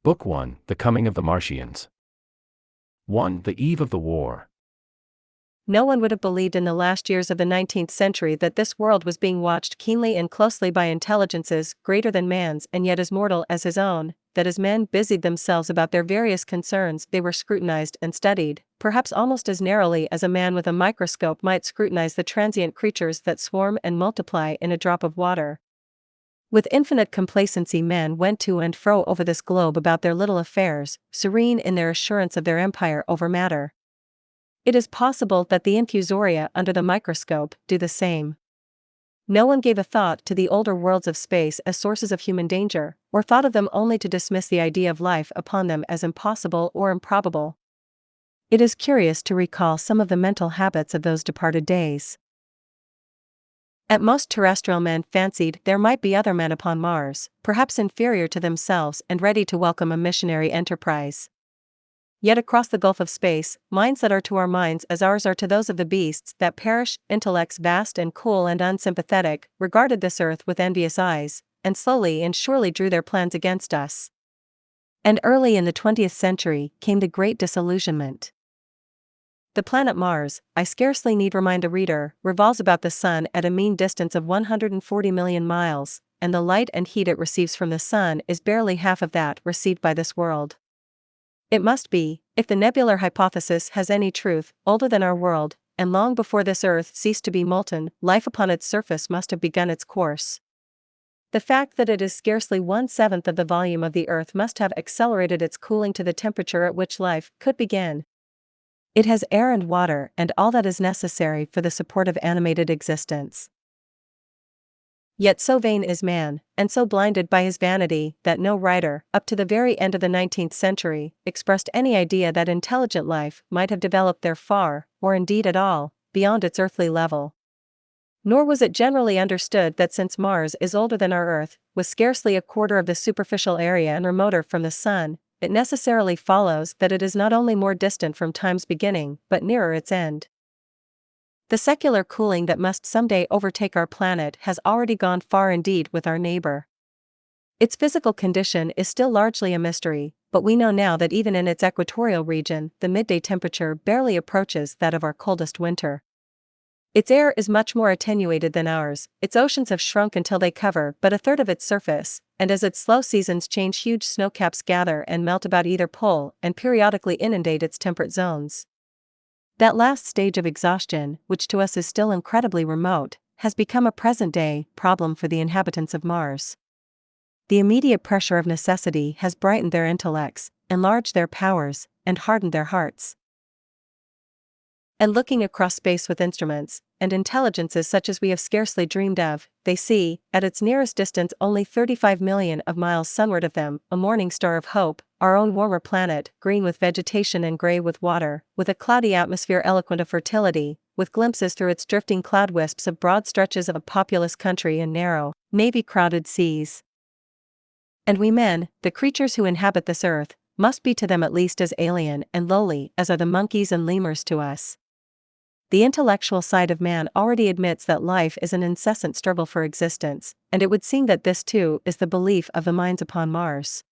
Book 1, The Coming of the Martians. 1. The Eve of the War. No one would have believed in the last years of the 19th century that this world was being watched keenly and closely by intelligences greater than man's and yet as mortal as his own, that as men busied themselves about their various concerns they were scrutinized and studied, perhaps almost as narrowly as a man with a microscope might scrutinize the transient creatures that swarm and multiply in a drop of water. With infinite complacency men went to and fro over this globe about their little affairs, serene in their assurance of their empire over matter. It is possible that the infusoria under the microscope do the same. No one gave a thought to the older worlds of space as sources of human danger, or thought of them only to dismiss the idea of life upon them as impossible or improbable. It is curious to recall some of the mental habits of those departed days. At most, terrestrial men fancied there might be other men upon Mars, perhaps inferior to themselves and ready to welcome a missionary enterprise. Yet across the gulf of space, minds that are to our minds as ours are to those of the beasts that perish, intellects vast and cool and unsympathetic, regarded this earth with envious eyes, and slowly and surely drew their plans against us. And early in the 20th century came the great disillusionment. The planet Mars, I scarcely need remind the reader, revolves about the Sun at a mean distance of 140 million miles, and the light and heat it receives from the Sun is barely half of that received by this world. It must be, if the nebular hypothesis has any truth, older than our world, and long before this Earth ceased to be molten, life upon its surface must have begun its course. The fact that it is scarcely 1/7 of the volume of the Earth must have accelerated its cooling to the temperature at which life could begin. It has air and water and all that is necessary for the support of animated existence. Yet so vain is man, and so blinded by his vanity, that no writer, up to the very end of the 19th century, expressed any idea that intelligent life might have developed there far, or indeed at all, beyond its earthly level. Nor was it generally understood that since Mars is older than our Earth, with scarcely a quarter of the superficial area and remoter from the Sun, it necessarily follows that it is not only more distant from time's beginning, but nearer its end. The secular cooling that must someday overtake our planet has already gone far indeed with our neighbor. Its physical condition is still largely a mystery, but we know now that even in its equatorial region, the midday temperature barely approaches that of our coldest winter. Its air is much more attenuated than ours, its oceans have shrunk until they cover but a third of its surface, and as its slow seasons change, huge snowcaps gather and melt about either pole and periodically inundate its temperate zones. That last stage of exhaustion, which to us is still incredibly remote, has become a present-day problem for the inhabitants of Mars. The immediate pressure of necessity has brightened their intellects, enlarged their powers, and hardened their hearts. And looking across space with instruments, and intelligences such as we have scarcely dreamed of, they see, at its nearest distance only 35 million of miles sunward of them, a morning star of hope, our own warmer planet, green with vegetation and gray with water, with a cloudy atmosphere eloquent of fertility, with glimpses through its drifting cloud wisps of broad stretches of populous country and narrow, navy-crowded seas. And we men, the creatures who inhabit this earth, must be to them at least as alien and lowly as are the monkeys and lemurs to us. The intellectual side of man already admits that life is an incessant struggle for existence, and it would seem that this too is the belief of the minds upon Mars.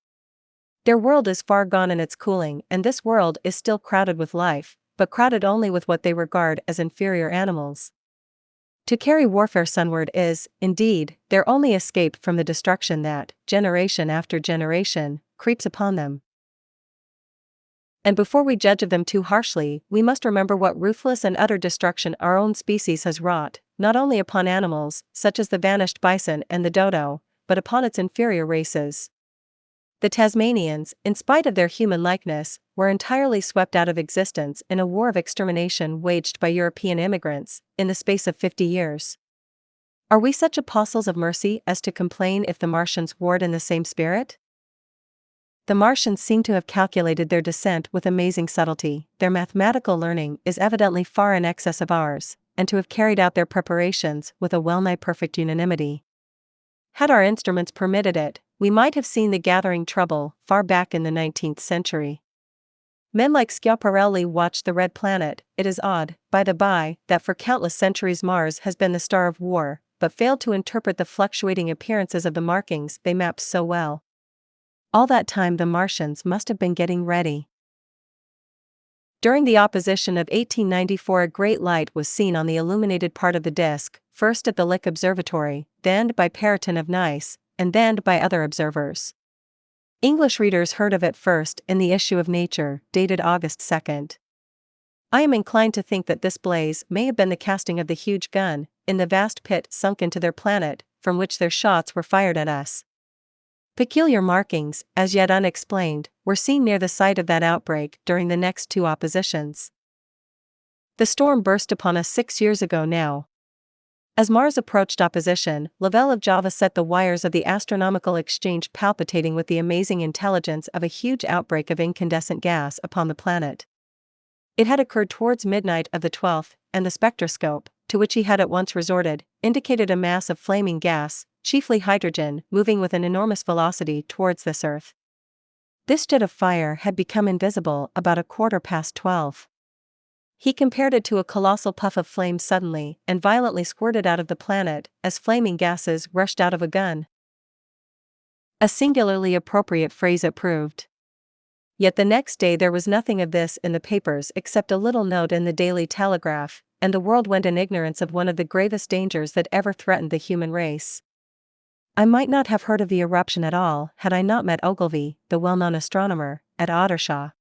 Their world is far gone in its cooling, and this world is still crowded with life, but crowded only with what they regard as inferior animals. To carry warfare sunward is, indeed, their only escape from the destruction that, generation after generation, creeps upon them. And before we judge of them too harshly, we must remember what ruthless and utter destruction our own species has wrought, not only upon animals, such as the vanished bison and the dodo, but upon its inferior races. The Tasmanians, in spite of their human likeness, were entirely swept out of existence in a war of extermination waged by European immigrants, in the space of 50 years. Are we such apostles of mercy as to complain if the Martians warred in the same spirit? The Martians seem to have calculated their descent with amazing subtlety, their mathematical learning is evidently far in excess of ours, and to have carried out their preparations with a well-nigh perfect unanimity. Had our instruments permitted it, we might have seen the gathering trouble far back in the 19th century. Men like Schiaparelli watched the red planet. It is odd, by the by, that for countless centuries Mars has been the star of war, but failed to interpret the fluctuating appearances of the markings they mapped so well. All that time the Martians must have been getting ready. During the opposition of 1894, a great light was seen on the illuminated part of the disk, first at the Lick Observatory, then by Pearson of Nice, and then by other observers. English readers heard of it first in the issue of Nature, dated August 2. I am inclined to think that this blaze may have been the casting of the huge gun, in the vast pit sunk into their planet, from which their shots were fired at us. Peculiar markings, as yet unexplained, were seen near the site of that outbreak during the next two oppositions. The storm burst upon us 6 years ago now. As Mars approached opposition, Lavelle of Java set the wires of the astronomical exchange palpitating with the amazing intelligence of a huge outbreak of incandescent gas upon the planet. It had occurred towards midnight of the 12th, and the spectroscope, to which he had at once resorted, indicated a mass of flaming gas, chiefly hydrogen, moving with an enormous velocity towards this Earth. This jet of fire had become invisible about 12:15. He compared it to a colossal puff of flame suddenly and violently squirted out of the planet, as flaming gases rushed out of a gun. A singularly appropriate phrase it proved. Yet the next day there was nothing of this in the papers except a little note in the Daily Telegraph, and the world went in ignorance of one of the gravest dangers that ever threatened the human race. I might not have heard of the eruption at all had I not met Ogilvy, the well-known astronomer, at Ottershaw.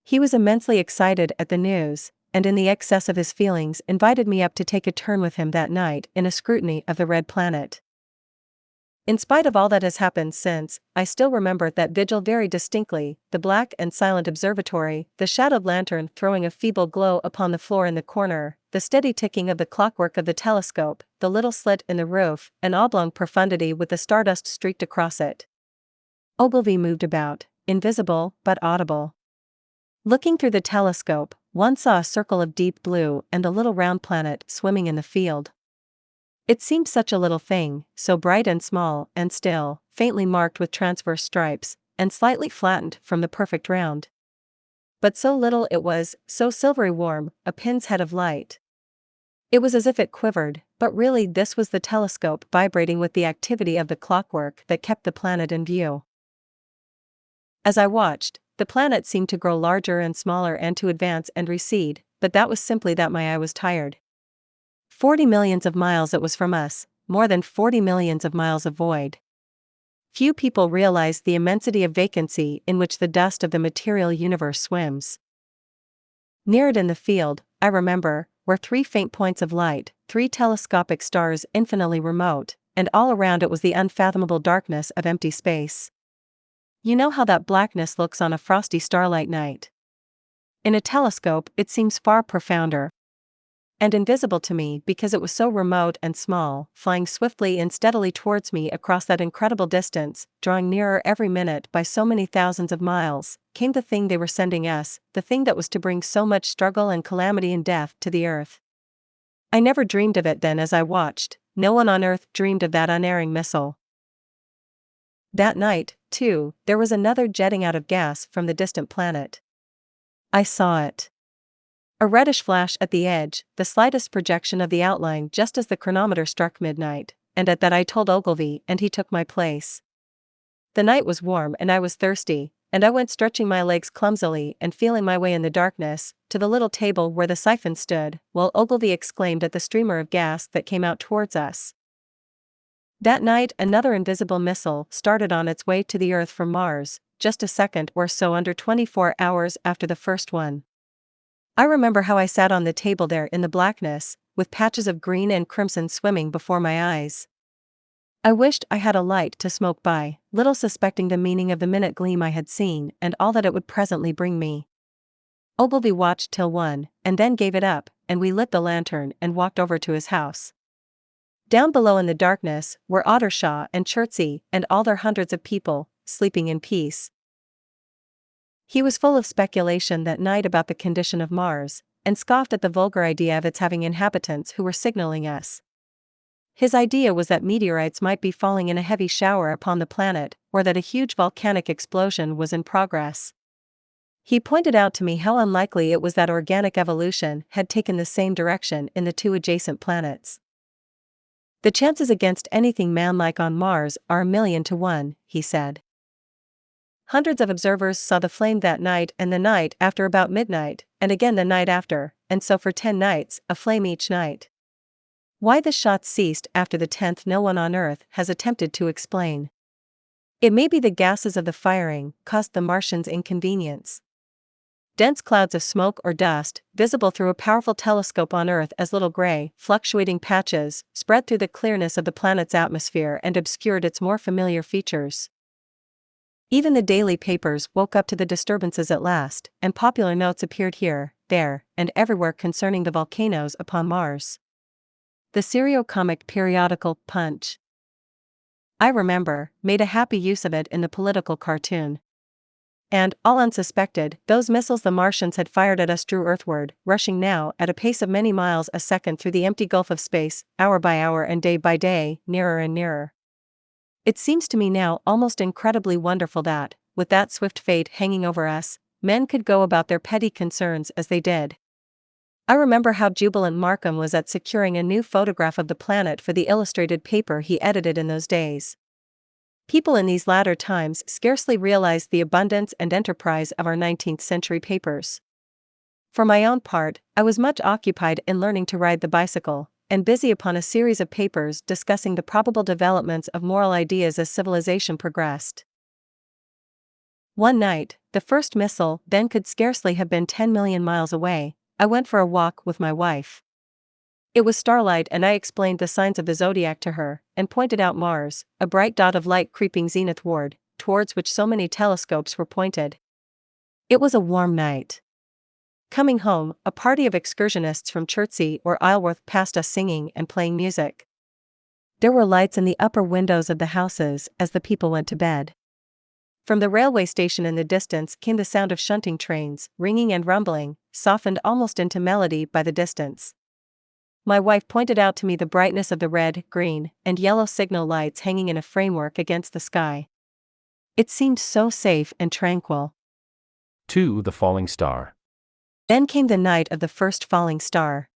He was immensely excited at the news, and in the excess of his feelings invited me up to take a turn with him that night in a scrutiny of the red planet. In spite of all that has happened since, I still remember that vigil very distinctly, the black and silent observatory, the shadowed lantern throwing a feeble glow upon the floor in the corner, the steady ticking of the clockwork of the telescope, the little slit in the roof, an oblong profundity with the stardust streaked across it. Ogilvy moved about, invisible but audible. Looking through the telescope, one saw a circle of deep blue and the little round planet swimming in the field. It seemed such a little thing, so bright and small and still, faintly marked with transverse stripes, and slightly flattened from the perfect round. But so little it was, so silvery warm, a pin's head of light. It was as if it quivered, but really this was the telescope vibrating with the activity of the clockwork that kept the planet in view. As I watched, the planet seemed to grow larger and smaller and to advance and recede, but that was simply that my eye was tired. 40 millions of miles it was from us, more than 40 millions of miles of void. Few people realize the immensity of vacancy in which the dust of the material universe swims. Near it in the field, I remember, were 3 faint points of light, 3 telescopic stars infinitely remote, and all around it was the unfathomable darkness of empty space. You know how that blackness looks on a frosty starlight night. In a telescope it seems far profounder, and invisible to me because it was so remote and small, flying swiftly and steadily towards me across that incredible distance, drawing nearer every minute by so many thousands of miles, came the thing they were sending us, the thing that was to bring so much struggle and calamity and death to the Earth. I never dreamed of it then as I watched, no one on Earth dreamed of that unerring missile. That night, too, there was another jetting out of gas from the distant planet. I saw it. A reddish flash at the edge, the slightest projection of the outline just as the chronometer struck midnight, and at that I told Ogilvy and he took my place. The night was warm and I was thirsty, and I went stretching my legs clumsily and feeling my way in the darkness, to the little table where the siphon stood, while Ogilvy exclaimed at the streamer of gas that came out towards us. That night another invisible missile started on its way to the Earth from Mars, just a second or so under 24 hours after the first one. I remember how I sat on the table there in the blackness, with patches of green and crimson swimming before my eyes. I wished I had a light to smoke by, little suspecting the meaning of the minute gleam I had seen and all that it would presently bring me. Ogilvy watched till 1, and then gave it up, and we lit the lantern and walked over to his house. Down below in the darkness were Ottershaw and Chertsey and all their hundreds of people, sleeping in peace. He was full of speculation that night about the condition of Mars, and scoffed at the vulgar idea of its having inhabitants who were signaling us. His idea was that meteorites might be falling in a heavy shower upon the planet, or that a huge volcanic explosion was in progress. He pointed out to me how unlikely it was that organic evolution had taken the same direction in the 2 adjacent planets. The chances against anything man-like on Mars are 1,000,000 to 1, he said. Hundreds of observers saw the flame that night and the night after about midnight, and again the night after, and so for 10 nights, a flame each night. Why the shots ceased after the 10th no one on Earth has attempted to explain. It may be the gases of the firing caused the Martians inconvenience. Dense clouds of smoke or dust, visible through a powerful telescope on Earth as little gray, fluctuating patches, spread through the clearness of the planet's atmosphere and obscured its more familiar features. Even the daily papers woke up to the disturbances at last, and popular notes appeared here, there, and everywhere concerning the volcanoes upon Mars. The serio-comic periodical Punch, I remember, made a happy use of it in the political cartoon. And, all unsuspected, those missiles the Martians had fired at us drew earthward, rushing now at a pace of many miles a second through the empty gulf of space, hour by hour and day by day, nearer and nearer. It seems to me now almost incredibly wonderful that, with that swift fate hanging over us, men could go about their petty concerns as they did. I remember how jubilant Markham was at securing a new photograph of the planet for the illustrated paper he edited in those days. People in these latter times scarcely realized the abundance and enterprise of our 19th century papers. For my own part, I was much occupied in learning to ride the bicycle, and busy upon a series of papers discussing the probable developments of moral ideas as civilization progressed. One night, the first missile then could scarcely have been 10 million miles away, I went for a walk with my wife. It was starlight and I explained the signs of the zodiac to her, and pointed out Mars, a bright dot of light creeping zenithward, towards which so many telescopes were pointed. It was a warm night. Coming home, a party of excursionists from Chertsey or Isleworth passed us singing and playing music. There were lights in the upper windows of the houses as the people went to bed. From the railway station in the distance came the sound of shunting trains, ringing and rumbling, softened almost into melody by the distance. My wife pointed out to me the brightness of the red, green, and yellow signal lights hanging in a framework against the sky. It seemed so safe and tranquil. 2. The falling star. Then came the night of the first falling star.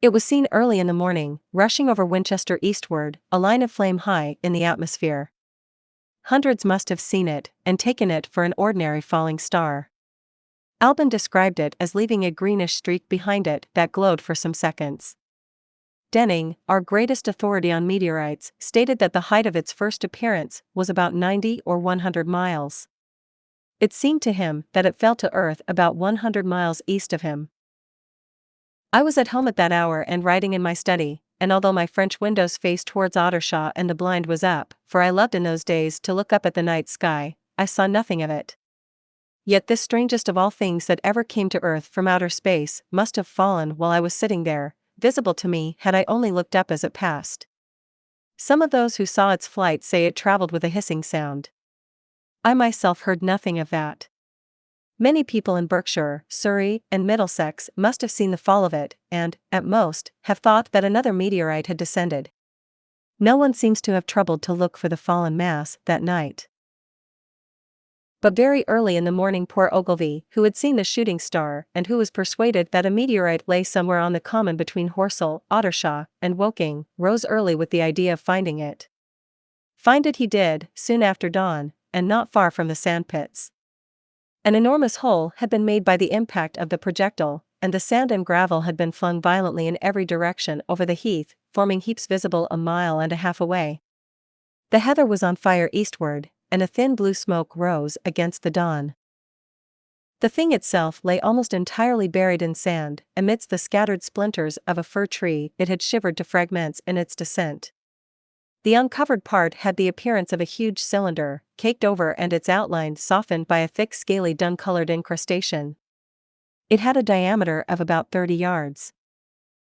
It was seen early in the morning, rushing over Winchester eastward, a line of flame high in the atmosphere. Hundreds must have seen it, and taken it for an ordinary falling star. Albin described it as leaving a greenish streak behind it that glowed for some seconds. Denning, our greatest authority on meteorites, stated that the height of its first appearance was about 90 or 100 miles. It seemed to him that it fell to Earth about 100 miles east of him. I was at home at that hour and writing in my study, and although my French windows faced towards Ottershaw and the blind was up, for I loved in those days to look up at the night sky, I saw nothing of it. Yet this strangest of all things that ever came to Earth from outer space must have fallen while I was sitting there, visible to me had I only looked up as it passed. Some of those who saw its flight say it traveled with a hissing sound. I myself heard nothing of that. Many people in Berkshire, Surrey, and Middlesex must have seen the fall of it, and, at most, have thought that another meteorite had descended. No one seems to have troubled to look for the fallen mass that night. But very early in the morning poor Ogilvy, who had seen the shooting star and who was persuaded that a meteorite lay somewhere on the common between Horsell, Ottershaw, and Woking, rose early with the idea of finding it. Find it he did, soon after dawn, and not far from the sandpits. An enormous hole had been made by the impact of the projectile, and the sand and gravel had been flung violently in every direction over the heath, forming heaps visible a mile and a half away. The heather was on fire eastward, and a thin blue smoke rose against the dawn. The thing itself lay almost entirely buried in sand, amidst the scattered splinters of a fir tree it had shivered to fragments in its descent. The uncovered part had the appearance of a huge cylinder, caked over and its outline softened by a thick scaly dun-colored incrustation. It had a diameter of about 30 yards.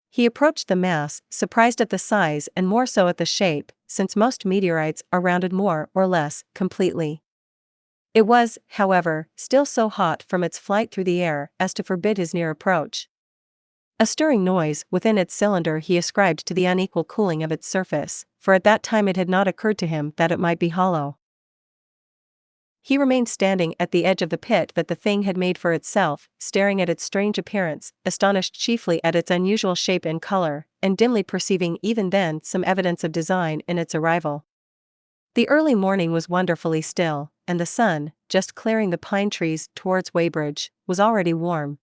He approached the mass, surprised at the size and more so at the shape, since most meteorites are rounded more or less completely. It was, however, still so hot from its flight through the air as to forbid his near approach. A stirring noise within its cylinder he ascribed to the unequal cooling of its surface, for at that time it had not occurred to him that it might be hollow. He remained standing at the edge of the pit that the thing had made for itself, staring at its strange appearance, astonished chiefly at its unusual shape and color, and dimly perceiving even then some evidence of design in its arrival. The early morning was wonderfully still, and the sun, just clearing the pine trees towards Weybridge, was already warm.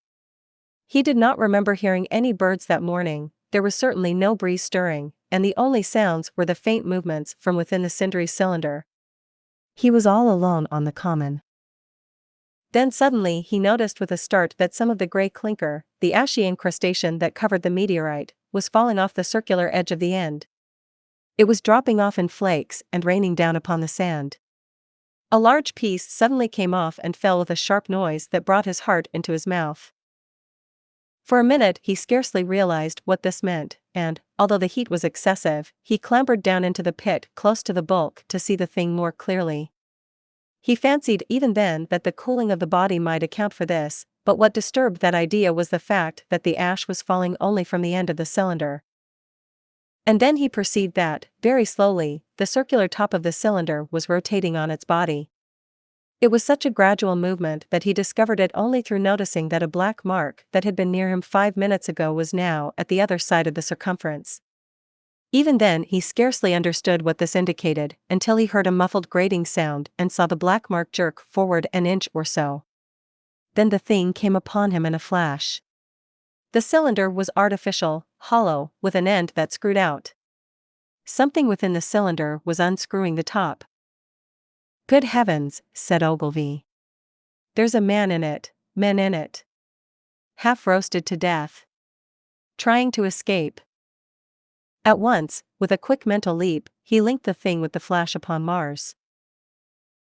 He did not remember hearing any birds that morning, there was certainly no breeze stirring, and the only sounds were the faint movements from within the cindery cylinder. He was all alone on the common. Then suddenly he noticed with a start that some of the grey clinker, the ashy incrustation that covered the meteorite, was falling off the circular edge of the end. It was dropping off in flakes and raining down upon the sand. A large piece suddenly came off and fell with a sharp noise that brought his heart into his mouth. For a minute he scarcely realized what this meant, and, although the heat was excessive, he clambered down into the pit close to the bulk to see the thing more clearly. He fancied even then that the cooling of the body might account for this, but what disturbed that idea was the fact that the ash was falling only from the end of the cylinder. And then he perceived that, very slowly, the circular top of the cylinder was rotating on its body. It was such a gradual movement that he discovered it only through noticing that a black mark that had been near him 5 minutes ago was now at the other side of the circumference. Even then he scarcely understood what this indicated, until he heard a muffled grating sound and saw the black mark jerk forward an inch or so. Then the thing came upon him in a flash. The cylinder was artificial, hollow, with an end that screwed out. Something within the cylinder was unscrewing the top. "Good heavens," said Ogilvy. "There's a man in it, men in it. Half roasted to death. Trying to escape." At once, with a quick mental leap, he linked the thing with the flash upon Mars.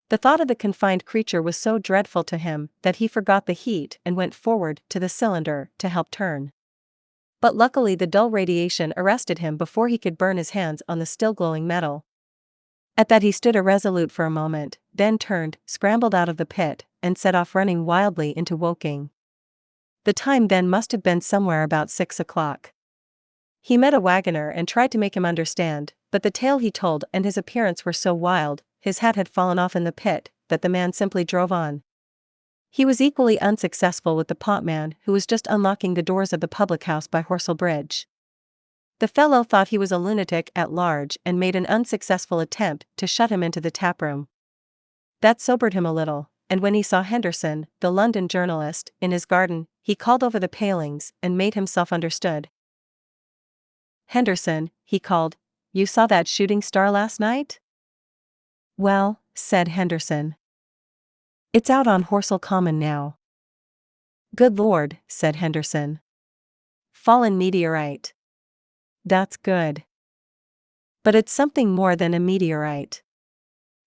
The thought of the confined creature was so dreadful to him that he forgot the heat and went forward to the cylinder to help turn. But luckily the dull radiation arrested him before he could burn his hands on the still glowing metal. At that he stood irresolute for a moment, then turned, scrambled out of the pit, and set off running wildly into Woking. The time then must have been somewhere about 6 o'clock. He met a wagoner and tried to make him understand, but the tale he told and his appearance were so wild, his hat had fallen off in the pit, that the man simply drove on. He was equally unsuccessful with the potman who was just unlocking the doors of the public house by Horsell Bridge. The fellow thought he was a lunatic at large and made an unsuccessful attempt to shut him into the taproom. That sobered him a little, and when he saw Henderson, the London journalist, in his garden, he called over the palings and made himself understood. "Henderson," he called, "you saw that shooting star last night?" "Well," said Henderson, "it's out on Horsell Common now." "Good Lord," said Henderson. "Fallen meteorite." "That's good. But it's something more than a meteorite.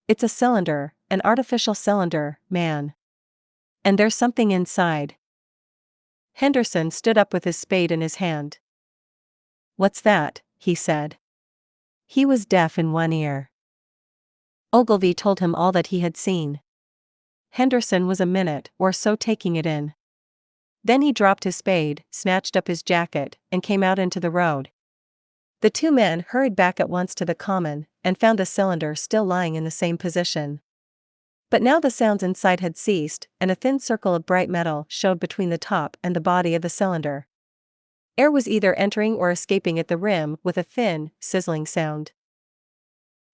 It's a cylinder, an artificial cylinder, man. And there's something inside." Henderson stood up with his spade in his hand. "What's that?" he said. He was deaf in one ear. Ogilvy told him all that he had seen. Henderson was a minute or so taking it in. Then he dropped his spade, snatched up his jacket, and came out into the road. The two men hurried back at once to the common, and found the cylinder still lying in the same position. But now the sounds inside had ceased, and a thin circle of bright metal showed between the top and the body of the cylinder. Air was either entering or escaping at the rim with a thin, sizzling sound.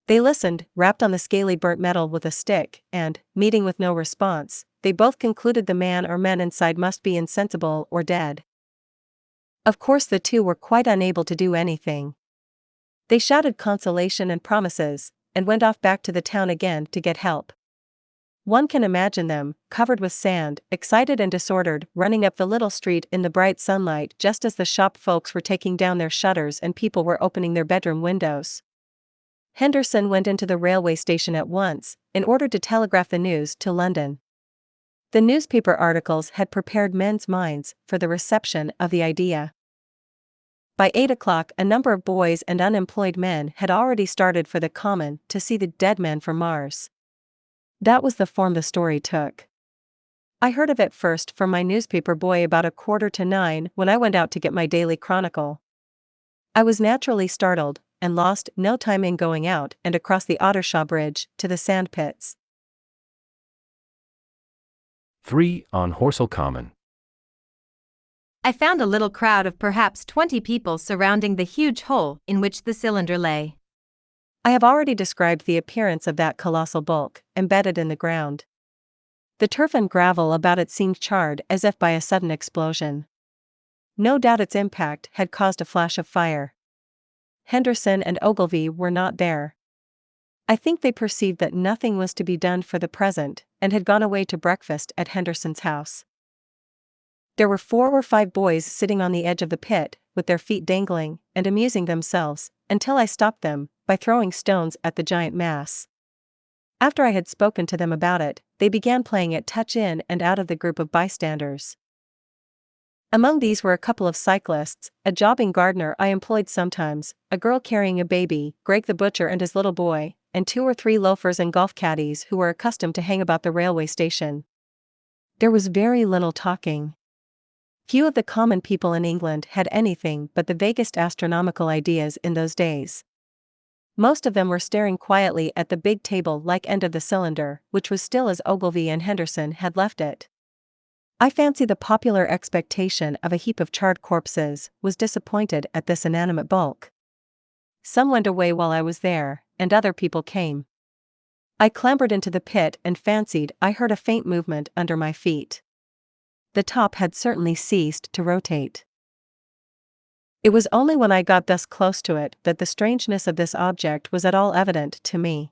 They listened, rapped on the scaly burnt metal with a stick, and, meeting with no response, they both concluded the man or men inside must be insensible or dead. Of course the two were quite unable to do anything. They shouted consolation and promises, and went off back to the town again to get help. One can imagine them, covered with sand, excited and disordered, running up the little street in the bright sunlight just as the shop folks were taking down their shutters and people were opening their bedroom windows. Henderson went into the railway station at once, in order to telegraph the news to London. The newspaper articles had prepared men's minds for the reception of the idea. By 8 o'clock a number of boys and unemployed men had already started for the common to see the dead man from Mars. That was the form the story took. I heard of it first from my newspaper boy about 8:45 when I went out to get my daily chronicle. I was naturally startled, and lost no time in going out and across the Ottershaw Bridge to the sand pits. 3. On Horsell Common. I found a little crowd of perhaps 20 people surrounding the huge hole in which the cylinder lay. I have already described the appearance of that colossal bulk, embedded in the ground. The turf and gravel about it seemed charred as if by a sudden explosion. No doubt its impact had caused a flash of fire. Henderson and Ogilvy were not there. I think they perceived that nothing was to be done for the present, and had gone away to breakfast at Henderson's house. There were 4 or 5 boys sitting on the edge of the pit, with their feet dangling, and amusing themselves, until I stopped them, by throwing stones at the giant mass. After I had spoken to them about it, they began playing at touch in and out of the group of bystanders. Among these were a couple of cyclists, a jobbing gardener I employed sometimes, a girl carrying a baby, Greg the butcher and his little boy, and 2 or 3 loafers and golf caddies who were accustomed to hang about the railway station. There was very little talking. Few of the common people in England had anything but the vaguest astronomical ideas in those days. Most of them were staring quietly at the big table-like end of the cylinder, which was still as Ogilvy and Henderson had left it. I fancy the popular expectation of a heap of charred corpses was disappointed at this inanimate bulk. Some went away while I was there, and other people came. I clambered into the pit and fancied I heard a faint movement under my feet. The top had certainly ceased to rotate. It was only when I got thus close to it that the strangeness of this object was at all evident to me.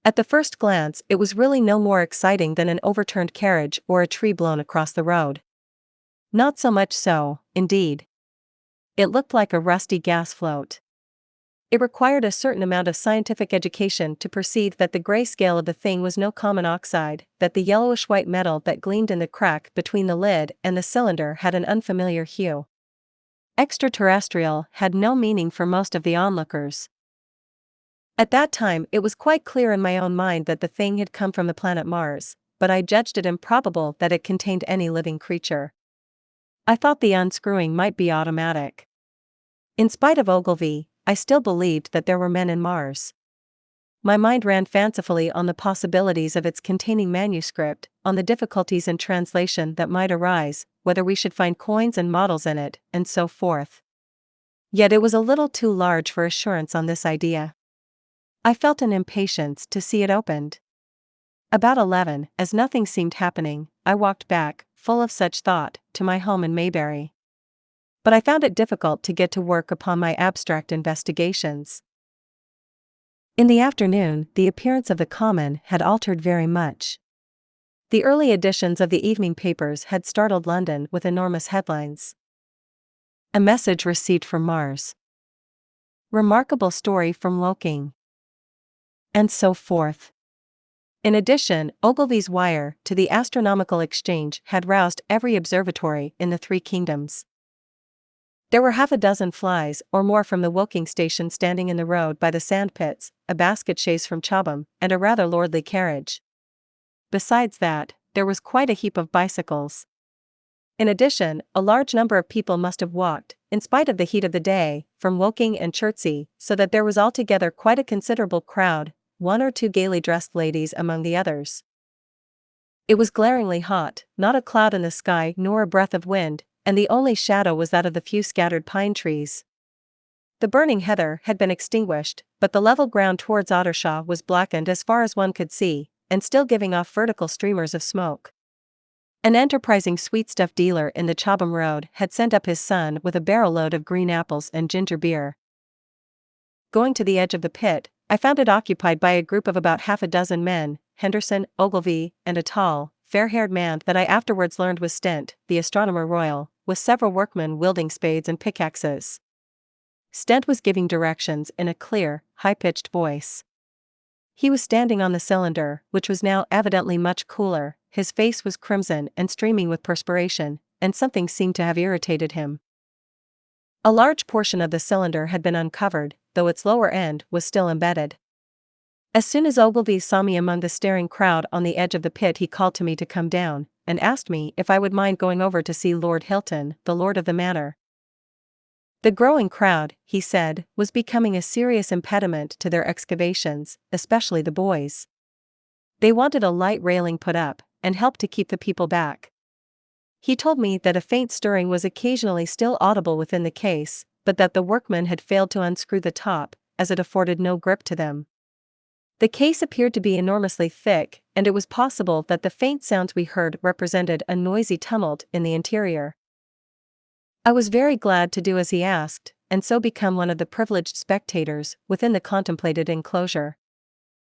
At the first glance, it was really no more exciting than an overturned carriage or a tree blown across the road. Not so much so, indeed. It looked like a rusty gas float. It required a certain amount of scientific education to perceive that the gray scale of the thing was no common oxide, that the yellowish-white metal that gleamed in the crack between the lid and the cylinder had an unfamiliar hue. Extra-terrestrial had no meaning for most of the onlookers. At that time it was quite clear in my own mind that the thing had come from the planet Mars, but I judged it improbable that it contained any living creature. I thought the unscrewing might be automatic. In spite of Ogilvy, I still believed that there were men in Mars. My mind ran fancifully on the possibilities of its containing manuscript, on the difficulties in translation that might arise, whether we should find coins and models in it, and so forth. Yet it was a little too large for assurance on this idea. I felt an impatience to see it opened. About 11, as nothing seemed happening, I walked back, full of such thought, to my home in Maybury. But I found it difficult to get to work upon my abstract investigations. In the afternoon, the appearance of the common had altered very much. The early editions of the evening papers had startled London with enormous headlines. A message received from Mars. Remarkable story from Woking. And so forth. In addition, Ogilvy's wire to the Astronomical Exchange had roused every observatory in the 3 kingdoms. There were 6 flies or more from the Woking station standing in the road by the sandpits, a basket chaise from Chobham, and a rather lordly carriage. Besides that, there was quite a heap of bicycles. In addition, a large number of people must have walked, in spite of the heat of the day, from Woking and Chertsey, so that there was altogether quite a considerable crowd, 1 or 2 gaily dressed ladies among the others. It was glaringly hot, not a cloud in the sky nor a breath of wind, and the only shadow was that of the few scattered pine trees. The burning heather had been extinguished, but the level ground towards Ottershaw was blackened as far as one could see, and still giving off vertical streamers of smoke. An enterprising sweetstuff dealer in the Chobham Road had sent up his son with a barrow-load of green apples and ginger beer. Going to the edge of the pit, I found it occupied by a group of about 6 men, Henderson, Ogilvy, and a tall, fair-haired man that I afterwards learned was Stent, the astronomer royal, with several workmen wielding spades and pickaxes. Stent was giving directions in a clear, high-pitched voice. He was standing on the cylinder, which was now evidently much cooler. His face was crimson and streaming with perspiration, and something seemed to have irritated him. A large portion of the cylinder had been uncovered, though its lower end was still embedded. As soon as Ogilvy saw me among the staring crowd on the edge of the pit, he called to me to come down, and asked me if I would mind going over to see Lord Hilton, the lord of the manor. The growing crowd, he said, was becoming a serious impediment to their excavations, especially the boys. They wanted a light railing put up, and help to keep the people back. He told me that a faint stirring was occasionally still audible within the case, but that the workmen had failed to unscrew the top, as it afforded no grip to them. The case appeared to be enormously thick, and it was possible that the faint sounds we heard represented a noisy tumult in the interior. I was very glad to do as he asked, and so become one of the privileged spectators within the contemplated enclosure.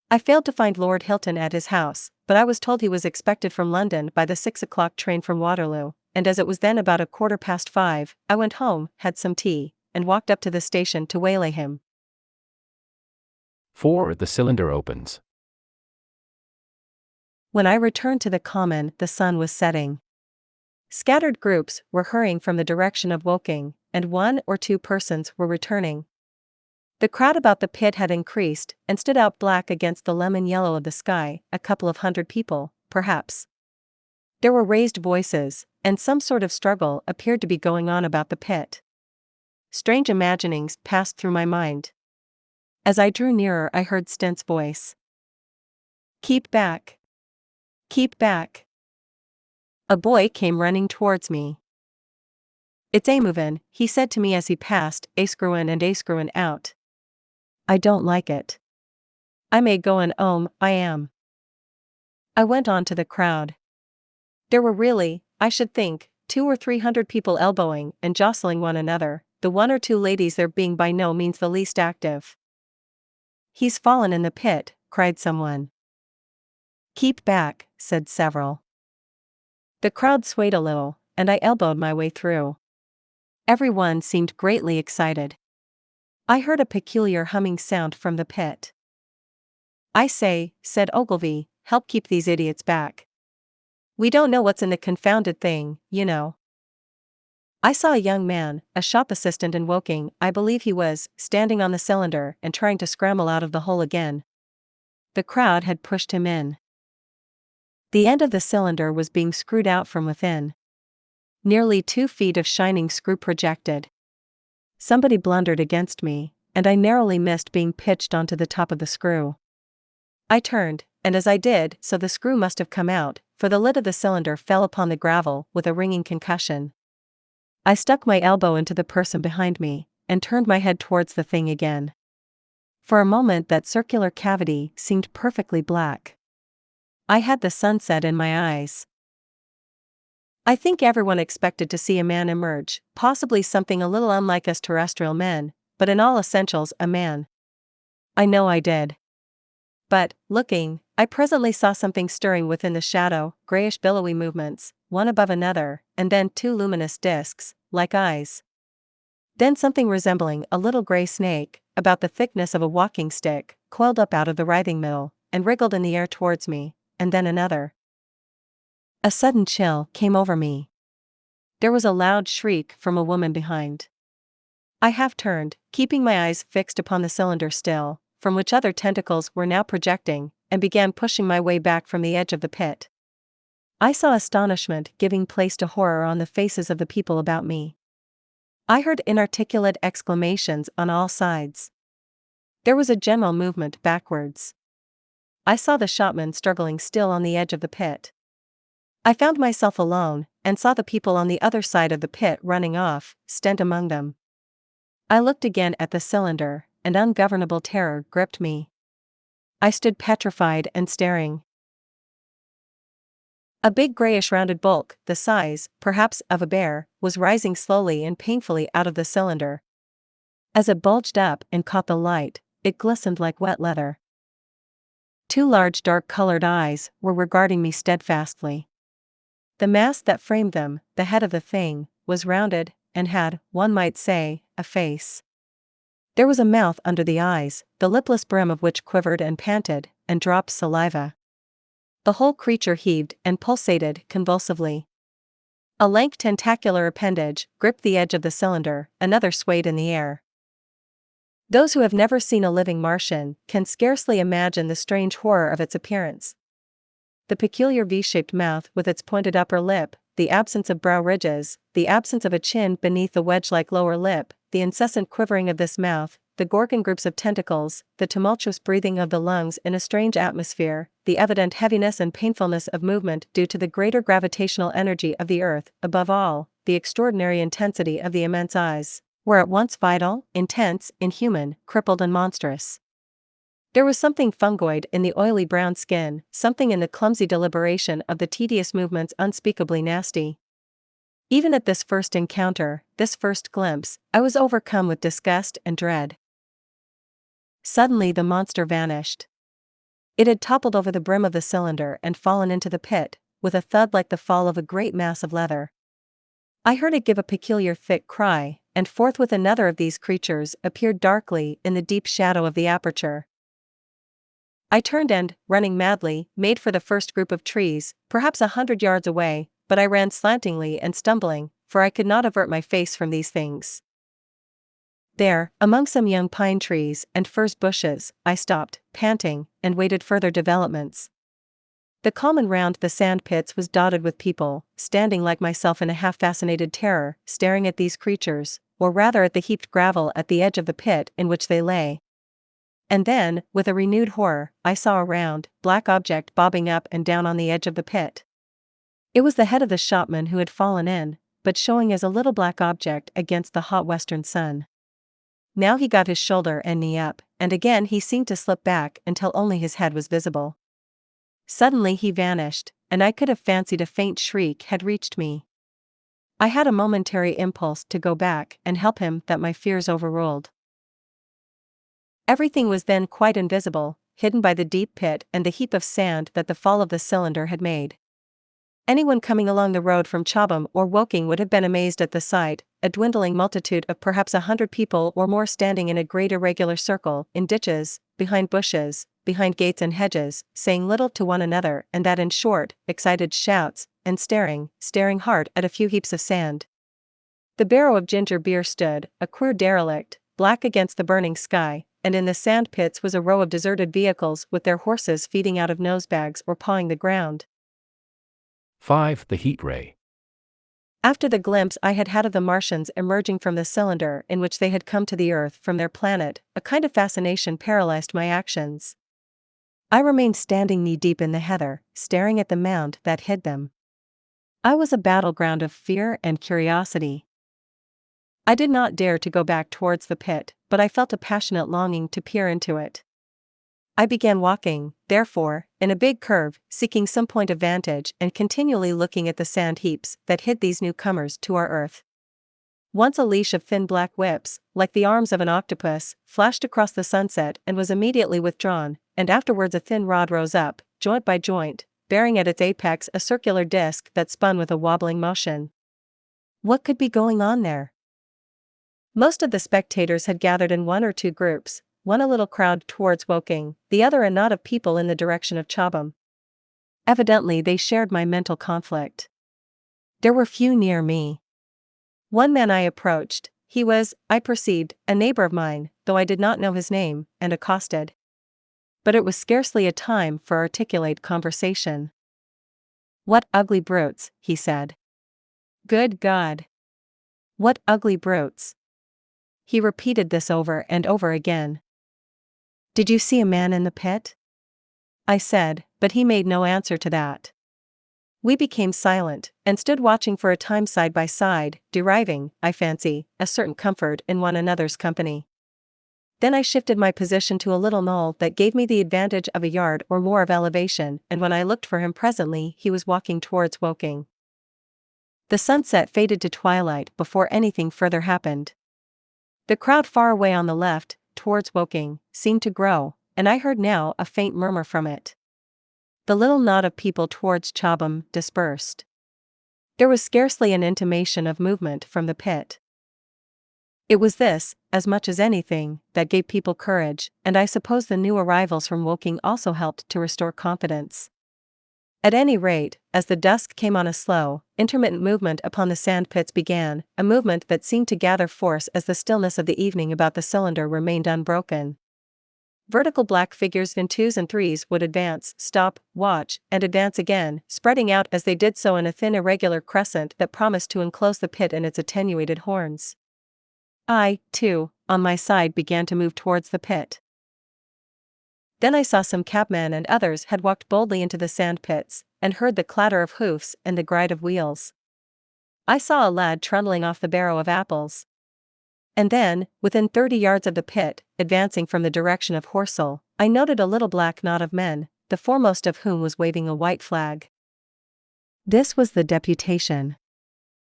I failed to find Lord Hilton at his house, but I was told he was expected from London by the 6 o'clock train from Waterloo, and as it was then about 5:15, I went home, had some tea, and walked up to the station to waylay him. 4. The cylinder opens. When I returned to the common, the sun was setting. Scattered groups were hurrying from the direction of Woking, and 1 or 2 persons were returning. The crowd about the pit had increased, and stood out black against the lemon yellow of the sky, a couple of hundred people, perhaps. There were raised voices, and some sort of struggle appeared to be going on about the pit. Strange imaginings passed through my mind. As I drew nearer, I heard Stent's voice. "Keep back! Keep back!" A boy came running towards me. "It's a movin'," he said to me as he passed, "a screwin' and a screwin' out. I don't like it. I may go and I am." I went on to the crowd. There were really, I should think, 200 or 300 people elbowing and jostling one another, the 1 or 2 ladies there being by no means the least active. "He's fallen in the pit," cried someone. "Keep back," said several. The crowd swayed a little, and I elbowed my way through. Everyone seemed greatly excited. I heard a peculiar humming sound from the pit. "I say," said Ogilvy, "help keep these idiots back. We don't know what's in the confounded thing, you know." I saw a young man, a shop assistant in Woking, I believe he was, standing on the cylinder and trying to scramble out of the hole again. The crowd had pushed him in. The end of the cylinder was being screwed out from within. Nearly 2 feet of shining screw projected. Somebody blundered against me, and I narrowly missed being pitched onto the top of the screw. I turned, and as I did so the screw must have come out, for the lid of the cylinder fell upon the gravel with a ringing concussion. I stuck my elbow into the person behind me, and turned my head towards the thing again. For a moment that circular cavity seemed perfectly black. I had the sunset in my eyes. I think everyone expected to see a man emerge, possibly something a little unlike us terrestrial men, but in all essentials a man. I know I did. But, looking, I presently saw something stirring within the shadow, grayish billowy movements, one above another, and then 2 luminous discs, like eyes. Then something resembling a little gray snake, about the thickness of a walking stick, coiled up out of the writhing middle, and wriggled in the air towards me, and then another. A sudden chill came over me. There was a loud shriek from a woman behind. I half turned, keeping my eyes fixed upon the cylinder still, from which other tentacles were now projecting, and began pushing my way back from the edge of the pit. I saw astonishment giving place to horror on the faces of the people about me. I heard inarticulate exclamations on all sides. There was a general movement backwards. I saw the shopman struggling still on the edge of the pit. I found myself alone, and saw the people on the other side of the pit running off, Stent among them. I looked again at the cylinder, and ungovernable terror gripped me. I stood petrified and staring. A big grayish rounded bulk, the size, perhaps, of a bear, was rising slowly and painfully out of the cylinder. As it bulged up and caught the light, it glistened like wet leather. 2 large dark-colored eyes were regarding me steadfastly. The mask that framed them, the head of the thing, was rounded, and had, one might say, a face. There was a mouth under the eyes, the lipless brim of which quivered and panted, and dropped saliva. The whole creature heaved and pulsated convulsively. A lank tentacular appendage gripped the edge of the cylinder, another swayed in the air. Those who have never seen a living Martian can scarcely imagine the strange horror of its appearance. The peculiar V-shaped mouth with its pointed upper lip, the absence of brow ridges, the absence of a chin beneath the wedge-like lower lip, the incessant quivering of this mouth, the gorgon groups of tentacles, the tumultuous breathing of the lungs in a strange atmosphere, the evident heaviness and painfulness of movement due to the greater gravitational energy of the earth, above all, the extraordinary intensity of the immense eyes, were at once vital, intense, inhuman, crippled and monstrous. There was something fungoid in the oily brown skin, something in the clumsy deliberation of the tedious movements unspeakably nasty. Even at this first encounter, this first glimpse, I was overcome with disgust and dread. Suddenly the monster vanished. It had toppled over the brim of the cylinder and fallen into the pit, with a thud like the fall of a great mass of leather. I heard it give a peculiar thick cry, and forthwith another of these creatures appeared darkly in the deep shadow of the aperture. I turned and, running madly, made for the first group of trees, perhaps 100 yards away, but I ran slantingly and stumbling, for I could not avert my face from these things. There, among some young pine trees and furze bushes, I stopped, panting, and waited further developments. The common round the sand pits was dotted with people, standing like myself in a half-fascinated terror, staring at these creatures, or rather at the heaped gravel at the edge of the pit in which they lay. And then, with a renewed horror, I saw a round, black object bobbing up and down on the edge of the pit. It was the head of the shopman who had fallen in, but showing as a little black object against the hot western sun. Now he got his shoulder and knee up, and again he seemed to slip back until only his head was visible. Suddenly he vanished, and I could have fancied a faint shriek had reached me. I had a momentary impulse to go back and help him that my fears overruled. Everything was then quite invisible, hidden by the deep pit and the heap of sand that the fall of the cylinder had made. Anyone coming along the road from Chobham or Woking would have been amazed at the sight, a dwindling multitude of perhaps 100 people or more standing in a great irregular circle, in ditches, behind bushes, behind gates and hedges, saying little to one another, and that in short, excited shouts, and staring hard at a few heaps of sand. The barrow of ginger beer stood, a queer derelict, black against the burning sky, and in the sand pits was a row of deserted vehicles with their horses feeding out of nosebags or pawing the ground. 5. The heat ray. After the glimpse I had had of the Martians emerging from the cylinder in which they had come to the Earth from their planet, a kind of fascination paralyzed my actions. I remained standing knee-deep in the heather, staring at the mound that hid them. I was a battleground of fear and curiosity. I did not dare to go back towards the pit, but I felt a passionate longing to peer into it. I began walking, therefore, in a big curve, seeking some point of vantage and continually looking at the sand heaps that hid these newcomers to our Earth. Once a leash of thin black whips, like the arms of an octopus, flashed across the sunset and was immediately withdrawn, and afterwards a thin rod rose up, joint by joint, bearing at its apex a circular disc that spun with a wobbling motion. What could be going on there? Most of the spectators had gathered in one or two groups, one a little crowd towards Woking, the other a knot of people in the direction of Chobham. Evidently they shared my mental conflict. There were few near me. One man I approached. He was, I perceived, a neighbor of mine, though I did not know his name, and accosted. But it was scarcely a time for articulate conversation. "What ugly brutes," he said. "Good God! What ugly brutes!" He repeated this over and over again. "Did you see a man in the pit?" I said, but he made no answer to that. We became silent, and stood watching for a time side by side, deriving, I fancy, a certain comfort in one another's company. Then I shifted my position to a little knoll that gave me the advantage of a yard or more of elevation, and when I looked for him presently he was walking towards Woking. The sunset faded to twilight before anything further happened. The crowd far away on the left, towards Woking, seemed to grow, and I heard now a faint murmur from it. The little knot of people towards Chobham dispersed. There was scarcely an intimation of movement from the pit. It was this, as much as anything, that gave people courage, and I suppose the new arrivals from Woking also helped to restore confidence. At any rate, as the dusk came on a slow, intermittent movement upon the sand pits began, a movement that seemed to gather force as the stillness of the evening about the cylinder remained unbroken. Vertical black figures in twos and threes would advance, stop, watch, and advance again, spreading out as they did so in a thin irregular crescent that promised to enclose the pit in its attenuated horns. I, too, on my side began to move towards the pit. Then I saw some cabmen and others had walked boldly into the sand pits, and heard the clatter of hoofs and the gride of wheels. I saw a lad trundling off the barrow of apples. And then, within 30 yards of the pit, advancing from the direction of Horsell, I noted a little black knot of men, the foremost of whom was waving a white flag. This was the deputation.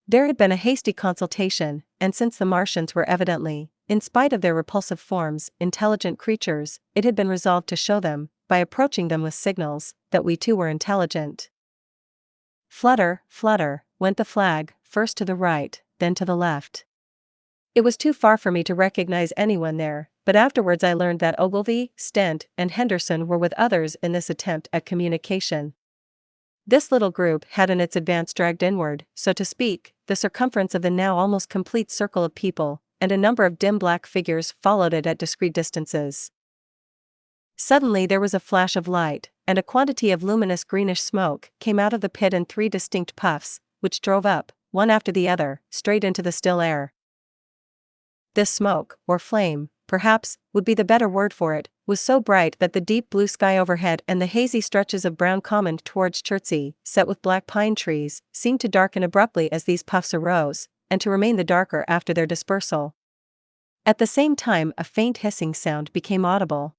There had been a hasty consultation, and since the Martians were evidently, in spite of their repulsive forms, intelligent creatures, it had been resolved to show them, by approaching them with signals, that we too were intelligent. Flutter, flutter, went the flag, first to the right, then to the left. It was too far for me to recognize anyone there, but afterwards I learned that Ogilvy, Stent, and Henderson were with others in this attempt at communication. This little group had in its advance dragged inward, so to speak, the circumference of the now almost complete circle of people, and a number of dim black figures followed it at discrete distances. Suddenly there was a flash of light, and a quantity of luminous greenish smoke came out of the pit in 3 distinct puffs, which drove up, one after the other, straight into the still air. This smoke, or flame, perhaps, would be the better word for it, was so bright that the deep blue sky overhead and the hazy stretches of brown common towards Chertsey, set with black pine trees, seemed to darken abruptly as these puffs arose, and to remain the darker after their dispersal. At the same time a faint hissing sound became audible.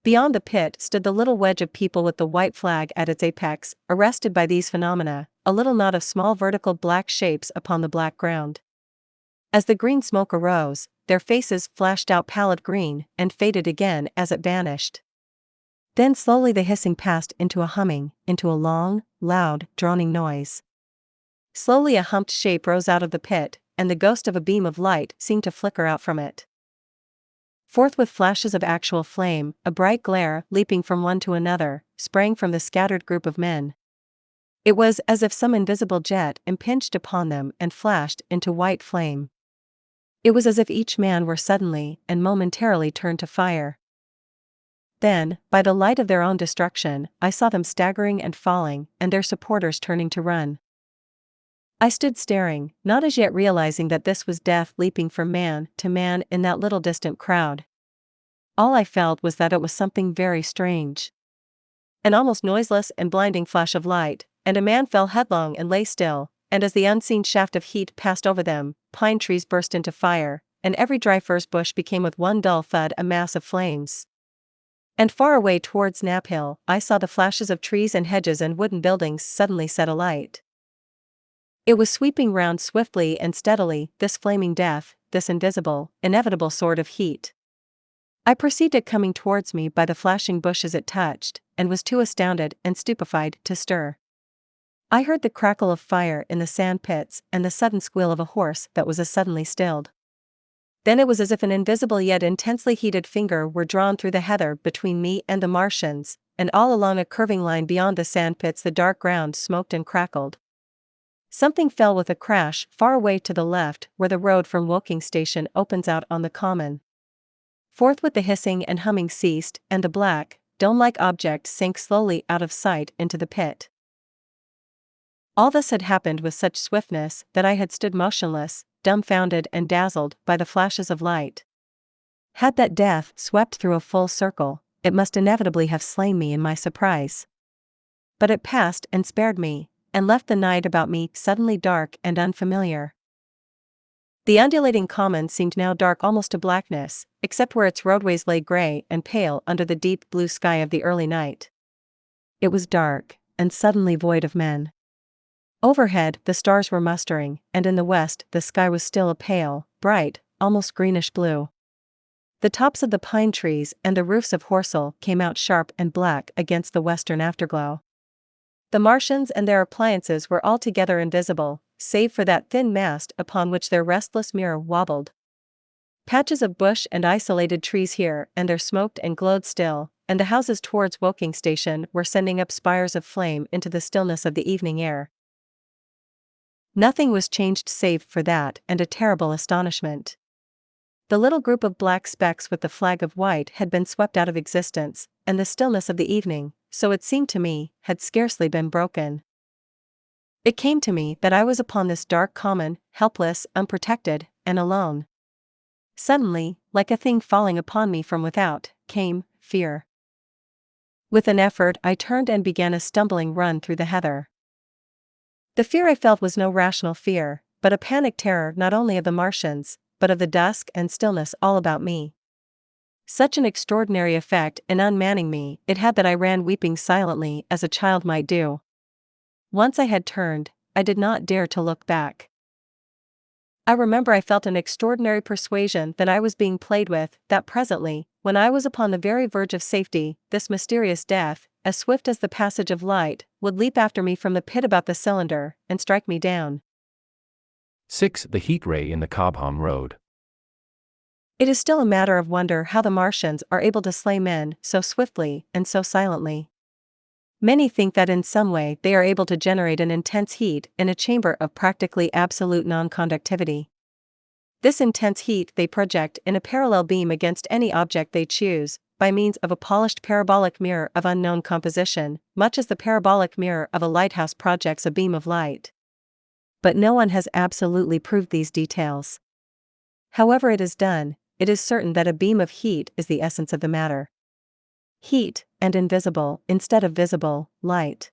Beyond the pit stood the little wedge of people with the white flag at its apex, arrested by these phenomena, a little knot of small vertical black shapes upon the black ground. As the green smoke arose, their faces flashed out pallid green and faded again as it vanished. Then slowly the hissing passed into a humming, into a long, loud, droning noise. Slowly a humped shape rose out of the pit, and the ghost of a beam of light seemed to flicker out from it. Forthwith flashes of actual flame, a bright glare, leaping from one to another, sprang from the scattered group of men. It was as if some invisible jet impinged upon them and flashed into white flame. It was as if each man were suddenly and momentarily turned to fire. Then, by the light of their own destruction, I saw them staggering and falling, and their supporters turning to run. I stood staring, not as yet realizing that this was death leaping from man to man in that little distant crowd. All I felt was that it was something very strange. An almost noiseless and blinding flash of light, and a man fell headlong and lay still, and as the unseen shaft of heat passed over them, pine trees burst into fire, and every dry furze bush became with one dull thud a mass of flames. And far away towards Knaphill, I saw the flashes of trees and hedges and wooden buildings suddenly set alight. It was sweeping round swiftly and steadily, this flaming death, this invisible, inevitable sword of heat. I perceived it coming towards me by the flashing bushes it touched, and was too astounded and stupefied to stir. I heard the crackle of fire in the sand pits and the sudden squeal of a horse that was as suddenly stilled. Then it was as if an invisible yet intensely heated finger were drawn through the heather between me and the Martians, and all along a curving line beyond the sand pits the dark ground smoked and crackled. Something fell with a crash far away to the left where the road from Woking station opens out on the common. Forthwith the hissing and humming ceased, and the black, dome-like object sank slowly out of sight into the pit. All this had happened with such swiftness that I had stood motionless, dumbfounded and dazzled by the flashes of light. Had that death swept through a full circle, it must inevitably have slain me in my surprise. But it passed and spared me, and left the night about me suddenly dark and unfamiliar. The undulating common seemed now dark almost to blackness, except where its roadways lay grey and pale under the deep blue sky of the early night. It was dark, and suddenly void of men. Overhead the stars were mustering, and in the west the sky was still a pale, bright, almost greenish blue. The tops of the pine trees and the roofs of Horsell came out sharp and black against the western afterglow. The Martians and their appliances were altogether invisible, save for that thin mast upon which their restless mirror wobbled. Patches of bush and isolated trees here and there smoked and glowed still, and the houses towards Woking station were sending up spires of flame into the stillness of the evening air. Nothing was changed save for that and a terrible astonishment. The little group of black specks with the flag of white had been swept out of existence, and the stillness of the evening, so it seemed to me, had scarcely been broken. It came to me that I was upon this dark common, helpless, unprotected, and alone. Suddenly, like a thing falling upon me from without, came fear. With an effort I turned and began a stumbling run through the heather. The fear I felt was no rational fear, but a panic terror not only of the Martians, but of the dusk and stillness all about me. Such an extraordinary effect in unmanning me it had that I ran weeping silently as a child might do. Once I had turned, I did not dare to look back. I remember I felt an extraordinary persuasion that I was being played with, that presently, when I was upon the very verge of safety, this mysterious death, as swift as the passage of light, would leap after me from the pit about the cylinder, and strike me down. 6. The heat ray in the Cobham Road. It is still a matter of wonder how the Martians are able to slay men so swiftly and so silently. Many think that in some way they are able to generate an intense heat in a chamber of practically absolute non-conductivity. This intense heat they project in a parallel beam against any object they choose, by means of a polished parabolic mirror of unknown composition, much as the parabolic mirror of a lighthouse projects a beam of light. But no one has absolutely proved these details. However it is done, it is certain that a beam of heat is the essence of the matter. Heat, and invisible, instead of visible, light.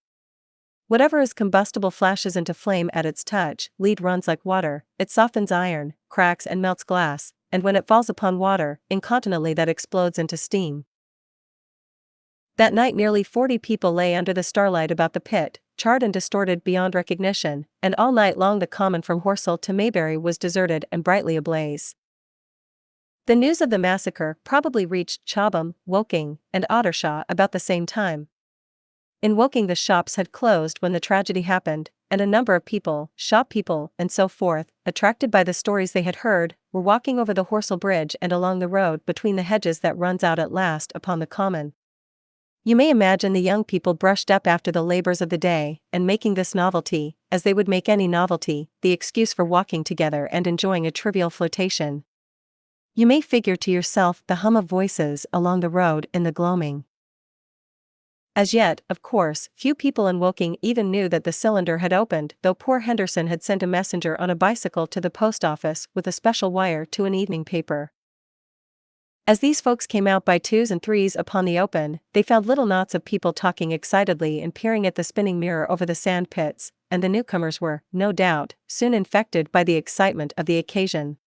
Whatever is combustible flashes into flame at its touch, lead runs like water, it softens iron, cracks and melts glass, and when it falls upon water, incontinently that explodes into steam. That night nearly 40 people lay under the starlight about the pit, charred and distorted beyond recognition, and all night long the common from Horsell to Maybury was deserted and brightly ablaze. The news of the massacre probably reached Chobham, Woking, and Ottershaw about the same time. In Woking the shops had closed when the tragedy happened, and a number of people, shop people, and so forth, attracted by the stories they had heard, were walking over the Horsell Bridge and along the road between the hedges that runs out at last upon the common. You may imagine the young people brushed up after the labors of the day, and making this novelty, as they would make any novelty, the excuse for walking together and enjoying a trivial flirtation. You may figure to yourself the hum of voices along the road in the gloaming. As yet, of course, few people in Woking even knew that the cylinder had opened, though poor Henderson had sent a messenger on a bicycle to the post office with a special wire to an evening paper. As these folks came out by twos and threes upon the open, they found little knots of people talking excitedly and peering at the spinning mirror over the sand pits, and the newcomers were, no doubt, soon infected by the excitement of the occasion.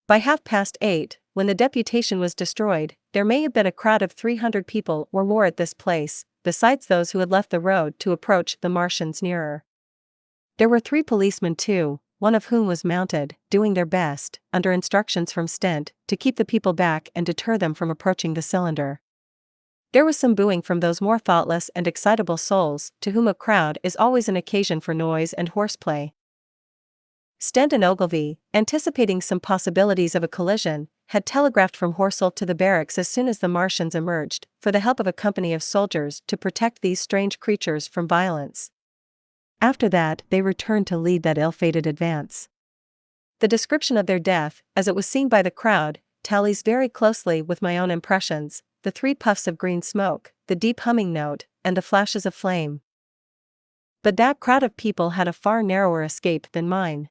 By 8:30, when the deputation was destroyed, there may have been a crowd of 300 people or more at this place, besides those who had left the road to approach the Martians nearer. There were 3 policemen too, one of whom was mounted, doing their best, under instructions from Stent, to keep the people back and deter them from approaching the cylinder. There was some booing from those more thoughtless and excitable souls, to whom a crowd is always an occasion for noise and horseplay. Stent and Ogilvy, anticipating some possibilities of a collision, had telegraphed from Horsell to the barracks as soon as the Martians emerged, for the help of a company of soldiers to protect these strange creatures from violence. After that they returned to lead that ill-fated advance. The description of their death, as it was seen by the crowd, tallies very closely with my own impressions, the 3 puffs of green smoke, the deep humming note, and the flashes of flame. But that crowd of people had a far narrower escape than mine.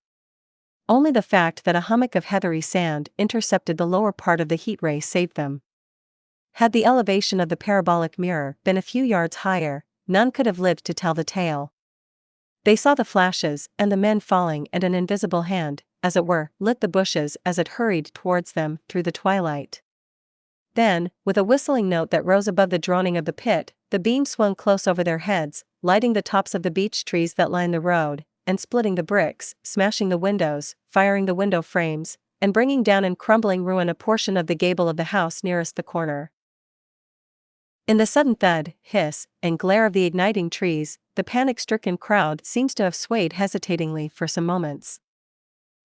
Only the fact that a hummock of heathery sand intercepted the lower part of the heat ray saved them. Had the elevation of the parabolic mirror been a few yards higher, none could have lived to tell the tale. They saw the flashes and the men falling, and an invisible hand, as it were, lit the bushes as it hurried towards them through the twilight. Then, with a whistling note that rose above the droning of the pit, the beam swung close over their heads, lighting the tops of the beech trees that line the road, and splitting the bricks, smashing the windows, firing the window frames, and bringing down in crumbling ruin a portion of the gable of the house nearest the corner. In the sudden thud, hiss, and glare of the igniting trees, the panic-stricken crowd seems to have swayed hesitatingly for some moments.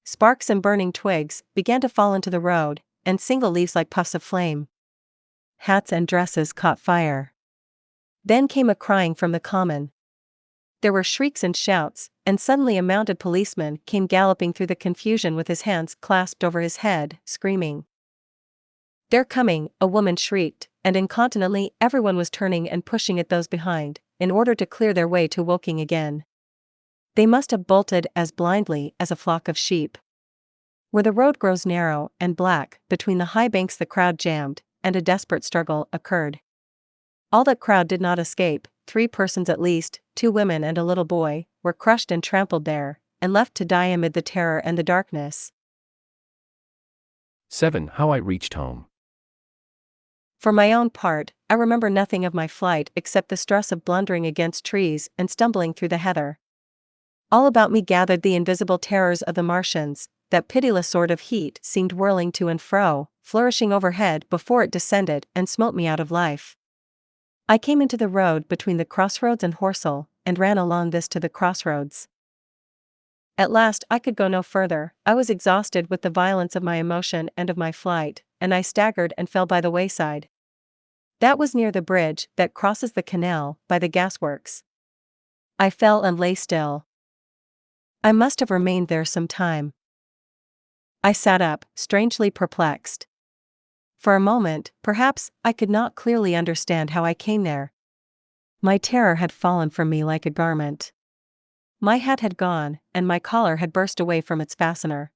Sparks and burning twigs began to fall into the road, and single leaves like puffs of flame. Hats and dresses caught fire. Then came a crying from the common. There were shrieks and shouts, and suddenly a mounted policeman came galloping through the confusion with his hands clasped over his head, screaming. "They're coming," a woman shrieked, and incontinently everyone was turning and pushing at those behind, in order to clear their way to Woking again. They must have bolted as blindly as a flock of sheep. Where the road grows narrow and black, between the high banks the crowd jammed, and a desperate struggle occurred. All that crowd did not escape, 3 persons at least, 2 women and a little boy, were crushed and trampled there, and left to die amid the terror and the darkness. 7. How I reached home. For my own part, I remember nothing of my flight except the stress of blundering against trees and stumbling through the heather. All about me gathered the invisible terrors of the Martians. That pitiless sword of heat seemed whirling to and fro, flourishing overhead before it descended and smote me out of life. I came into the road between the crossroads and Horsell, and ran along this to the crossroads. At last I could go no further. I was exhausted with the violence of my emotion and of my flight, and I staggered and fell by the wayside. That was near the bridge that crosses the canal, by the gasworks. I fell and lay still. I must have remained there some time. I sat up, strangely perplexed. For a moment, perhaps, I could not clearly understand how I came there. My terror had fallen from me like a garment. My hat had gone, and my collar had burst away from its fastener.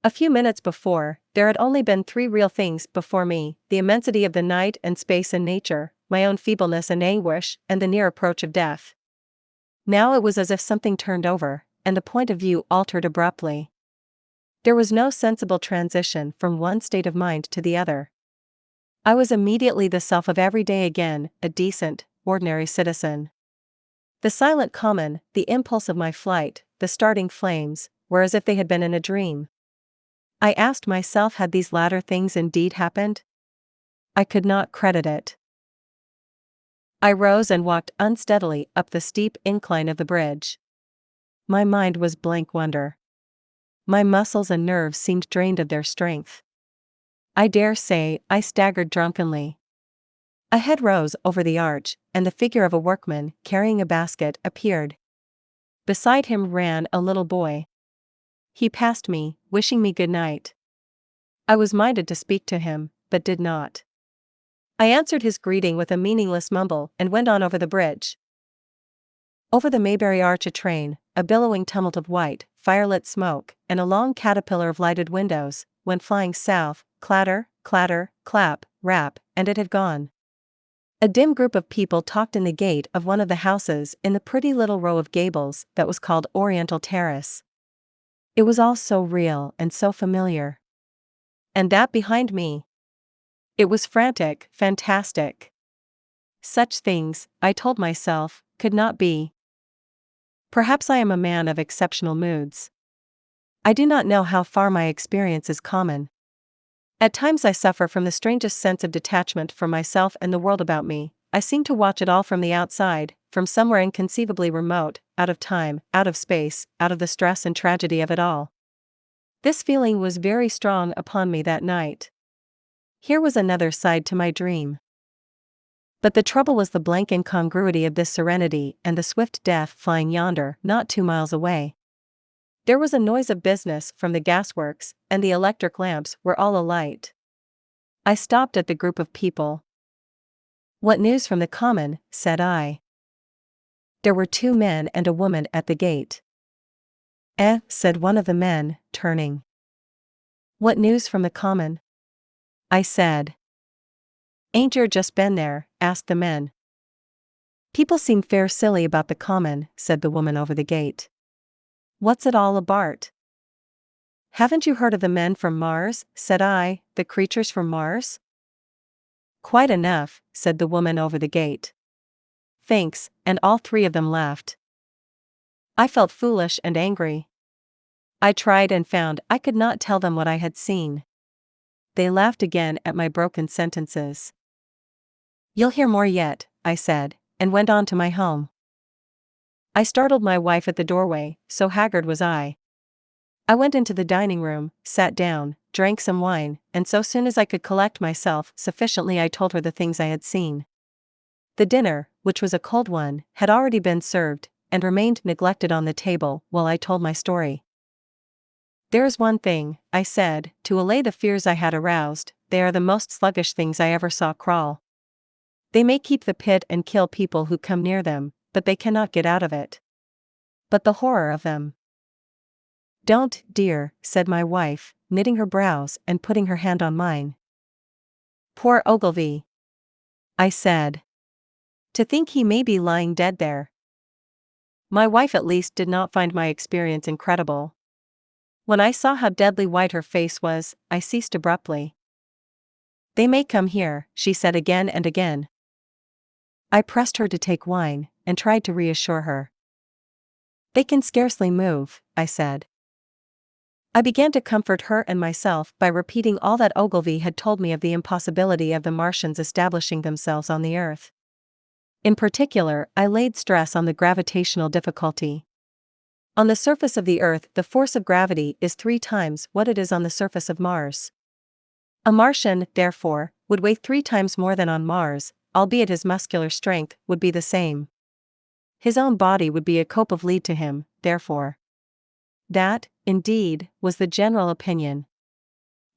A few minutes before, there had only been 3 real things before me: the immensity of the night and space and nature, my own feebleness and anguish, and the near approach of death. Now it was as if something turned over, and the point of view altered abruptly. There was no sensible transition from one state of mind to the other. I was immediately the self of every day again, a decent, ordinary citizen. The silent common, the impulse of my flight, the starting flames, were as if they had been in a dream. I asked myself, had these latter things indeed happened? I could not credit it. I rose and walked unsteadily up the steep incline of the bridge. My mind was blank wonder. My muscles and nerves seemed drained of their strength. I dare say I staggered drunkenly. A head rose over the arch, and the figure of a workman, carrying a basket, appeared. Beside him ran a little boy. He passed me, wishing me good night. I was minded to speak to him, but did not. I answered his greeting with a meaningless mumble and went on over the bridge. Over the Maybury Arch a train, a billowing tumult of white, firelit smoke, and a long caterpillar of lighted windows, went flying south, clatter, clatter, clap, rap, and it had gone. A dim group of people talked in the gate of one of the houses in the pretty little row of gables that was called Oriental Terrace. It was all so real and so familiar. And that behind me. It was frantic, fantastic. Such things, I told myself, could not be. Perhaps I am a man of exceptional moods. I do not know how far my experience is common. At times I suffer from the strangest sense of detachment from myself and the world about me. I seem to watch it all from the outside, from somewhere inconceivably remote, out of time, out of space, out of the stress and tragedy of it all. This feeling was very strong upon me that night. Here was another side to my dream. But the trouble was the blank incongruity of this serenity and the swift death flying yonder, not 2 miles away. There was a noise of business from the gasworks, and the electric lamps were all alight. I stopped at the group of people. "What news from the common?" said I. There were 2 men and a woman at the gate. Said one of the men, turning. "What news from the common?" I said. "Ain't yer just been there?" asked the men. "People seem fair silly about the common," said the woman over the gate. "What's it all abart?" "Haven't you heard of the men from Mars?" said I, "the creatures from Mars?" "Quite enough," said the woman over the gate. "Thanks," and all 3 of them laughed. I felt foolish and angry. I tried and found I could not tell them what I had seen. They laughed again at my broken sentences. "You'll hear more yet," I said, and went on to my home. I startled my wife at the doorway, so haggard was I. I went into the dining room, sat down, drank some wine, and so soon as I could collect myself sufficiently I told her the things I had seen. The dinner, which was a cold one, had already been served, and remained neglected on the table while I told my story. "There is one thing," I said, to allay the fears I had aroused, "they are the most sluggish things I ever saw crawl. They may keep the pit and kill people who come near them, but they cannot get out of it. But the horror of them." "Don't, dear," said my wife, knitting her brows and putting her hand on mine. "Poor Ogilvy," I said. "To think he may be lying dead there." My wife at least did not find my experience incredible. When I saw how deadly white her face was, I ceased abruptly. "They may come here," she said again and again. I pressed her to take wine, and tried to reassure her. "They can scarcely move," I said. I began to comfort her and myself by repeating all that Ogilvy had told me of the impossibility of the Martians establishing themselves on the Earth. In particular, I laid stress on the gravitational difficulty. On the surface of the Earth, the force of gravity is 3 times what it is on the surface of Mars. A Martian, therefore, would weigh 3 times more than on Mars, albeit his muscular strength would be the same. His own body would be a cope of lead to him, therefore. That, indeed, was the general opinion.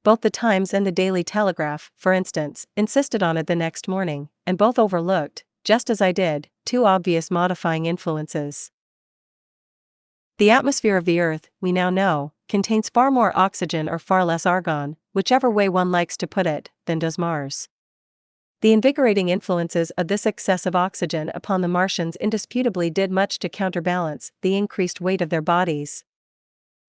Both the Times and the Daily Telegraph, for instance, insisted on it the next morning, and both overlooked, just as I did, 2 obvious modifying influences. The atmosphere of the Earth, we now know, contains far more oxygen or far less argon, whichever way one likes to put it, than does Mars. The invigorating influences of this excess of oxygen upon the Martians indisputably did much to counterbalance the increased weight of their bodies.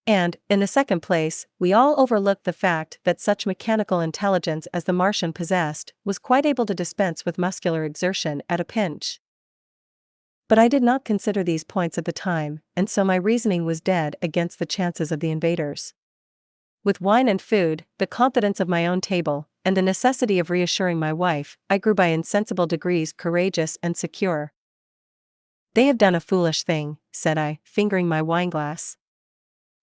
And, in the second place, we all overlooked the fact that such mechanical intelligence as the Martian possessed was quite able to dispense with muscular exertion at a pinch. But I did not consider these points at the time, and so my reasoning was dead against the chances of the invaders. With wine and food, the confidence of my own table, and the necessity of reassuring my wife, I grew by insensible degrees courageous and secure. "They have done a foolish thing," said I, fingering my wineglass.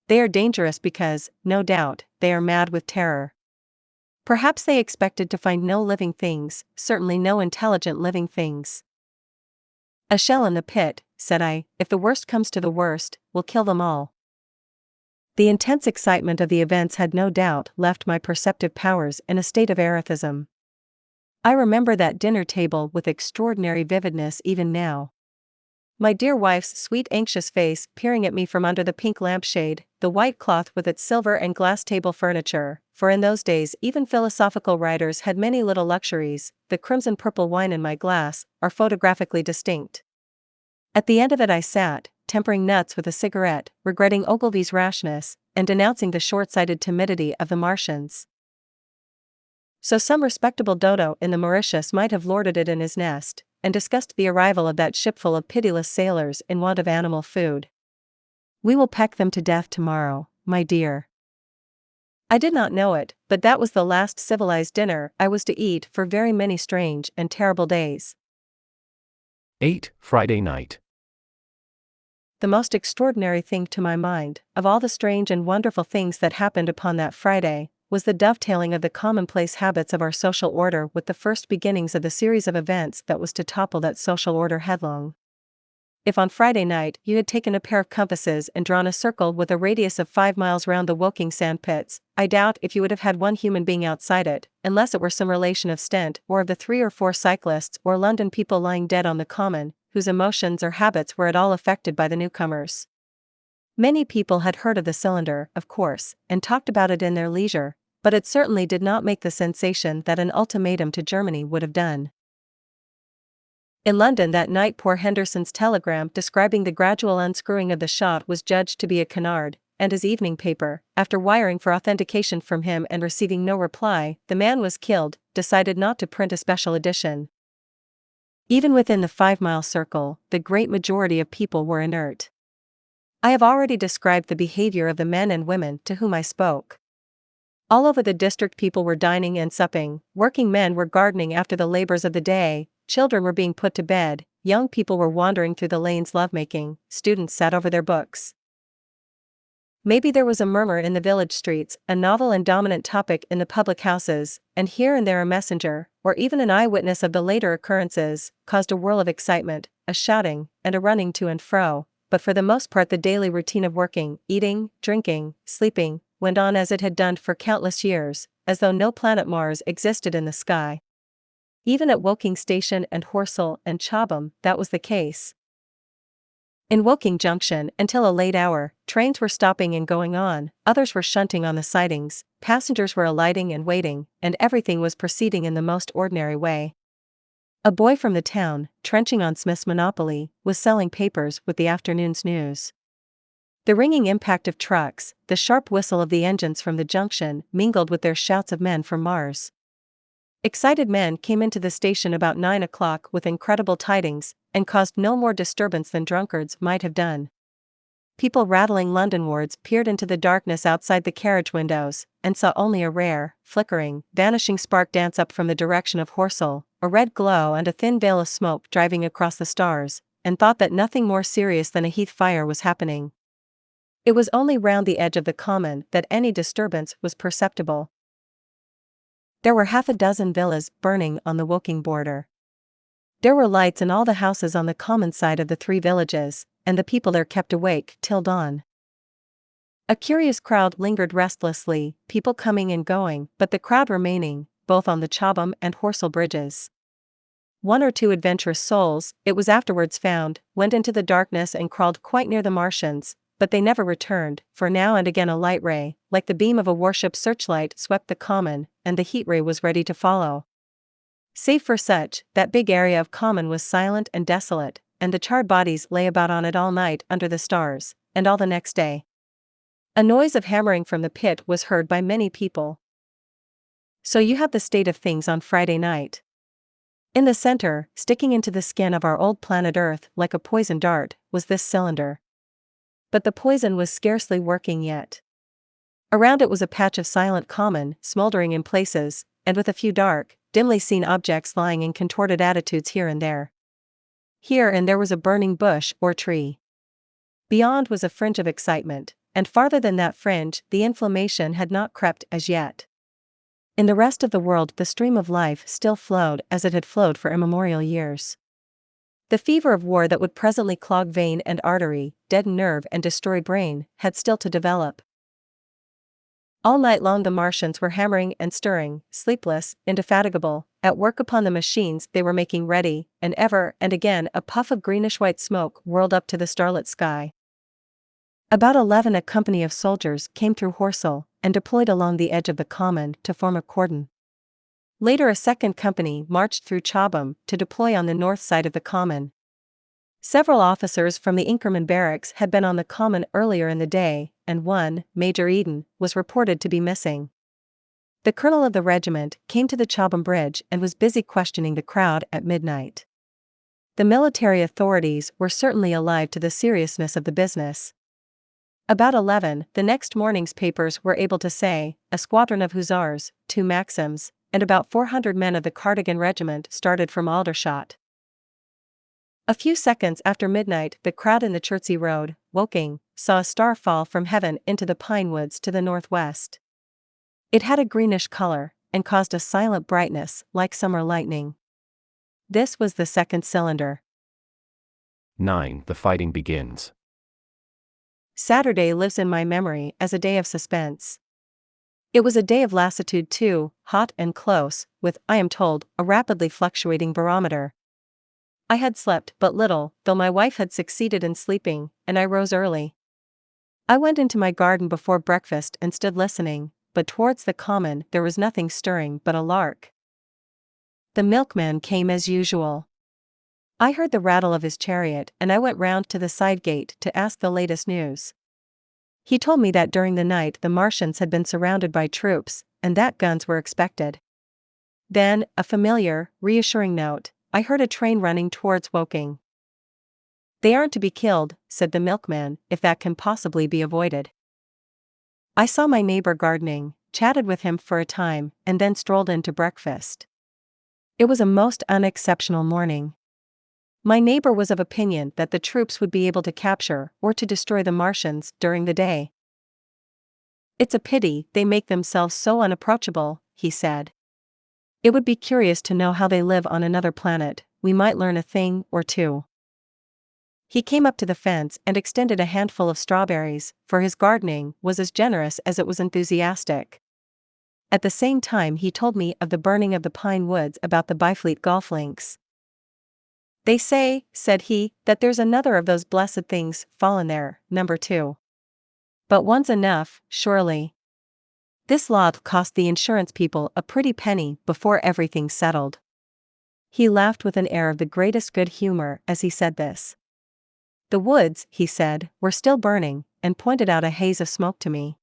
"They are dangerous because, no doubt, they are mad with terror. Perhaps they expected to find no living things, certainly no intelligent living things." "A shell in the pit," said I, "if the worst comes to the worst, will kill them all." The intense excitement of the events had no doubt left my perceptive powers in a state of erethism. I remember that dinner table with extraordinary vividness even now. My dear wife's sweet anxious face peering at me from under the pink lampshade, the white cloth with its silver and glass table furniture, for in those days even philosophical writers had many little luxuries, the crimson-purple wine in my glass, are photographically distinct. At the end of it I sat, tempering nuts with a cigarette, regretting Ogilvy's rashness, and denouncing the short-sighted timidity of the Martians. So some respectable dodo in the Mauritius might have lorded it in his nest, and discussed the arrival of that shipful of pitiless sailors in want of animal food. "We will peck them to death tomorrow, my dear." I did not know it, but that was the last civilized dinner I was to eat for very many strange and terrible days. 8. Friday night. The most extraordinary thing to my mind, of all the strange and wonderful things that happened upon that Friday, was the dovetailing of the commonplace habits of our social order with the first beginnings of the series of events that was to topple that social order headlong. If on Friday night you had taken a pair of compasses and drawn a circle with a radius of 5 miles round the Woking sand pits, I doubt if you would have had one human being outside it, unless it were some relation of Stent or of the 3 or 4 cyclists or London people lying dead on the common, whose emotions or habits were at all affected by the newcomers. Many people had heard of the cylinder, of course, and talked about it in their leisure, but it certainly did not make the sensation that an ultimatum to Germany would have done. In London that night poor Henderson's telegram describing the gradual unscrewing of the shot was judged to be a canard, and his evening paper, after wiring for authentication from him and receiving no reply, "The man was killed," decided not to print a special edition. Even within the 5-mile circle, the great majority of people were inert. I have already described the behavior of the men and women to whom I spoke. All over the district people were dining and supping, working men were gardening after the labors of the day, children were being put to bed, young people were wandering through the lanes lovemaking, students sat over their books. Maybe there was a murmur in the village streets, a novel and dominant topic in the public houses, and here and there a messenger, or even an eyewitness of the later occurrences, caused a whirl of excitement, a shouting, and a running to and fro, but for the most part the daily routine of working, eating, drinking, sleeping, went on as it had done for countless years, as though no planet Mars existed in the sky. Even at Woking Station and Horsell and Chobham, that was the case. In Woking Junction, until a late hour, trains were stopping and going on, others were shunting on the sidings, passengers were alighting and waiting, and everything was proceeding in the most ordinary way. A boy from the town, trenching on Smith's Monopoly, was selling papers with the afternoon's news. The ringing impact of trucks, the sharp whistle of the engines from the junction mingled with their shouts of men from Mars. Excited men came into the station about 9 o'clock with incredible tidings, and caused no more disturbance than drunkards might have done. People rattling Londonwards peered into the darkness outside the carriage windows, and saw only a rare, flickering, vanishing spark dance up from the direction of Horsell, a red glow and a thin veil of smoke driving across the stars, and thought that nothing more serious than a heath fire was happening. It was only round the edge of the common that any disturbance was perceptible. There were half a dozen villas burning on the Woking border. There were lights in all the houses on the common side of the three villages, and the people there kept awake till dawn. A curious crowd lingered restlessly, people coming and going, but the crowd remaining, both on the Chobham and Horsell bridges. One or two adventurous souls, it was afterwards found, went into the darkness and crawled quite near the Martians, but they never returned, for now and again a light ray, like the beam of a warship searchlight, swept the common, and the heat ray was ready to follow. Save for such, that big area of common was silent and desolate, and the charred bodies lay about on it all night under the stars, and all the next day. A noise of hammering from the pit was heard by many people. So you have the state of things on Friday night. In the center, sticking into the skin of our old planet Earth like a poison dart, was this cylinder. But the poison was scarcely working yet. Around it was a patch of silent common, smoldering in places, and with a few dark, dimly seen objects lying in contorted attitudes here and there. Here and there was a burning bush or tree. Beyond was a fringe of excitement, and farther than that fringe the inflammation had not crept as yet. In the rest of the world the stream of life still flowed as it had flowed for immemorial years. The fever of war that would presently clog vein and artery, deaden nerve and destroy brain, had still to develop. All night long the Martians were hammering and stirring, sleepless, indefatigable, at work upon the machines they were making ready, and ever and again a puff of greenish-white smoke whirled up to the starlit sky. About 11 a company of soldiers came through Horsell, and deployed along the edge of the common to form a cordon. Later a second company marched through Chobham to deploy on the north side of the common. Several officers from the Inkerman barracks had been on the common earlier in the day, and one, Major Eden, was reported to be missing. The colonel of the regiment came to the Chobham Bridge and was busy questioning the crowd at midnight. The military authorities were certainly alive to the seriousness of the business. About 11, the next morning's papers were able to say, a squadron of hussars, 2 Maxims, and about 400 men of the Cardigan regiment started from Aldershot. A few seconds after midnight the crowd in the Chertsey Road, Woking, saw a star fall from heaven into the pine woods to the northwest. It had a greenish color, and caused a silent brightness like summer lightning. This was the second cylinder. 9. The fighting begins. Saturday lives in my memory as a day of suspense. It was a day of lassitude too, hot and close, with, I am told, a rapidly fluctuating barometer. I had slept but little, though my wife had succeeded in sleeping, and I rose early. I went into my garden before breakfast and stood listening, but towards the common there was nothing stirring but a lark. The milkman came as usual. I heard the rattle of his chariot and I went round to the side gate to ask the latest news. He told me that during the night the Martians had been surrounded by troops, and that guns were expected. Then, a familiar, reassuring note, I heard a train running towards Woking. They aren't to be killed, said the milkman, if that can possibly be avoided. I saw my neighbor gardening, chatted with him for a time, and then strolled in to breakfast. It was a most unexceptional morning. My neighbor was of opinion that the troops would be able to capture or to destroy the Martians during the day. It's a pity they make themselves so unapproachable, he said. It would be curious to know how they live on another planet, we might learn a thing or two. He came up to the fence and extended a handful of strawberries, for his gardening was as generous as it was enthusiastic. At the same time he told me of the burning of the pine woods about the Byfleet golf links. They say, said he, that there's another of those blessed things fallen there, number 2. But one's enough, surely. This lot cost the insurance people a pretty penny before everything's settled. He laughed with an air of the greatest good humor as he said this. The woods, he said, were still burning, and pointed out a haze of smoke to me.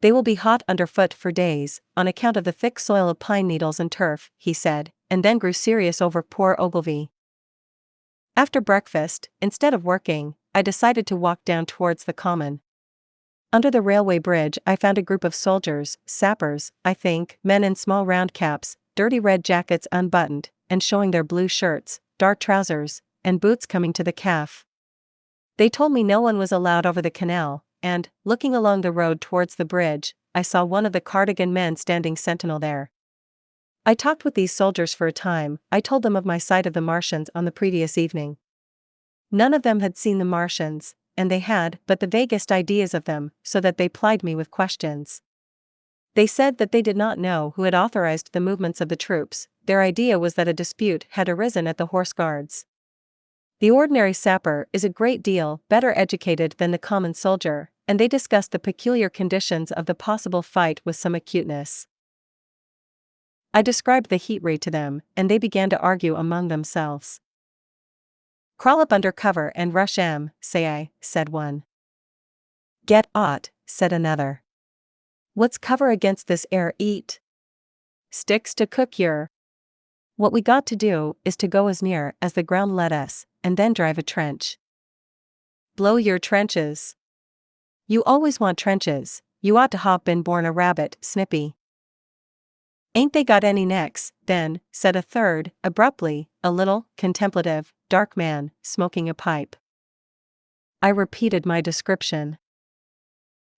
"They will be hot underfoot for days, on account of the thick soil of pine needles and turf," he said, and then grew serious over poor Ogilvy. After breakfast, instead of working, I decided to walk down towards the common. Under the railway bridge I found a group of soldiers, sappers, I think, men in small round caps, dirty red jackets unbuttoned, and showing their blue shirts, dark trousers, and boots coming to the calf. They told me no one was allowed over the canal, and, looking along the road towards the bridge, I saw one of the cardigan men standing sentinel there. I talked with these soldiers for a time. I told them of my sight of the Martians on the previous evening. None of them had seen the Martians, and they had but the vaguest ideas of them, so that they plied me with questions. They said that they did not know who had authorized the movements of the troops. Their idea was that a dispute had arisen at the Horse Guards. The ordinary sapper is a great deal better educated than the common soldier, and they discussed the peculiar conditions of the possible fight with some acuteness. I described the heat ray to them, and they began to argue among themselves. "Crawl up under cover and rush 'em, say I," said one. "Get out," said another. "What's cover against this air 'eat? Sticks to cook yer. What we got to do is to go as near as the ground let us, and then drive a trench." "Blow your trenches. You always want trenches, you ought to have been born a rabbit, Snippy." "Ain't they got any necks, then?" said a third, abruptly, a little, contemplative, dark man, smoking a pipe. I repeated my description.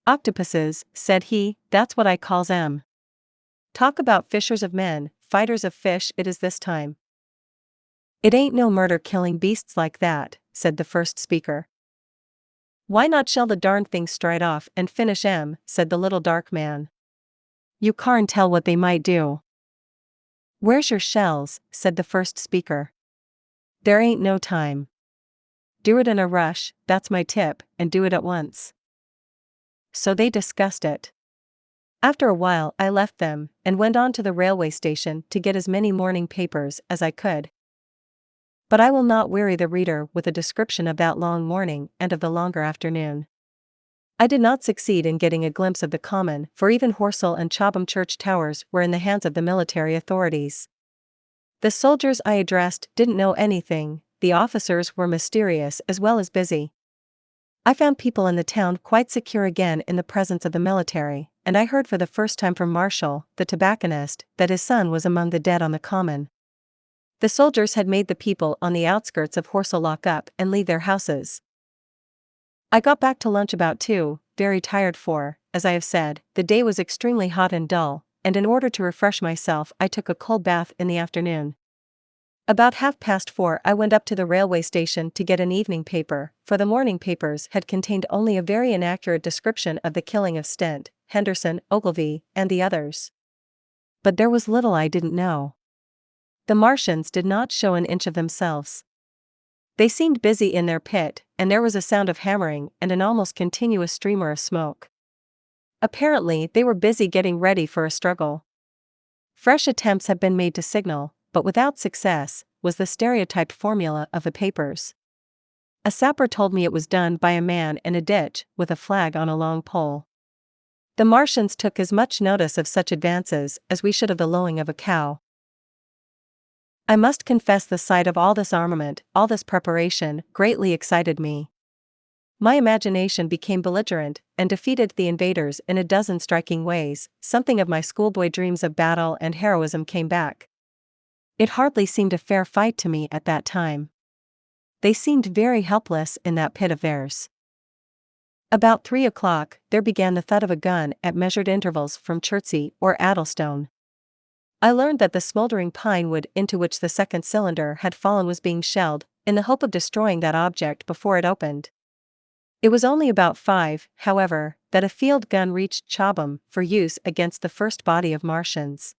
"Octopuses," said he, "that's what I calls 'em. Talk about fishers of men, fighters of fish it is this time." "It ain't no murder killing beasts like that," said the first speaker. "Why not shell the darned things straight off and finish 'em," said the little dark man. "You carn't tell what they might do." "Where's your shells?" said the first speaker. "There ain't no time. Do it in a rush, that's my tip, and do it at once." So they discussed it. After a while I left them, and went on to the railway station to get as many morning papers as I could. But I will not weary the reader with a description of that long morning and of the longer afternoon. I did not succeed in getting a glimpse of the common, for even Horsell and Chobham church towers were in the hands of the military authorities. The soldiers I addressed didn't know anything, the officers were mysterious as well as busy. I found people in the town quite secure again in the presence of the military, and I heard for the first time from Marshall, the tobacconist, that his son was among the dead on the common. The soldiers had made the people on the outskirts of Horsell lock up and leave their houses. I got back to lunch about 2, very tired for, as I have said, the day was extremely hot and dull, and in order to refresh myself I took a cold bath in the afternoon. About 4:30 I went up to the railway station to get an evening paper, for the morning papers had contained only a very inaccurate description of the killing of Stent, Henderson, Ogilvy, and the others. But there was little I didn't know. The Martians did not show an inch of themselves. They seemed busy in their pit, and there was a sound of hammering and an almost continuous streamer of smoke. Apparently they were busy getting ready for a struggle. Fresh attempts had been made to signal, but without success, was the stereotyped formula of the papers. A sapper told me it was done by a man in a ditch, with a flag on a long pole. The Martians took as much notice of such advances as we should of the lowing of a cow. I must confess the sight of all this armament, all this preparation, greatly excited me. My imagination became belligerent, and defeated the invaders in a dozen striking ways. Something of my schoolboy dreams of battle and heroism came back. It hardly seemed a fair fight to me at that time. They seemed very helpless in that pit of theirs. About 3 o'clock, there began the thud of a gun at measured intervals from Chertsey or Addlestone. I learned that the smoldering pine wood into which the second cylinder had fallen was being shelled, in the hope of destroying that object before it opened. It was only about 5, however, that a field gun reached Chobham for use against the first body of Martians.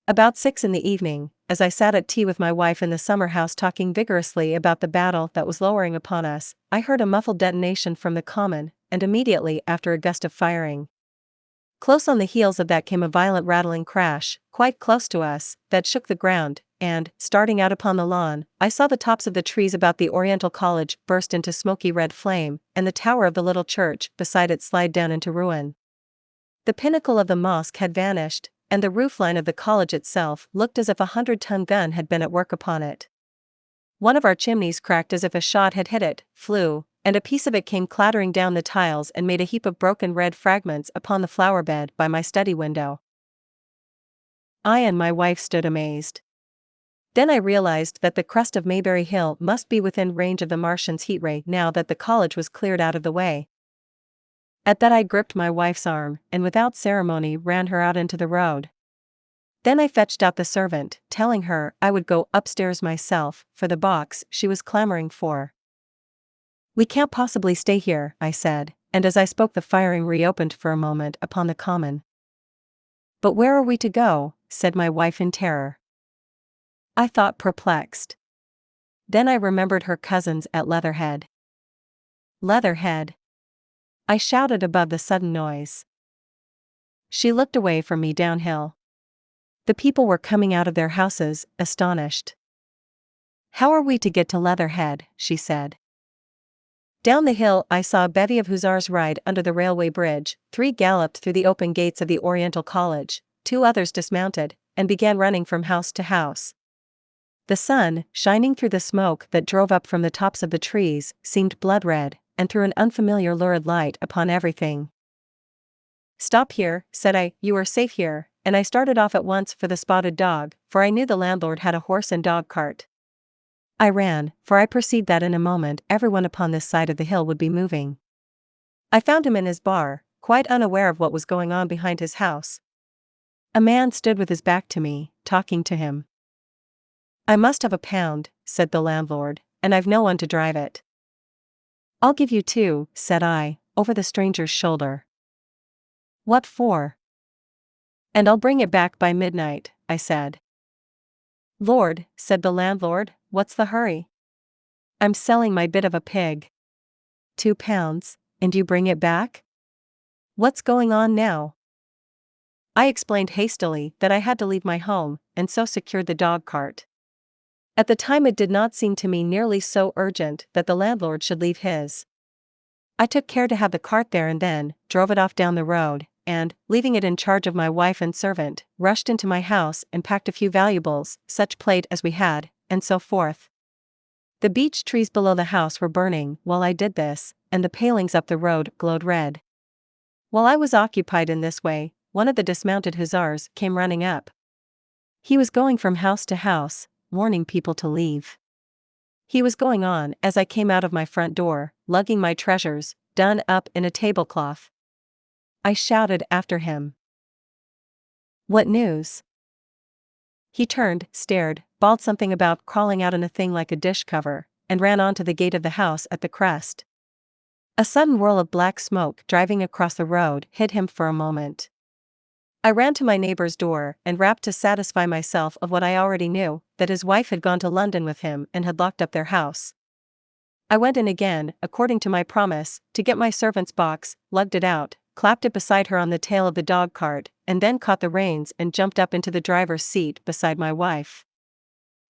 About 6 in the evening, as I sat at tea with my wife in the summer house talking vigorously about the battle that was lowering upon us, I heard a muffled detonation from the common, and immediately after a gust of firing. Close on the heels of that came a violent rattling crash, quite close to us, that shook the ground, and, starting out upon the lawn, I saw the tops of the trees about the Oriental College burst into smoky red flame, and the tower of the little church beside it slide down into ruin. The pinnacle of the mosque had vanished, and the roofline of the college itself looked as if a 100-ton gun had been at work upon it. One of our chimneys cracked as if a shot had hit it, flew, and a piece of it came clattering down the tiles and made a heap of broken red fragments upon the flower bed by my study window. I and my wife stood amazed. Then I realized that the crest of Mayberry Hill must be within range of the Martians' heat ray now that the college was cleared out of the way. At that I gripped my wife's arm, and without ceremony ran her out into the road. Then I fetched out the servant, telling her I would go upstairs myself for the box she was clamoring for. "We can't possibly stay here," I said, and as I spoke the firing reopened for a moment upon the common. "But where are we to go?" said my wife in terror. I thought, perplexed. Then I remembered her cousins at Leatherhead. Leatherhead! I shouted above the sudden noise. She looked away from me downhill. The people were coming out of their houses, astonished. "How are we to get to Leatherhead?" she said. Down the hill I saw a bevy of hussars ride under the railway bridge, 3 galloped through the open gates of the Oriental College, 2 others dismounted, and began running from house to house. The sun, shining through the smoke that drove up from the tops of the trees, seemed blood-red, and threw an unfamiliar lurid light upon everything. "Stop here," said I, "you are safe here," and I started off at once for the Spotted Dog, for I knew the landlord had a horse and dog cart. I ran, for I perceived that in a moment everyone upon this side of the hill would be moving. I found him in his bar, quite unaware of what was going on behind his house. A man stood with his back to me, talking to him. "I must have £1," said the landlord, "and I've no one to drive it." "I'll give you 2, said I, over the stranger's shoulder. "What for?" "And I'll bring it back by midnight," I said. "Lord," said the landlord, "what's the hurry?" "I'm selling my bit of a pig." £2, and you bring it back? What's going on now?" I explained hastily that I had to leave my home, and so secured the dog cart. At the time it did not seem to me nearly so urgent that the landlord should leave his. I took care to have the cart there and then, drove it off down the road, and, leaving it in charge of my wife and servant, rushed into my house and packed a few valuables, such plate as we had, and so forth. The beech trees below the house were burning while I did this, and the palings up the road glowed red. While I was occupied in this way, one of the dismounted hussars came running up. He was going from house to house, warning people to leave. He was going on as I came out of my front door, lugging my treasures, done up in a tablecloth. I shouted after him. "What news?" He turned, stared, bawled something about crawling out in a thing like a dish cover, and ran on to the gate of the house at the crest. A sudden whirl of black smoke driving across the road hid him for a moment. I ran to my neighbor's door and rapped to satisfy myself of what I already knew, that his wife had gone to London with him and had locked up their house. I went in again, according to my promise, to get my servant's box, lugged it out, clapped it beside her on the tail of the dog cart, and then caught the reins and jumped up into the driver's seat beside my wife.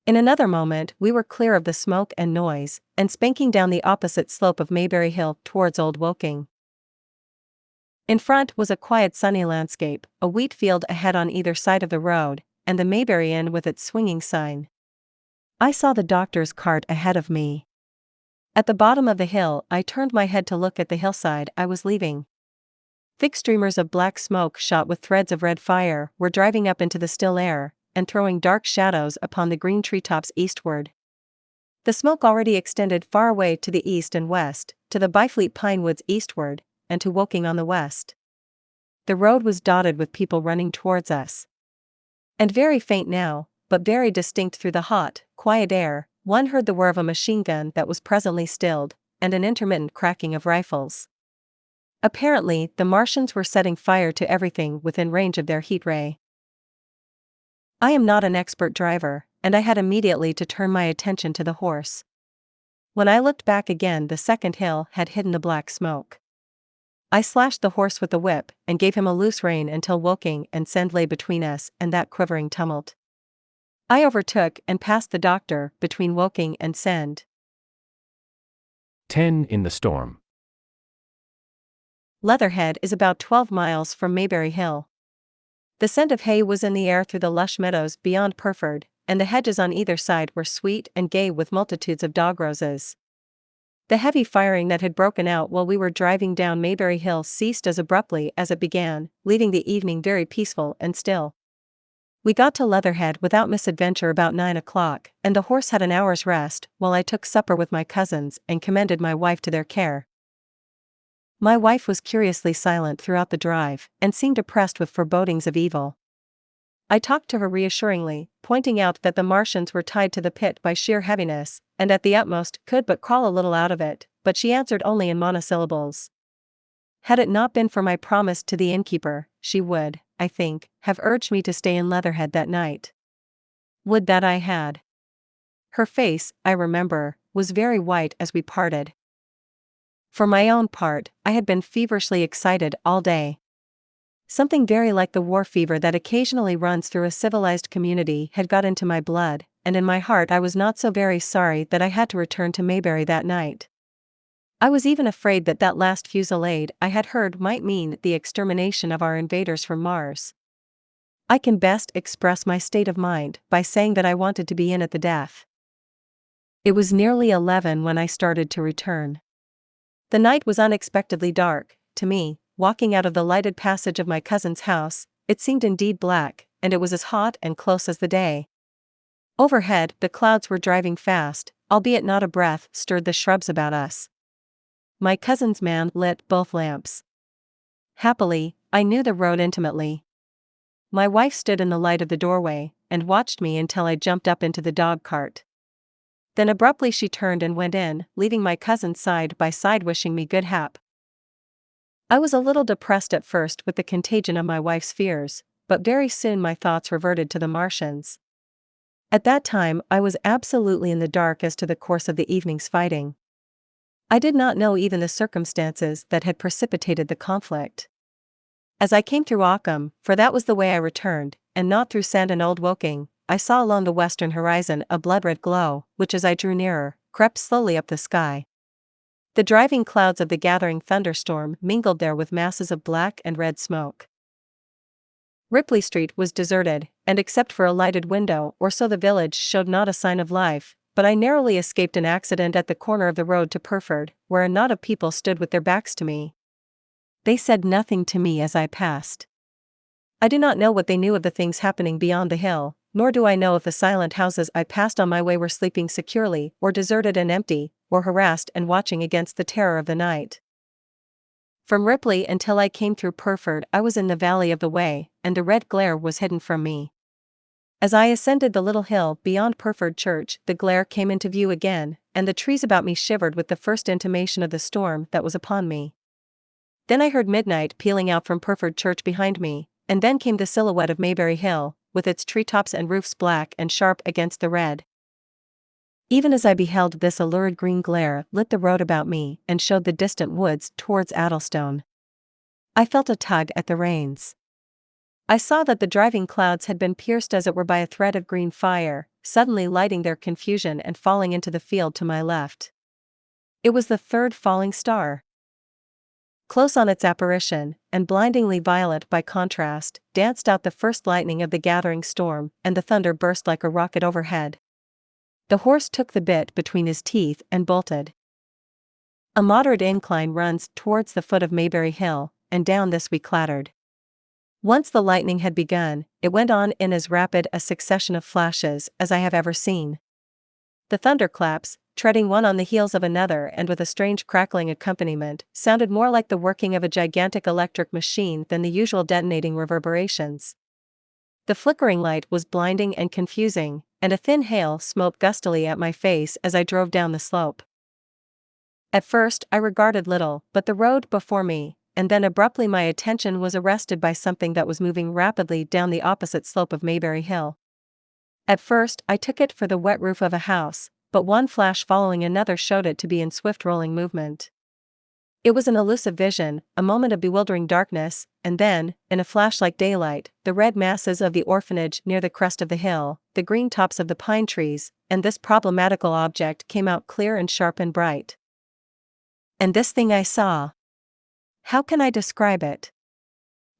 In another moment we were clear of the smoke and noise, and spanking down the opposite slope of Mayberry Hill towards Old Woking. In front was a quiet sunny landscape, a wheat field ahead on either side of the road, and the Mayberry Inn with its swinging sign. I saw the doctor's cart ahead of me. At the bottom of the hill I turned my head to look at the hillside I was leaving. Thick streamers of black smoke shot with threads of red fire were driving up into the still air, and throwing dark shadows upon the green treetops eastward. The smoke already extended far away to the east and west, to the Byfleet pine woods eastward, and to Woking on the west. The road was dotted with people running towards us. And very faint now, but very distinct through the hot, quiet air, one heard the whir of a machine gun that was presently stilled, and an intermittent cracking of rifles. Apparently, the Martians were setting fire to everything within range of their heat ray. I am not an expert driver, and I had immediately to turn my attention to the horse. When I looked back again, the second hill had hidden the black smoke. I slashed the horse with the whip, and gave him a loose rein until Woking and Send lay between us and that quivering tumult. I overtook and passed the doctor between Woking and Send. 10 in the storm. Leatherhead is about 12 miles from Maybury Hill. The scent of hay was in the air through the lush meadows beyond Purford, and the hedges on either side were sweet and gay with multitudes of dog roses. The heavy firing that had broken out while we were driving down Maybury Hill ceased as abruptly as it began, leaving the evening very peaceful and still. We got to Leatherhead without misadventure about 9 o'clock, and the horse had an hour's rest, while I took supper with my cousins and commended my wife to their care. My wife was curiously silent throughout the drive, and seemed oppressed with forebodings of evil. I talked to her reassuringly, pointing out that the Martians were tied to the pit by sheer heaviness, and at the utmost could but crawl a little out of it, but she answered only in monosyllables. Had it not been for my promise to the innkeeper, she would, I think, have urged me to stay in Leatherhead that night. Would that I had. Her face, I remember, was very white as we parted. For my own part, I had been feverishly excited all day. Something very like the war fever that occasionally runs through a civilized community had got into my blood, and in my heart I was not so very sorry that I had to return to Maybury that night. I was even afraid that that last fusillade I had heard might mean the extermination of our invaders from Mars. I can best express my state of mind by saying that I wanted to be in at the death. It was nearly 11 when I started to return. The night was unexpectedly dark, to me. Walking out of the lighted passage of my cousin's house, it seemed indeed black, and it was as hot and close as the day. Overhead, the clouds were driving fast, albeit not a breath stirred the shrubs about us. My cousin's man lit both lamps. Happily, I knew the road intimately. My wife stood in the light of the doorway, and watched me until I jumped up into the dog cart. Then abruptly she turned and went in, leaving my cousin side by side wishing me good hap. I was a little depressed at first with the contagion of my wife's fears, but very soon my thoughts reverted to the Martians. At that time I was absolutely in the dark as to the course of the evening's fighting. I did not know even the circumstances that had precipitated the conflict. As I came through Occam, for that was the way I returned, and not through Sand and Old Woking, I saw along the western horizon a blood-red glow, which as I drew nearer, crept slowly up the sky. The driving clouds of the gathering thunderstorm mingled there with masses of black and red smoke. Ripley Street was deserted, and except for a lighted window or so the village showed not a sign of life, but I narrowly escaped an accident at the corner of the road to Purford, where a knot of people stood with their backs to me. They said nothing to me as I passed. I do not know what they knew of the things happening beyond the hill, nor do I know if the silent houses I passed on my way were sleeping securely, or deserted and empty, or harassed and watching against the terror of the night. From Ripley until I came through Purford I was in the valley of the Wey, and the red glare was hidden from me. As I ascended the little hill beyond Purford Church, the glare came into view again, and the trees about me shivered with the first intimation of the storm that was upon me. Then I heard midnight pealing out from Purford Church behind me, and then came the silhouette of Maybury Hill, with its treetops and roofs black and sharp against the red. Even as I beheld this, a lurid green glare lit the road about me and showed the distant woods towards Addlestone. I felt a tug at the reins. I saw that the driving clouds had been pierced as it were by a thread of green fire, suddenly lighting their confusion and falling into the field to my left. It was the third falling star. Close on its apparition, and blindingly violet by contrast, danced out the first lightning of the gathering storm, and the thunder burst like a rocket overhead. The horse took the bit between his teeth and bolted. A moderate incline runs towards the foot of Maybury Hill, and down this we clattered. Once the lightning had begun, it went on in as rapid a succession of flashes as I have ever seen. The thunderclaps, treading one on the heels of another and with a strange crackling accompaniment, sounded more like the working of a gigantic electric machine than the usual detonating reverberations. The flickering light was blinding and confusing, and a thin hail smote gustily at my face as I drove down the slope. At first I regarded little but the road before me, and then abruptly my attention was arrested by something that was moving rapidly down the opposite slope of Maybury Hill. At first I took it for the wet roof of a house, but one flash following another showed it to be in swift rolling movement. It was an elusive vision, a moment of bewildering darkness, and then, in a flash like daylight, the red masses of the orphanage near the crest of the hill, the green tops of the pine trees, and this problematical object came out clear and sharp and bright. And this thing I saw. How can I describe it?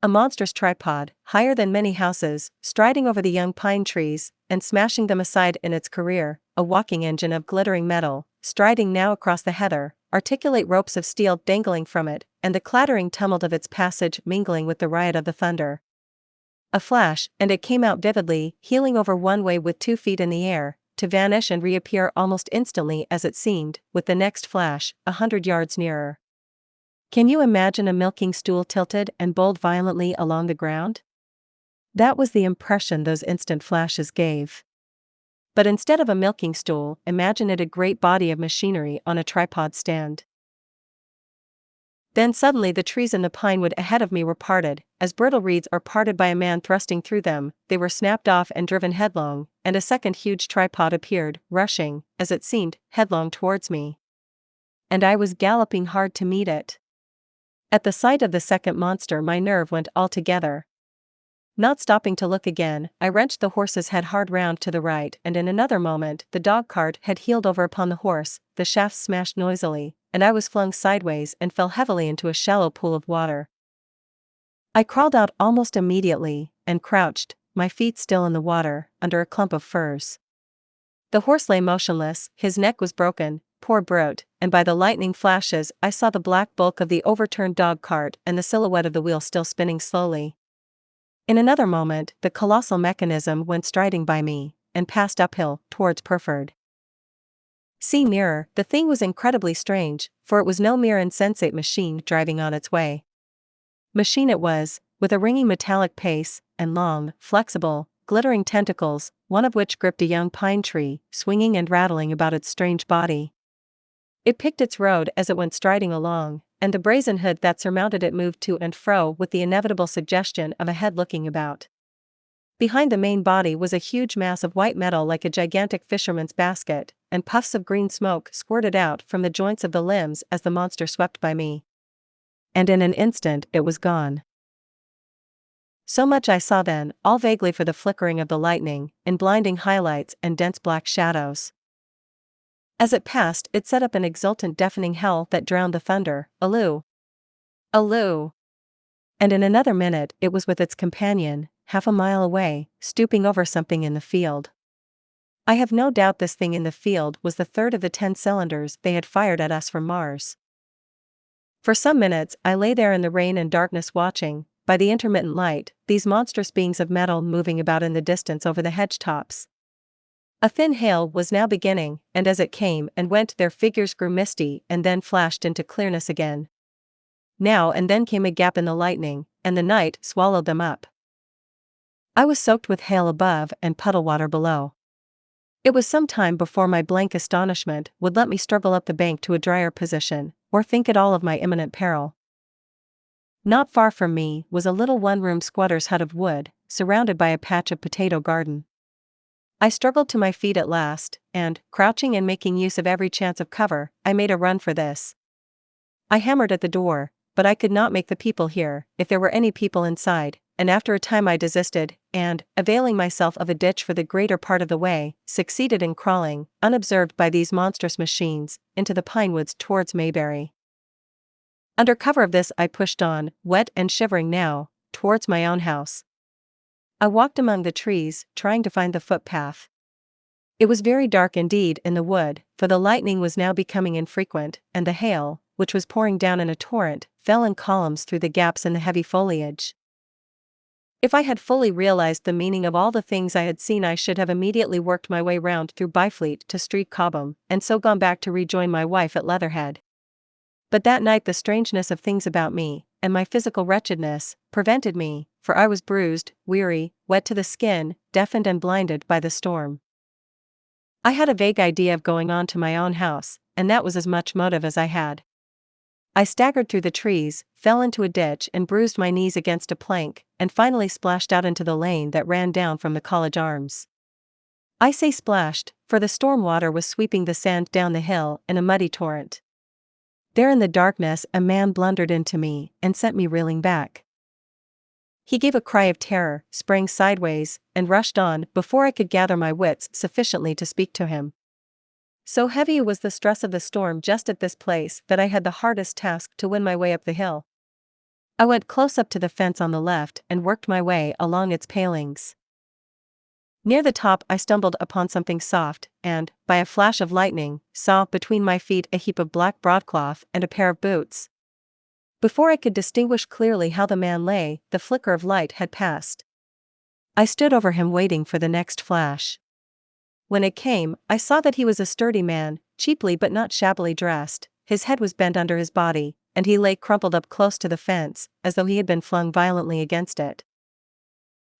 A monstrous tripod, higher than many houses, striding over the young pine trees, and smashing them aside in its career, a walking engine of glittering metal, striding now across the heather, articulate ropes of steel dangling from it, and the clattering tumult of its passage mingling with the riot of the thunder. A flash, and it came out vividly, heeling over one way with 2 feet in the air, to vanish and reappear almost instantly as it seemed, with the next flash, 100 yards nearer. Can you imagine a milking stool tilted and bowled violently along the ground? That was the impression those instant flashes gave. But instead of a milking stool, imagine it a great body of machinery on a tripod stand. Then suddenly the trees in the pinewood ahead of me were parted, as brittle reeds are parted by a man thrusting through them. They were snapped off and driven headlong, and a second huge tripod appeared, rushing, as it seemed, headlong towards me. And I was galloping hard to meet it. At the sight of the second monster my nerve went altogether. Not stopping to look again, I wrenched the horse's head hard round to the right, and in another moment the dog-cart had heeled over upon the horse, the shafts smashed noisily, and I was flung sideways and fell heavily into a shallow pool of water. I crawled out almost immediately, and crouched, my feet still in the water, under a clump of firs. The horse lay motionless, his neck was broken, poor brute, and by the lightning flashes I saw the black bulk of the overturned dog-cart and the silhouette of the wheel still spinning slowly. In another moment, the colossal mechanism went striding by me, and passed uphill, towards Purford. Seen nearer, the thing was incredibly strange, for it was no mere insensate machine driving on its way. Machine it was, with a ringing metallic pace, and long, flexible, glittering tentacles, one of which gripped a young pine tree, swinging and rattling about its strange body. It picked its road as it went striding along, and the brazen hood that surmounted it moved to and fro with the inevitable suggestion of a head looking about. Behind the main body was a huge mass of white metal like a gigantic fisherman's basket, and puffs of green smoke squirted out from the joints of the limbs as the monster swept by me. And in an instant it was gone. So much I saw then, all vaguely for the flickering of the lightning, in blinding highlights and dense black shadows. As it passed, it set up an exultant deafening howl that drowned the thunder, Alloo! Alloo! And in another minute it was with its companion, half a mile away, stooping over something in the field. I have no doubt this thing in the field was the third of the 10 cylinders they had fired at us from Mars. For some minutes I lay there in the rain and darkness watching, by the intermittent light, these monstrous beings of metal moving about in the distance over the hedge tops. A thin hail was now beginning, and as it came and went their figures grew misty and then flashed into clearness again. Now and then came a gap in the lightning, and the night swallowed them up. I was soaked with hail above and puddle water below. It was some time before my blank astonishment would let me struggle up the bank to a drier position, or think at all of my imminent peril. Not far from me was a little one-room squatter's hut of wood, surrounded by a patch of potato garden. I struggled to my feet at last, and, crouching and making use of every chance of cover, I made a run for this. I hammered at the door, but I could not make the people hear, if there were any people inside, and after a time I desisted, and, availing myself of a ditch for the greater part of the way, succeeded in crawling, unobserved by these monstrous machines, into the pine woods towards Mayberry. Under cover of this I pushed on, wet and shivering now, towards my own house. I walked among the trees, trying to find the footpath. It was very dark indeed in the wood, for the lightning was now becoming infrequent, and the hail, which was pouring down in a torrent, fell in columns through the gaps in the heavy foliage. If I had fully realized the meaning of all the things I had seen, I should have immediately worked my way round through Byfleet to Street Cobham, and so gone back to rejoin my wife at Leatherhead. But that night the strangeness of things about me, and my physical wretchedness, prevented me, for I was bruised, weary, wet to the skin, deafened and blinded by the storm. I had a vague idea of going on to my own house, and that was as much motive as I had. I staggered through the trees, fell into a ditch and bruised my knees against a plank, and finally splashed out into the lane that ran down from the College Arms. I say splashed, for the storm water was sweeping the sand down the hill in a muddy torrent. There in the darkness, a man blundered into me and sent me reeling back. He gave a cry of terror, sprang sideways, and rushed on before I could gather my wits sufficiently to speak to him. So heavy was the stress of the storm just at this place that I had the hardest task to win my way up the hill. I went close up to the fence on the left and worked my way along its palings. Near the top I stumbled upon something soft and, by a flash of lightning, saw between my feet a heap of black broadcloth and a pair of boots. Before I could distinguish clearly how the man lay, the flicker of light had passed. I stood over him waiting for the next flash. When it came, I saw that he was a sturdy man, cheaply but not shabbily dressed. His head was bent under his body, and he lay crumpled up close to the fence, as though he had been flung violently against it.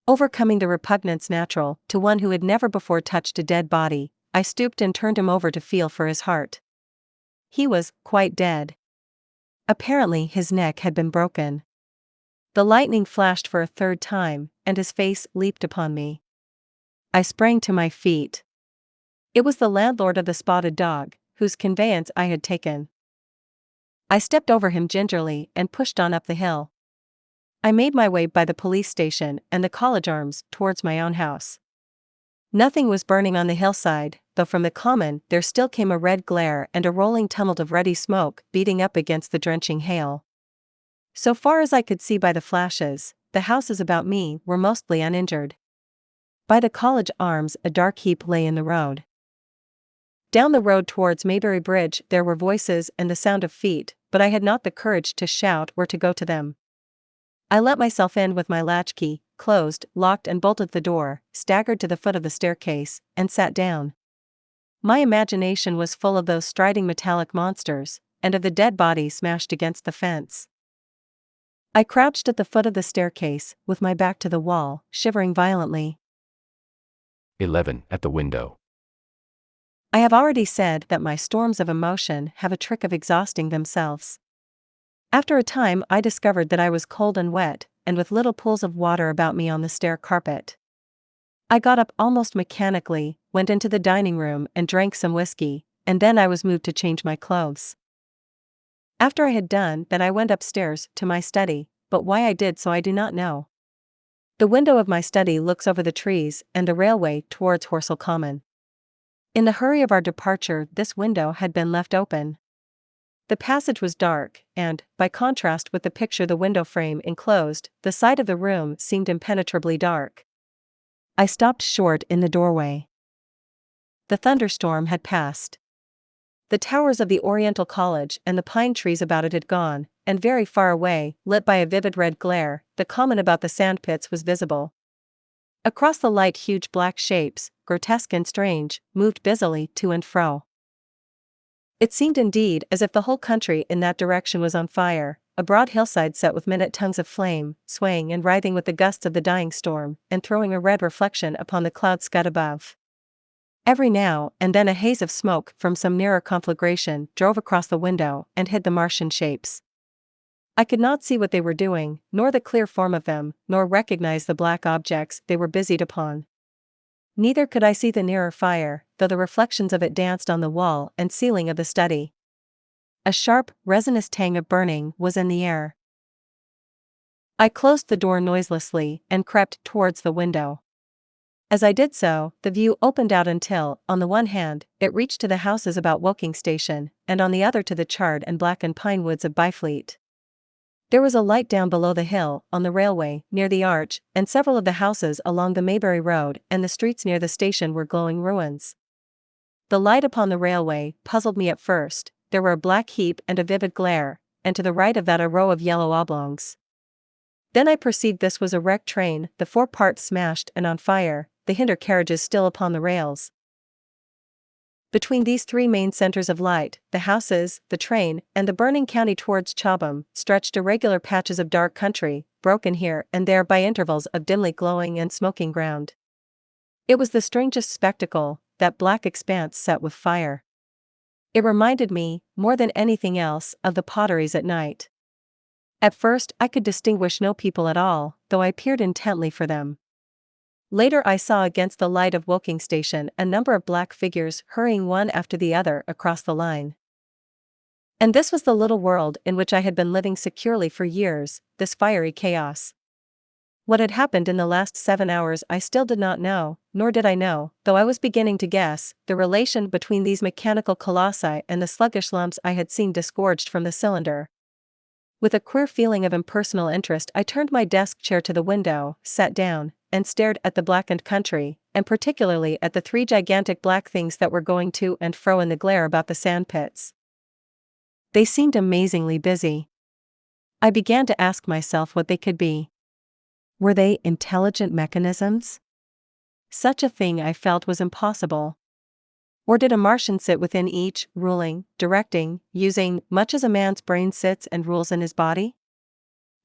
Overcoming the repugnance natural to one who had never before touched a dead body, I stooped and turned him over to feel for his heart. He was quite dead. Apparently his neck had been broken. The lightning flashed for a third time, and his face leaped upon me. I sprang to my feet. It was the landlord of the Spotted Dog, whose conveyance I had taken. I stepped over him gingerly and pushed on up the hill. I made my way by the police station and the College Arms towards my own house. Nothing was burning on the hillside, though from the common there still came a red glare and a rolling tumult of ruddy smoke beating up against the drenching hail. So far as I could see by the flashes, the houses about me were mostly uninjured. By the College Arms a dark heap lay in the road. Down the road towards Maybury Bridge there were voices and the sound of feet, but I had not the courage to shout or to go to them. I let myself in with my latchkey, closed, locked and bolted the door, staggered to the foot of the staircase, and sat down. My imagination was full of those striding metallic monsters, and of the dead body smashed against the fence. I crouched at the foot of the staircase, with my back to the wall, shivering violently. 11. At the window. I have already said that my storms of emotion have a trick of exhausting themselves. After a time I discovered that I was cold and wet, and with little pools of water about me on the stair carpet. I got up almost mechanically, went into the dining room and drank some whiskey, and then I was moved to change my clothes. After I had done that I went upstairs to my study, but why I did so I do not know. The window of my study looks over the trees and the railway towards Horsell Common. In the hurry of our departure this window had been left open. The passage was dark, and, by contrast with the picture the window frame enclosed, the side of the room seemed impenetrably dark. I stopped short in the doorway. The thunderstorm had passed. The towers of the Oriental College and the pine trees about it had gone, and very far away, lit by a vivid red glare, the common about the sandpits was visible. Across the light huge black shapes, grotesque and strange, moved busily to and fro. It seemed indeed as if the whole country in that direction was on fire, a broad hillside set with minute tongues of flame, swaying and writhing with the gusts of the dying storm, and throwing a red reflection upon the cloud scud above. Every now and then a haze of smoke from some nearer conflagration drove across the window and hid the Martian shapes. I could not see what they were doing, nor the clear form of them, nor recognize the black objects they were busied upon. Neither could I see the nearer fire, though the reflections of it danced on the wall and ceiling of the study. A sharp, resinous tang of burning was in the air. I closed the door noiselessly and crept towards the window. As I did so, the view opened out until, on the one hand, it reached to the houses about Woking Station, and on the other to the charred and blackened pine woods of Byfleet. There was a light down below the hill, on the railway, near the arch, and several of the houses along the Maybury Road and the streets near the station were glowing ruins. The light upon the railway puzzled me at first. There were a black heap and a vivid glare, and to the right of that a row of yellow oblongs. Then I perceived this was a wrecked train, the foreparts smashed and on fire, the hinder carriages still upon the rails. Between these three main centers of light, the houses, the train, and the burning county towards Chobham, stretched irregular patches of dark country, broken here and there by intervals of dimly glowing and smoking ground. It was the strangest spectacle, that black expanse set with fire. It reminded me, more than anything else, of the potteries at night. At first I could distinguish no people at all, though I peered intently for them. Later I saw against the light of Woking Station a number of black figures hurrying one after the other across the line. And this was the little world in which I had been living securely for years, this fiery chaos. What had happened in the last 7 hours I still did not know, nor did I know, though I was beginning to guess, the relation between these mechanical colossi and the sluggish lumps I had seen disgorged from the cylinder. With a queer feeling of impersonal interest, I turned my desk chair to the window, sat down, and stared at the blackened country, and particularly at the 3 gigantic black things that were going to and fro in the glare about the sandpits. They seemed amazingly busy. I began to ask myself what they could be. Were they intelligent mechanisms? Such a thing I felt was impossible. Or did a Martian sit within each, ruling, directing, using, much as a man's brain sits and rules in his body?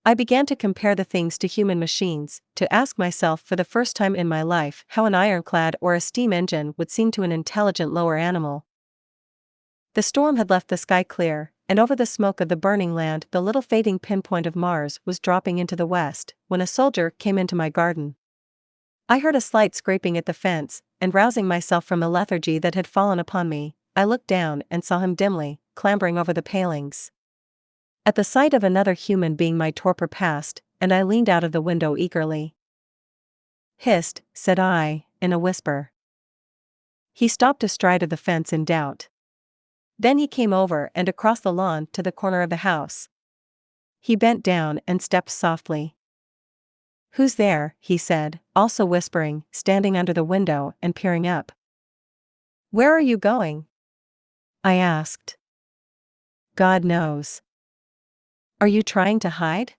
I began to compare the things to human machines, to ask myself for the first time in my life how an ironclad or a steam engine would seem to an intelligent lower animal. The storm had left the sky clear, and over the smoke of the burning land the little fading pinpoint of Mars was dropping into the west, when a soldier came into my garden. I heard a slight scraping at the fence, and rousing myself from the lethargy that had fallen upon me, I looked down and saw him dimly, clambering over the palings. At the sight of another human being my torpor passed, and I leaned out of the window eagerly. "Hist," said I, in a whisper. He stopped astride of the fence in doubt. Then he came over and across the lawn to the corner of the house. He bent down and stepped softly. "Who's there?" he said, also whispering, standing under the window and peering up. "Where are you going?" I asked. "God knows." "Are you trying to hide?"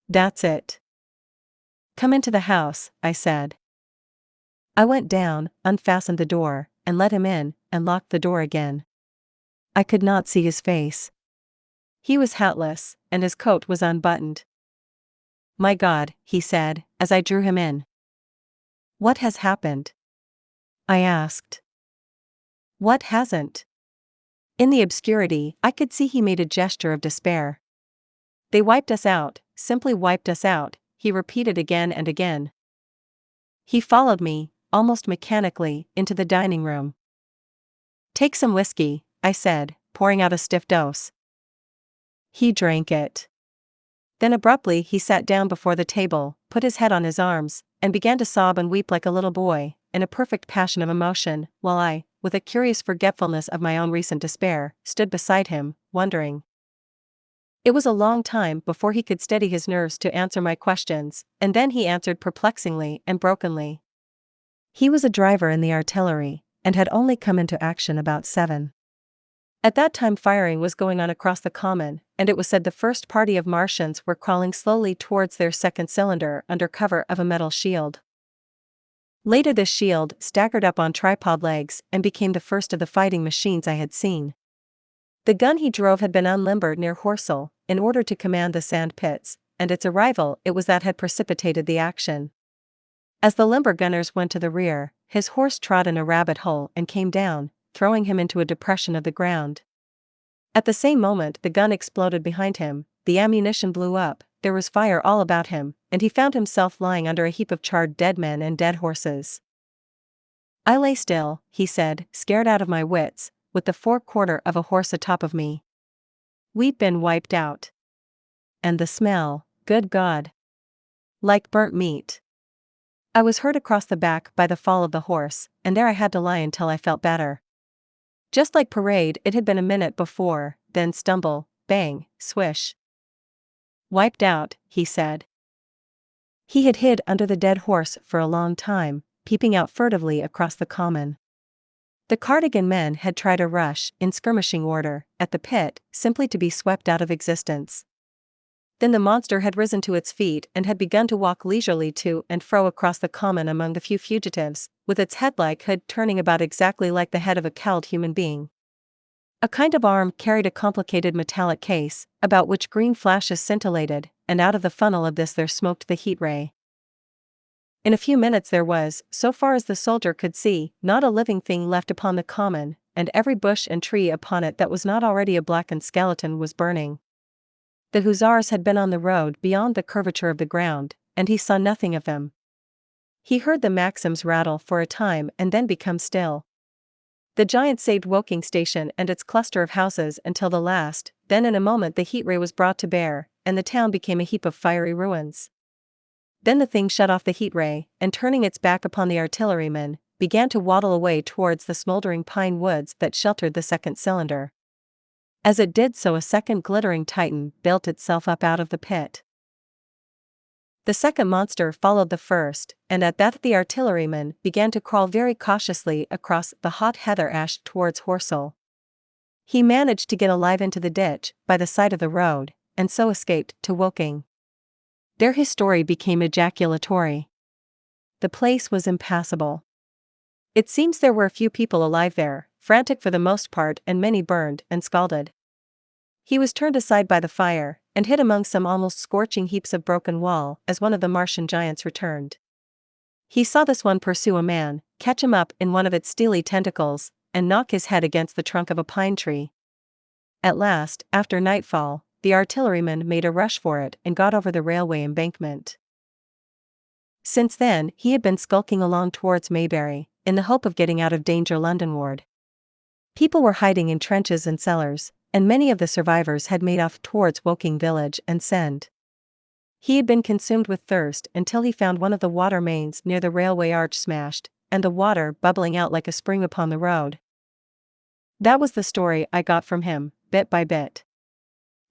"That's it." "Come into the house," I said. I went down, unfastened the door, and let him in, and locked the door again. I could not see his face. He was hatless, and his coat was unbuttoned. "My God," he said, as I drew him in. "What has happened?" I asked. "What hasn't?" In the obscurity, I could see he made a gesture of despair. "They wiped us out, simply wiped us out," he repeated again and again. He followed me, almost mechanically, into the dining room. "Take some whiskey," I said, pouring out a stiff dose. He drank it. Then abruptly he sat down before the table, put his head on his arms, and began to sob and weep like a little boy, in a perfect passion of emotion, while I, with a curious forgetfulness of my own recent despair, stood beside him, wondering. It was a long time before he could steady his nerves to answer my questions, and then he answered perplexingly and brokenly. He was a driver in the artillery, and had only come into action about 7. At that time firing was going on across the common, and it was said the first party of Martians were crawling slowly towards their second cylinder under cover of a metal shield. Later this shield staggered up on tripod legs and became the first of the fighting machines I had seen. The gun he drove had been unlimbered near Horsell, in order to command the sand pits, and its arrival it was that had precipitated the action. As the limber gunners went to the rear, his horse trod in a rabbit hole and came down, throwing him into a depression of the ground. At the same moment the gun exploded behind him, the ammunition blew up, there was fire all about him, and he found himself lying under a heap of charred dead men and dead horses. "I lay still," he said, scared out of my wits, with the forequarter of a horse atop of me. "We'd been wiped out. And the smell, good God! Like burnt meat." I was hurt across the back by the fall of the horse, and there I had to lie until I felt better. Just like parade, it had been a minute before, then stumble, bang, swish. "Wiped out," he said. He had hid under the dead horse for a long time, peeping out furtively across the common. The Cardigan men had tried a rush, in skirmishing order, at the pit, simply to be swept out of existence. Then the monster had risen to its feet and had begun to walk leisurely to and fro across the common among the few fugitives, with its head-like hood turning about exactly like the head of a cowled human being. A kind of arm carried a complicated metallic case, about which green flashes scintillated, and out of the funnel of this there smoked the heat ray. In a few minutes there was, so far as the soldier could see, not a living thing left upon the common, and every bush and tree upon it that was not already a blackened skeleton was burning. The hussars had been on the road beyond the curvature of the ground, and he saw nothing of them. He heard the Maxims rattle for a time and then become still. The giant saved Woking station and its cluster of houses until the last, then in a moment the heat ray was brought to bear, and the town became a heap of fiery ruins. Then the thing shut off the heat ray, and turning its back upon the artilleryman, began to waddle away towards the smoldering pine woods that sheltered the second cylinder. As it did so, a second glittering titan built itself up out of the pit. The second monster followed the first, and at that the artilleryman began to crawl very cautiously across the hot heather ash towards Horsell. He managed to get alive into the ditch by the side of the road, and so escaped to Woking. There his story became ejaculatory. The place was impassable. It seems there were a few people alive there, frantic for the most part, and many burned and scalded. He was turned aside by the fire, and hid among some almost scorching heaps of broken wall as one of the Martian giants returned. He saw this one pursue a man, catch him up in one of its steely tentacles, and knock his head against the trunk of a pine tree. At last, after nightfall, the artilleryman made a rush for it and got over the railway embankment. Since then, he had been skulking along towards Maybury, in the hope of getting out of danger Londonward. People were hiding in trenches and cellars, and many of the survivors had made off towards Woking village and Send. He had been consumed with thirst until he found one of the water mains near the railway arch smashed, and the water bubbling out like a spring upon the road. That was the story I got from him, bit by bit.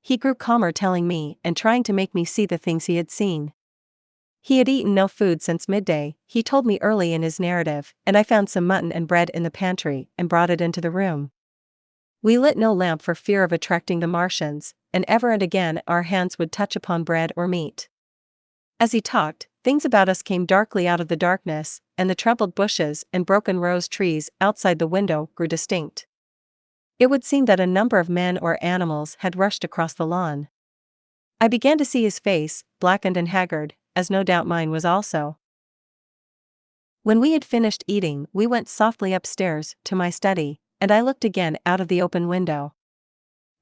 He grew calmer telling me and trying to make me see the things he had seen. He had eaten no food since midday, he told me early in his narrative, and I found some mutton and bread in the pantry and brought it into the room. We lit no lamp for fear of attracting the Martians, and ever and again our hands would touch upon bread or meat. As he talked, things about us came darkly out of the darkness, and the trampled bushes and broken rose trees outside the window grew distinct. It would seem that a number of men or animals had rushed across the lawn. I began to see his face, blackened and haggard, as no doubt mine was also. When we had finished eating, we went softly upstairs to my study, and I looked again out of the open window.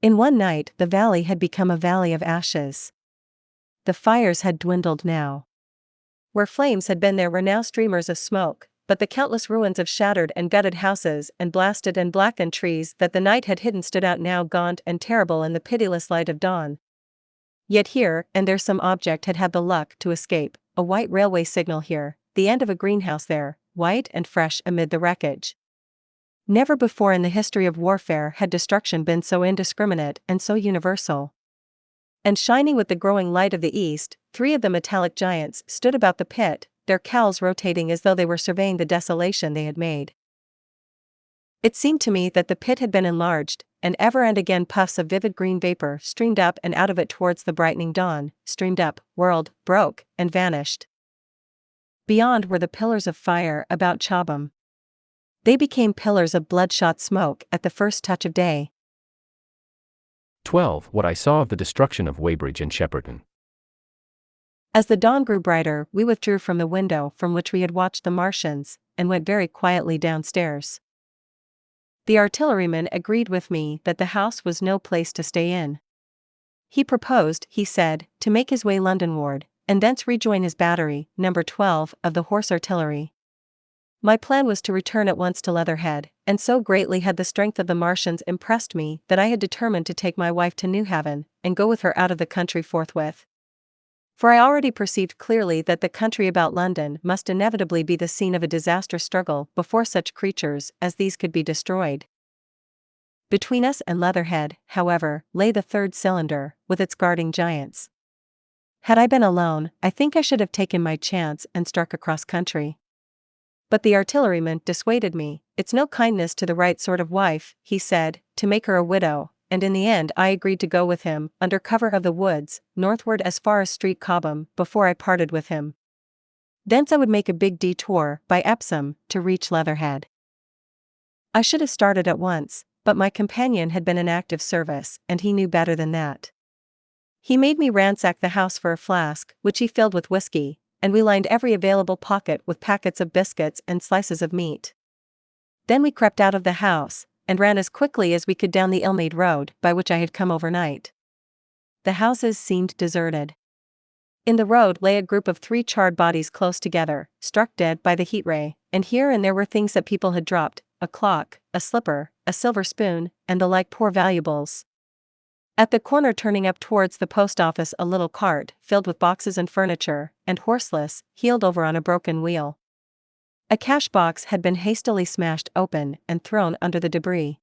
In one night the valley had become a valley of ashes. The fires had dwindled now. Where flames had been there were now streamers of smoke, but the countless ruins of shattered and gutted houses and blasted and blackened trees that the night had hidden stood out now gaunt and terrible in the pitiless light of dawn. Yet here and there some object had had the luck to escape, a white railway signal here, the end of a greenhouse there, white and fresh amid the wreckage. Never before in the history of warfare had destruction been so indiscriminate and so universal. And shining with the growing light of the east, 3 of the metallic giants stood about the pit, their cowls rotating as though they were surveying the desolation they had made. It seemed to me that the pit had been enlarged, and ever and again puffs of vivid green vapor streamed up and out of it towards the brightening dawn, streamed up, whirled, broke, and vanished. Beyond were the pillars of fire about Chobham. They became pillars of bloodshot smoke at the first touch of day. 12. What I saw of the destruction of Weybridge and Shepperton. As the dawn grew brighter, we withdrew from the window from which we had watched the Martians, and went very quietly downstairs. The artilleryman agreed with me that the house was no place to stay in. He proposed, he said, to make his way Londonward, and thence rejoin his battery, number 12, of the Horse Artillery. My plan was to return at once to Leatherhead, and so greatly had the strength of the Martians impressed me that I had determined to take my wife to Newhaven, and go with her out of the country forthwith. For I already perceived clearly that the country about London must inevitably be the scene of a disastrous struggle before such creatures as these could be destroyed. Between us and Leatherhead, however, lay the third cylinder, with its guarding giants. Had I been alone, I think I should have taken my chance and struck across country. But the artilleryman dissuaded me. It's no kindness to the right sort of wife, he said, to make her a widow, and in the end I agreed to go with him, under cover of the woods, northward as far as Street Cobham, before I parted with him. Thence I would make a big detour, by Epsom, to reach Leatherhead. I should have started at once, but my companion had been in active service, and he knew better than that. He made me ransack the house for a flask, which he filled with whiskey, and we lined every available pocket with packets of biscuits and slices of meat. Then we crept out of the house, and ran as quickly as we could down the ill-made road by which I had come overnight. The houses seemed deserted. In the road lay a group of 3 charred bodies close together, struck dead by the heat ray, and here and there were things that people had dropped, a clock, a slipper, a silver spoon, and the like poor valuables. At the corner turning up towards the post office a little cart, filled with boxes and furniture, and horseless, heeled over on a broken wheel. A cash box had been hastily smashed open and thrown under the debris.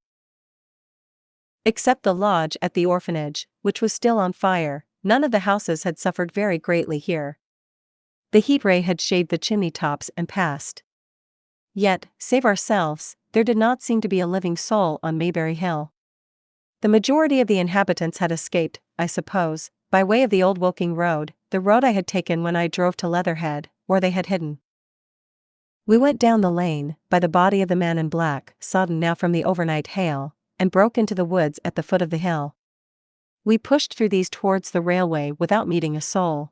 Except the lodge at the orphanage, which was still on fire, none of the houses had suffered very greatly here. The heat ray had shaved the chimney tops and passed. Yet, save ourselves, there did not seem to be a living soul on Maybury Hill. The majority of the inhabitants had escaped, I suppose, by way of the old Woking road, the road I had taken when I drove to Leatherhead, or they had hidden. We went down the lane, by the body of the man in black, sodden now from the overnight hail, and broke into the woods at the foot of the hill. We pushed through these towards the railway without meeting a soul.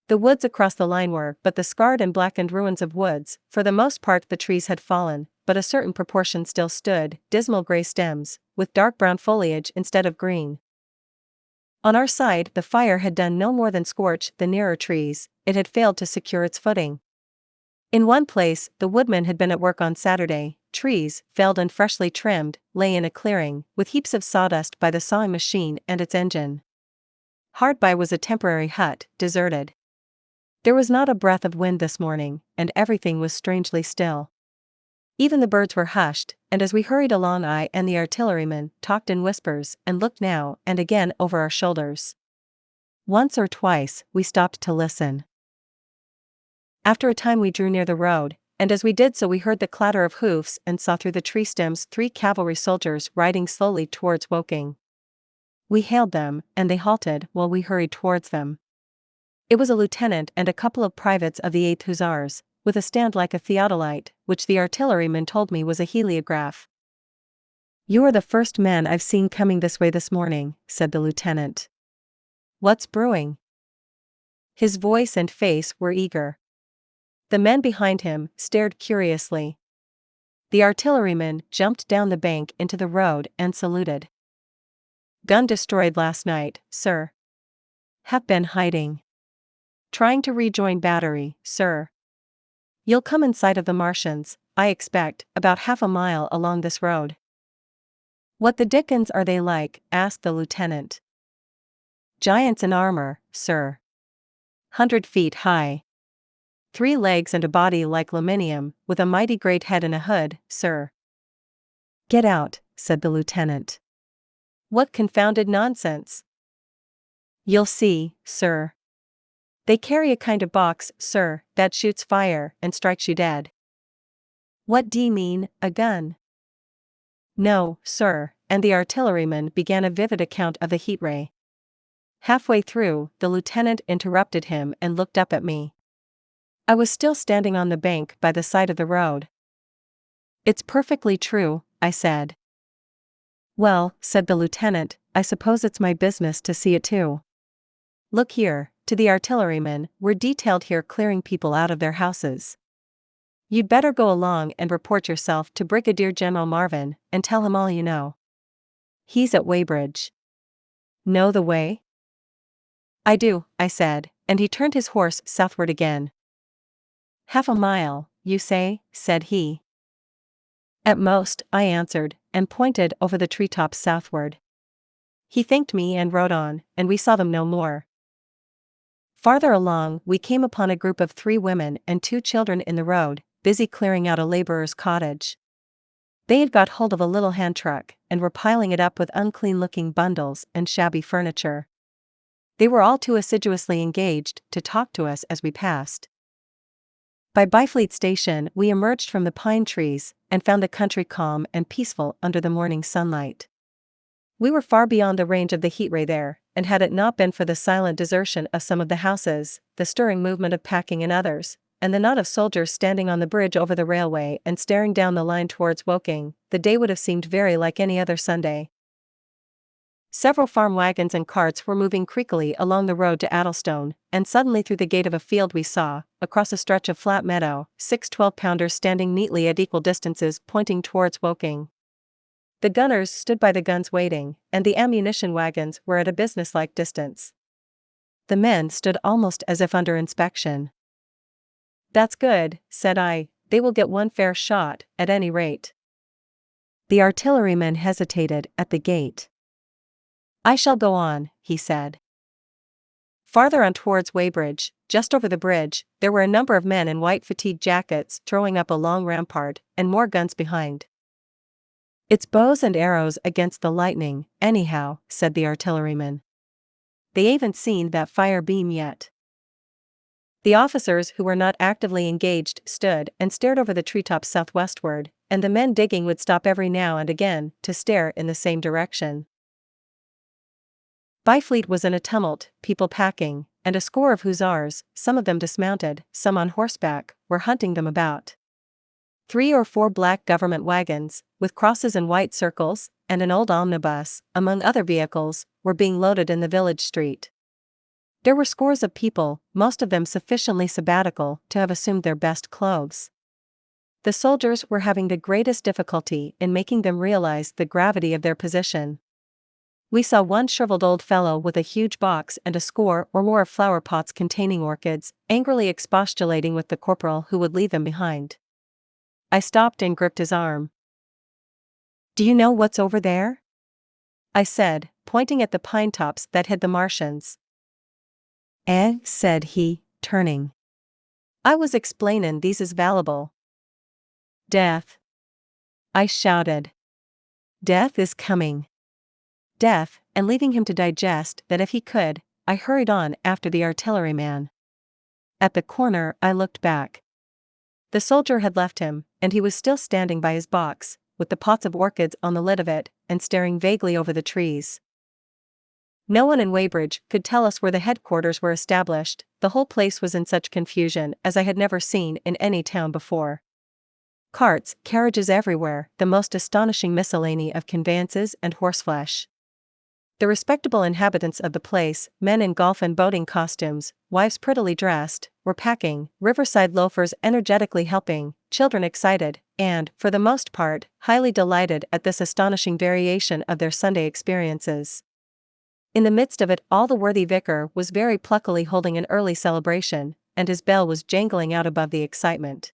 The woods across the line were but the scarred and blackened ruins of woods. For the most part the trees had fallen, but a certain proportion still stood, dismal grey stems, with dark brown foliage instead of green. On our side the fire had done no more than scorch the nearer trees, it had failed to secure its footing. In one place, the woodmen had been at work on Saturday. Trees, felled and freshly trimmed, lay in a clearing, with heaps of sawdust by the sawing machine and its engine. Hard by was a temporary hut, deserted. There was not a breath of wind this morning, and everything was strangely still. Even the birds were hushed, and as we hurried along I and the artilleryman talked in whispers and looked now and again over our shoulders. Once or twice, we stopped to listen. After a time we drew near the road, and as we did so we heard the clatter of hoofs and saw through the tree stems 3 cavalry soldiers riding slowly towards Woking. We hailed them, and they halted while we hurried towards them. It was a lieutenant and a couple of privates of the 8th Hussars, with a stand like a theodolite, which the artilleryman told me was a heliograph. "You are the first man I've seen coming this way this morning," said the lieutenant. "What's brewing?" His voice and face were eager. The men behind him stared curiously. The artilleryman jumped down the bank into the road and saluted. "Gun destroyed last night, sir." "Have been hiding." "Trying to rejoin battery, sir." "You'll come in sight of the Martians, I expect, about half a mile along this road." "What the dickens are they like?" asked the lieutenant. "Giants in armor, sir. 100 feet high. 3 legs and a body like aluminium, with a mighty great head and a hood, sir." "Get out," said the lieutenant. "What confounded nonsense!" "You'll see, sir. They carry a kind of box, sir, that shoots fire and strikes you dead." "What d'ye mean, a gun?" "No, sir," and the artilleryman began a vivid account of the heat ray. Halfway through, the lieutenant interrupted him and looked up at me. I was still standing on the bank by the side of the road. "It's perfectly true," I said. "Well," said the lieutenant, "I suppose it's my business to see it too. Look here," to the artilleryman, "we're detailed here clearing people out of their houses. You'd better go along and report yourself to Brigadier General Marvin, and tell him all you know. He's at Weybridge. Know the way?" "I do," I said, and he turned his horse southward again. "Half a mile, you say?" said he. "At most," I answered, and pointed over the treetops southward. He thanked me and rode on, and we saw them no more. Farther along, we came upon a group of 3 women and 2 children in the road, busy clearing out a laborer's cottage. They had got hold of a little hand truck, and were piling it up with unclean-looking bundles and shabby furniture. They were all too assiduously engaged to talk to us as we passed. By Byfleet Station we emerged from the pine trees, and found the country calm and peaceful under the morning sunlight. We were far beyond the range of the heat ray there, and had it not been for the silent desertion of some of the houses, the stirring movement of packing in others, and the knot of soldiers standing on the bridge over the railway and staring down the line towards Woking, the day would have seemed very like any other Sunday. Several farm wagons and carts were moving creakily along the road to Addlestone, and suddenly through the gate of a field we saw, across a stretch of flat meadow, 6 12-pounders standing neatly at equal distances pointing towards Woking. The gunners stood by the guns waiting, and the ammunition wagons were at a businesslike distance. The men stood almost as if under inspection. "That's good," said I, "they will get one fair shot, at any rate." The artilleryman hesitated at the gate. "I shall go on," he said. Farther on towards Weybridge, just over the bridge, there were a number of men in white fatigue jackets throwing up a long rampart, and more guns behind. "It's bows and arrows against the lightning, anyhow," said the artilleryman. "They haven't seen that fire beam yet." The officers who were not actively engaged stood and stared over the treetops southwestward, and the men digging would stop every now and again to stare in the same direction. Byfleet was in a tumult, people packing, and a score of hussars, some of them dismounted, some on horseback, were hunting them about. 3 or 4 black government wagons, with crosses and white circles, and an old omnibus, among other vehicles, were being loaded in the village street. There were scores of people, most of them sufficiently sabbatical to have assumed their best clothes. The soldiers were having the greatest difficulty in making them realize the gravity of their position. We saw one shriveled old fellow with a huge box and a score or more of flower pots containing orchids, angrily expostulating with the corporal who would leave them behind. I stopped and gripped his arm. "Do you know what's over there?" I said, pointing at the pine tops that hid the Martians. "Eh?" said he, turning. "I was explainin' these is valuable." "Death!" I shouted. "Death is coming." Death, and leaving him to digest that if he could, I hurried on after the artilleryman. At the corner I looked back. The soldier had left him, and he was still standing by his box, with the pots of orchids on the lid of it, and staring vaguely over the trees. No one in Weybridge could tell us where the headquarters were established. The whole place was in such confusion as I had never seen in any town before. Carts, carriages everywhere, the most astonishing miscellany of conveyances and horseflesh. The respectable inhabitants of the place, men in golf and boating costumes, wives prettily dressed, were packing, riverside loafers energetically helping, children excited, and, for the most part, highly delighted at this astonishing variation of their Sunday experiences. In the midst of it all the worthy vicar was very pluckily holding an early celebration, and his bell was jangling out above the excitement.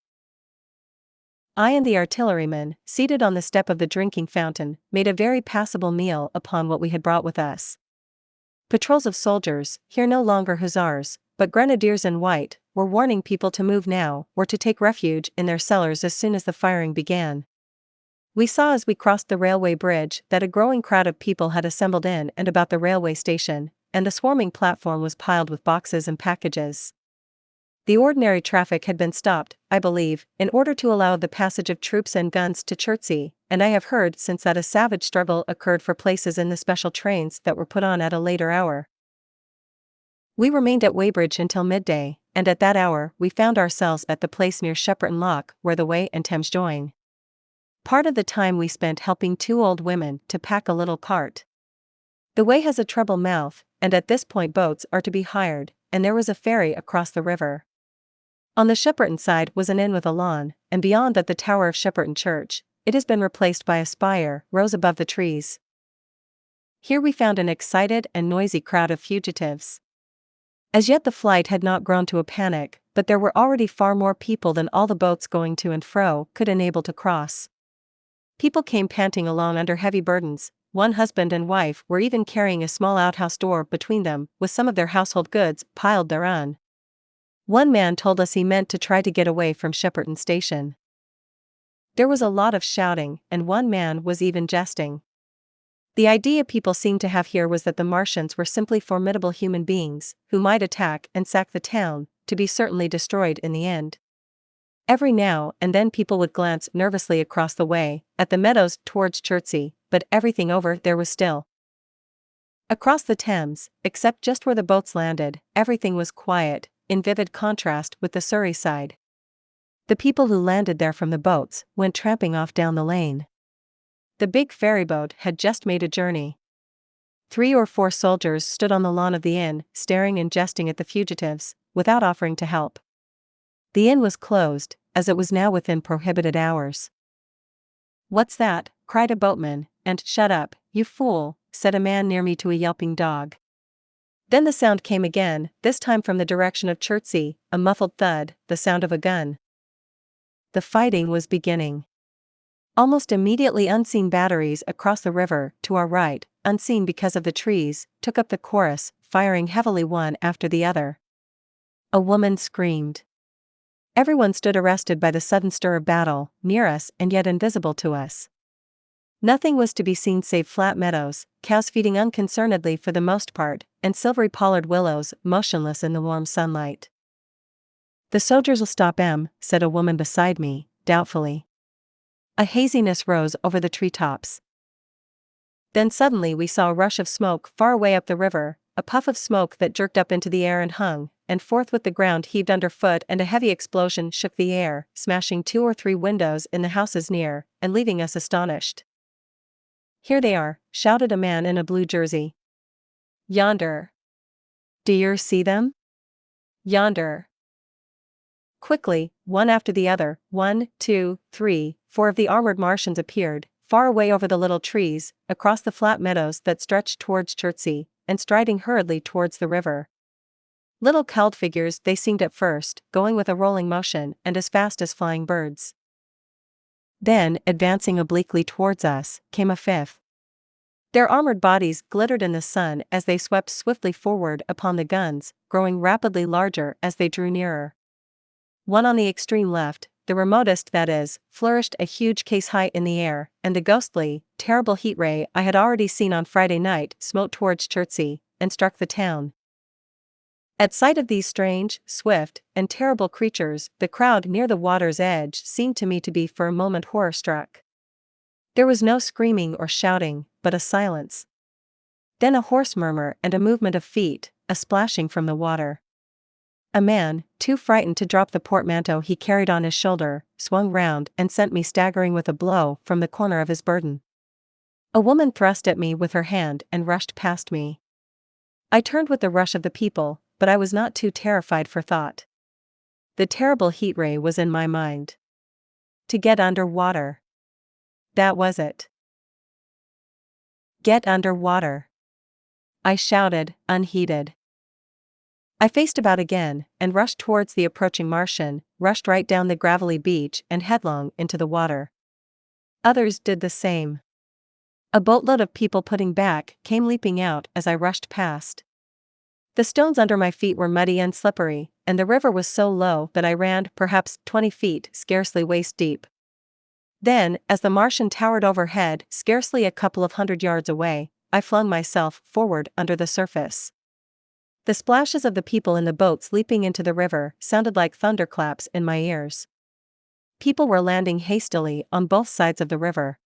I and the artilleryman, seated on the step of the drinking fountain, made a very passable meal upon what we had brought with us. Patrols of soldiers, here no longer hussars, but grenadiers in white, were warning people to move now, or to take refuge in their cellars as soon as the firing began. We saw as we crossed the railway bridge that a growing crowd of people had assembled in and about the railway station, and the swarming platform was piled with boxes and packages. The ordinary traffic had been stopped, I believe, in order to allow the passage of troops and guns to Chertsey, and I have heard since that a savage struggle occurred for places in the special trains that were put on at a later hour. We remained at Weybridge until midday, and at that hour we found ourselves at the place near Shepperton Lock where the Wey and Thames join. Part of the time we spent helping 2 old women to pack a little cart. The Wey has a treble mouth, and at this point boats are to be hired, and there was a ferry across the river. On the Shepperton side was an inn with a lawn, and beyond that the tower of Shepperton Church. It has been replaced by a spire, rose above the trees. Here we found an excited and noisy crowd of fugitives. As yet the flight had not grown to a panic, but there were already far more people than all the boats going to and fro could enable to cross. People came panting along under heavy burdens. One husband and wife were even carrying a small outhouse door between them, with some of their household goods piled thereon. One man told us he meant to try to get away from Shepperton Station. There was a lot of shouting, and one man was even jesting. The idea people seemed to have here was that the Martians were simply formidable human beings, who might attack and sack the town, to be certainly destroyed in the end. Every now and then people would glance nervously across the way, at the meadows towards Chertsey, but everything over there was still. Across the Thames, except just where the boats landed, everything was quiet, in vivid contrast with the Surrey side. The people who landed there from the boats went tramping off down the lane. The big ferryboat had just made a journey. 3 or 4 soldiers stood on the lawn of the inn, staring and jesting at the fugitives, without offering to help. The inn was closed, as it was now within prohibited hours. "What's that?" cried a boatman, and "Shut up, you fool," said a man near me to a yelping dog. Then the sound came again, this time from the direction of Chertsey, a muffled thud, the sound of a gun. The fighting was beginning. Almost immediately, unseen batteries across the river to our right, unseen because of the trees, took up the chorus, firing heavily one after the other. A woman screamed. Everyone stood arrested by the sudden stir of battle, near us and yet invisible to us. Nothing was to be seen save flat meadows, cows feeding unconcernedly for the most part, and silvery pollard willows motionless in the warm sunlight. "The soldiers will stop 'em," said a woman beside me, doubtfully. A haziness rose over the treetops. Then suddenly we saw a rush of smoke far away up the river, a puff of smoke that jerked up into the air and hung, and forthwith the ground heaved underfoot and a heavy explosion shook the air, smashing 2 or 3 windows in the houses near, and leaving us astonished. "Here they are," shouted a man in a blue jersey. "Yonder." "Do yer see them?" "Yonder." Quickly, one after the other, 1, 2, 3, 4 of the armored Martians appeared, far away over the little trees, across the flat meadows that stretched towards Chertsey, and striding hurriedly towards the river. Little cowled figures they seemed at first, going with a rolling motion and as fast as flying birds. Then, advancing obliquely towards us, came a fifth. Their armored bodies glittered in the sun as they swept swiftly forward upon the guns, growing rapidly larger as they drew nearer. One on the extreme left, the remotest that is, flourished a huge case high in the air, and the ghostly, terrible heat ray I had already seen on Friday night smote towards Chertsey, and struck the town. At sight of these strange, swift, and terrible creatures, the crowd near the water's edge seemed to me to be for a moment horror-struck. There was no screaming or shouting, but a silence. Then a hoarse murmur and a movement of feet, a splashing from the water. A man, too frightened to drop the portmanteau he carried on his shoulder, swung round and sent me staggering with a blow from the corner of his burden. A woman thrust at me with her hand and rushed past me. I turned with the rush of the people, but I was not too terrified for thought. The terrible heat ray was in my mind. To get under water. That was it. Get under water. I shouted, unheeded. I faced about again, and rushed towards the approaching Martian, rushed right down the gravelly beach and headlong into the water. Others did the same. A boatload of people putting back came leaping out as I rushed past. The stones under my feet were muddy and slippery, and the river was so low that I ran perhaps 20 feet, scarcely waist deep. Then, as the Martian towered overhead, scarcely a couple of 100 yards away, I flung myself forward under the surface. The splashes of the people in the boats leaping into the river sounded like thunderclaps in my ears. People were landing hastily on both sides of the river.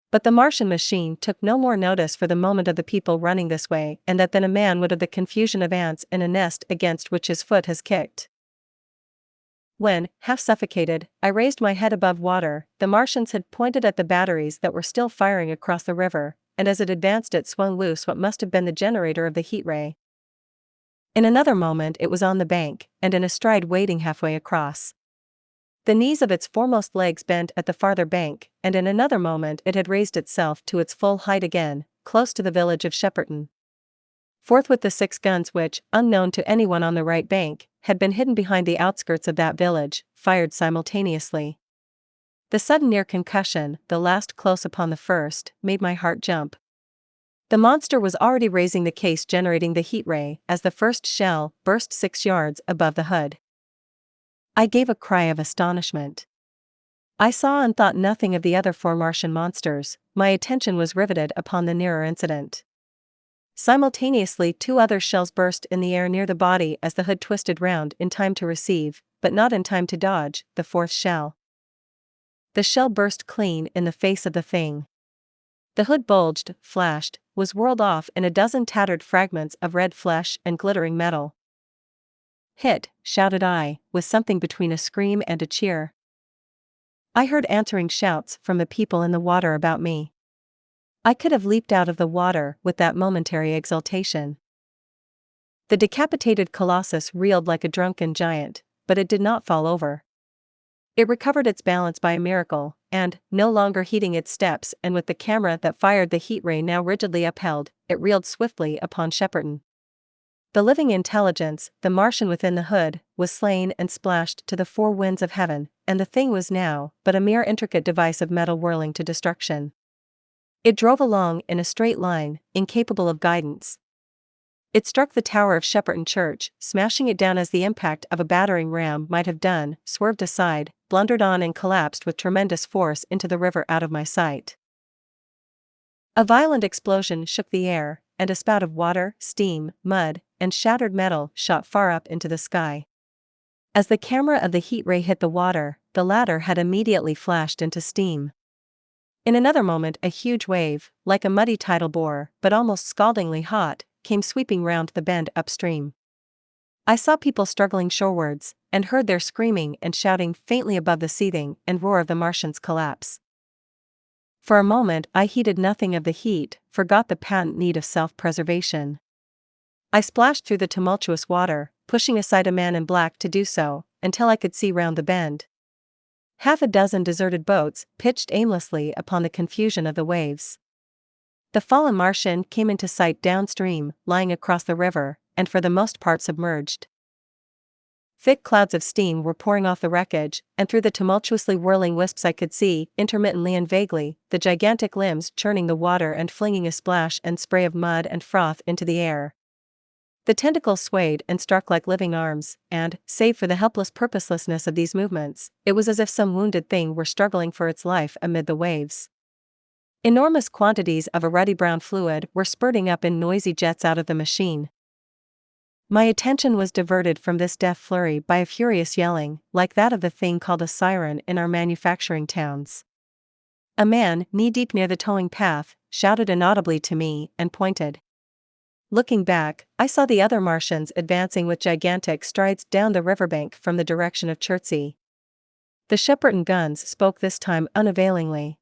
But the Martian machine took no more notice for the moment of the people running this way and that than a man would of the confusion of ants in a nest against which his foot has kicked. When, half suffocated, I raised my head above water, the Martians had pointed at the batteries that were still firing across the river, and as it advanced it swung loose what must have been the generator of the heat ray. In another moment it was on the bank, and in a stride wading halfway across. The knees of its foremost legs bent at the farther bank, and in another moment it had raised itself to its full height again, close to the village of Shepperton. Forthwith the 6 guns which, unknown to anyone on the right bank, had been hidden behind the outskirts of that village, fired simultaneously. The sudden near concussion, the last close upon the first, made my heart jump. The monster was already raising the case generating the heat ray as the first shell burst 6 yards above the hood. I gave a cry of astonishment. I saw and thought nothing of the other 4 Martian monsters, my attention was riveted upon the nearer incident. Simultaneously 2 other shells burst in the air near the body as the hood twisted round in time to receive, but not in time to dodge, the 4th shell. The shell burst clean in the face of the thing. The hood bulged, flashed, was whirled off in a dozen tattered fragments of red flesh and glittering metal. "Hit," shouted I, with something between a scream and a cheer. I heard answering shouts from the people in the water about me. I could have leaped out of the water with that momentary exultation. The decapitated colossus reeled like a drunken giant, but it did not fall over. It recovered its balance by a miracle, and, no longer heeding its steps and with the camera that fired the heat ray now rigidly upheld, it reeled swiftly upon Shepperton. The living intelligence, the Martian within the hood, was slain and splashed to the 4 winds of heaven, and the thing was now but a mere intricate device of metal whirling to destruction. It drove along in a straight line, incapable of guidance. It struck the tower of Shepperton Church, smashing it down as the impact of a battering ram might have done, swerved aside, blundered on and collapsed with tremendous force into the river out of my sight. A violent explosion shook the air, and a spout of water, steam, mud, and shattered metal shot far up into the sky. As the camera of the heat ray hit the water, the latter had immediately flashed into steam. In another moment a huge wave, like a muddy tidal bore, but almost scaldingly hot, came sweeping round the bend upstream. I saw people struggling shorewards, and heard their screaming and shouting faintly above the seething and roar of the Martians' collapse. For a moment I heeded nothing of the heat, forgot the patent need of self-preservation. I splashed through the tumultuous water, pushing aside a man in black to do so, until I could see round the bend. Half a dozen deserted boats pitched aimlessly upon the confusion of the waves. The fallen Martian came into sight downstream, lying across the river, and for the most part submerged. Thick clouds of steam were pouring off the wreckage, and through the tumultuously whirling wisps I could see, intermittently and vaguely, the gigantic limbs churning the water and flinging a splash and spray of mud and froth into the air. The tentacles swayed and struck like living arms, and, save for the helpless purposelessness of these movements, it was as if some wounded thing were struggling for its life amid the waves. Enormous quantities of a ruddy brown fluid were spurting up in noisy jets out of the machine. My attention was diverted from this death flurry by a furious yelling, like that of the thing called a siren in our manufacturing towns. A man, knee-deep near the towing path, shouted inaudibly to me and pointed. Looking back, I saw the other Martians advancing with gigantic strides down the riverbank from the direction of Chertsey. The Shepperton guns spoke this time unavailingly.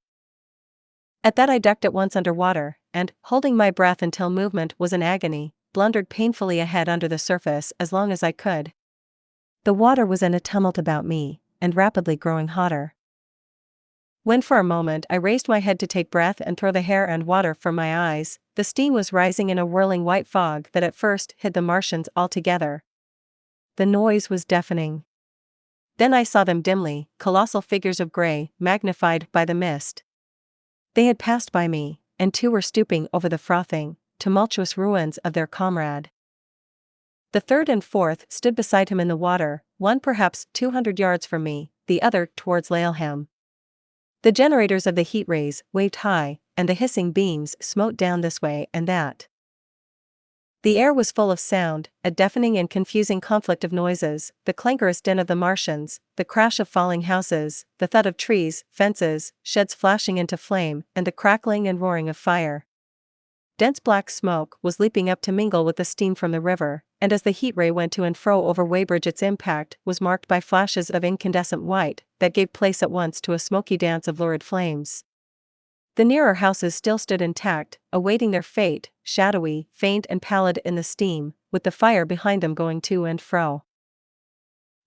At that I ducked at once under water, and, holding my breath until movement was an agony, blundered painfully ahead under the surface as long as I could. The water was in a tumult about me, and rapidly growing hotter. When for a moment I raised my head to take breath and throw the hair and water from my eyes, the steam was rising in a whirling white fog that at first hid the Martians altogether. The noise was deafening. Then I saw them dimly, colossal figures of gray, magnified by the mist. They had passed by me, and two were stooping over the frothing, tumultuous ruins of their comrade. The third and fourth stood beside him in the water, one perhaps 200 yards from me, the other towards Laleham. The generators of the heat rays waved high, and the hissing beams smote down this way and that. The air was full of sound, a deafening and confusing conflict of noises, the clankerous din of the Martians, the crash of falling houses, the thud of trees, fences, sheds flashing into flame, and the crackling and roaring of fire. Dense black smoke was leaping up to mingle with the steam from the river, and as the heat ray went to and fro over Weybridge its impact was marked by flashes of incandescent white that gave place at once to a smoky dance of lurid flames. The nearer houses still stood intact, awaiting their fate, shadowy, faint and pallid in the steam, with the fire behind them going to and fro.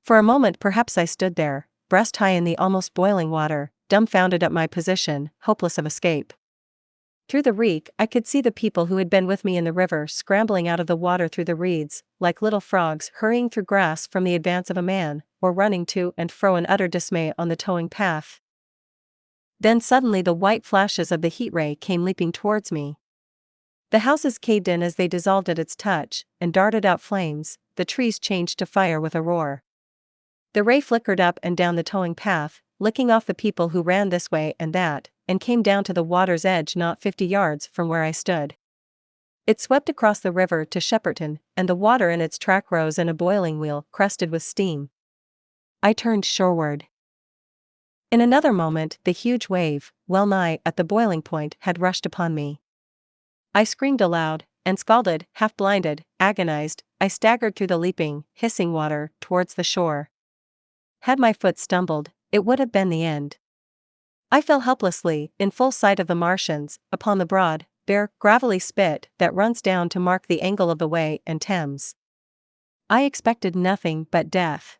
For a moment perhaps I stood there, breast high in the almost boiling water, dumbfounded at my position, hopeless of escape. Through the reek I could see the people who had been with me in the river scrambling out of the water through the reeds, like little frogs hurrying through grass from the advance of a man, or running to and fro in utter dismay on the towing path. Then suddenly the white flashes of the heat ray came leaping towards me. The houses caved in as they dissolved at its touch, and darted out flames, the trees changed to fire with a roar. The ray flickered up and down the towing path, licking off the people who ran this way and that, and came down to the water's edge not 50 yards from where I stood. It swept across the river to Shepperton, and the water in its track rose in a boiling wheel crested with steam. I turned shoreward. In another moment the huge wave, well nigh at the boiling point, had rushed upon me. I screamed aloud, and scalded, half-blinded, agonized, I staggered through the leaping, hissing water, towards the shore. Had my foot stumbled, it would have been the end. I fell helplessly, in full sight of the Martians, upon the broad, bare, gravelly spit that runs down to mark the angle of the Wey and Thames. I expected nothing but death.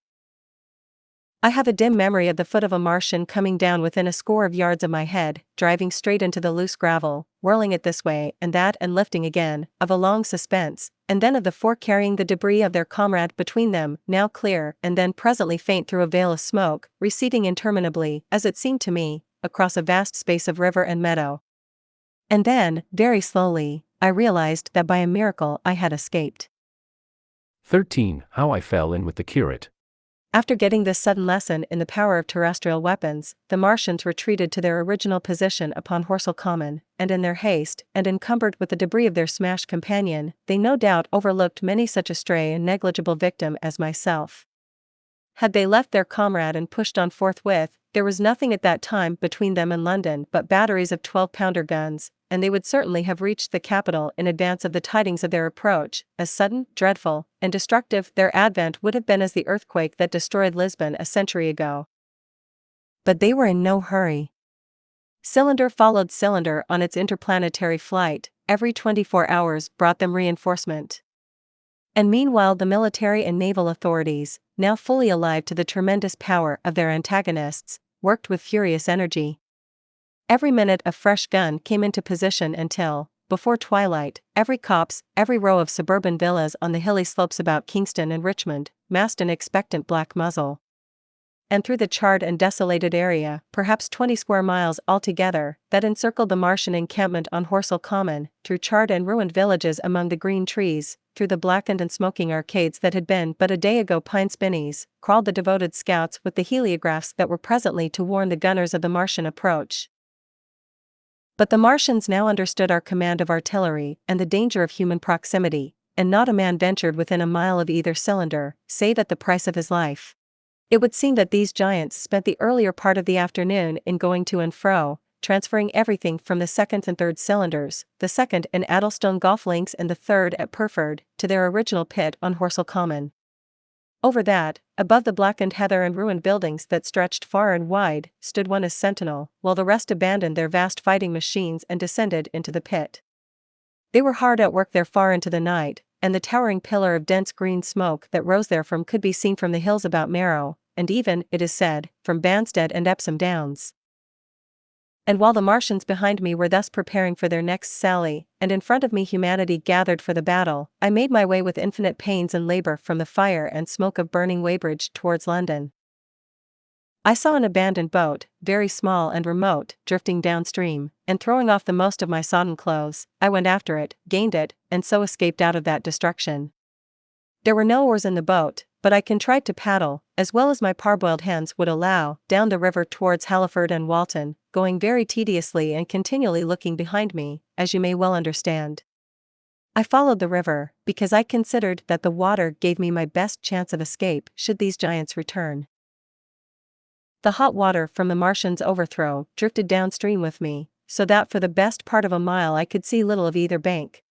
I have a dim memory of the foot of a Martian coming down within a score of yards of my head, driving straight into the loose gravel, whirling it this way and that and lifting again, of a long suspense, and then of the four carrying the debris of their comrade between them, now clear and then presently faint through a veil of smoke, receding interminably, as it seemed to me, across a vast space of river and meadow. And then, very slowly, I realized that by a miracle I had escaped. 13. How I fell in with the curate. After getting this sudden lesson in the power of terrestrial weapons, the Martians retreated to their original position upon Horsell Common, and in their haste, and encumbered with the debris of their smashed companion, they no doubt overlooked many such a stray and negligible victim as myself. Had they left their comrade and pushed on forthwith, there was nothing at that time between them and London but batteries of 12-pounder guns, and they would certainly have reached the capital in advance of the tidings of their approach. As sudden, dreadful, and destructive their advent would have been as the earthquake that destroyed Lisbon a century ago. But they were in no hurry. Cylinder followed cylinder on its interplanetary flight, every 24 hours brought them reinforcement. And meanwhile the military and naval authorities, now fully alive to the tremendous power of their antagonists, worked with furious energy. Every minute a fresh gun came into position until, before twilight, every copse, every row of suburban villas on the hilly slopes about Kingston and Richmond, massed an expectant black muzzle. And through the charred and desolated area, perhaps 20 square miles altogether, that encircled the Martian encampment on Horsell Common, through charred and ruined villages among the green trees, through the blackened and smoking arcades that had been but a day ago pine spinneys, crawled the devoted scouts with the heliographs that were presently to warn the gunners of the Martian approach. But the Martians now understood our command of artillery and the danger of human proximity, and not a man ventured within a mile of either cylinder, save at the price of his life. It would seem that these giants spent the earlier part of the afternoon in going to and fro, transferring everything from the second and third cylinders, the second in Addlestone Golf Links and the third at Purford, to their original pit on Horsell Common. Over that, above the blackened heather and ruined buildings that stretched far and wide, stood one as sentinel, while the rest abandoned their vast fighting machines and descended into the pit. They were hard at work there far into the night, and the towering pillar of dense green smoke that rose therefrom could be seen from the hills about Marrow, and even, it is said, from Banstead and Epsom Downs. And while the Martians behind me were thus preparing for their next sally, and in front of me humanity gathered for the battle, I made my way with infinite pains and labor from the fire and smoke of burning Weybridge towards London. I saw an abandoned boat, very small and remote, drifting downstream, and throwing off the most of my sodden clothes, I went after it, gained it, and so escaped out of that destruction. There were no oars in the boat, but I contrived to paddle, as well as my parboiled hands would allow, down the river towards Halliford and Walton, going very tediously and continually looking behind me, as you may well understand. I followed the river, because I considered that the water gave me my best chance of escape should these giants return. The hot water from the Martians' overthrow drifted downstream with me, so that for the best part of a mile I could see little of either bank.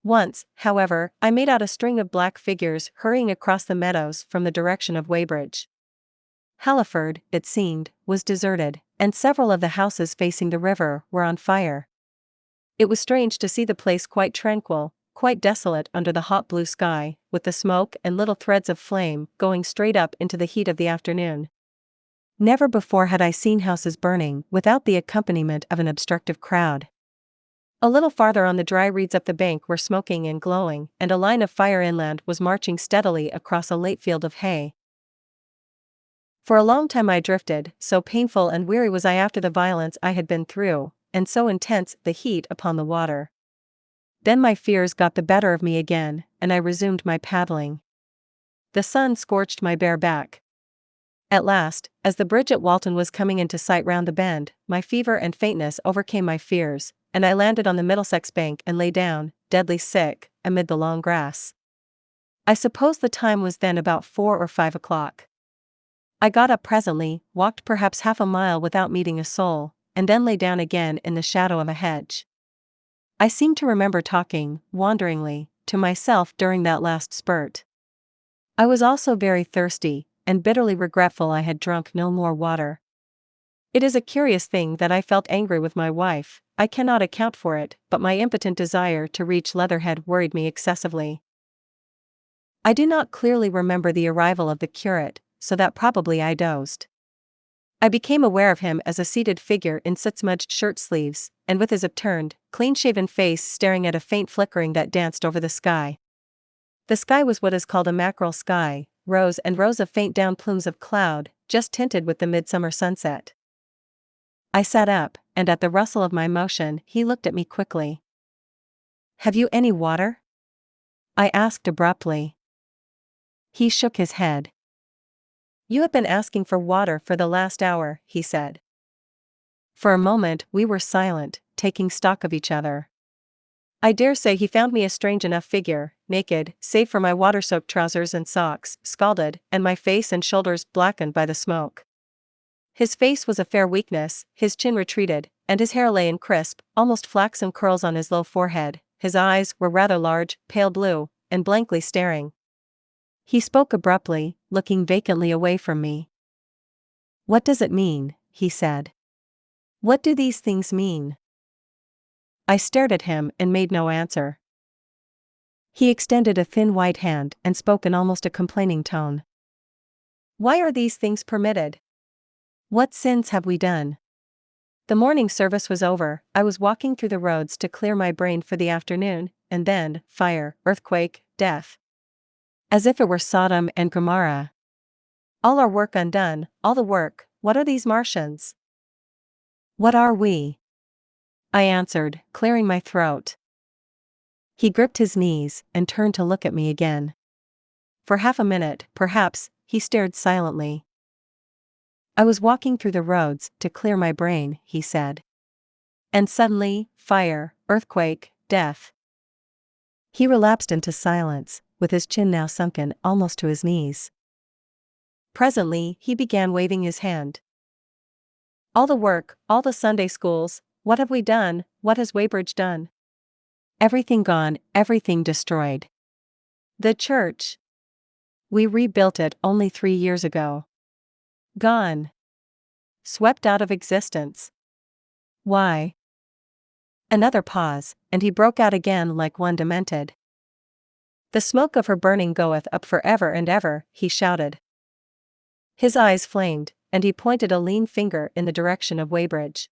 Once, however, I made out a string of black figures hurrying across the meadows from the direction of Weybridge. Halliford, it seemed, was deserted, and several of the houses facing the river were on fire. It was strange to see the place quite tranquil, quite desolate under the hot blue sky, with the smoke and little threads of flame going straight up into the heat of the afternoon. Never before had I seen houses burning without the accompaniment of an obstructive crowd. A little farther on the dry reeds up the bank were smoking and glowing, and a line of fire inland was marching steadily across a late field of hay. For a long time I drifted, so painful and weary was I after the violence I had been through, and so intense the heat upon the water. Then my fears got the better of me again, and I resumed my paddling. The sun scorched my bare back. At last, as the bridge at Walton was coming into sight round the bend, my fever and faintness overcame my fears, and I landed on the Middlesex bank and lay down, deadly sick, amid the long grass. I suppose the time was then about 4 or 5 o'clock. I got up presently, walked perhaps half a mile without meeting a soul, and then lay down again in the shadow of a hedge. I seem to remember talking, wanderingly, to myself during that last spurt. I was also very thirsty, and bitterly regretful I had drunk no more water. It is a curious thing that I felt angry with my wife. I cannot account for it, but my impotent desire to reach Leatherhead worried me excessively. I do not clearly remember the arrival of the curate, so that probably I dozed. I became aware of him as a seated figure in soot-smudged shirt sleeves, and with his upturned, clean-shaven face staring at a faint flickering that danced over the sky. The sky was what is called a mackerel sky, rows and rows of faint down plumes of cloud, just tinted with the midsummer sunset. I sat up, and at the rustle of my motion, he looked at me quickly. "Have you any water?" I asked abruptly. He shook his head. "You have been asking for water for the last hour," he said. For a moment we were silent, taking stock of each other. I dare say he found me a strange enough figure, naked, save for my water-soaked trousers and socks, scalded, and my face and shoulders blackened by the smoke. His face was a fair weakness, his chin retreated, and his hair lay in crisp, almost flaxen curls on his low forehead. His eyes were rather large, pale blue, and blankly staring. He spoke abruptly, looking vacantly away from me. "What does it mean?" he said. "What do these things mean?" I stared at him and made no answer. He extended a thin white hand and spoke in almost a complaining tone. "Why are these things permitted? What sins have we done?" The morning service was over. I was walking through the roads to clear my brain for the afternoon, and then, fire, earthquake, death. As if it were Sodom and Gomorrah. All our work undone, all the work. What are these Martians? What are we? I answered, clearing my throat. He gripped his knees and turned to look at me again. For half a minute, perhaps, he stared silently. "I was walking through the roads to clear my brain," he said. And suddenly, fire, earthquake, death. He relapsed into silence, with his chin now sunken almost to his knees. Presently, he began waving his hand. "All the work, all the Sunday schools, what have we done? What has Weybridge done? Everything gone, everything destroyed. The church. We rebuilt it only 3 years ago. Gone. Swept out of existence. Why?" Another pause, and he broke out again like one demented. "The smoke of her burning goeth up for ever and ever," he shouted. His eyes flamed, and he pointed a lean finger in the direction of Weybridge.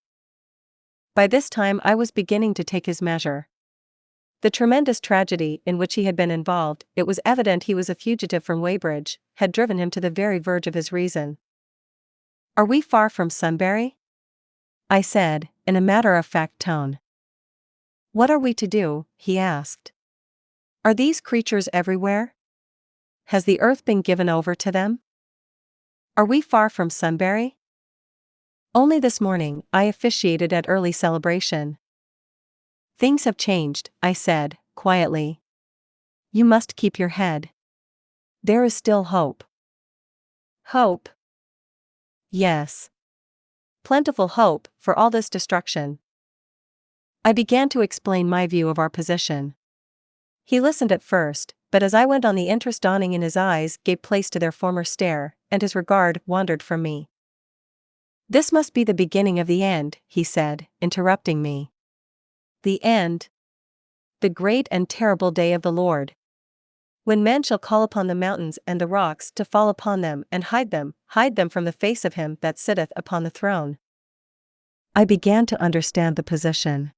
By this time I was beginning to take his measure. The tremendous tragedy in which he had been involved, it was evident he was a fugitive from Weybridge, had driven him to the very verge of his reason. "Are we far from Sunbury?" I said, in a matter-of-fact tone. "What are we to do?" he asked. "Are these creatures everywhere? Has the earth been given over to them? Are we far from Sunbury?" "Only this morning, I officiated at early celebration." "Things have changed," I said, quietly. "You must keep your head. There is still hope." "Hope?" "Yes. Plentiful hope, for all this destruction." I began to explain my view of our position. He listened at first, but as I went on the interest dawning in his eyes gave place to their former stare, and his regard wandered from me. "This must be the beginning of the end," he said, interrupting me. "The end? The great and terrible day of the Lord. When men shall call upon the mountains and the rocks to fall upon them and hide them from the face of him that sitteth upon the throne." I began to understand the position.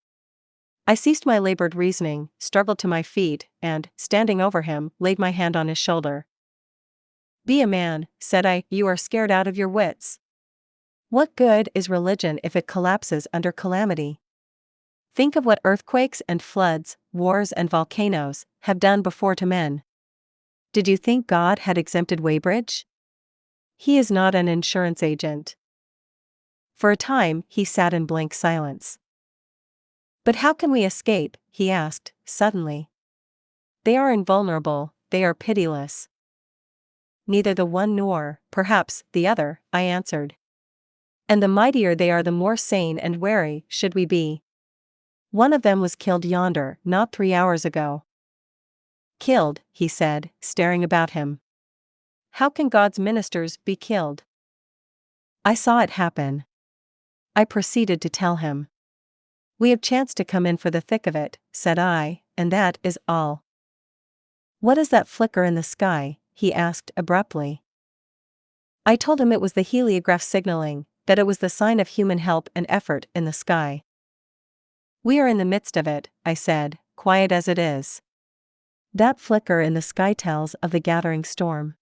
I ceased my labored reasoning, struggled to my feet, and, standing over him, laid my hand on his shoulder. "Be a man," said I, "you are scared out of your wits. What good is religion if it collapses under calamity? Think of what earthquakes and floods, wars and volcanoes, have done before to men. Did you think God had exempted Weybridge? He is not an insurance agent." For a time, he sat in blank silence. "But how can we escape?" he asked, suddenly. "They are invulnerable, they are pitiless." "Neither the one nor, perhaps, the other," I answered. "And the mightier they are the more sane and wary should we be. One of them was killed yonder not 3 hours ago." "Killed," he said, staring about him. "How can God's ministers be killed?" I saw it happen. I proceeded to tell him. "We have chanced to come in for the thick of it," said I, "and that is all." "What is that flicker in the sky?" he asked abruptly. I told him it was the heliograph signaling, that it was the sign of human help and effort in the sky. We are in the midst of it, I said, quiet as it is. That flicker in the sky tells of the gathering storm.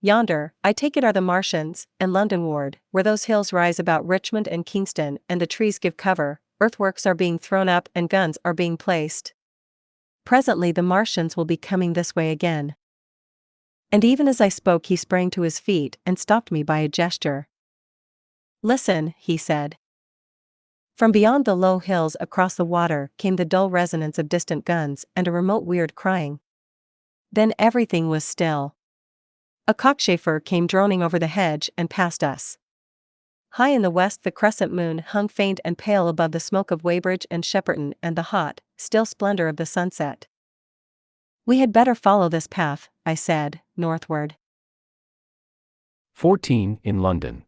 Yonder, I take it, are the Martians, and Londonward, where those hills rise about Richmond and Kingston and the trees give cover, earthworks are being thrown up and guns are being placed. Presently the Martians will be coming this way again. And even as I spoke he sprang to his feet and stopped me by a gesture. Listen, he said. From beyond the low hills across the water came the dull resonance of distant guns and a remote weird crying. Then everything was still. A cockchafer came droning over the hedge and past us. High in the west the crescent moon hung faint and pale above the smoke of Weybridge and Shepperton and the hot, still splendor of the sunset. We had better follow this path, I said, northward. 14. In London.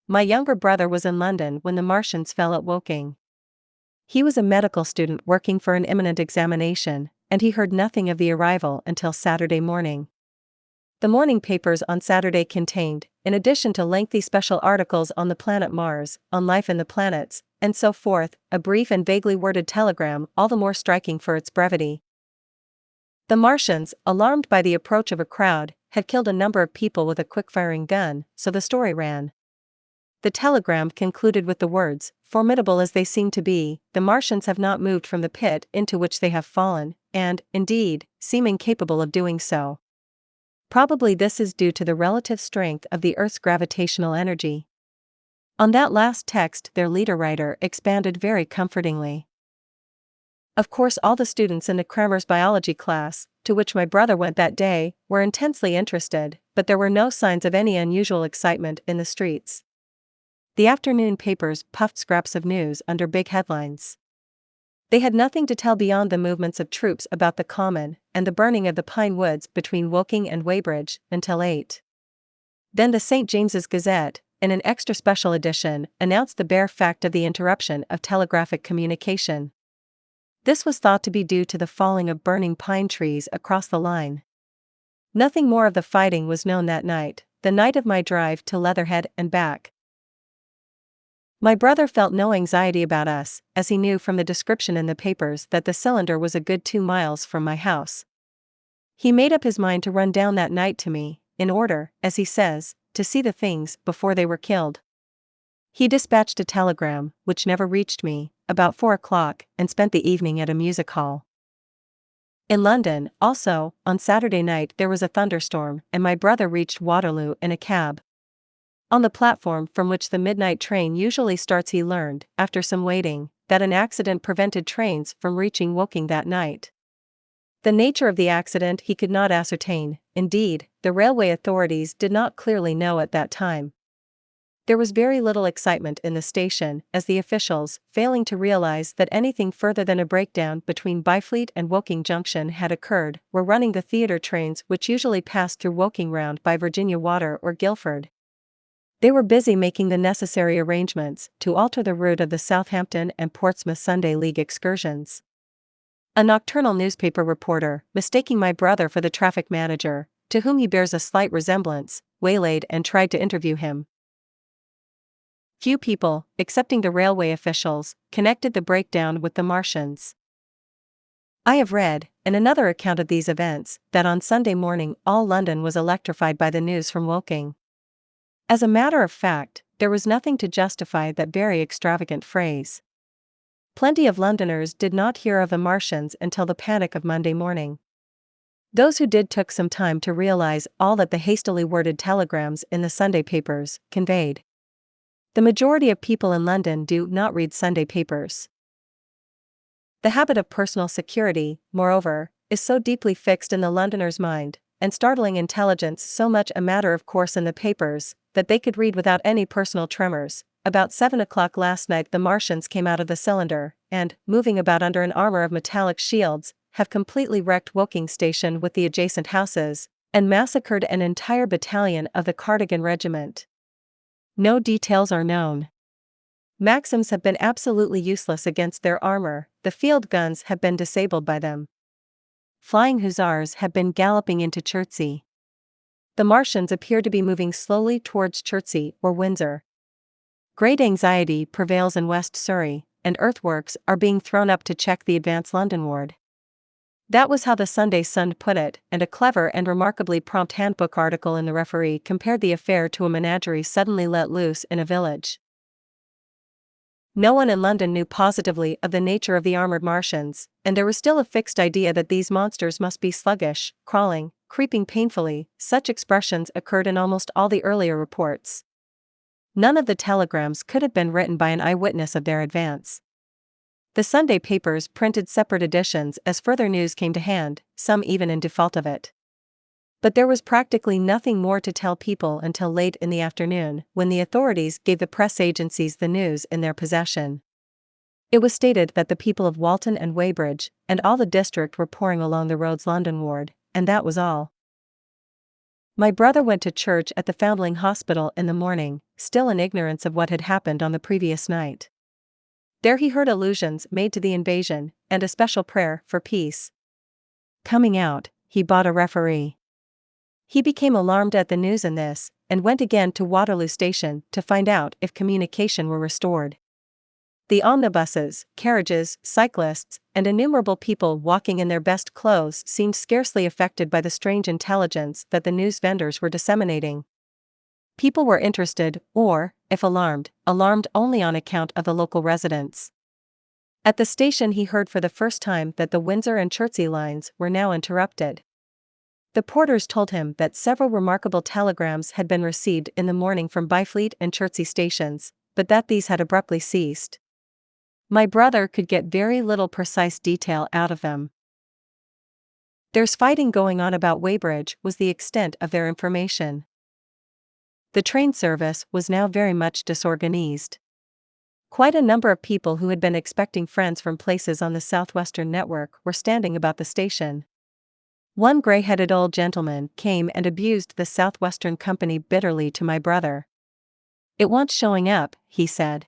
My younger brother was in London when the Martians fell at Woking. He was a medical student working for an imminent examination, and he heard nothing of the arrival until Saturday morning. The morning papers on Saturday contained, in addition to lengthy special articles on the planet Mars, on life in the planets, and so forth, a brief and vaguely worded telegram, all the more striking for its brevity. The Martians, alarmed by the approach of a crowd, had killed a number of people with a quick-firing gun, so the story ran. The telegram concluded with the words, "Formidable as they seem to be, the Martians have not moved from the pit into which they have fallen, and, indeed, seem incapable of doing so. Probably this is due to the relative strength of the Earth's gravitational energy." On that last text their leader writer expanded very comfortingly. Of course all the students in the Cramer's biology class, to which my brother went that day, were intensely interested, but there were no signs of any unusual excitement in the streets. The afternoon papers puffed scraps of news under big headlines. They had nothing to tell beyond the movements of troops about the common, and the burning of the pine woods between Woking and Weybridge, until 8. Then the St. James's Gazette, in an extra special edition, announced the bare fact of the interruption of telegraphic communication. This was thought to be due to the falling of burning pine trees across the line. Nothing more of the fighting was known that night, the night of my drive to Leatherhead and back. My brother felt no anxiety about us, as he knew from the description in the papers that the cylinder was a good 2 miles from my house. He made up his mind to run down that night to me, in order, as he says, to see the things before they were killed. He dispatched a telegram, which never reached me, about 4 o'clock, and spent the evening at a music hall. In London, also, on Saturday night there was a thunderstorm, and my brother reached Waterloo in a cab. On the platform from which the midnight train usually starts he learned, after some waiting, that an accident prevented trains from reaching Woking that night. The nature of the accident he could not ascertain, indeed, the railway authorities did not clearly know at that time. There was very little excitement in the station, as the officials, failing to realize that anything further than a breakdown between Byfleet and Woking Junction had occurred, were running the theatre trains which usually passed through Woking round by Virginia Water or Guildford. They were busy making the necessary arrangements to alter the route of the Southampton and Portsmouth Sunday League excursions. A nocturnal newspaper reporter, mistaking my brother for the traffic manager, to whom he bears a slight resemblance, waylaid and tried to interview him. Few people, excepting the railway officials, connected the breakdown with the Martians. I have read, in another account of these events, that on Sunday morning all London was electrified by the news from Woking. As a matter of fact, there was nothing to justify that very extravagant phrase. Plenty of Londoners did not hear of the Martians until the panic of Monday morning. Those who did took some time to realize all that the hastily worded telegrams in the Sunday papers conveyed. The majority of people in London do not read Sunday papers. The habit of personal security, moreover, is so deeply fixed in the Londoner's mind, and startling intelligence so much a matter of course in the papers, that they could read without any personal tremors. About 7 o'clock last night the Martians came out of the cylinder, and, moving about under an armor of metallic shields, have completely wrecked Woking Station with the adjacent houses, and massacred an entire battalion of the Cardigan Regiment. No details are known. Maxims have been absolutely useless against their armor, the field guns have been disabled by them. Flying hussars have been galloping into Chertsey. The Martians appear to be moving slowly towards Chertsey or Windsor. Great anxiety prevails in West Surrey, and earthworks are being thrown up to check the advance Londonward. That was how the Sunday Sun put it, and a clever and remarkably prompt handbook article in the Referee compared the affair to a menagerie suddenly let loose in a village. No one in London knew positively of the nature of the armored Martians, and there was still a fixed idea that these monsters must be sluggish, crawling, creeping painfully. Such expressions occurred in almost all the earlier reports. None of the telegrams could have been written by an eyewitness of their advance. The Sunday papers printed separate editions as further news came to hand, some even in default of it. But there was practically nothing more to tell people until late in the afternoon, when the authorities gave the press agencies the news in their possession. It was stated that the people of Walton and Weybridge, and all the district were pouring along the roads Londonward, and that was all. My brother went to church at the Foundling Hospital in the morning, still in ignorance of what had happened on the previous night. There he heard allusions made to the invasion, and a special prayer for peace. Coming out, he bought a Referee. He became alarmed at the news in this, and went again to Waterloo Station to find out if communication were restored. The omnibuses, carriages, cyclists, and innumerable people walking in their best clothes seemed scarcely affected by the strange intelligence that the news vendors were disseminating. People were interested, or, if alarmed only on account of the local residents. At the station he heard for the first time that the Windsor and Chertsey lines were now interrupted. The porters told him that several remarkable telegrams had been received in the morning from Byfleet and Chertsey stations, but that these had abruptly ceased. My brother could get very little precise detail out of them. "There's fighting going on about Weybridge," was the extent of their information. The train service was now very much disorganized. Quite a number of people who had been expecting friends from places on the Southwestern network were standing about the station. One gray-headed old gentleman came and abused the Southwestern Company bitterly to my brother. "It wants showing up," he said.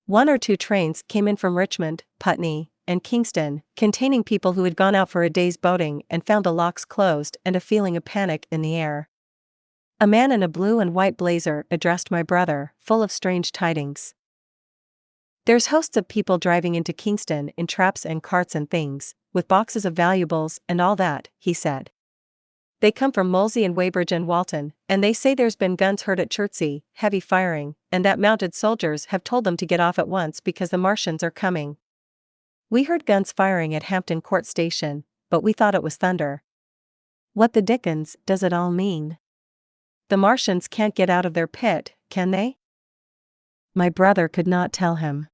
One or two trains came in from Richmond, Putney, and Kingston, containing people who had gone out for a day's boating and found the locks closed and a feeling of panic in the air. A man in a blue and white blazer addressed my brother, full of strange tidings. "There's hosts of people driving into Kingston in traps and carts and things, with boxes of valuables and all that," he said. "They come from Molesey and Weybridge and Walton, and they say there's been guns heard at Chertsey, heavy firing, and that mounted soldiers have told them to get off at once because the Martians are coming. We heard guns firing at Hampton Court Station, but we thought it was thunder. What the dickens does it all mean? The Martians can't get out of their pit, can they?" My brother could not tell him.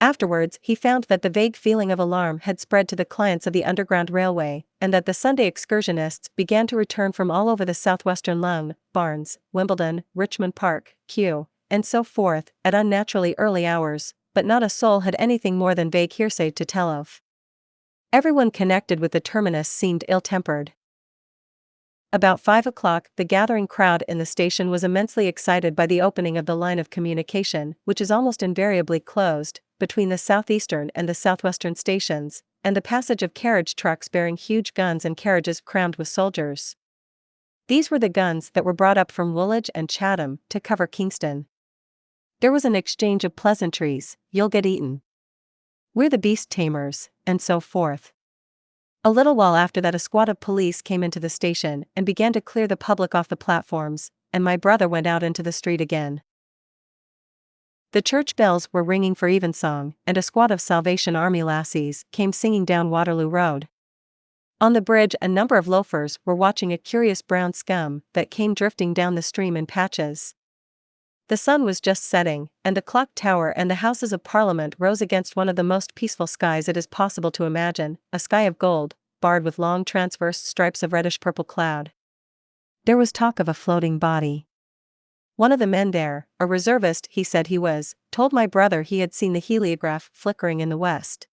Afterwards, he found that the vague feeling of alarm had spread to the clients of the Underground Railway, and that the Sunday excursionists began to return from all over the southwestern Lung, Barnes, Wimbledon, Richmond Park, Kew, and so forth, at unnaturally early hours, but not a soul had anything more than vague hearsay to tell of. Everyone connected with the terminus seemed ill-tempered. About 5 o'clock, the gathering crowd in the station was immensely excited by the opening of the line of communication, which is almost invariably closed, between the southeastern and the southwestern stations, and the passage of carriage trucks bearing huge guns and carriages crammed with soldiers. These were the guns that were brought up from Woolwich and Chatham to cover Kingston. There was an exchange of pleasantries: "You'll get eaten," "We're the beast tamers," and so forth. A little while after that a squad of police came into the station and began to clear the public off the platforms, and my brother went out into the street again. The church bells were ringing for evensong, and a squad of Salvation Army lassies came singing down Waterloo Road. On the bridge a number of loafers were watching a curious brown scum that came drifting down the stream in patches. The sun was just setting, and the clock tower and the Houses of Parliament rose against one of the most peaceful skies it is possible to imagine, a sky of gold, barred with long transverse stripes of reddish-purple cloud. There was talk of a floating body. One of the men there, a reservist he said he was, told my brother he had seen the heliograph flickering in the west.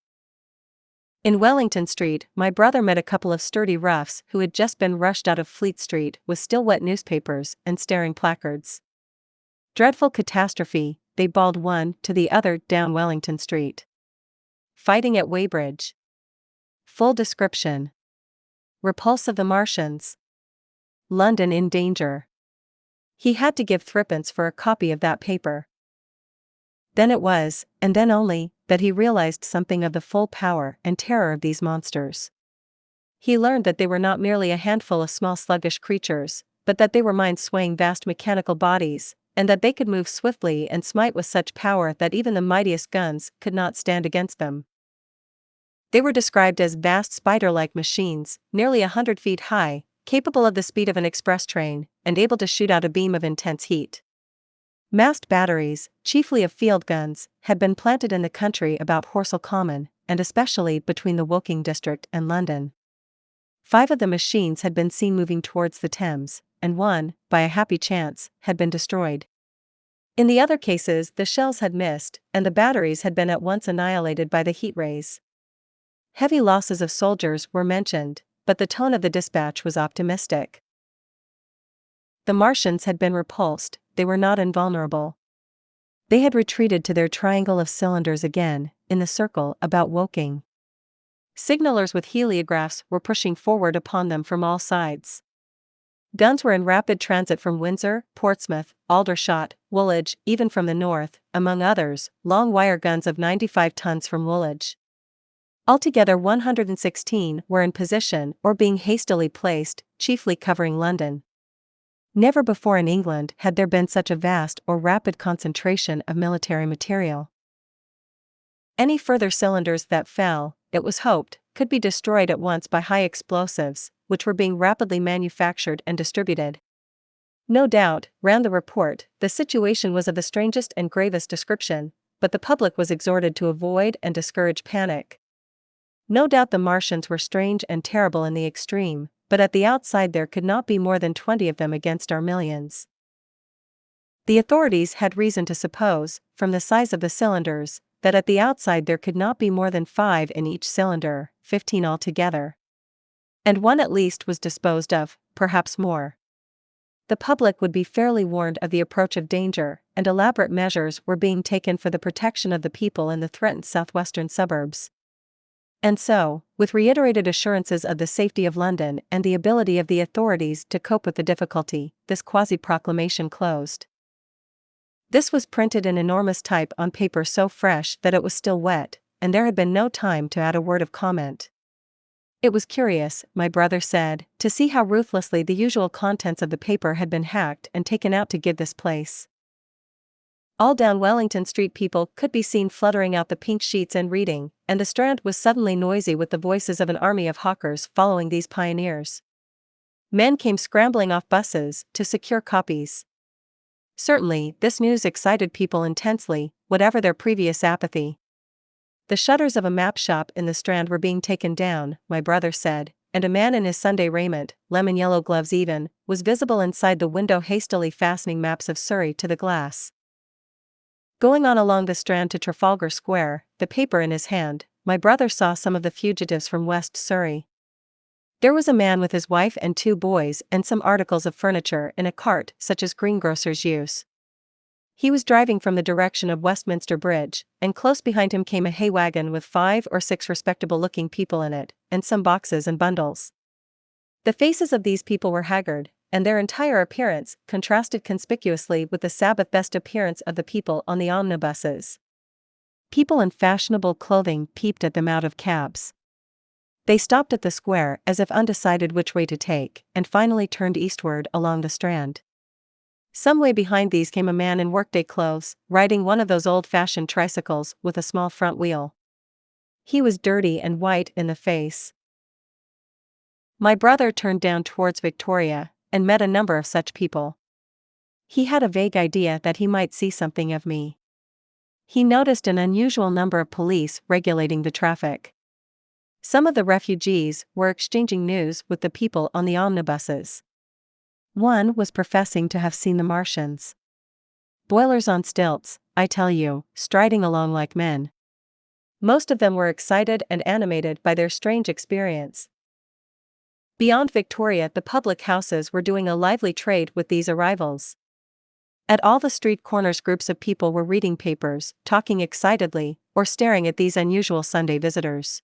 In Wellington Street, my brother met a couple of sturdy roughs who had just been rushed out of Fleet Street with still wet newspapers and staring placards. "Dreadful catastrophe," they bawled one to the other down Wellington Street. "Fighting at Weybridge. Full description. Repulse of the Martians." London in Danger. He had to give threepence for a copy of that paper. Then it was, and then only, that he realized something of the full power and terror of these monsters. He learned that they were not merely a handful of small sluggish creatures, but that they were mind-swaying vast mechanical bodies, and that they could move swiftly and smite with such power that even the mightiest guns could not stand against them. They were described as vast spider-like machines, nearly 100 feet high, capable of the speed of an express train, and able to shoot out a beam of intense heat. Massed batteries, chiefly of field guns, had been planted in the country about Horsell Common, and especially between the Woking district and London. 5 of the machines had been seen moving towards the Thames, and one, by a happy chance, had been destroyed. In the other cases, the shells had missed, and the batteries had been at once annihilated by the heat rays. Heavy losses of soldiers were mentioned, but the tone of the dispatch was optimistic. The Martians had been repulsed, they were not invulnerable. They had retreated to their triangle of cylinders again, in the circle about Woking. Signalers with heliographs were pushing forward upon them from all sides. Guns were in rapid transit from Windsor, Portsmouth, Aldershot, Woolwich, even from the north, among others, long wire guns of 95 tons from Woolwich. Altogether 116 were in position or being hastily placed, chiefly covering London. Never before in England had there been such a vast or rapid concentration of military material. Any further cylinders that fell, it was hoped, could be destroyed at once by high explosives, which were being rapidly manufactured and distributed. No doubt, ran the report, the situation was of the strangest and gravest description, but the public was exhorted to avoid and discourage panic. No doubt the Martians were strange and terrible in the extreme, but at the outside there could not be more than 20 of them against our millions. The authorities had reason to suppose, from the size of the cylinders, that at the outside there could not be more than 5 in each cylinder, 15 altogether. And one at least was disposed of, perhaps more. The public would be fairly warned of the approach of danger, and elaborate measures were being taken for the protection of the people in the threatened southwestern suburbs. And so, with reiterated assurances of the safety of London and the ability of the authorities to cope with the difficulty, this quasi-proclamation closed. This was printed in enormous type on paper so fresh that it was still wet, and there had been no time to add a word of comment. It was curious, my brother said, to see how ruthlessly the usual contents of the paper had been hacked and taken out to give this place. All down Wellington Street people could be seen fluttering out the pink sheets and reading, and the Strand was suddenly noisy with the voices of an army of hawkers following these pioneers. Men came scrambling off buses to secure copies. Certainly, this news excited people intensely, whatever their previous apathy. The shutters of a map shop in the Strand were being taken down, my brother said, and a man in his Sunday raiment, lemon-yellow gloves even, was visible inside the window hastily fastening maps of Surrey to the glass. Going on along the Strand to Trafalgar Square, the paper in his hand, my brother saw some of the fugitives from West Surrey. There was a man with his wife and 2 boys and some articles of furniture in a cart such as greengrocers use. He was driving from the direction of Westminster Bridge, and close behind him came a hay wagon with 5 or 6 respectable-looking people in it, and some boxes and bundles. The faces of these people were haggard, and their entire appearance contrasted conspicuously with the Sabbath-best appearance of the people on the omnibuses. People in fashionable clothing peeped at them out of cabs. They stopped at the square as if undecided which way to take, and finally turned eastward along the Strand. Some way behind these came a man in workday clothes, riding one of those old-fashioned tricycles with a small front wheel. He was dirty and white in the face. My brother turned down towards Victoria, and met a number of such people. He had a vague idea that he might see something of me. He noticed an unusual number of police regulating the traffic. Some of the refugees were exchanging news with the people on the omnibuses. One was professing to have seen the Martians. Boilers on stilts, I tell you, striding along like men. Most of them were excited and animated by their strange experience. Beyond Victoria, the public houses were doing a lively trade with these arrivals. At all the street corners, groups of people were reading papers, talking excitedly, or staring at these unusual Sunday visitors.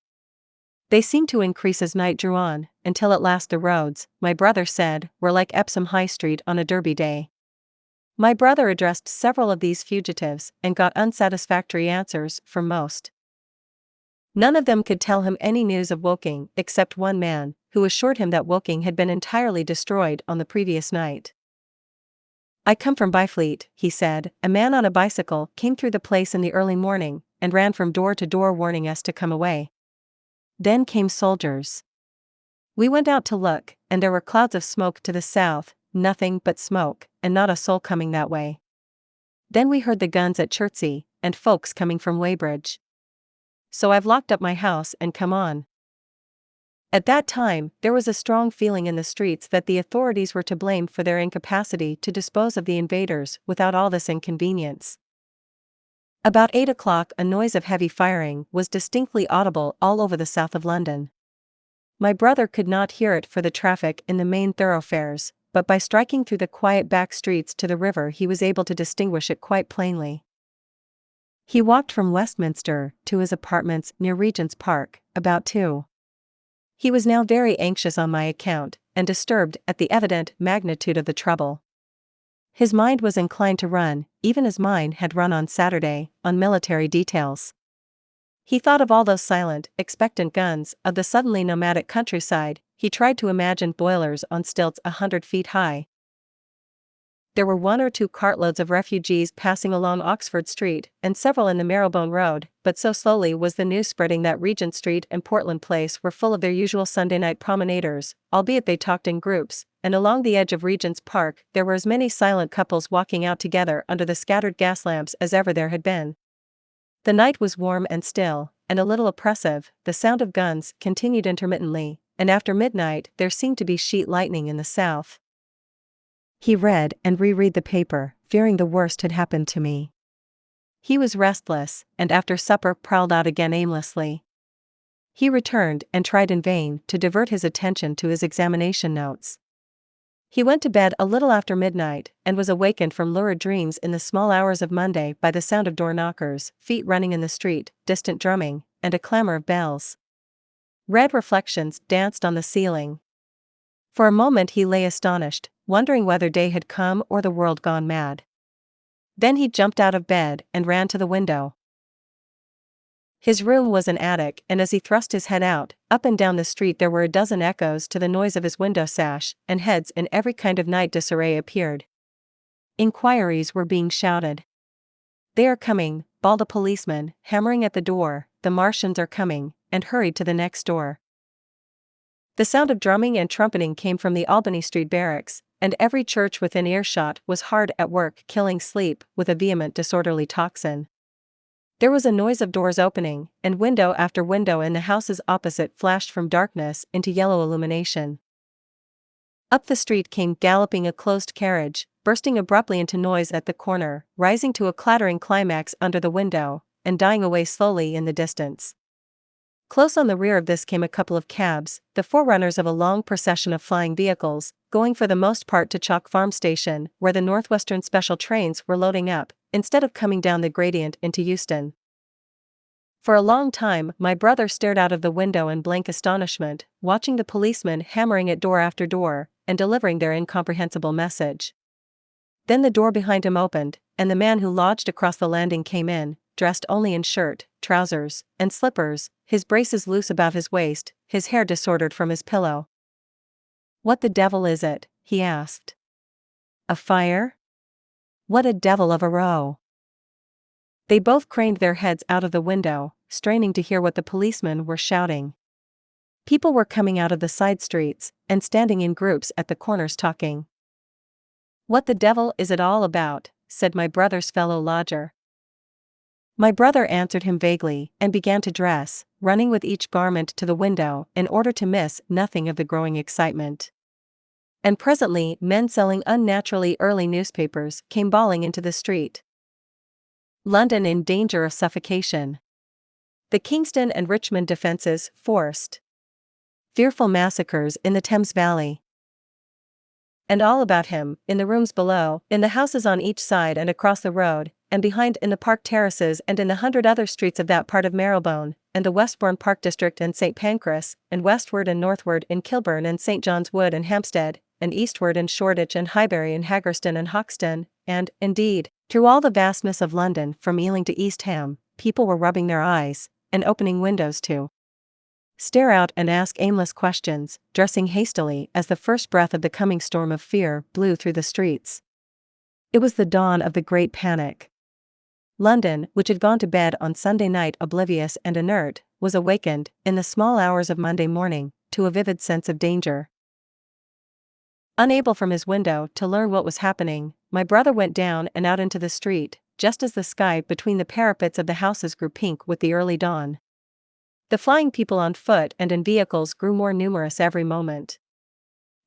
They seemed to increase as night drew on, until at last the roads, my brother said, were like Epsom High Street on a Derby day. My brother addressed several of these fugitives and got unsatisfactory answers from most. None of them could tell him any news of Woking except one man, who assured him that Woking had been entirely destroyed on the previous night. "I come from Byfleet," he said. "A man on a bicycle came through the place in the early morning and ran from door to door warning us to come away. Then came soldiers. We went out to look, and there were clouds of smoke to the south, nothing but smoke, and not a soul coming that way. Then we heard the guns at Chertsey, and folks coming from Weybridge. So I've locked up my house and come on." At that time, there was a strong feeling in the streets that the authorities were to blame for their incapacity to dispose of the invaders without all this inconvenience. About 8 o'clock, a noise of heavy firing was distinctly audible all over the south of London. My brother could not hear it for the traffic in the main thoroughfares, but by striking through the quiet back streets to the river he was able to distinguish it quite plainly. He walked from Westminster to his apartments near Regent's Park, about 2. He was now very anxious on my account, and disturbed at the evident magnitude of the trouble. His mind was inclined to run, even as mine had run on Saturday, on military details. He thought of all those silent, expectant guns of the suddenly nomadic countryside. He tried to imagine boilers on stilts 100 feet high. There were 1 or 2 cartloads of refugees passing along Oxford Street, and several in the Marylebone Road, but so slowly was the news spreading that Regent Street and Portland Place were full of their usual Sunday night promenaders, albeit they talked in groups, and along the edge of Regent's Park there were as many silent couples walking out together under the scattered gas lamps as ever there had been. The night was warm and still, and a little oppressive. The sound of guns continued intermittently, and after midnight there seemed to be sheet lightning in the south. He read and reread the paper, fearing the worst had happened to me. He was restless, and after supper prowled out again aimlessly. He returned and tried in vain to divert his attention to his examination notes. He went to bed a little after midnight, and was awakened from lurid dreams in the small hours of Monday by the sound of door knockers, feet running in the street, distant drumming, and a clamor of bells. Red reflections danced on the ceiling. For a moment he lay astonished, wondering whether day had come or the world gone mad. Then he jumped out of bed and ran to the window. His room was an attic, and as he thrust his head out, up and down the street there were a dozen echoes to the noise of his window sash, and heads in every kind of night disarray appeared. Inquiries were being shouted. "They are coming," bawled a policeman, hammering at the door. "The Martians are coming," and hurried to the next door. The sound of drumming and trumpeting came from the Albany Street barracks, and every church within earshot was hard at work killing sleep with a vehement disorderly tocsin. There was a noise of doors opening, and window after window in the houses opposite flashed from darkness into yellow illumination. Up the street came galloping a closed carriage, bursting abruptly into noise at the corner, rising to a clattering climax under the window, and dying away slowly in the distance. Close on the rear of this came a couple of cabs, the forerunners of a long procession of flying vehicles, going for the most part to Chalk Farm Station, where the Northwestern special trains were loading up, instead of coming down the gradient into Euston. For a long time my brother stared out of the window in blank astonishment, watching the policemen hammering at door after door, and delivering their incomprehensible message. Then the door behind him opened, and the man who lodged across the landing came in, dressed only in shirt, trousers, and slippers, his braces loose about his waist, his hair disordered from his pillow. "What the devil is it?" he asked. "A fire? What a devil of a row!" They both craned their heads out of the window, straining to hear what the policemen were shouting. People were coming out of the side streets, and standing in groups at the corners talking. "What the devil is it all about?" said my brother's fellow lodger. My brother answered him vaguely, and began to dress, running with each garment to the window in order to miss nothing of the growing excitement. And presently men selling unnaturally early newspapers came bawling into the street. London in danger of suffocation. The Kingston and Richmond defences forced. Fearful massacres in the Thames Valley. And all about him, in the rooms below, in the houses on each side and across the road, and behind in the park terraces and in the 100 other streets of that part of Marylebone, and the Westbourne Park District and St. Pancras, and westward and northward in Kilburn and St. John's Wood and Hampstead, and eastward in Shoreditch and Highbury and Haggerston and Hoxton, and, indeed, through all the vastness of London from Ealing to East Ham, people were rubbing their eyes, and opening windows to stare out and ask aimless questions, dressing hastily as the first breath of the coming storm of fear blew through the streets. It was the dawn of the Great Panic. London, which had gone to bed on Sunday night oblivious and inert, was awakened, in the small hours of Monday morning, to a vivid sense of danger. Unable from his window to learn what was happening, my brother went down and out into the street, just as the sky between the parapets of the houses grew pink with the early dawn. The flying people on foot and in vehicles grew more numerous every moment.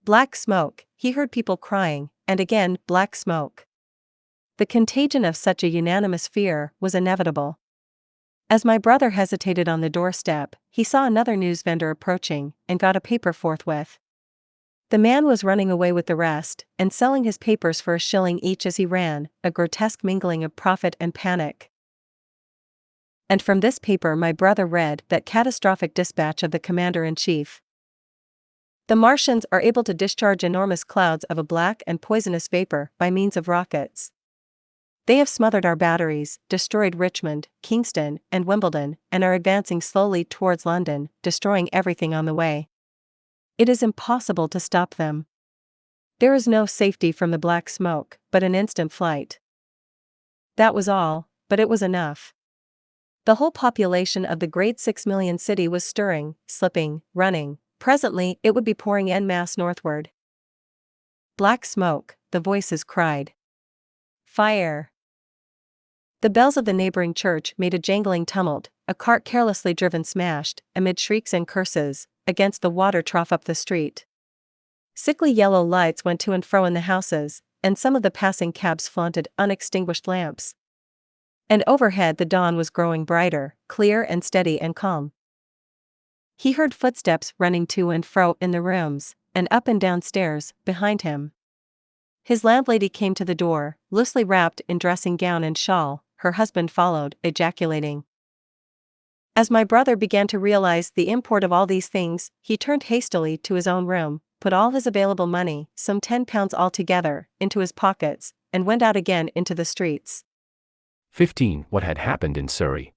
Black smoke, he heard people crying, and again black smoke. The contagion of such a unanimous fear was inevitable. As my brother hesitated on the doorstep, he saw another news vendor approaching, and got a paper forthwith. The man was running away with the rest, and selling his papers for a shilling each as he ran, a grotesque mingling of profit and panic. And from this paper my brother read that catastrophic dispatch of the Commander-in-Chief. The Martians are able to discharge enormous clouds of a black and poisonous vapor by means of rockets. They have smothered our batteries, destroyed Richmond, Kingston, and Wimbledon, and are advancing slowly towards London, destroying everything on the way. It is impossible to stop them. There is no safety from the black smoke, but an instant flight. That was all, but it was enough. The whole population of the great 6 million city was stirring, slipping, running. Presently, it would be pouring en masse northward. Black smoke, the voices cried. Fire! The bells of the neighboring church made a jangling tumult, a cart carelessly driven smashed, amid shrieks and curses, against the water trough up the street. Sickly yellow lights went to and fro in the houses, and some of the passing cabs flaunted unextinguished lamps. And overhead the dawn was growing brighter, clear and steady and calm. He heard footsteps running to and fro in the rooms, and up and down stairs, behind him. His landlady came to the door, loosely wrapped in dressing gown and shawl. Her husband followed, ejaculating. As my brother began to realize the import of all these things, he turned hastily to his own room, put all his available money, some £10 altogether, into his pockets, and went out again into the streets. 15. What had happened in Surrey?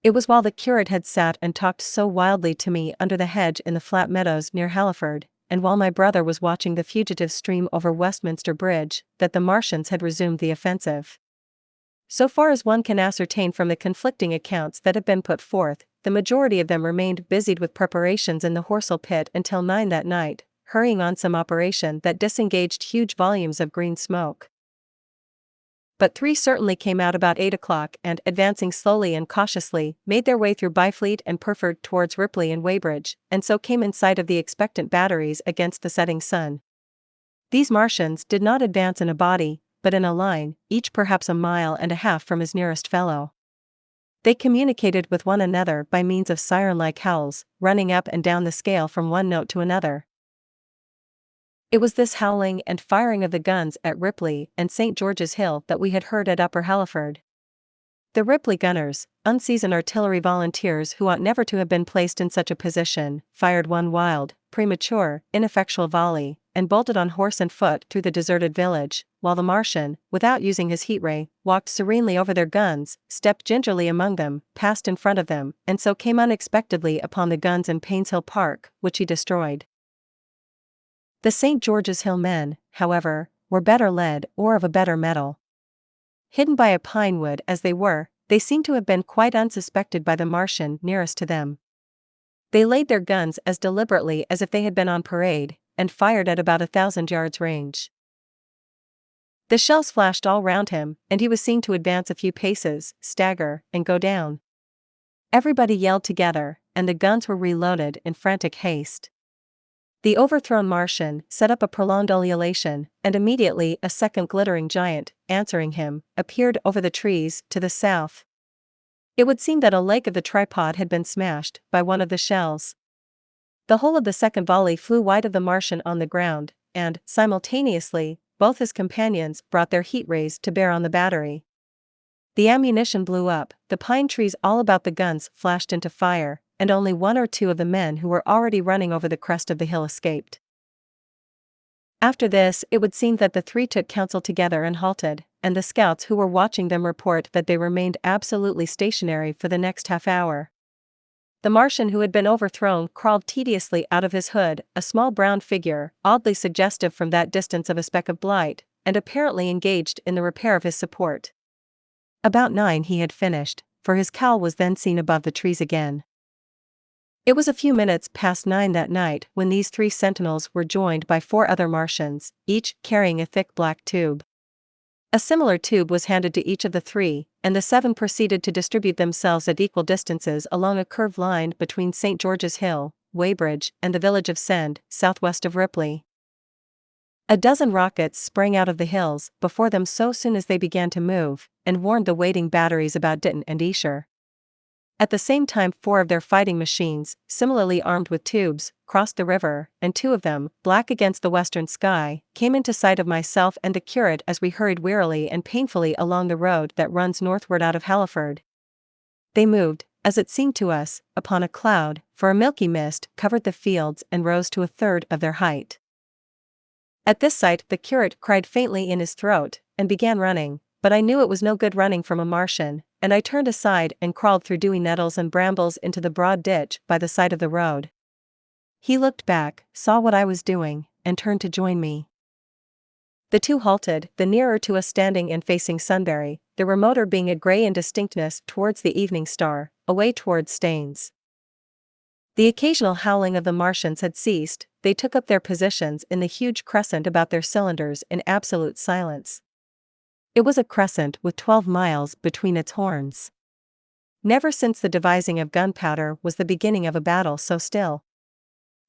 It was while the curate had sat and talked so wildly to me under the hedge in the flat meadows near Halliford, and while my brother was watching the fugitive stream over Westminster Bridge, that the Martians had resumed the offensive. So far as one can ascertain from the conflicting accounts that have been put forth, the majority of them remained busied with preparations in the Horsell pit until 9 that night, hurrying on some operation that disengaged huge volumes of green smoke. But 3 certainly came out about 8 o'clock and, advancing slowly and cautiously, made their way through Byfleet and Purford towards Ripley and Weybridge, and so came in sight of the expectant batteries against the setting sun. These Martians did not advance in a body, but in a line, each perhaps a mile and a half from his nearest fellow. They communicated with one another by means of siren-like howls, running up and down the scale from one note to another. It was this howling and firing of the guns at Ripley and St. George's Hill that we had heard at Upper Halliford. The Ripley gunners, unseasoned artillery volunteers who ought never to have been placed in such a position, fired one wild, premature, ineffectual volley, and bolted on horse and foot through the deserted village, while the Martian, without using his heat ray, walked serenely over their guns, stepped gingerly among them, passed in front of them, and so came unexpectedly upon the guns in Painshill Park, which he destroyed. The St. George's Hill men, however, were better led or of a better mettle. Hidden by a pine wood as they were, they seemed to have been quite unsuspected by the Martian nearest to them. They laid their guns as deliberately as if they had been on parade, and fired at about 1,000 yards range. The shells flashed all round him, and he was seen to advance a few paces, stagger, and go down. Everybody yelled together, and the guns were reloaded in frantic haste. The overthrown Martian set up a prolonged ululation, and immediately a second glittering giant, answering him, appeared over the trees to the south. It would seem that a leg of the tripod had been smashed by one of the shells. The whole of the second volley flew wide of the Martian on the ground, and, simultaneously, both his companions brought their heat rays to bear on the battery. The ammunition blew up, the pine trees all about the guns flashed into fire, and only one or two of the men who were already running over the crest of the hill escaped. After this, it would seem that the three took counsel together and halted, and the scouts who were watching them report that they remained absolutely stationary for the next half hour. The Martian who had been overthrown crawled tediously out of his hood, a small brown figure, oddly suggestive from that distance of a speck of blight, and apparently engaged in the repair of his support. About 9 he had finished, for his cowl was then seen above the trees again. It was a few minutes past 9 that night when these 3 sentinels were joined by 4 other Martians, each carrying a thick black tube. A similar tube was handed to each of the 3, and the 7 proceeded to distribute themselves at equal distances along a curved line between St. George's Hill, Weybridge, and the village of Send, southwest of Ripley. A dozen rockets sprang out of the hills before them so soon as they began to move, and warned the waiting batteries about Ditton and Esher. At the same time 4 of their fighting machines, similarly armed with tubes, crossed the river, and 2 of them, black against the western sky, came into sight of myself and the curate as we hurried wearily and painfully along the road that runs northward out of Halliford. They moved, as it seemed to us, upon a cloud, for a milky mist covered the fields and rose to a third of their height. At this sight the curate cried faintly in his throat, and began running, but I knew it was no good running from a Martian, and I turned aside and crawled through dewy nettles and brambles into the broad ditch by the side of the road. He looked back, saw what I was doing, and turned to join me. The 2 halted, the nearer to us standing and facing Sunbury, the remoter being a grey indistinctness towards the evening star, away towards Staines. The occasional howling of the Martians had ceased, they took up their positions in the huge crescent about their cylinders in absolute silence. It was a crescent with 12 miles between its horns. Never since the devising of gunpowder was the beginning of a battle so still.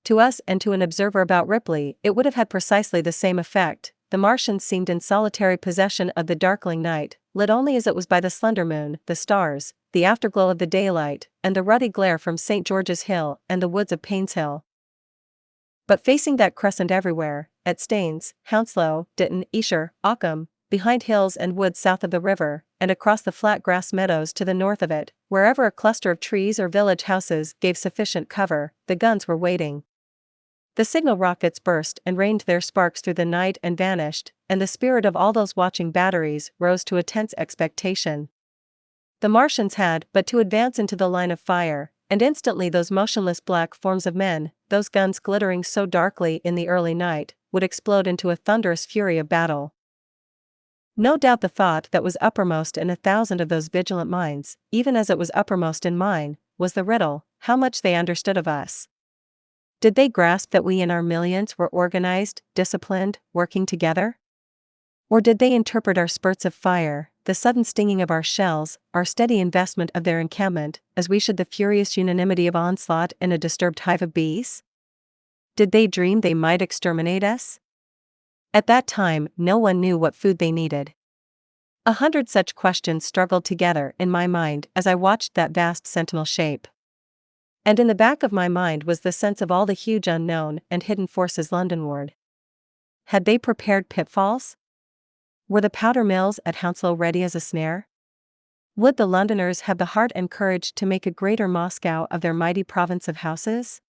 To us and to an observer about Ripley it would have had precisely the same effect. The Martians seemed in solitary possession of the darkling night, lit only as it was by the slender moon, the stars, the afterglow of the daylight, and the ruddy glare from St. George's Hill and the woods of Painshill. But facing that crescent everywhere, at Staines, Hounslow, Ditton, Esher, Ockham, behind hills and woods south of the river, and across the flat grass meadows to the north of it, wherever a cluster of trees or village houses gave sufficient cover, the guns were waiting. The signal rockets burst and rained their sparks through the night and vanished, and the spirit of all those watching batteries rose to a tense expectation. The Martians had but to advance into the line of fire, and instantly those motionless black forms of men, those guns glittering so darkly in the early night, would explode into a thunderous fury of battle. No doubt the thought that was uppermost in 1,000 of those vigilant minds, even as it was uppermost in mine, was the riddle: how much they understood of us. Did they grasp that we in our millions were organized, disciplined, working together? Or did they interpret our spurts of fire, the sudden stinging of our shells, our steady investment of their encampment, as we should the furious unanimity of onslaught in a disturbed hive of bees? Did they dream they might exterminate us? At that time no one knew what food they needed. 100 such questions struggled together in my mind as I watched that vast sentinel shape. And in the back of my mind was the sense of all the huge unknown and hidden forces Londonward. Had they prepared pitfalls? Were the powder mills at Hounslow ready as a snare? Would the Londoners have the heart and courage to make a greater Moscow of their mighty province of houses?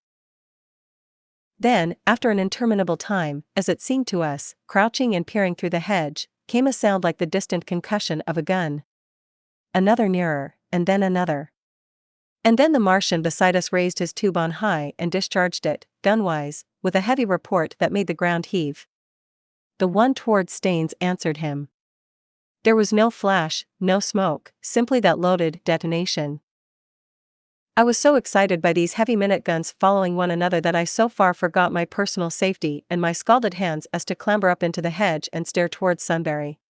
Then, after an interminable time, as it seemed to us, crouching and peering through the hedge, came a sound like the distant concussion of a gun. Another nearer, and then another. And then the Martian beside us raised his tube on high and discharged it, gunwise, with a heavy report that made the ground heave. The one towards Staines answered him. There was no flash, no smoke, simply that loaded detonation. I was so excited by these heavy minute guns following one another that I so far forgot my personal safety and my scalded hands as to clamber up into the hedge and stare towards Sunbury.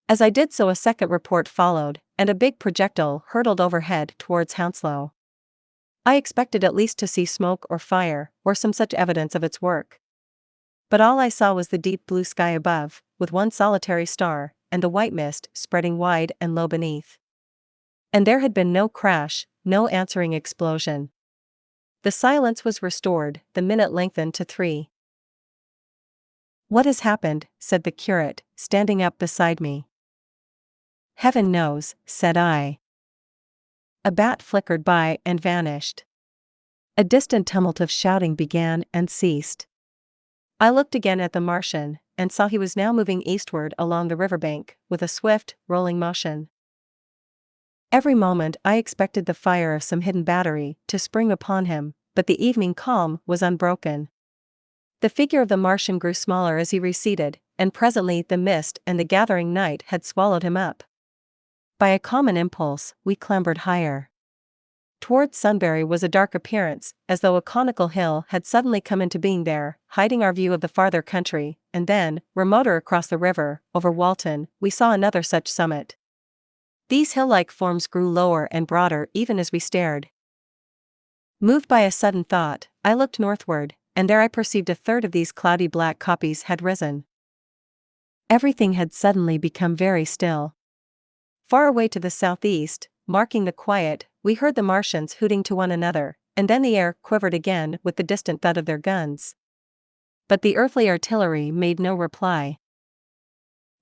As I did so a second report followed, and a big projectile hurtled overhead towards Hounslow. I expected at least to see smoke or fire, or some such evidence of its work. But all I saw was the deep blue sky above, with one solitary star, and the white mist spreading wide and low beneath. And there had been no crash, no answering explosion. The silence was restored, the minute lengthened to 3. "What has happened?" said the curate, standing up beside me. "Heaven knows," said I. A bat flickered by and vanished. A distant tumult of shouting began and ceased. I looked again at the Martian, and saw he was now moving eastward along the riverbank, with a swift, rolling motion. Every moment I expected the fire of some hidden battery to spring upon him, but the evening calm was unbroken. The figure of the Martian grew smaller as he receded, and presently the mist and the gathering night had swallowed him up. By a common impulse, we clambered higher. Towards Sunbury was a dark appearance, as though a conical hill had suddenly come into being there, hiding our view of the farther country, and then, remoter across the river, over Walton, we saw another such summit. These hill-like forms grew lower and broader even as we stared. Moved by a sudden thought, I looked northward, and there I perceived a third of these cloudy black copies had risen. Everything had suddenly become very still. Far away to the southeast, marking the quiet, we heard the Martians hooting to one another, and then the air quivered again with the distant thud of their guns. But the earthly artillery made no reply.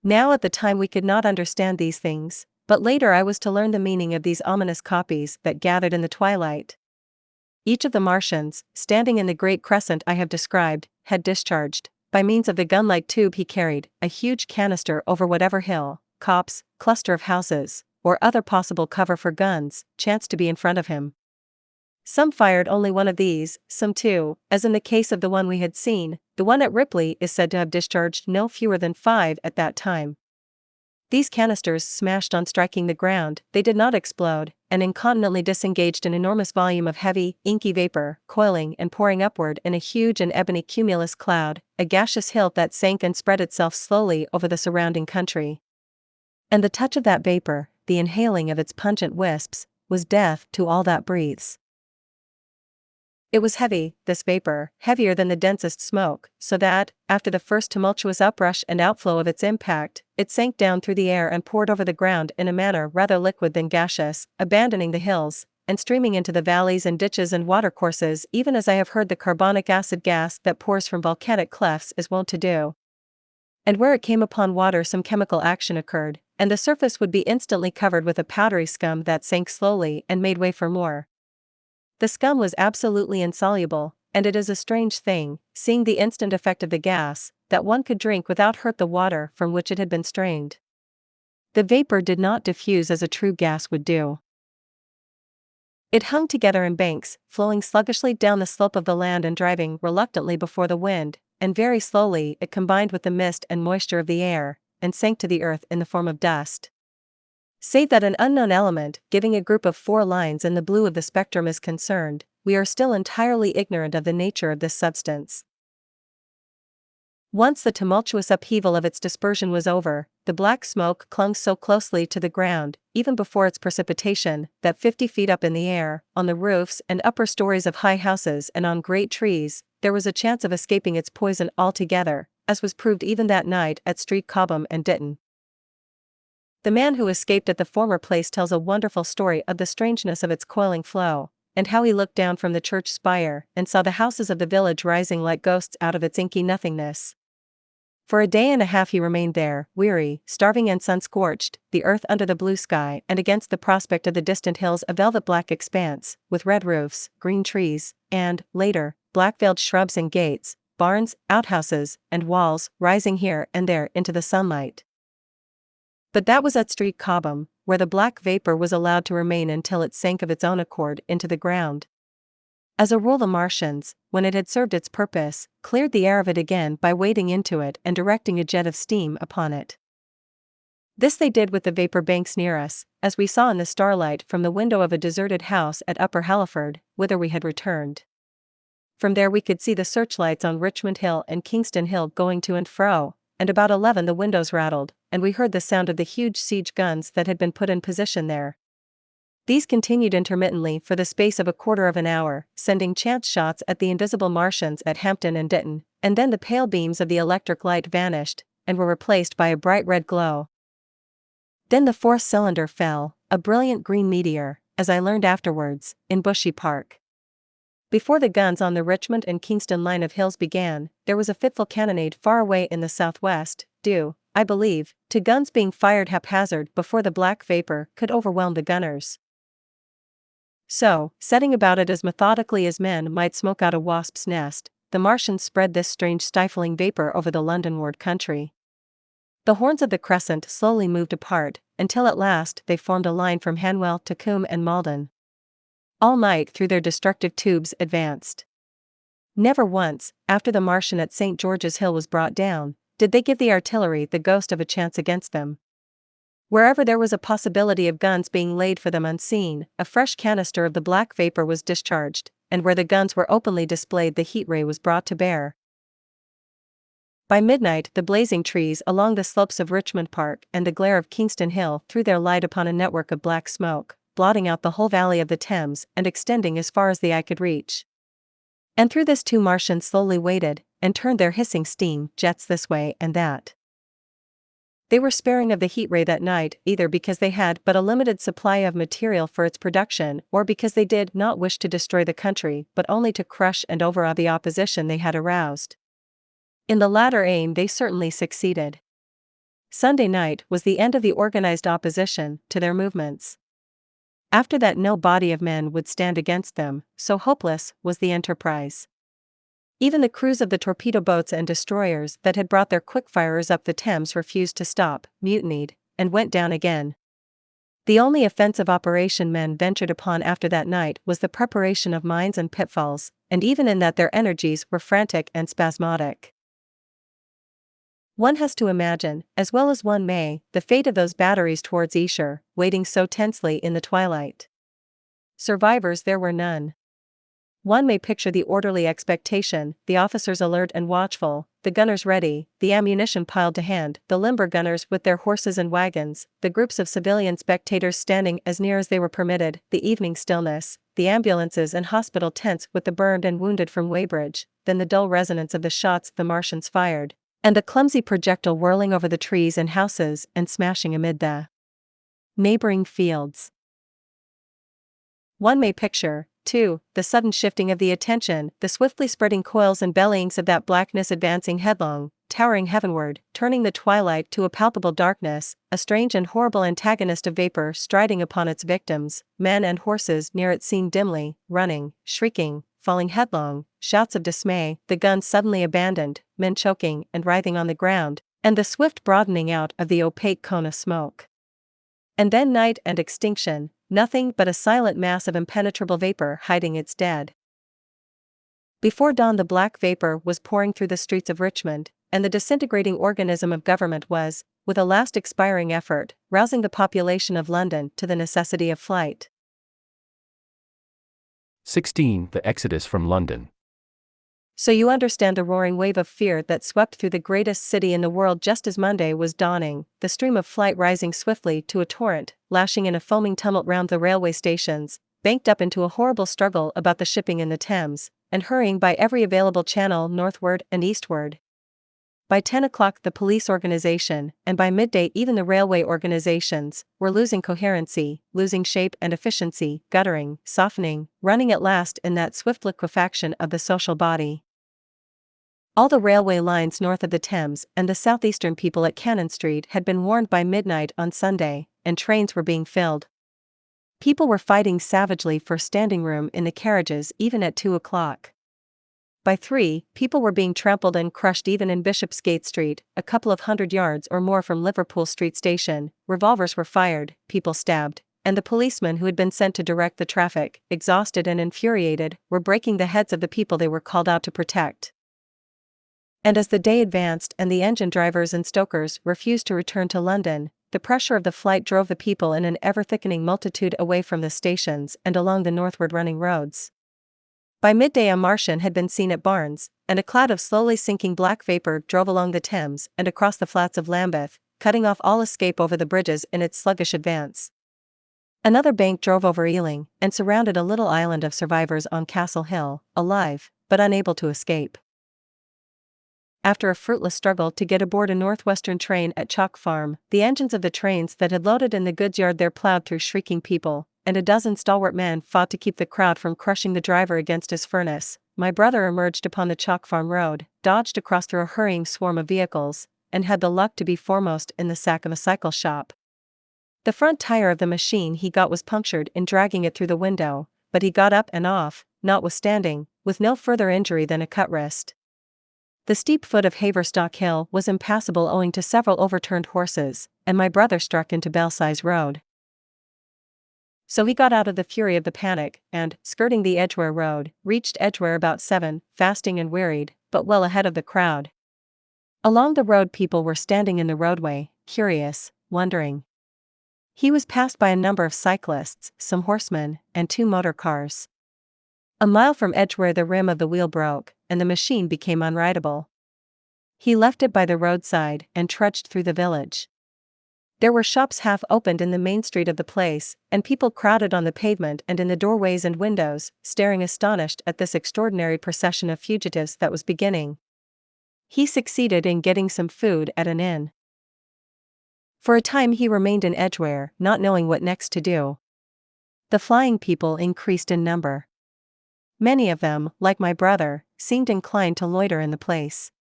Now at the time we could not understand these things, but later I was to learn the meaning of these ominous copies that gathered in the twilight. Each of the Martians, standing in the great crescent I have described, had discharged, by means of the gun-like tube he carried, a huge canister over whatever hill, copse, cluster of houses, or other possible cover for guns, chanced to be in front of him. Some fired only one of these, some two, as in the case of the one we had seen. The one at Ripley is said to have discharged no fewer than 5 at that time. These canisters smashed on striking the ground, they did not explode, and incontinently disengaged an enormous volume of heavy, inky vapor, coiling and pouring upward in a huge and ebony cumulus cloud, a gaseous hill that sank and spread itself slowly over the surrounding country. And the touch of that vapor, the inhaling of its pungent wisps, was death to all that breathes. It was heavy, this vapor, heavier than the densest smoke, so that, after the first tumultuous uprush and outflow of its impact, it sank down through the air and poured over the ground in a manner rather liquid than gaseous, abandoning the hills, and streaming into the valleys and ditches and watercourses, even as I have heard the carbonic acid gas that pours from volcanic clefts is wont to do. And where it came upon water some chemical action occurred, and the surface would be instantly covered with a powdery scum that sank slowly and made way for more. The scum was absolutely insoluble, and it is a strange thing, seeing the instant effect of the gas, that one could drink without hurt the water from which it had been strained. The vapor did not diffuse as a true gas would do. It hung together in banks, flowing sluggishly down the slope of the land and driving reluctantly before the wind, and very slowly it combined with the mist and moisture of the air, and sank to the earth in the form of dust. Save that an unknown element, giving a group of 4 lines in the blue of the spectrum is concerned, we are still entirely ignorant of the nature of this substance. Once the tumultuous upheaval of its dispersion was over, the black smoke clung so closely to the ground, even before its precipitation, that 50 feet up in the air, on the roofs and upper stories of high houses and on great trees, there was a chance of escaping its poison altogether, as was proved even that night at Street Cobham and Ditton. The man who escaped at the former place tells a wonderful story of the strangeness of its coiling flow, and how he looked down from the church spire and saw the houses of the village rising like ghosts out of its inky nothingness. For a day and a half he remained there, weary, starving and sun-scorched, the earth under the blue sky and against the prospect of the distant hills a velvet black expanse, with red roofs, green trees, and, later, black-veiled shrubs and gates, barns, outhouses, and walls, rising here and there into the sunlight. But that was at Street Cobham, where the black vapor was allowed to remain until it sank of its own accord into the ground. As a rule the Martians, when it had served its purpose, cleared the air of it again by wading into it and directing a jet of steam upon it. This they did with the vapor banks near us, as we saw in the starlight from the window of a deserted house at Upper Halliford, whither we had returned. From there we could see the searchlights on Richmond Hill and Kingston Hill going to and fro, and about 11 the windows rattled, and we heard the sound of the huge siege guns that had been put in position there. These continued intermittently for the space of a quarter of an hour, sending chance shots at the invisible Martians at Hampton and Ditton, and then the pale beams of the electric light vanished, and were replaced by a bright red glow. Then the 4th cylinder fell, a brilliant green meteor, as I learned afterwards, in Bushy Park. Before the guns on the Richmond and Kingston line of hills began, there was a fitful cannonade far away in the southwest, due, I believe, to guns being fired haphazard before the black vapor could overwhelm the gunners. So, setting about it as methodically as men might smoke out a wasp's nest, the Martians spread this strange stifling vapor over the Londonward country. The horns of the crescent slowly moved apart, until at last they formed a line from Hanwell to Coombe and Malden. All night through their destructive tubes advanced. Never once, after the Martian at St. George's Hill was brought down, did they give the artillery the ghost of a chance against them. Wherever there was a possibility of guns being laid for them unseen, a fresh canister of the black vapor was discharged, and where the guns were openly displayed the heat ray was brought to bear. By midnight the blazing trees along the slopes of Richmond Park and the glare of Kingston Hill threw their light upon a network of black smoke, blotting out the whole valley of the Thames and extending as far as the eye could reach. And through this 2 Martians slowly waded, and turned their hissing steam jets this way and that. They were sparing of the heat ray that night, either because they had but a limited supply of material for its production, or because they did not wish to destroy the country but only to crush and overawe the opposition they had aroused. In the latter aim they certainly succeeded. Sunday night was the end of the organized opposition to their movements. After that no body of men would stand against them, so hopeless was the enterprise. Even the crews of the torpedo boats and destroyers that had brought their quickfirers up the Thames refused to stop, mutinied, and went down again. The only offensive operation men ventured upon after that night was the preparation of mines and pitfalls, and even in that their energies were frantic and spasmodic. One has to imagine, as well as one may, the fate of those batteries towards Esher, waiting so tensely in the twilight. Survivors there were none. One may picture the orderly expectation, the officers alert and watchful, the gunners ready, the ammunition piled to hand, the limber gunners with their horses and wagons, the groups of civilian spectators standing as near as they were permitted, the evening stillness, the ambulances and hospital tents with the burned and wounded from Weybridge, then the dull resonance of the shots the Martians fired, and the clumsy projectile whirling over the trees and houses and smashing amid the neighboring fields. One may picture, too, the sudden shifting of the attention, the swiftly spreading coils and bellyings of that blackness advancing headlong, towering heavenward, turning the twilight to a palpable darkness, a strange and horrible antagonist of vapor striding upon its victims, men and horses near it seen dimly, running, shrieking, falling headlong, shouts of dismay, the guns suddenly abandoned, men choking and writhing on the ground, and the swift broadening out of the opaque cone of smoke. And then night and extinction, nothing but a silent mass of impenetrable vapor hiding its dead. Before dawn the black vapor was pouring through the streets of Richmond, and the disintegrating organism of government was, with a last expiring effort, rousing the population of London to the necessity of flight. 16. The Exodus from London. So you understand the roaring wave of fear that swept through the greatest city in the world just as Monday was dawning, the stream of flight rising swiftly to a torrent, lashing in a foaming tumult round the railway stations, banked up into a horrible struggle about the shipping in the Thames, and hurrying by every available channel northward and eastward. By 10 o'clock the police organization, and by midday even the railway organizations, were losing coherency, losing shape and efficiency, guttering, softening, running at last in that swift liquefaction of the social body. All the railway lines north of the Thames and the southeastern people at Cannon Street had been warned by midnight on Sunday, and trains were being filled. People were fighting savagely for standing room in the carriages even at 2 o'clock. By 3, people were being trampled and crushed even in Bishopsgate Street, a couple of 100 yards or more from Liverpool Street Station. Revolvers were fired, people stabbed, and the policemen who had been sent to direct the traffic, exhausted and infuriated, were breaking the heads of the people they were called out to protect. And as the day advanced and the engine drivers and stokers refused to return to London, the pressure of the flight drove the people in an ever-thickening multitude away from the stations and along the northward running roads. By midday a Martian had been seen at Barnes, and a cloud of slowly sinking black vapor drove along the Thames and across the flats of Lambeth, cutting off all escape over the bridges in its sluggish advance. Another bank drove over Ealing, and surrounded a little island of survivors on Castle Hill, alive, but unable to escape. After a fruitless struggle to get aboard a northwestern train at Chalk Farm, the engines of the trains that had loaded in the goods yard there plowed through shrieking people, and a dozen stalwart men fought to keep the crowd from crushing the driver against his furnace, my brother emerged upon the chalk farm road, dodged across through a hurrying swarm of vehicles, and had the luck to be foremost in the sack of a cycle shop. The front tire of the machine he got was punctured in dragging it through the window, but he got up and off, notwithstanding, with no further injury than a cut wrist. The steep foot of Haverstock Hill was impassable owing to several overturned horses, and my brother struck into Belsize Road. So he got out of the fury of the panic and, skirting the Edgware Road, reached Edgware about 7, fasting and wearied, but well ahead of the crowd. Along the road people were standing in the roadway, curious, wondering. He was passed by a number of cyclists, some horsemen, and 2 motor cars. A mile from Edgware the rim of the wheel broke, and the machine became unrideable. He left it by the roadside and trudged through the village. There were shops half opened in the main street of the place, and people crowded on the pavement and in the doorways and windows, staring astonished at this extraordinary procession of fugitives that was beginning. He succeeded in getting some food at an inn. For a time he remained in Edgware, not knowing what next to do. The flying people increased in number. Many of them, like my brother, seemed inclined to loiter in the place.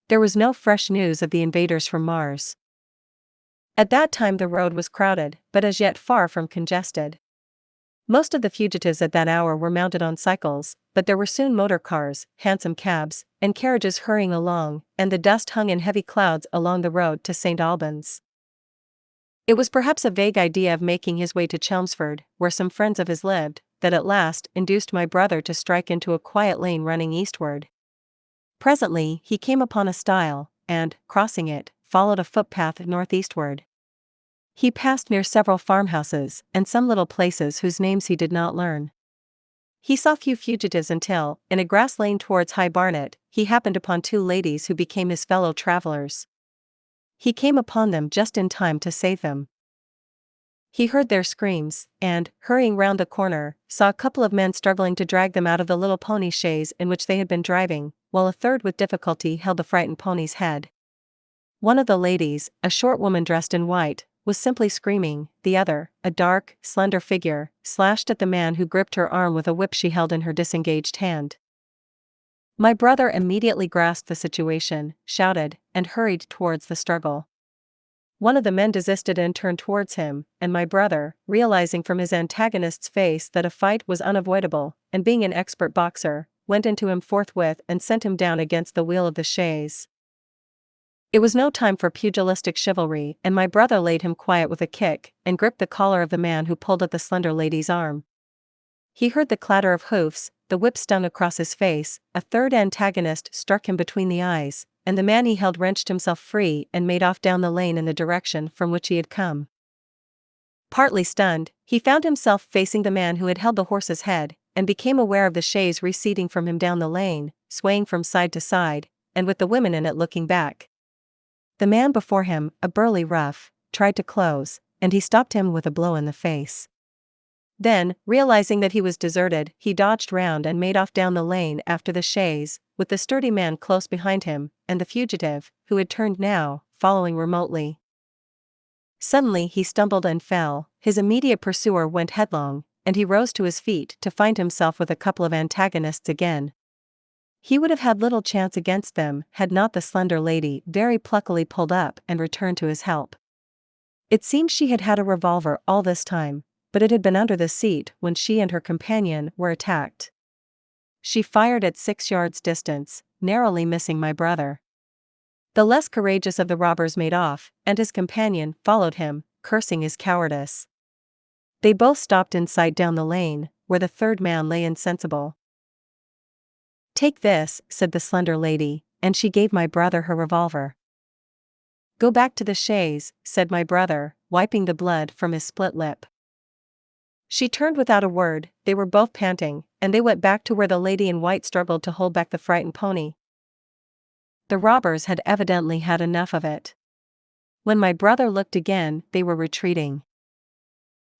There was no fresh news of the invaders from Mars. At that time the road was crowded, but as yet far from congested. Most of the fugitives at that hour were mounted on cycles, but there were soon motor cars, hansom cabs, and carriages hurrying along, and the dust hung in heavy clouds along the road to St. Albans. It was perhaps a vague idea of making his way to Chelmsford, where some friends of his lived, that at last induced my brother to strike into a quiet lane running eastward. Presently he came upon a stile, and, crossing it, followed a footpath northeastward. He passed near several farmhouses, and some little places whose names he did not learn. He saw few fugitives until, in a grass lane towards High Barnet, he happened upon 2 ladies who became his fellow travelers. He came upon them just in time to save them. He heard their screams, and, hurrying round the corner, saw a couple of men struggling to drag them out of the little pony chaise in which they had been driving, while a third with difficulty held the frightened pony's head. One of the ladies, a short woman dressed in white, was simply screaming, the other, a dark, slender figure, slashed at the man who gripped her arm with a whip she held in her disengaged hand. My brother immediately grasped the situation, shouted, and hurried towards the struggle. One of the men desisted and turned towards him, and my brother, realizing from his antagonist's face that a fight was unavoidable, and being an expert boxer, went into him forthwith and sent him down against the wheel of the chaise. It was no time for pugilistic chivalry, and my brother laid him quiet with a kick, and gripped the collar of the man who pulled at the slender lady's arm. He heard the clatter of hoofs, the whip stung across his face, a third antagonist struck him between the eyes, and the man he held wrenched himself free and made off down the lane in the direction from which he had come. Partly stunned, he found himself facing the man who had held the horse's head, and became aware of the chaise receding from him down the lane, swaying from side to side, and with the women in it looking back. The man before him, a burly rough, tried to close, and he stopped him with a blow in the face. Then, realizing that he was deserted, he dodged round and made off down the lane after the chaise, with the sturdy man close behind him, and the fugitive, who had turned now, following remotely. Suddenly he stumbled and fell, his immediate pursuer went headlong, and he rose to his feet to find himself with a couple of antagonists again. He would have had little chance against them had not the slender lady very pluckily pulled up and returned to his help. It seemed she had had a revolver all this time, but it had been under the seat when she and her companion were attacked. She fired at 6 yards distance, narrowly missing my brother. The less courageous of the robbers made off, and his companion followed him, cursing his cowardice. They both stopped in sight down the lane, where the third man lay insensible. "Take this," said the slender lady, and she gave my brother her revolver. "Go back to the chaise," said my brother, wiping the blood from his split lip. She turned without a word, they were both panting, and they went back to where the lady in white struggled to hold back the frightened pony. The robbers had evidently had enough of it. When my brother looked again, they were retreating.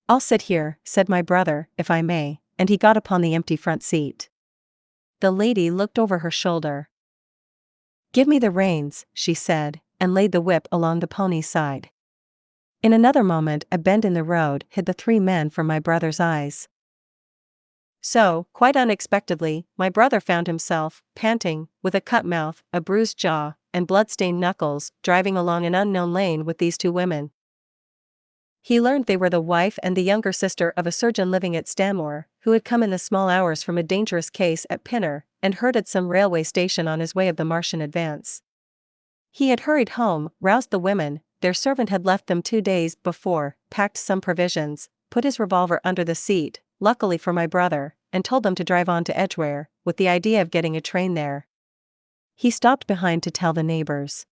"I'll sit here," said my brother, "if I may," and he got upon the empty front seat. The lady looked over her shoulder. "Give me the reins," she said, and laid the whip along the pony's side. In another moment, a bend in the road hid the three men from my brother's eyes. So, quite unexpectedly, my brother found himself, panting, with a cut mouth, a bruised jaw, and blood-stained knuckles, driving along an unknown lane with these two women. He learned they were the wife and the younger sister of a surgeon living at Stanmore, who had come in the small hours from a dangerous case at Pinner, and heard at some railway station on his way of the Martian advance. He had hurried home, roused the women, their servant had left them 2 days before, packed some provisions, put his revolver under the seat, luckily for my brother, and told them to drive on to Edgware, with the idea of getting a train there. He stopped behind to tell the neighbors.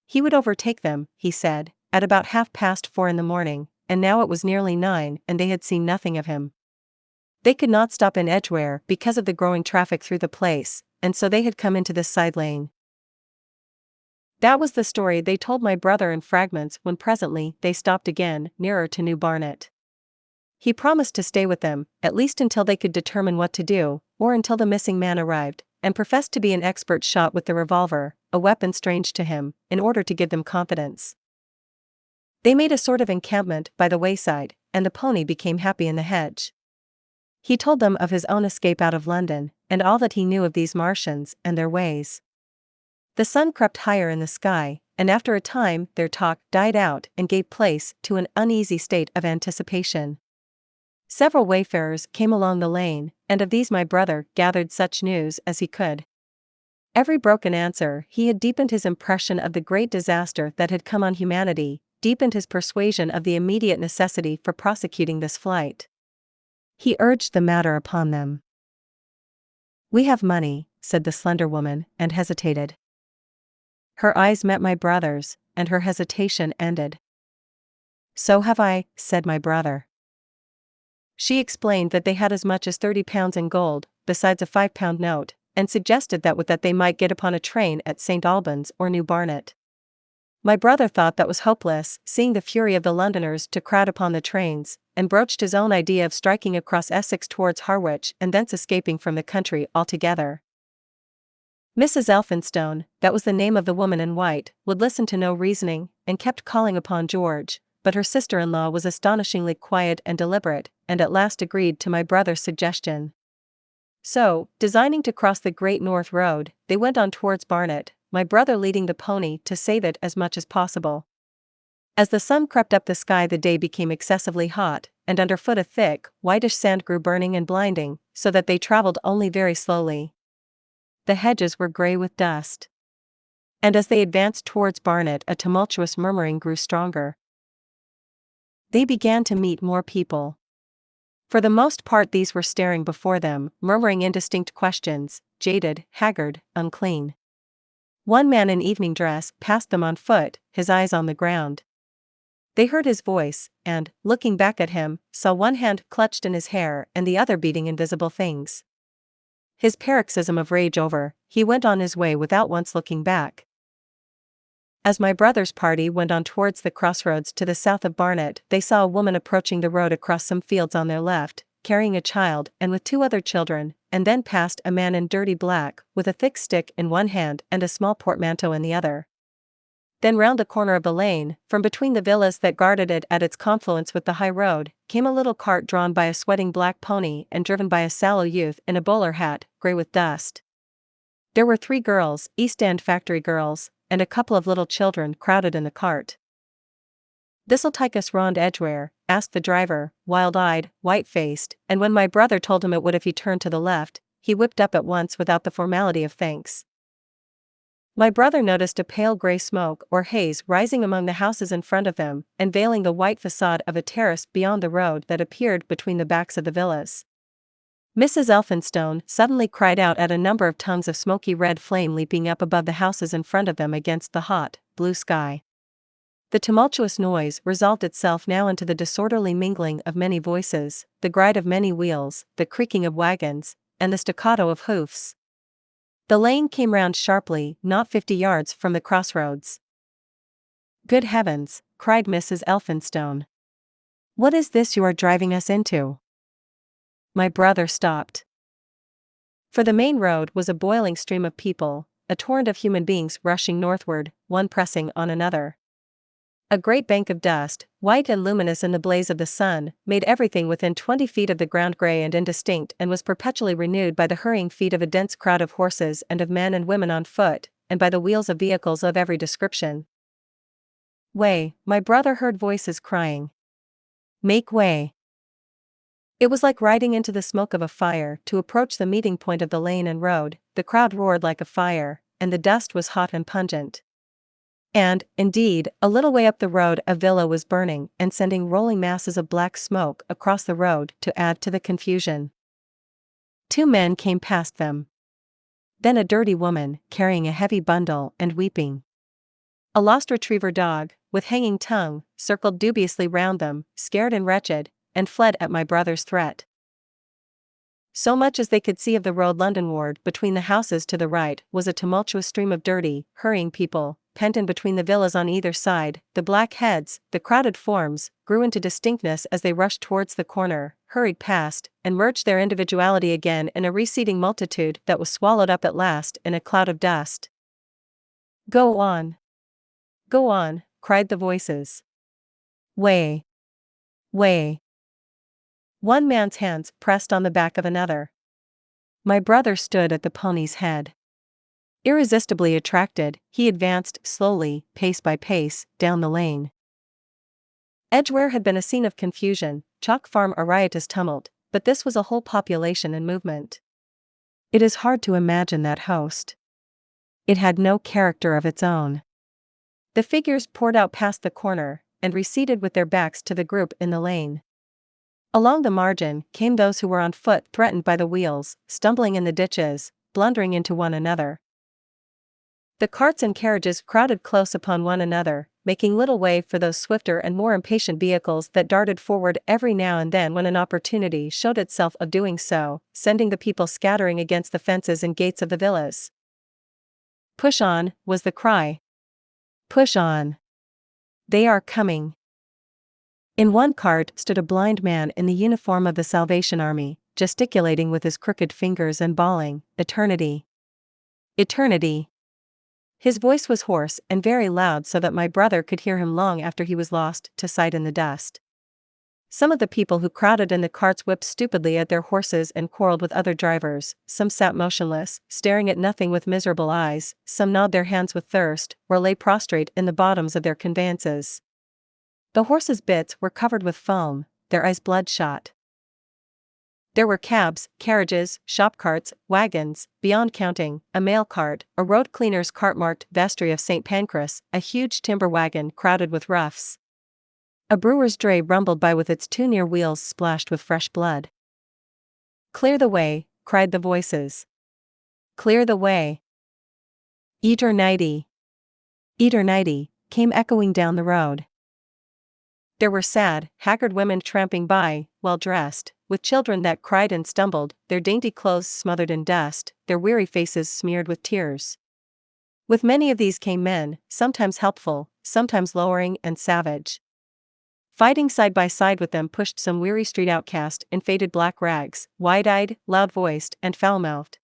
He would overtake them, he said, at about 4:30 in the morning, and now it was nearly 9 and they had seen nothing of him. They could not stop in Edgware because of the growing traffic through the place, and so they had come into this side lane. That was the story they told my brother in fragments when presently they stopped again, nearer to New Barnet. He promised to stay with them, at least until they could determine what to do, or until the missing man arrived, and professed to be an expert shot with the revolver, a weapon strange to him, in order to give them confidence. They made a sort of encampment by the wayside, and the pony became happy in the hedge. He told them of his own escape out of London, and all that he knew of these Martians and their ways. The sun crept higher in the sky, and after a time their talk died out and gave place to an uneasy state of anticipation. Several wayfarers came along the lane, and of these my brother gathered such news as he could. Every broken answer he had deepened his impression of the great disaster that had come on humanity, deepened his persuasion of the immediate necessity for prosecuting this flight. He urged the matter upon them. "We have money," said the slender woman, and hesitated. Her eyes met my brother's, and her hesitation ended. "So have I," said my brother. She explained that they had as much as £30 in gold, besides a £5 note, and suggested that with that they might get upon a train at St. Albans or New Barnet. My brother thought that was hopeless, seeing the fury of the Londoners to crowd upon the trains, and broached his own idea of striking across Essex towards Harwich and thence escaping from the country altogether. Mrs. Elphinstone, that was the name of the woman in white, would listen to no reasoning, and kept calling upon George, but her sister-in-law was astonishingly quiet and deliberate, and at last agreed to my brother's suggestion. So, designing to cross the Great North Road, they went on towards Barnet, my brother leading the pony to save it as much as possible. As the sun crept up the sky the day became excessively hot, and underfoot a thick, whitish sand grew burning and blinding, so that they travelled only very slowly. The hedges were grey with dust. And as they advanced towards Barnet a tumultuous murmuring grew stronger. They began to meet more people. For the most part these were staring before them, murmuring indistinct questions, jaded, haggard, unclean. One man in evening dress passed them on foot, his eyes on the ground. They heard his voice, and, looking back at him, saw one hand clutched in his hair and the other beating invisible things. His paroxysm of rage over, he went on his way without once looking back. As my brother's party went on towards the crossroads to the south of Barnet, they saw a woman approaching the road across some fields on their left, carrying a child and with 2 other children, and then passed a man in dirty black, with a thick stick in one hand and a small portmanteau in the other. Then round the corner of the lane, from between the villas that guarded it at its confluence with the high road, came a little cart drawn by a sweating black pony and driven by a sallow youth in a bowler hat, grey with dust. There were 3 girls, East End factory girls, and a couple of little children crowded in the cart. "This'll take us round Edgware?" asked the driver, wild-eyed, white-faced, and when my brother told him it would if he turned to the left, he whipped up at once without the formality of thanks. My brother noticed a pale grey smoke or haze rising among the houses in front of them, and veiling the white facade of a terrace beyond the road that appeared between the backs of the villas. Mrs. Elphinstone suddenly cried out at a number of tongues of smoky red flame leaping up above the houses in front of them against the hot, blue sky. The tumultuous noise resolved itself now into the disorderly mingling of many voices, the gride of many wheels, the creaking of wagons, and the staccato of hoofs. The lane came round sharply, not 50 yards from the crossroads. "Good heavens," cried Mrs. Elphinstone. "What is this you are driving us into?" My brother stopped. For the main road was a boiling stream of people, a torrent of human beings rushing northward, one pressing on another. A great bank of dust, white and luminous in the blaze of the sun, made everything within 20 feet of the ground gray and indistinct, and was perpetually renewed by the hurrying feet of a dense crowd of horses and of men and women on foot, and by the wheels of vehicles of every description. "Way," my brother heard voices crying. "Make way." It was like riding into the smoke of a fire to approach the meeting point of the lane and road. The crowd roared like a fire, and the dust was hot and pungent. And, indeed, a little way up the road a villa was burning and sending rolling masses of black smoke across the road to add to the confusion. 2 men came past them. Then a dirty woman, carrying a heavy bundle and weeping. A lost retriever dog, with hanging tongue, circled dubiously round them, scared and wretched, and fled at my brother's threat. So much as they could see of the road Londonward between the houses to the right was a tumultuous stream of dirty, hurrying people, pent in between the villas on either side. The black heads, the crowded forms, grew into distinctness as they rushed towards the corner, hurried past, and merged their individuality again in a receding multitude that was swallowed up at last in a cloud of dust. "Go on! Go on!" cried the voices. "Way! Way!" One man's hands pressed on the back of another. My brother stood at the pony's head. Irresistibly attracted, he advanced slowly, pace by pace, down the lane. Edgware had been a scene of confusion, Chalk Farm a riotous tumult, but this was a whole population in movement. It is hard to imagine that host. It had no character of its own. The figures poured out past the corner, and receded with their backs to the group in the lane. Along the margin came those who were on foot, threatened by the wheels, stumbling in the ditches, blundering into one another. The carts and carriages crowded close upon one another, making little way for those swifter and more impatient vehicles that darted forward every now and then when an opportunity showed itself of doing so, sending the people scattering against the fences and gates of the villas. "Push on," was the cry. "Push on! They are coming!" In one cart stood a blind man in the uniform of the Salvation Army, gesticulating with his crooked fingers and bawling, "Eternity! Eternity!" His voice was hoarse and very loud, so that my brother could hear him long after he was lost to sight in the dust. Some of the people who crowded in the carts whipped stupidly at their horses and quarreled with other drivers. Some sat motionless, staring at nothing with miserable eyes. Some gnawed their hands with thirst, or lay prostrate in the bottoms of their conveyances. The horses' bits were covered with foam, their eyes bloodshot. There were cabs, carriages, shop carts, wagons, beyond counting, a mail cart, a road cleaner's cart marked Vestry of St. Pancras, a huge timber wagon crowded with roughs. A brewer's dray rumbled by with its 2 near wheels splashed with fresh blood. "Clear the way," cried the voices. "Clear the way!" "Eternity! Eternity!" came echoing down the road. There were sad, haggard women tramping by, well dressed, with children that cried and stumbled, their dainty clothes smothered in dust, their weary faces smeared with tears. With many of these came men, sometimes helpful, sometimes lowering and savage. Fighting side by side with them pushed some weary street outcast in faded black rags, wide-eyed, loud-voiced, and foul-mouthed.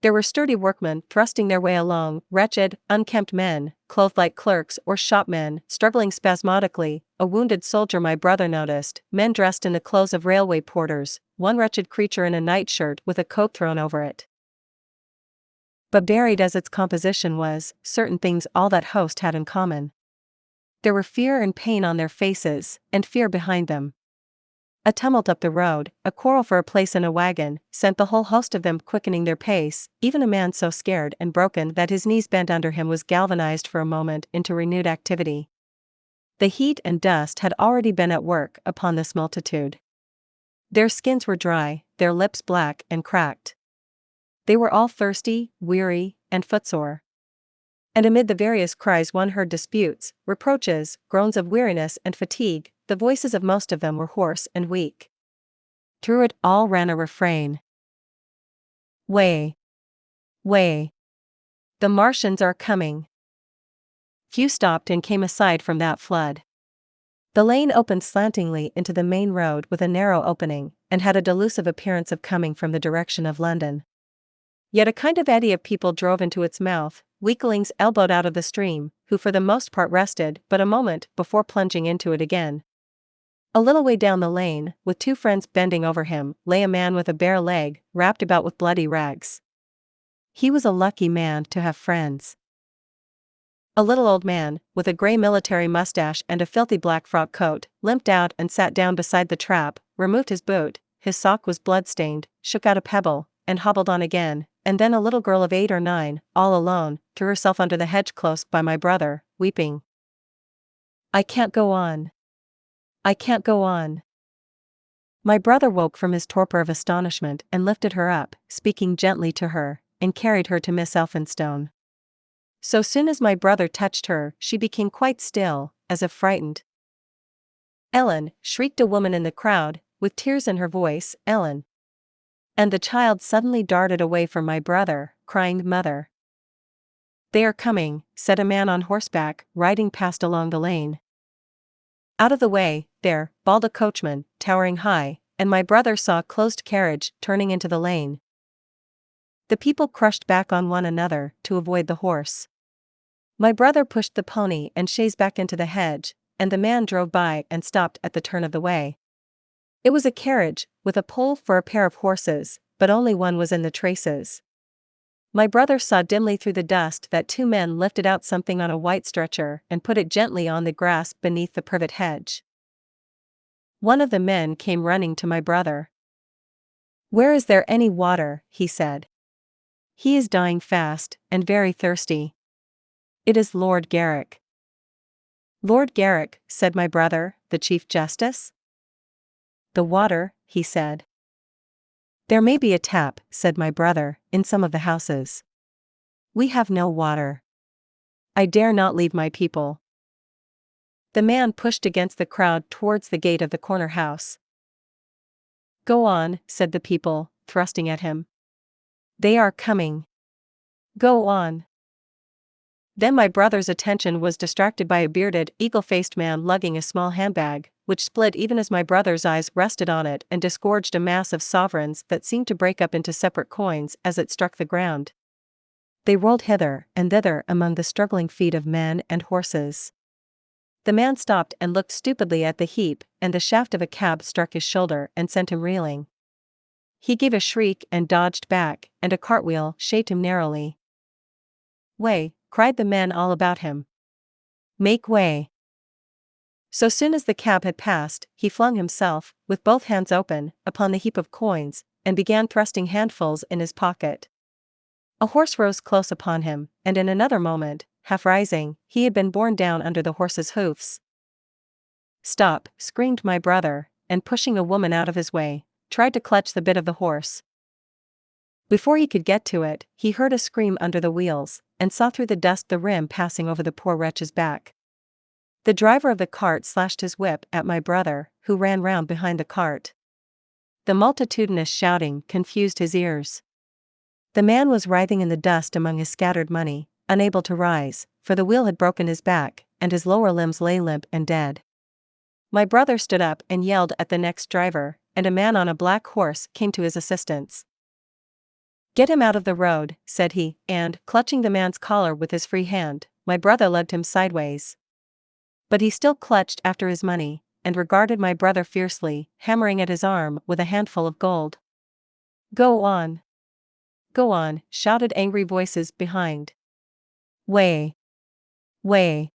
There were sturdy workmen thrusting their way along, wretched, unkempt men, clothed like clerks or shopmen, struggling spasmodically, a wounded soldier my brother noticed, men dressed in the clothes of railway porters, one wretched creature in a nightshirt with a coat thrown over it. But buried as its composition was, certain things all that host had in common. There were fear and pain on their faces, and fear behind them. A tumult up the road, a quarrel for a place in a wagon, sent the whole host of them quickening their pace. Even a man so scared and broken that his knees bent under him was galvanized for a moment into renewed activity. The heat and dust had already been at work upon this multitude. Their skins were dry, their lips black and cracked. They were all thirsty, weary, and footsore. And amid the various cries one heard disputes, reproaches, groans of weariness and fatigue. The voices of most of them were hoarse and weak. Through it all ran a refrain. "Way! Way! The Martians are coming!" Few stopped and came aside from that flood. The lane opened slantingly into the main road with a narrow opening, and had a delusive appearance of coming from the direction of London. Yet a kind of eddy of people drove into its mouth, weaklings elbowed out of the stream, who for the most part rested but a moment before plunging into it again. A little way down the lane, with two friends bending over him, lay a man with a bare leg, wrapped about with bloody rags. He was a lucky man to have friends. A little old man, with a grey military mustache and a filthy black frock coat, limped out and sat down beside the trap, removed his boot, his sock was blood-stained, shook out a pebble, and hobbled on again, and then a little girl of 8 or 9, all alone, threw herself under the hedge close by my brother, weeping. "I can't go on. I can't go on." My brother woke from his torpor of astonishment and lifted her up, speaking gently to her, and carried her to Miss Elphinstone. So soon as my brother touched her, she became quite still, as if frightened. "Ellen!" shrieked a woman in the crowd, with tears in her voice, "Ellen!" And the child suddenly darted away from my brother, crying, "Mother!" "They are coming," said a man on horseback, riding past along the lane. "Out of the way, there," bawled a coachman, towering high, and my brother saw a closed carriage turning into the lane. The people crushed back on one another to avoid the horse. My brother pushed the pony and chaise back into the hedge, and the man drove by and stopped at the turn of the way. It was a carriage, with a pole for a pair of horses, but only one was in the traces. My brother saw dimly through the dust that 2 men lifted out something on a white stretcher and put it gently on the grass beneath the privet hedge. One of the men came running to my brother. "Where is there any water?" he said. "He is dying fast, and very thirsty." "It is Lord Garrick." "Lord Garrick," said my brother, "the Chief Justice?" "The water," he said. "There may be a tap," said my brother, "in some of the houses. We have no water. I dare not leave my people." The man pushed against the crowd towards the gate of the corner house. "Go on," said the people, thrusting at him. "They are coming. Go on." Then my brother's attention was distracted by a bearded, eagle-faced man lugging a small handbag, which split even as my brother's eyes rested on it and disgorged a mass of sovereigns that seemed to break up into separate coins as it struck the ground. They rolled hither and thither among the struggling feet of men and horses. The man stopped and looked stupidly at the heap, and the shaft of a cab struck his shoulder and sent him reeling. He gave a shriek and dodged back, and a cartwheel shaved him narrowly. "Way!" cried the men all about him. "Make way!" So soon as the cab had passed, he flung himself, with both hands open, upon the heap of coins, and began thrusting handfuls in his pocket. A horse rose close upon him, and in another moment, half rising, he had been borne down under the horse's hoofs. "Stop!" screamed my brother, and pushing a woman out of his way, tried to clutch the bit of the horse. Before he could get to it, he heard a scream under the wheels, and saw through the dust the rim passing over the poor wretch's back. The driver of the cart slashed his whip at my brother, who ran round behind the cart. The multitudinous shouting confused his ears. The man was writhing in the dust among his scattered money, unable to rise, for the wheel had broken his back, and his lower limbs lay limp and dead. My brother stood up and yelled at the next driver, and a man on a black horse came to his assistance. "Get him out of the road," said he, and, clutching the man's collar with his free hand, my brother lugged him sideways. But he still clutched after his money, and regarded my brother fiercely, hammering at his arm with a handful of gold. "Go on! Go on!" shouted angry voices behind. "Way! Way!"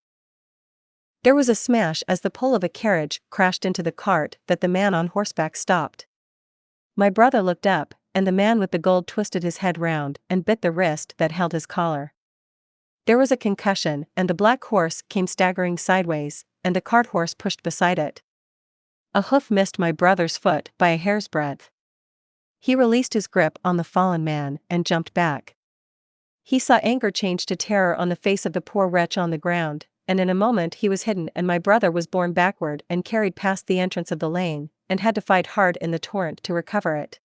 There was a smash as the pole of a carriage crashed into the cart that the man on horseback stopped. My brother looked up, and the man with the gold twisted his head round and bit the wrist that held his collar. There was a concussion, and the black horse came staggering sideways, and the cart horse pushed beside it. A hoof missed my brother's foot by a hair's breadth. He released his grip on the fallen man and jumped back. He saw anger change to terror on the face of the poor wretch on the ground, and in a moment he was hidden, and my brother was borne backward and carried past the entrance of the lane, and had to fight hard in the torrent to recover it.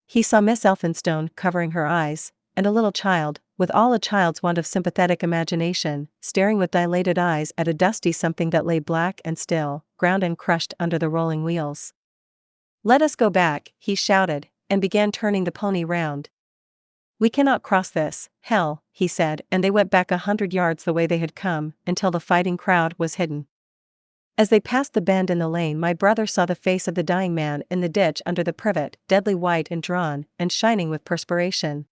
He saw Miss Elphinstone covering her eyes, and a little child, with all a child's want of sympathetic imagination, staring with dilated eyes at a dusty something that lay black and still, ground and crushed under the rolling wheels. "Let us go back," he shouted, and began turning the pony round. "We cannot cross this, hell," he said, and they went back 100 yards the way they had come, until the fighting crowd was hidden. As they passed the bend in the lane, my brother saw the face of the dying man in the ditch under the privet, deadly white and drawn, and shining with perspiration.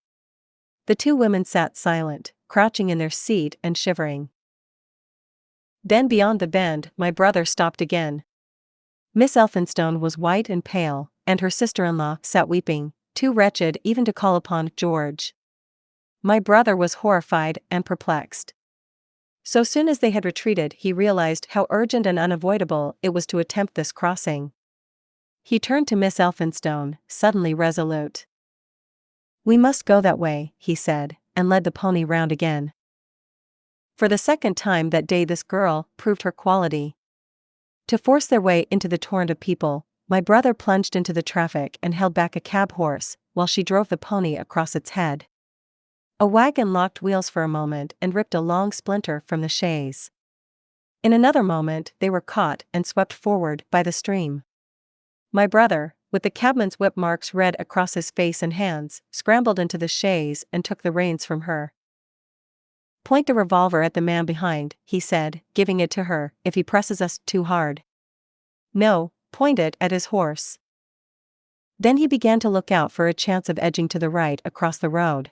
The two women sat silent, crouching in their seat and shivering. Then beyond the bend, my brother stopped again. Miss Elphinstone was white and pale, and her sister-in-law sat weeping, too wretched even to call upon George. My brother was horrified and perplexed. So soon as they had retreated, he realized how urgent and unavoidable it was to attempt this crossing. He turned to Miss Elphinstone, suddenly resolute. "We must go that way," he said, and led the pony round again. For the second time that day this girl proved her quality. To force their way into the torrent of people, my brother plunged into the traffic and held back a cab horse, while she drove the pony across its head. A wagon locked wheels for a moment and ripped a long splinter from the chaise. In another moment they were caught and swept forward by the stream. My brother, with the cabman's whip marks red across his face and hands, scrambled into the chaise and took the reins from her. "Point the revolver at the man behind," he said, giving it to her, "if he presses us too hard." "No, point it at his horse." Then he began to look out for a chance of edging to the right across the road.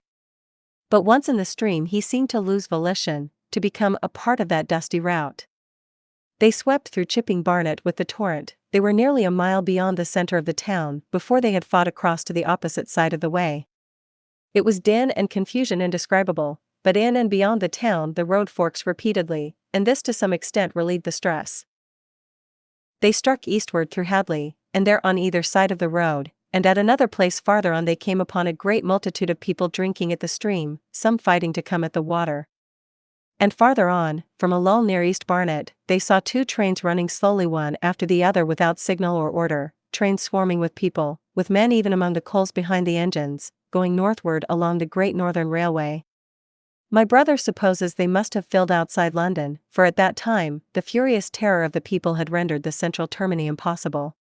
But once in the stream he seemed to lose volition, to become a part of that dusty route. They swept through Chipping Barnet with the torrent. They were nearly a mile beyond the center of the town before they had fought across to the opposite side of the way. It was din and confusion indescribable, but in and beyond the town the road forks repeatedly, and this to some extent relieved the stress. They struck eastward through Hadley, and there on either side of the road, and at another place farther on they came upon a great multitude of people drinking at the stream, some fighting to come at the water. And farther on, from a lull near East Barnet, they saw two trains running slowly one after the other without signal or order, trains swarming with people, with men even among the coals behind the engines, going northward along the Great Northern Railway. My brother supposes they must have filled outside London, for at that time, the furious terror of the people had rendered the central termini impossible.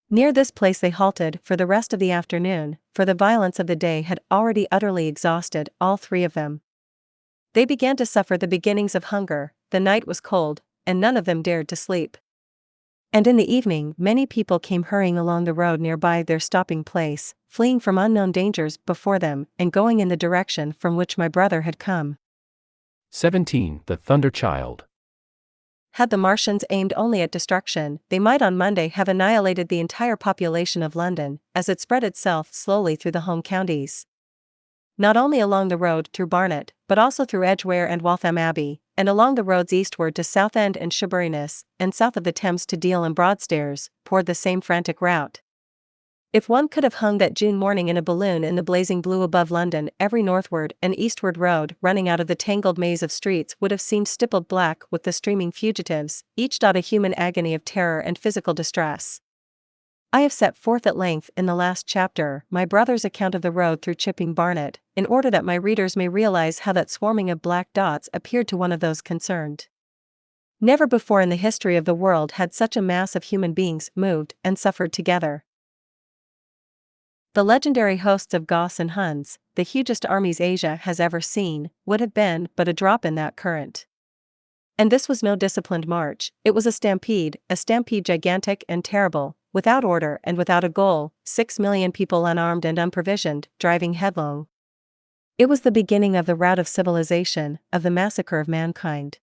Near this place they halted for the rest of the afternoon, for the violence of the day had already utterly exhausted all three of them. They began to suffer the beginnings of hunger, the night was cold, and none of them dared to sleep. And in the evening many people came hurrying along the road nearby their stopping place, fleeing from unknown dangers before them and going in the direction from which my brother had come. 17. The Thunder Child. Had the Martians aimed only at destruction, they might on Monday have annihilated the entire population of London, as it spread itself slowly through the home counties. Not only along the road through Barnet, but also through Edgware and Waltham Abbey, and along the roads eastward to Southend and Shoeburyness, and south of the Thames to Deal and Broadstairs, poured the same frantic rout. If one could have hung that June morning in a balloon in the blazing blue above London, every northward and eastward road running out of the tangled maze of streets would have seemed stippled black with the streaming fugitives, each dot a human agony of terror and physical distress. I have set forth at length in the last chapter my brother's account of the road through Chipping Barnet, in order that my readers may realize how that swarming of black dots appeared to one of those concerned. Never before in the history of the world had such a mass of human beings moved and suffered together. The legendary hosts of Goths and Huns, the hugest armies Asia has ever seen, would have been but a drop in that current. And this was no disciplined march, it was a stampede gigantic and terrible, without order and without a goal, 6 million people unarmed and unprovisioned, driving headlong. It was the beginning of the rout of civilization, of the massacre of mankind.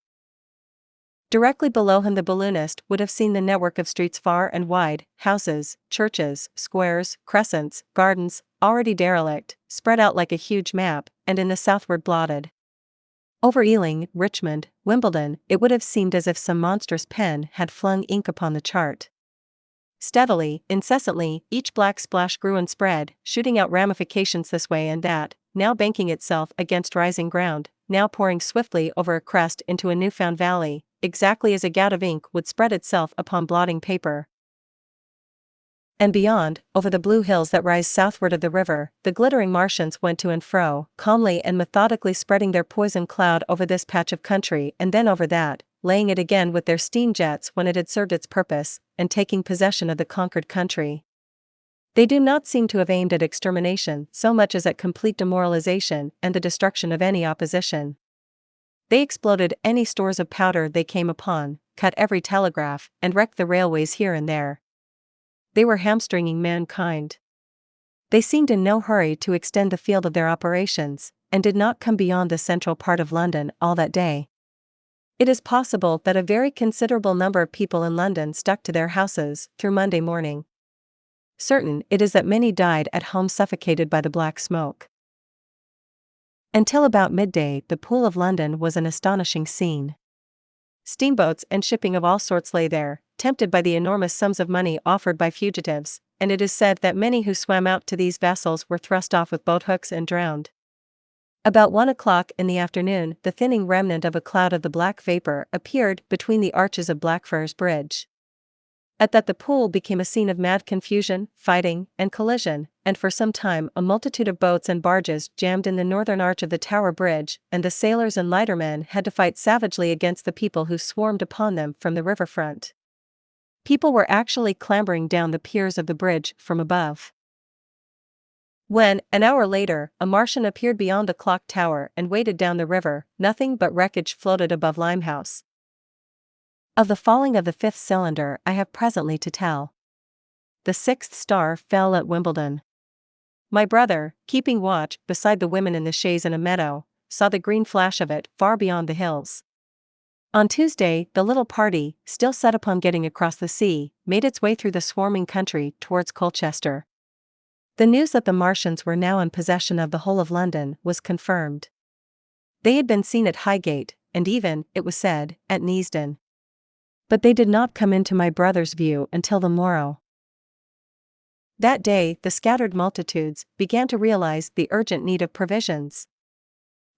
Directly below him the balloonist would have seen the network of streets far and wide, houses, churches, squares, crescents, gardens, already derelict, spread out like a huge map, and in the southward blotted. Over Ealing, Richmond, Wimbledon, it would have seemed as if some monstrous pen had flung ink upon the chart. Steadily, incessantly, each black splash grew and spread, shooting out ramifications this way and that, now banking itself against rising ground, now pouring swiftly over a crest into a newfound valley, exactly as a gout of ink would spread itself upon blotting paper. And beyond, over the blue hills that rise southward of the river, the glittering Martians went to and fro, calmly and methodically spreading their poison cloud over this patch of country and then over that, laying it again with their steam jets when it had served its purpose, and taking possession of the conquered country. They do not seem to have aimed at extermination so much as at complete demoralization and the destruction of any opposition. They exploded any stores of powder they came upon, cut every telegraph, and wrecked the railways here and there. They were hamstringing mankind. They seemed in no hurry to extend the field of their operations, and did not come beyond the central part of London all that day. It is possible that a very considerable number of people in London stuck to their houses through Monday morning. Certain it is that many died at home suffocated by the black smoke. Until about midday, the Pool of London was an astonishing scene. Steamboats and shipping of all sorts lay there, tempted by the enormous sums of money offered by fugitives, and it is said that many who swam out to these vessels were thrust off with boat-hooks and drowned. About 1 o'clock in the afternoon, the thinning remnant of a cloud of the black vapor appeared between the arches of Blackfriars Bridge. At that the Pool became a scene of mad confusion, fighting, and collision, and for some time a multitude of boats and barges jammed in the northern arch of the Tower Bridge, and the sailors and lightermen had to fight savagely against the people who swarmed upon them from the riverfront. People were actually clambering down the piers of the bridge from above. When, an hour later, a Martian appeared beyond the clock tower and waded down the river, nothing but wreckage floated above Limehouse. Of the falling of the fifth cylinder I have presently to tell. The sixth star fell at Wimbledon. My brother, keeping watch beside the women in the chaise in a meadow, saw the green flash of it far beyond the hills. On Tuesday, the little party, still set upon getting across the sea, made its way through the swarming country towards Colchester. The news that the Martians were now in possession of the whole of London was confirmed. They had been seen at Highgate, and even, it was said, at Neasden. But they did not come into my brother's view until the morrow. That day, the scattered multitudes began to realize the urgent need of provisions.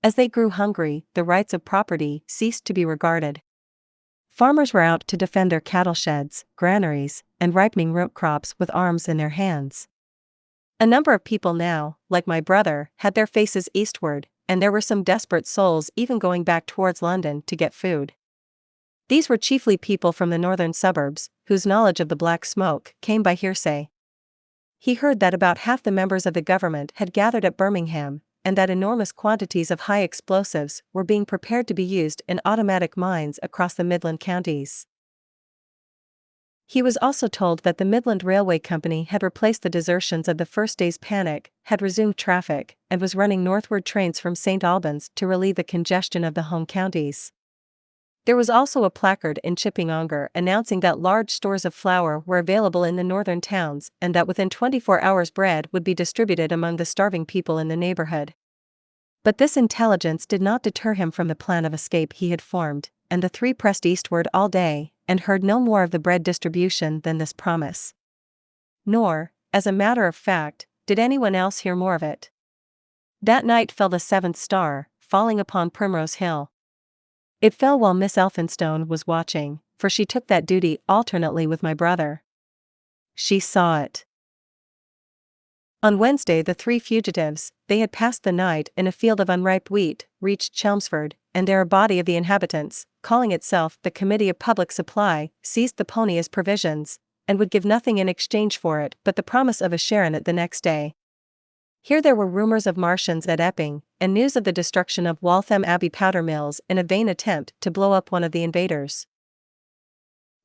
As they grew hungry, the rights of property ceased to be regarded. Farmers were out to defend their cattle sheds, granaries, and ripening root crops with arms in their hands. A number of people now, like my brother, had their faces eastward, and there were some desperate souls even going back towards London to get food. These were chiefly people from the northern suburbs, whose knowledge of the black smoke came by hearsay. He heard that about half the members of the government had gathered at Birmingham, and that enormous quantities of high explosives were being prepared to be used in automatic mines across the Midland counties. He was also told that the Midland Railway Company had replaced the desertions of the first day's panic, had resumed traffic, and was running northward trains from St. Albans to relieve the congestion of the home counties. There was also a placard in Chipping-Ongar announcing that large stores of flour were available in the northern towns and that within 24 hours bread would be distributed among the starving people in the neighborhood. But this intelligence did not deter him from the plan of escape he had formed, and the three pressed eastward all day, and heard no more of the bread distribution than this promise. Nor, as a matter of fact, did anyone else hear more of it. That night fell the seventh star, falling upon Primrose Hill. It fell while Miss Elphinstone was watching, for she took that duty alternately with my brother. She saw it. On Wednesday the three fugitives, they had passed the night in a field of unripe wheat, reached Chelmsford, and there a body of the inhabitants, calling itself the Committee of Public Supply, seized the pony as provisions, and would give nothing in exchange for it but the promise of a share in it the next day. Here there were rumors of Martians at Epping, and news of the destruction of Waltham Abbey powder mills in a vain attempt to blow up one of the invaders.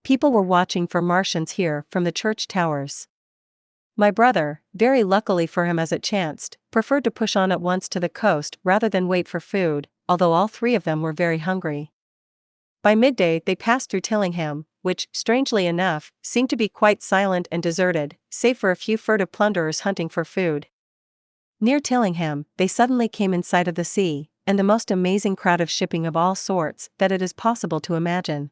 People were watching for Martians here from the church towers. My brother, very luckily for him as it chanced, preferred to push on at once to the coast rather than wait for food, although all three of them were very hungry. By midday they passed through Tillingham, which, strangely enough, seemed to be quite silent and deserted, save for a few furtive plunderers hunting for food. Near Tillingham, they suddenly came in sight of the sea, and the most amazing crowd of shipping of all sorts that it is possible to imagine.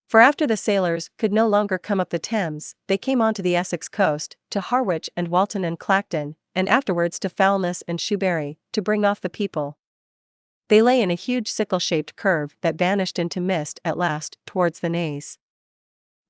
For after the sailors could no longer come up the Thames, they came on to the Essex coast, to Harwich and Walton and Clacton, and afterwards to Foulness and Shoebury, to bring off the people. They lay in a huge sickle-shaped curve that vanished into mist at last towards the Naze.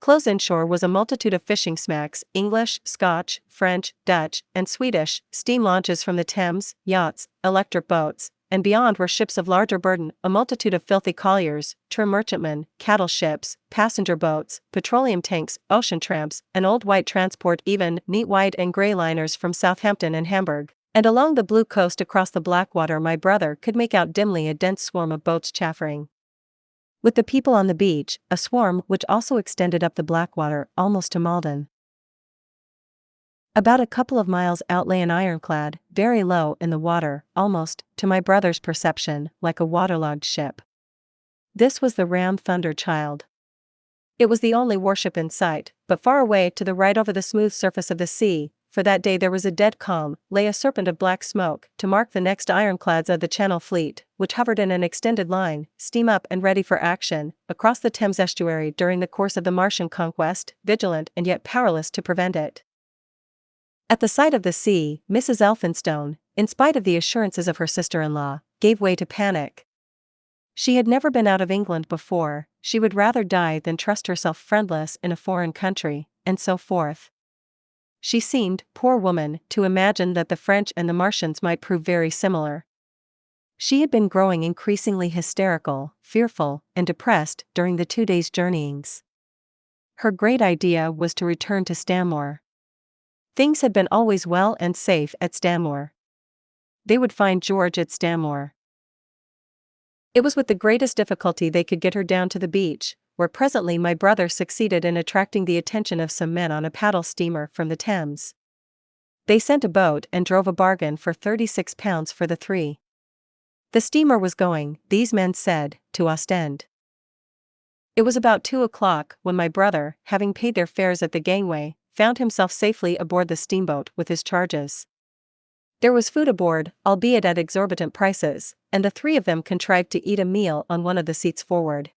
Close inshore was a multitude of fishing smacks, English, Scotch, French, Dutch, and Swedish, steam launches from the Thames, yachts, electric boats, and beyond were ships of larger burden, a multitude of filthy colliers, trim merchantmen, cattle ships, passenger boats, petroleum tanks, ocean tramps, and old white transport, even neat white and grey liners from Southampton and Hamburg. And along the blue coast across the Blackwater my brother could make out dimly a dense swarm of boats chaffering. With the people on the beach, a swarm which also extended up the Blackwater almost to Malden. About a couple of miles out lay an ironclad, very low in the water, almost, to my brother's perception, like a waterlogged ship. This was the ram Thunder Child. It was the only warship in sight, but far away to the right over the smooth surface of the sea, for that day there was a dead calm, lay a serpent of black smoke, to mark the next ironclads of the Channel Fleet, which hovered in an extended line, steam up and ready for action, across the Thames estuary during the course of the Martian conquest, vigilant and yet powerless to prevent it. At the sight of the sea, Mrs. Elphinstone, in spite of the assurances of her sister-in-law, gave way to panic. She had never been out of England before, she would rather die than trust herself friendless in a foreign country, and so forth. She seemed, poor woman, to imagine that the French and the Martians might prove very similar. She had been growing increasingly hysterical, fearful, and depressed during the 2 days' journeyings. Her great idea was to return to Stanmore. Things had been always well and safe at Stanmore. They would find George at Stanmore. It was with the greatest difficulty they could get her down to the beach, where presently my brother succeeded in attracting the attention of some men on a paddle steamer from the Thames. They sent a boat and drove a bargain for £36 for the three. The steamer was going, these men said, to Ostend. It was about 2 o'clock when my brother, having paid their fares at the gangway, found himself safely aboard the steamboat with his charges. There was food aboard, albeit at exorbitant prices, and the three of them contrived to eat a meal on one of the seats forward.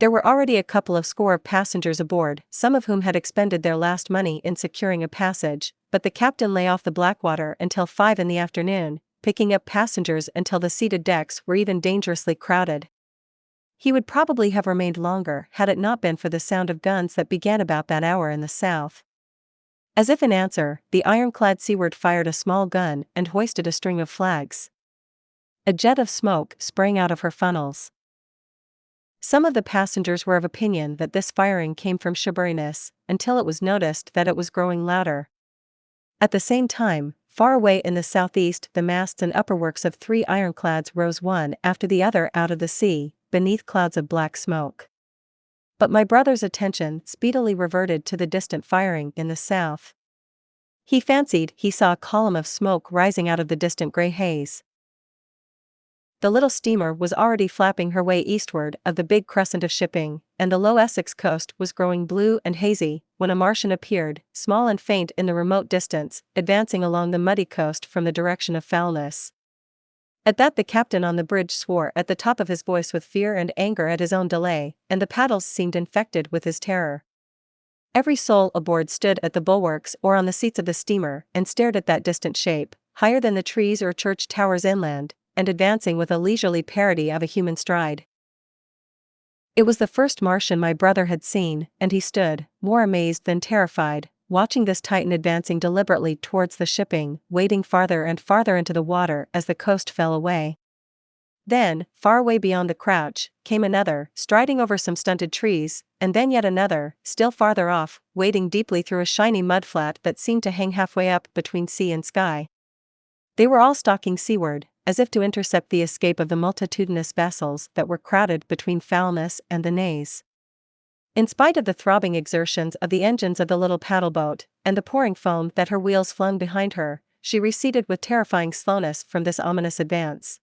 There were already a couple of score of passengers aboard, some of whom had expended their last money in securing a passage, but the captain lay off the Blackwater until 5 in the afternoon, picking up passengers until the seated decks were even dangerously crowded. He would probably have remained longer had it not been for the sound of guns that began about that hour in the south. As if in answer, the ironclad seaward fired a small gun and hoisted a string of flags. A jet of smoke sprang out of her funnels. Some of the passengers were of opinion that this firing came from Shoeburyness, until it was noticed that it was growing louder. At the same time, far away in the southeast the masts and upperworks of 3 ironclads rose one after the other out of the sea, beneath clouds of black smoke. But my brother's attention speedily reverted to the distant firing in the south. He fancied he saw a column of smoke rising out of the distant grey haze. The little steamer was already flapping her way eastward of the big crescent of shipping, and the low Essex coast was growing blue and hazy, when a Martian appeared, small and faint in the remote distance, advancing along the muddy coast from the direction of Foulness. At that the captain on the bridge swore at the top of his voice with fear and anger at his own delay, and the paddles seemed infected with his terror. Every soul aboard stood at the bulwarks or on the seats of the steamer and stared at that distant shape, higher than the trees or church towers inland, and advancing with a leisurely parody of a human stride. It was the first Martian my brother had seen, and he stood, more amazed than terrified, watching this Titan advancing deliberately towards the shipping, wading farther and farther into the water as the coast fell away. Then, far away beyond the crouch, came another, striding over some stunted trees, and then yet another, still farther off, wading deeply through a shiny mudflat that seemed to hang halfway up between sea and sky. They were all stalking seaward, as if to intercept the escape of the multitudinous vessels that were crowded between Foulness and the Naze. In spite of the throbbing exertions of the engines of the little paddle boat, and the pouring foam that her wheels flung behind her, she receded with terrifying slowness from this ominous advance.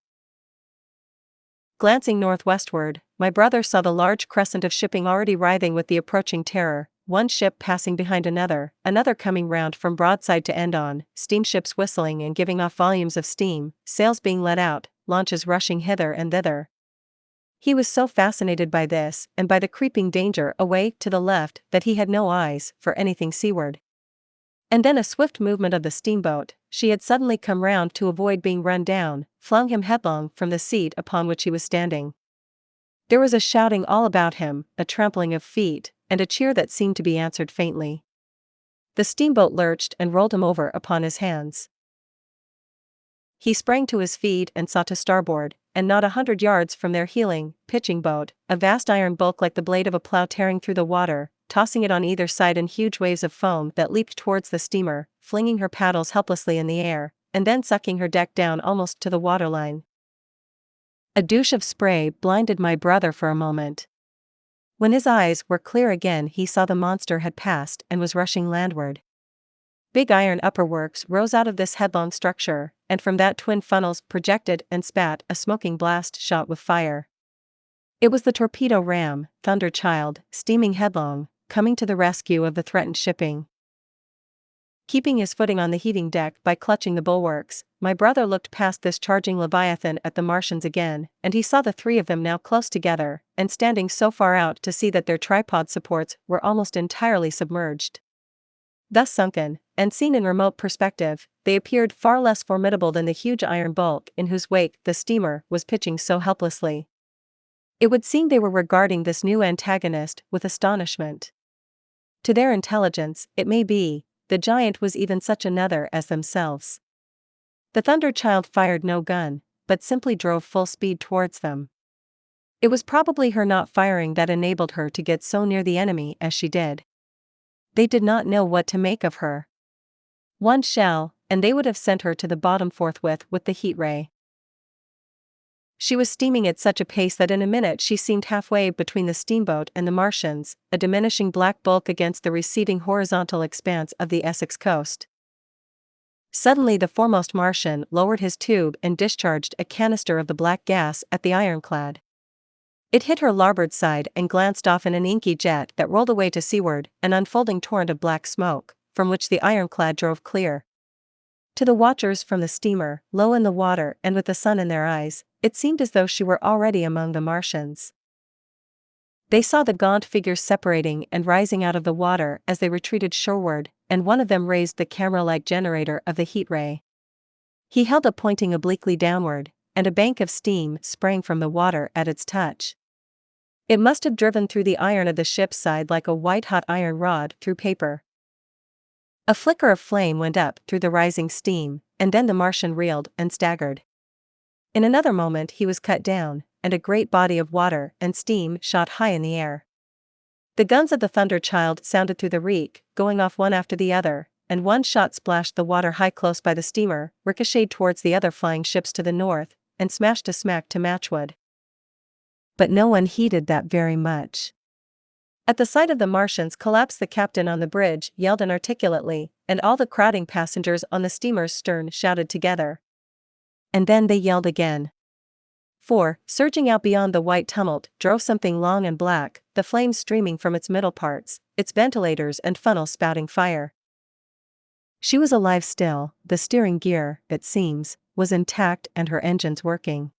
Glancing northwestward, my brother saw the large crescent of shipping already writhing with the approaching terror, one ship passing behind another, another coming round from broadside to end on, steamships whistling and giving off volumes of steam, sails being let out, launches rushing hither and thither. He was so fascinated by this and by the creeping danger away to the left that he had no eyes for anything seaward. And then a swift movement of the steamboat, she had suddenly come round to avoid being run down, flung him headlong from the seat upon which he was standing. There was a shouting all about him, a trampling of feet, and a cheer that seemed to be answered faintly. The steamboat lurched and rolled him over upon his hands. He sprang to his feet and saw to starboard, and not 100 yards from their heeling, pitching boat, a vast iron bulk like the blade of a plow tearing through the water, tossing it on either side in huge waves of foam that leaped towards the steamer, flinging her paddles helplessly in the air, and then sucking her deck down almost to the waterline. A douche of spray blinded my brother for a moment. When his eyes were clear again, he saw the monster had passed and was rushing landward. Big iron upperworks rose out of this headlong structure, and from that twin funnels projected and spat a smoking blast shot with fire. It was the torpedo ram, Thunder Child, steaming headlong, coming to the rescue of the threatened shipping. Keeping his footing on the heaving deck by clutching the bulwarks, my brother looked past this charging leviathan at the Martians again, and he saw the three of them now close together, and standing so far out to see that their tripod supports were almost entirely submerged. Thus sunken, and seen in remote perspective, they appeared far less formidable than the huge iron bulk in whose wake the steamer was pitching so helplessly. It would seem they were regarding this new antagonist with astonishment. To their intelligence, it may be, the giant was even such another as themselves. The Thunder Child fired no gun, but simply drove full speed towards them. It was probably her not firing that enabled her to get so near the enemy as she did. They did not know what to make of her. One shell, and they would have sent her to the bottom forthwith with the heat ray. She was steaming at such a pace that in a minute she seemed halfway between the steamboat and the Martians, a diminishing black bulk against the receding horizontal expanse of the Essex coast. Suddenly the foremost Martian lowered his tube and discharged a canister of the black gas at the ironclad. It hit her larboard side and glanced off in an inky jet that rolled away to seaward, an unfolding torrent of black smoke, from which the ironclad drove clear. To the watchers from the steamer, low in the water and with the sun in their eyes, it seemed as though she were already among the Martians. They saw the gaunt figures separating and rising out of the water as they retreated shoreward, and one of them raised the camera-like generator of the heat ray. He held it pointing obliquely downward, and a bank of steam sprang from the water at its touch. It must have driven through the iron of the ship's side like a white-hot iron rod through paper. A flicker of flame went up through the rising steam, and then the Martian reeled and staggered. In another moment he was cut down, and a great body of water and steam shot high in the air. The guns of the Thunder Child sounded through the reek, going off one after the other, and one shot splashed the water high close by the steamer, ricocheted towards the other flying ships to the north, and smashed a smack to matchwood. But no one heeded that very much. At the sight of the Martians collapse, the captain on the bridge yelled inarticulately, and all the crowding passengers on the steamer's stern shouted together. And then they yelled again. For, surging out beyond the white tumult, drove something long and black, the flames streaming from its middle parts, its ventilators and funnels spouting fire. She was alive still, the steering gear, it seems, was intact and her engines working.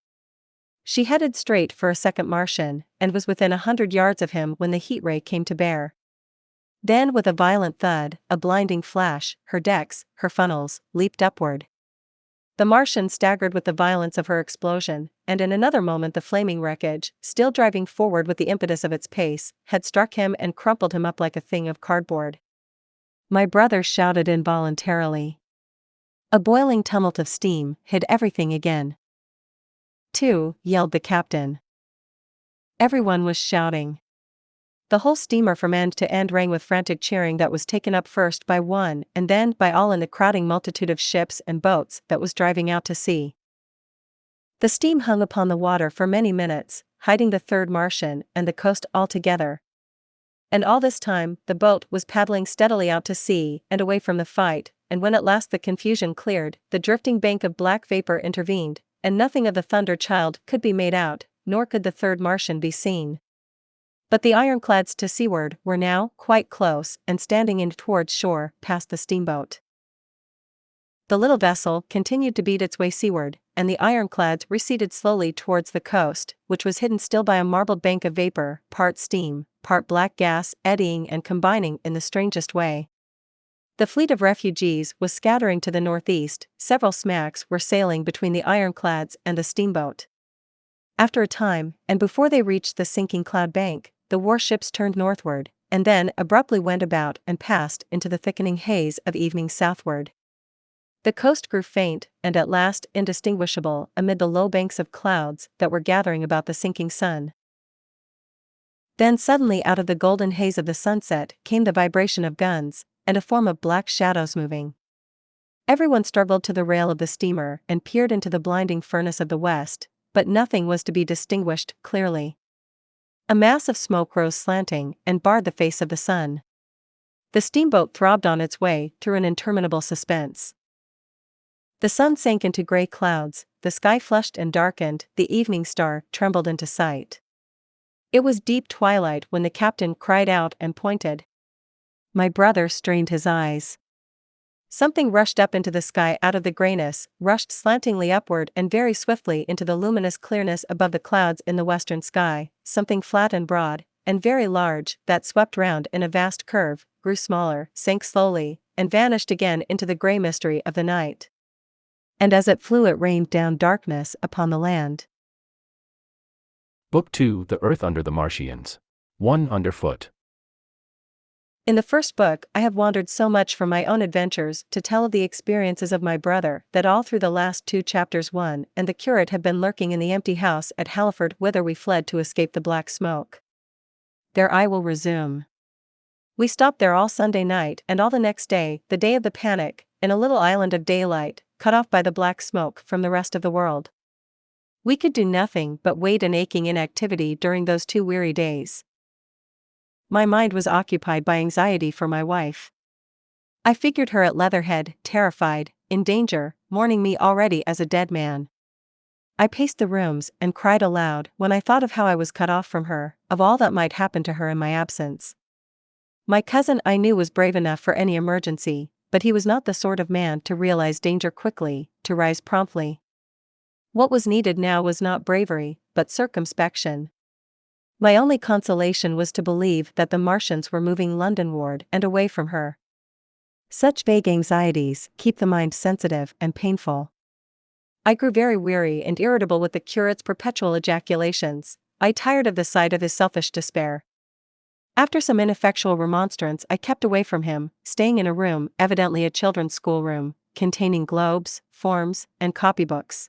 She headed straight for a second Martian, and was within 100 yards of him when the heat ray came to bear. Then with a violent thud, a blinding flash, her decks, her funnels, leaped upward. The Martian staggered with the violence of her explosion, and in another moment the flaming wreckage, still driving forward with the impetus of its pace, had struck him and crumpled him up like a thing of cardboard. My brother shouted involuntarily. A boiling tumult of steam hid everything again. "Two," yelled the captain. Everyone was shouting. The whole steamer from end to end rang with frantic cheering that was taken up first by one and then by all in the crowding multitude of ships and boats that was driving out to sea. The steam hung upon the water for many minutes, hiding the third Martian and the coast altogether. And all this time, the boat was paddling steadily out to sea and away from the fight, and when at last the confusion cleared, the drifting bank of black vapor intervened, and nothing of the Thunder Child could be made out, nor could the third Martian be seen. But the ironclads to seaward were now quite close and standing in towards shore, past the steamboat. The little vessel continued to beat its way seaward, and the ironclads receded slowly towards the coast, which was hidden still by a marbled bank of vapor, part steam, part black gas, eddying and combining in the strangest way. The fleet of refugees was scattering to the northeast, several smacks were sailing between the ironclads and the steamboat. After a time, and before they reached the sinking cloud bank, the warships turned northward, and then abruptly went about and passed into the thickening haze of evening southward. The coast grew faint, and at last indistinguishable amid the low banks of clouds that were gathering about the sinking sun. Then suddenly out of the golden haze of the sunset came the vibration of guns, and a form of black shadows moving. Everyone struggled to the rail of the steamer and peered into the blinding furnace of the west, but nothing was to be distinguished clearly. A mass of smoke rose slanting and barred the face of the sun. The steamboat throbbed on its way through an interminable suspense. The sun sank into gray clouds, the sky flushed and darkened, the evening star trembled into sight. It was deep twilight when the captain cried out and pointed. My brother strained his eyes. Something rushed up into the sky out of the grayness, rushed slantingly upward and very swiftly into the luminous clearness above the clouds in the western sky, something flat and broad, and very large, that swept round in a vast curve, grew smaller, sank slowly, and vanished again into the gray mystery of the night. And as it flew it rained down darkness upon the land. Book 2, The Earth Under the Martians. 1 Underfoot. In the first book, I have wandered so much from my own adventures to tell of the experiences of my brother that all through the last 2 chapters 1 and the curate have been lurking in the empty house at Halliford whither we fled to escape the black smoke. There I will resume. We stopped there all Sunday night and all the next day, the day of the panic, in a little island of daylight, cut off by the black smoke from the rest of the world. We could do nothing but wait in aching inactivity during those 2 weary days. My mind was occupied by anxiety for my wife. I figured her at Leatherhead, terrified, in danger, mourning me already as a dead man. I paced the rooms and cried aloud when I thought of how I was cut off from her, of all that might happen to her in my absence. My cousin I knew was brave enough for any emergency, but he was not the sort of man to realize danger quickly, to rise promptly. What was needed now was not bravery, but circumspection. My only consolation was to believe that the Martians were moving Londonward and away from her. Such vague anxieties keep the mind sensitive and painful. I grew very weary and irritable with the curate's perpetual ejaculations. I tired of the sight of his selfish despair. After some ineffectual remonstrance I kept away from him, staying in a room, evidently a children's schoolroom, containing globes, forms, and copybooks.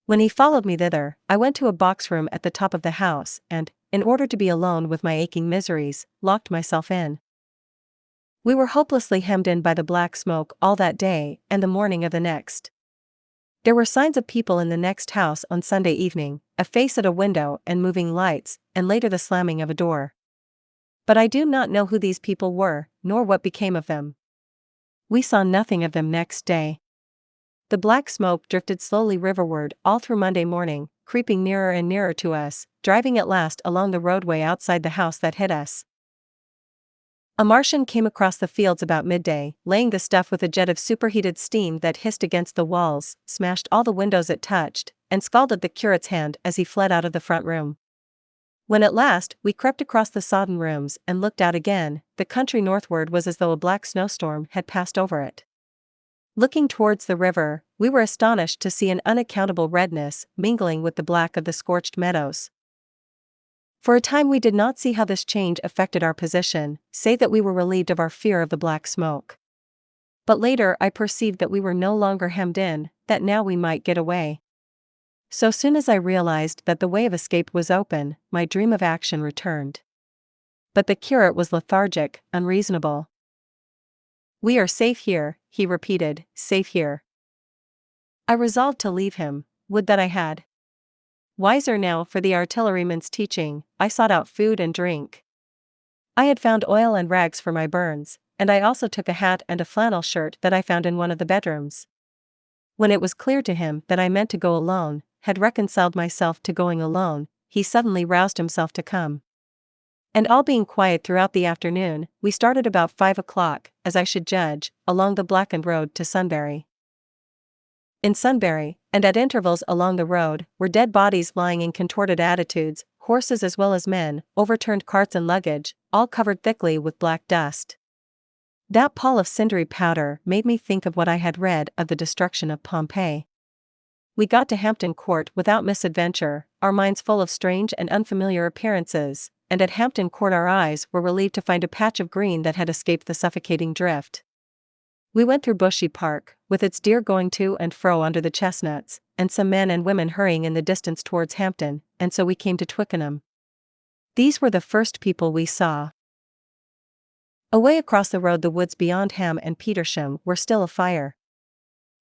When he followed me thither, I went to a box room at the top of the house and, in order to be alone with my aching miseries, locked myself in. We were hopelessly hemmed in by the black smoke all that day and the morning of the next. There were signs of people in the next house on Sunday evening, a face at a window and moving lights, and later the slamming of a door. But I do not know who these people were, nor what became of them. We saw nothing of them next day. The black smoke drifted slowly riverward all through Monday morning, creeping nearer and nearer to us, driving at last along the roadway outside the house that hid us. A Martian came across the fields about midday, laying the stuff with a jet of superheated steam that hissed against the walls, smashed all the windows it touched, and scalded the curate's hand as he fled out of the front room. When at last we crept across the sodden rooms and looked out again, the country northward was as though a black snowstorm had passed over it. Looking towards the river, we were astonished to see an unaccountable redness mingling with the black of the scorched meadows. For a time we did not see how this change affected our position, save that we were relieved of our fear of the black smoke. But later I perceived that we were no longer hemmed in, that now we might get away. So soon as I realized that the way of escape was open, my dream of action returned. But the curate was lethargic, unreasonable. "We are safe here," he repeated, "safe here." I resolved to leave him, would that I had. Wiser now for the artilleryman's teaching, I sought out food and drink. I had found oil and rags for my burns, and I also took a hat and a flannel shirt that I found in one of the bedrooms. When it was clear to him that I meant to go alone, had reconciled myself to going alone, he suddenly roused himself to come. And all being quiet throughout the afternoon, we started about 5 o'clock, as I should judge, along the blackened road to Sunbury. In Sunbury, and at intervals along the road, were dead bodies lying in contorted attitudes, horses as well as men, overturned carts and luggage, all covered thickly with black dust. That pall of cindery powder made me think of what I had read of the destruction of Pompeii. We got to Hampton Court without misadventure, our minds full of strange and unfamiliar appearances, and at Hampton Court our eyes were relieved to find a patch of green that had escaped the suffocating drift. We went through Bushy Park, with its deer going to and fro under the chestnuts, and some men and women hurrying in the distance towards Hampton, and so we came to Twickenham. These were the first people we saw. Away across the road, the woods beyond Ham and Petersham were still afire.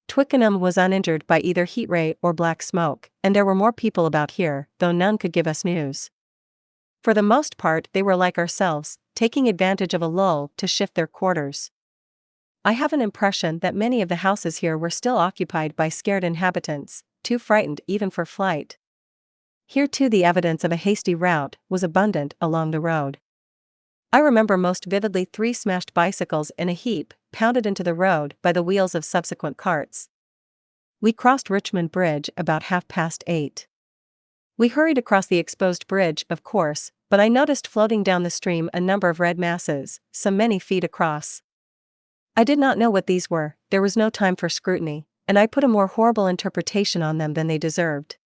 Twickenham was uninjured by either heat ray or black smoke, and there were more people about here, though none could give us news. For the most part, they were like ourselves, taking advantage of a lull to shift their quarters. I have an impression that many of the houses here were still occupied by scared inhabitants, too frightened even for flight. Here too the evidence of a hasty rout was abundant along the road. I remember most vividly 3 smashed bicycles in a heap, pounded into the road by the wheels of subsequent carts. We crossed Richmond Bridge about 8:30. We hurried across the exposed bridge, of course, but I noticed floating down the stream a number of red masses, some many feet across. I did not know what these were, there was no time for scrutiny, and I put a more horrible interpretation on them than they deserved.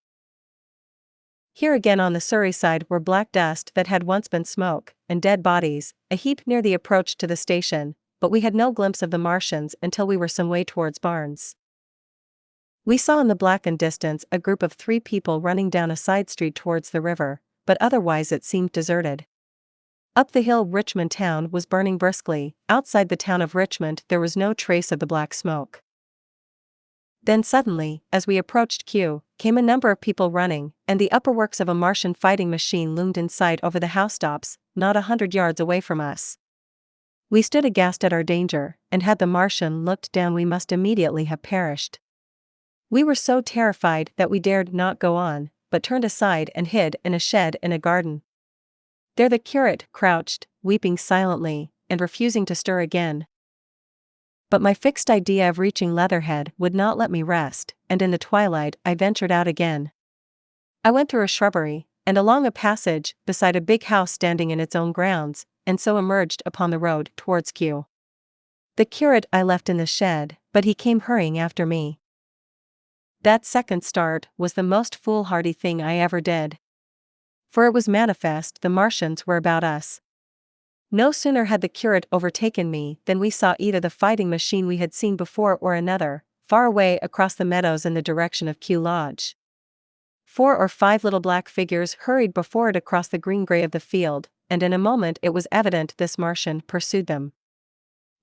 Here again on the Surrey side were black dust that had once been smoke, and dead bodies, a heap near the approach to the station, but we had no glimpse of the Martians until we were some way towards Barnes. We saw in the blackened distance a group of 3 people running down a side street towards the river, but otherwise it seemed deserted. Up the hill Richmond town was burning briskly, outside the town of Richmond there was no trace of the black smoke. Then suddenly, as we approached Kew, came a number of people running, and the upperworks of a Martian fighting machine loomed in sight over the housetops, not 100 yards away from us. We stood aghast at our danger, and had the Martian looked down we must immediately have perished. We were so terrified that we dared not go on, but turned aside and hid in a shed in a garden. There the curate crouched, weeping silently, and refusing to stir again. But my fixed idea of reaching Leatherhead would not let me rest, and in the twilight I ventured out again. I went through a shrubbery, and along a passage, beside a big house standing in its own grounds, and so emerged upon the road towards Kew. The curate I left in the shed, but he came hurrying after me. That second start was the most foolhardy thing I ever did. For it was manifest the Martians were about us. No sooner had the curate overtaken me than we saw either the fighting machine we had seen before or another, far away across the meadows in the direction of Kew Lodge. 4 or 5 little black figures hurried before it across the green grey of the field, and in a moment it was evident this Martian pursued them.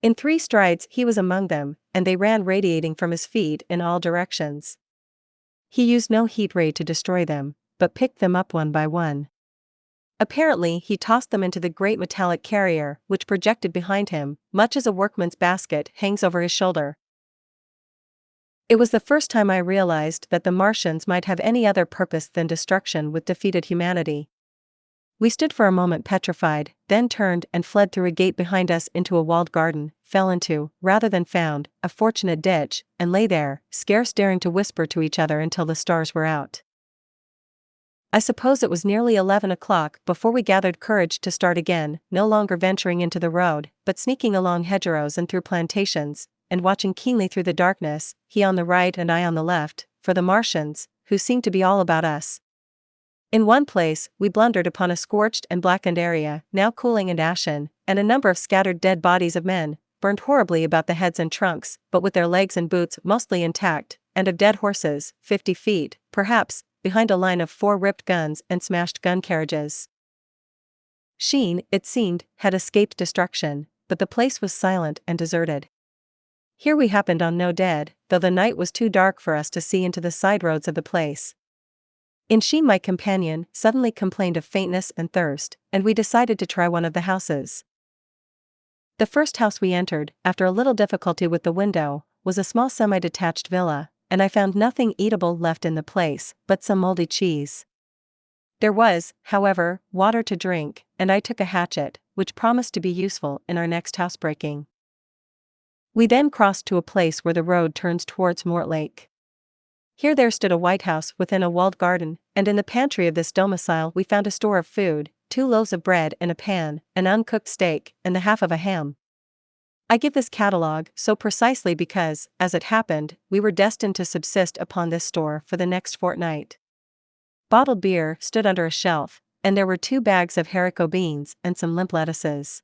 In 3 strides he was among them, and they ran radiating from his feet in all directions. He used no heat ray to destroy them, but picked them up one by one. Apparently he tossed them into the great metallic carrier which projected behind him, much as a workman's basket hangs over his shoulder. It was the first time I realized that the Martians might have any other purpose than destruction with defeated humanity. We stood for a moment petrified, then turned and fled through a gate behind us into a walled garden, fell into, rather than found, a fortunate ditch, and lay there, scarce daring to whisper to each other until the stars were out. I suppose it was nearly 11 o'clock before we gathered courage to start again, no longer venturing into the road, but sneaking along hedgerows and through plantations, and watching keenly through the darkness, he on the right and I on the left, for the Martians, who seemed to be all about us. In one place, we blundered upon a scorched and blackened area, now cooling and ashen, and a number of scattered dead bodies of men, burned horribly about the heads and trunks, but with their legs and boots mostly intact, and of dead horses, 50 feet, perhaps, behind a line of 4 ripped guns and smashed gun carriages. Sheen, it seemed, had escaped destruction, but the place was silent and deserted. Here we happened on no dead, though the night was too dark for us to see into the side roads of the place. In Sheen my companion suddenly complained of faintness and thirst, and we decided to try one of the houses. The first house we entered, after a little difficulty with the window, was a small semi-detached villa, and I found nothing eatable left in the place, but some moldy cheese. There was, however, water to drink, and I took a hatchet, which promised to be useful in our next housebreaking. We then crossed to a place where the road turns towards Mortlake. Here there stood a white house within a walled garden, and in the pantry of this domicile we found a store of food, 2 loaves of bread in a pan, an uncooked steak, and the half of a ham. I give this catalogue so precisely because, as it happened, we were destined to subsist upon this store for the next fortnight. Bottled beer stood under a shelf, and there were 2 bags of haricot beans and some limp lettuces.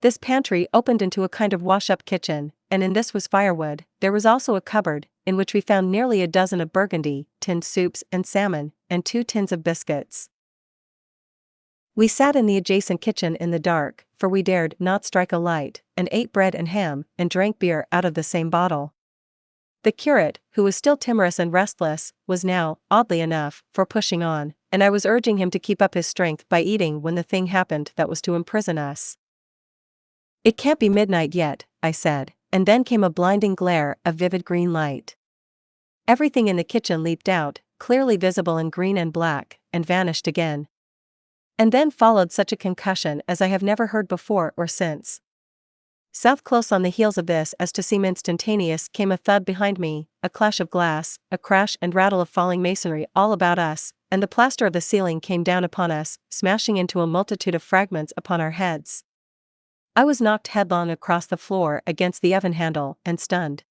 This pantry opened into a kind of wash-up kitchen, and in this was firewood. There was also a cupboard, in which we found nearly a dozen of burgundy, tinned soups and salmon, and 2 tins of biscuits. We sat in the adjacent kitchen in the dark, for we dared not strike a light, and ate bread and ham, and drank beer out of the same bottle. The curate, who was still timorous and restless, was now, oddly enough, for pushing on, and I was urging him to keep up his strength by eating when the thing happened that was to imprison us. "It can't be midnight yet," I said, and then came a blinding glare of vivid green light. Everything in the kitchen leaped out, clearly visible in green and black, and vanished again. And then followed such a concussion as I have never heard before or since. South close on the heels of this as to seem instantaneous came a thud behind me, a clash of glass, a crash and rattle of falling masonry all about us, and the plaster of the ceiling came down upon us, smashing into a multitude of fragments upon our heads. I was knocked headlong across the floor against the oven handle and stunned.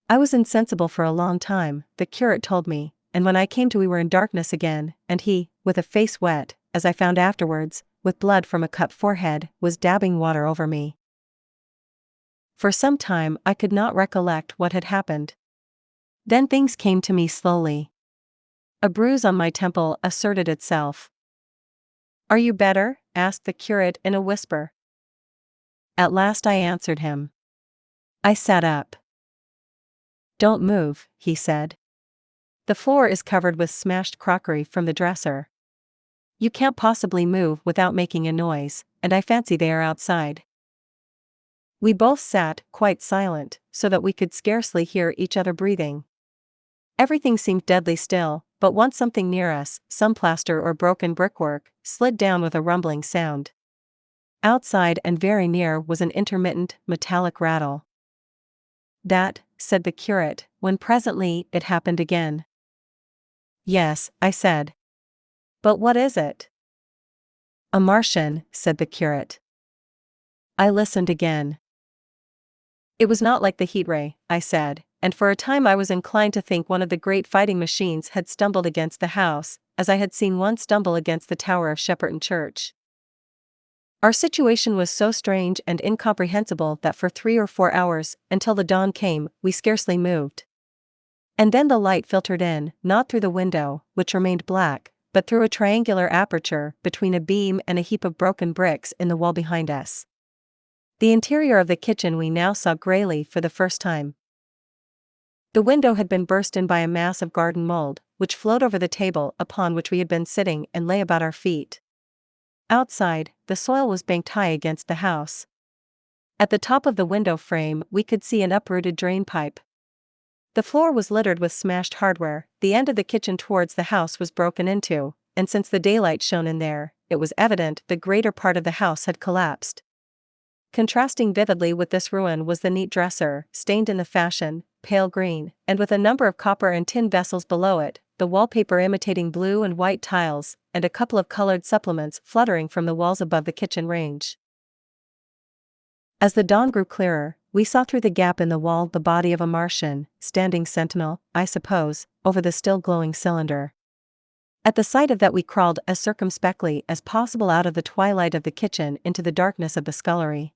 I was insensible for a long time, the curate told me, and when I came to we were in darkness again, and he, with a face wet, as I found afterwards, with blood from a cut forehead, was dabbing water over me. For some time I could not recollect what had happened. Then things came to me slowly. A bruise on my temple asserted itself. "Are you better?" asked the curate in a whisper. At last I answered him. I sat up. "Don't move," he said. "The floor is covered with smashed crockery from the dresser. You can't possibly move without making a noise, and I fancy they are outside." We both sat, quite silent, so that we could scarcely hear each other breathing. Everything seemed deadly still, but once something near us, some plaster or broken brickwork, slid down with a rumbling sound. Outside and very near was an intermittent, metallic rattle. "That," said the curate, when presently it happened again. "Yes," I said. "But what is it?" "A Martian," said the curate. I listened again. "It was not like the heat ray," I said, and for a time I was inclined to think one of the great fighting machines had stumbled against the house, as I had seen one stumble against the tower of Shepperton Church. Our situation was so strange and incomprehensible that for 3 or 4 hours, until the dawn came, we scarcely moved. And then the light filtered in, not through the window, which remained black, but through a triangular aperture between a beam and a heap of broken bricks in the wall behind us. The interior of the kitchen we now saw greyly for the first time. The window had been burst in by a mass of garden mold, which flowed over the table upon which we had been sitting and lay about our feet. Outside, the soil was banked high against the house. At the top of the window frame we could see an uprooted drain pipe. The floor was littered with smashed hardware, the end of the kitchen towards the house was broken into, and since the daylight shone in there, it was evident the greater part of the house had collapsed. Contrasting vividly with this ruin was the neat dresser, stained in the fashion, pale green, and with a number of copper and tin vessels below it, the wallpaper imitating blue and white tiles, and a couple of colored supplements fluttering from the walls above the kitchen range. As the dawn grew clearer, we saw through the gap in the wall the body of a Martian, standing sentinel, I suppose, over the still glowing cylinder. At the sight of that we crawled as circumspectly as possible out of the twilight of the kitchen into the darkness of the scullery.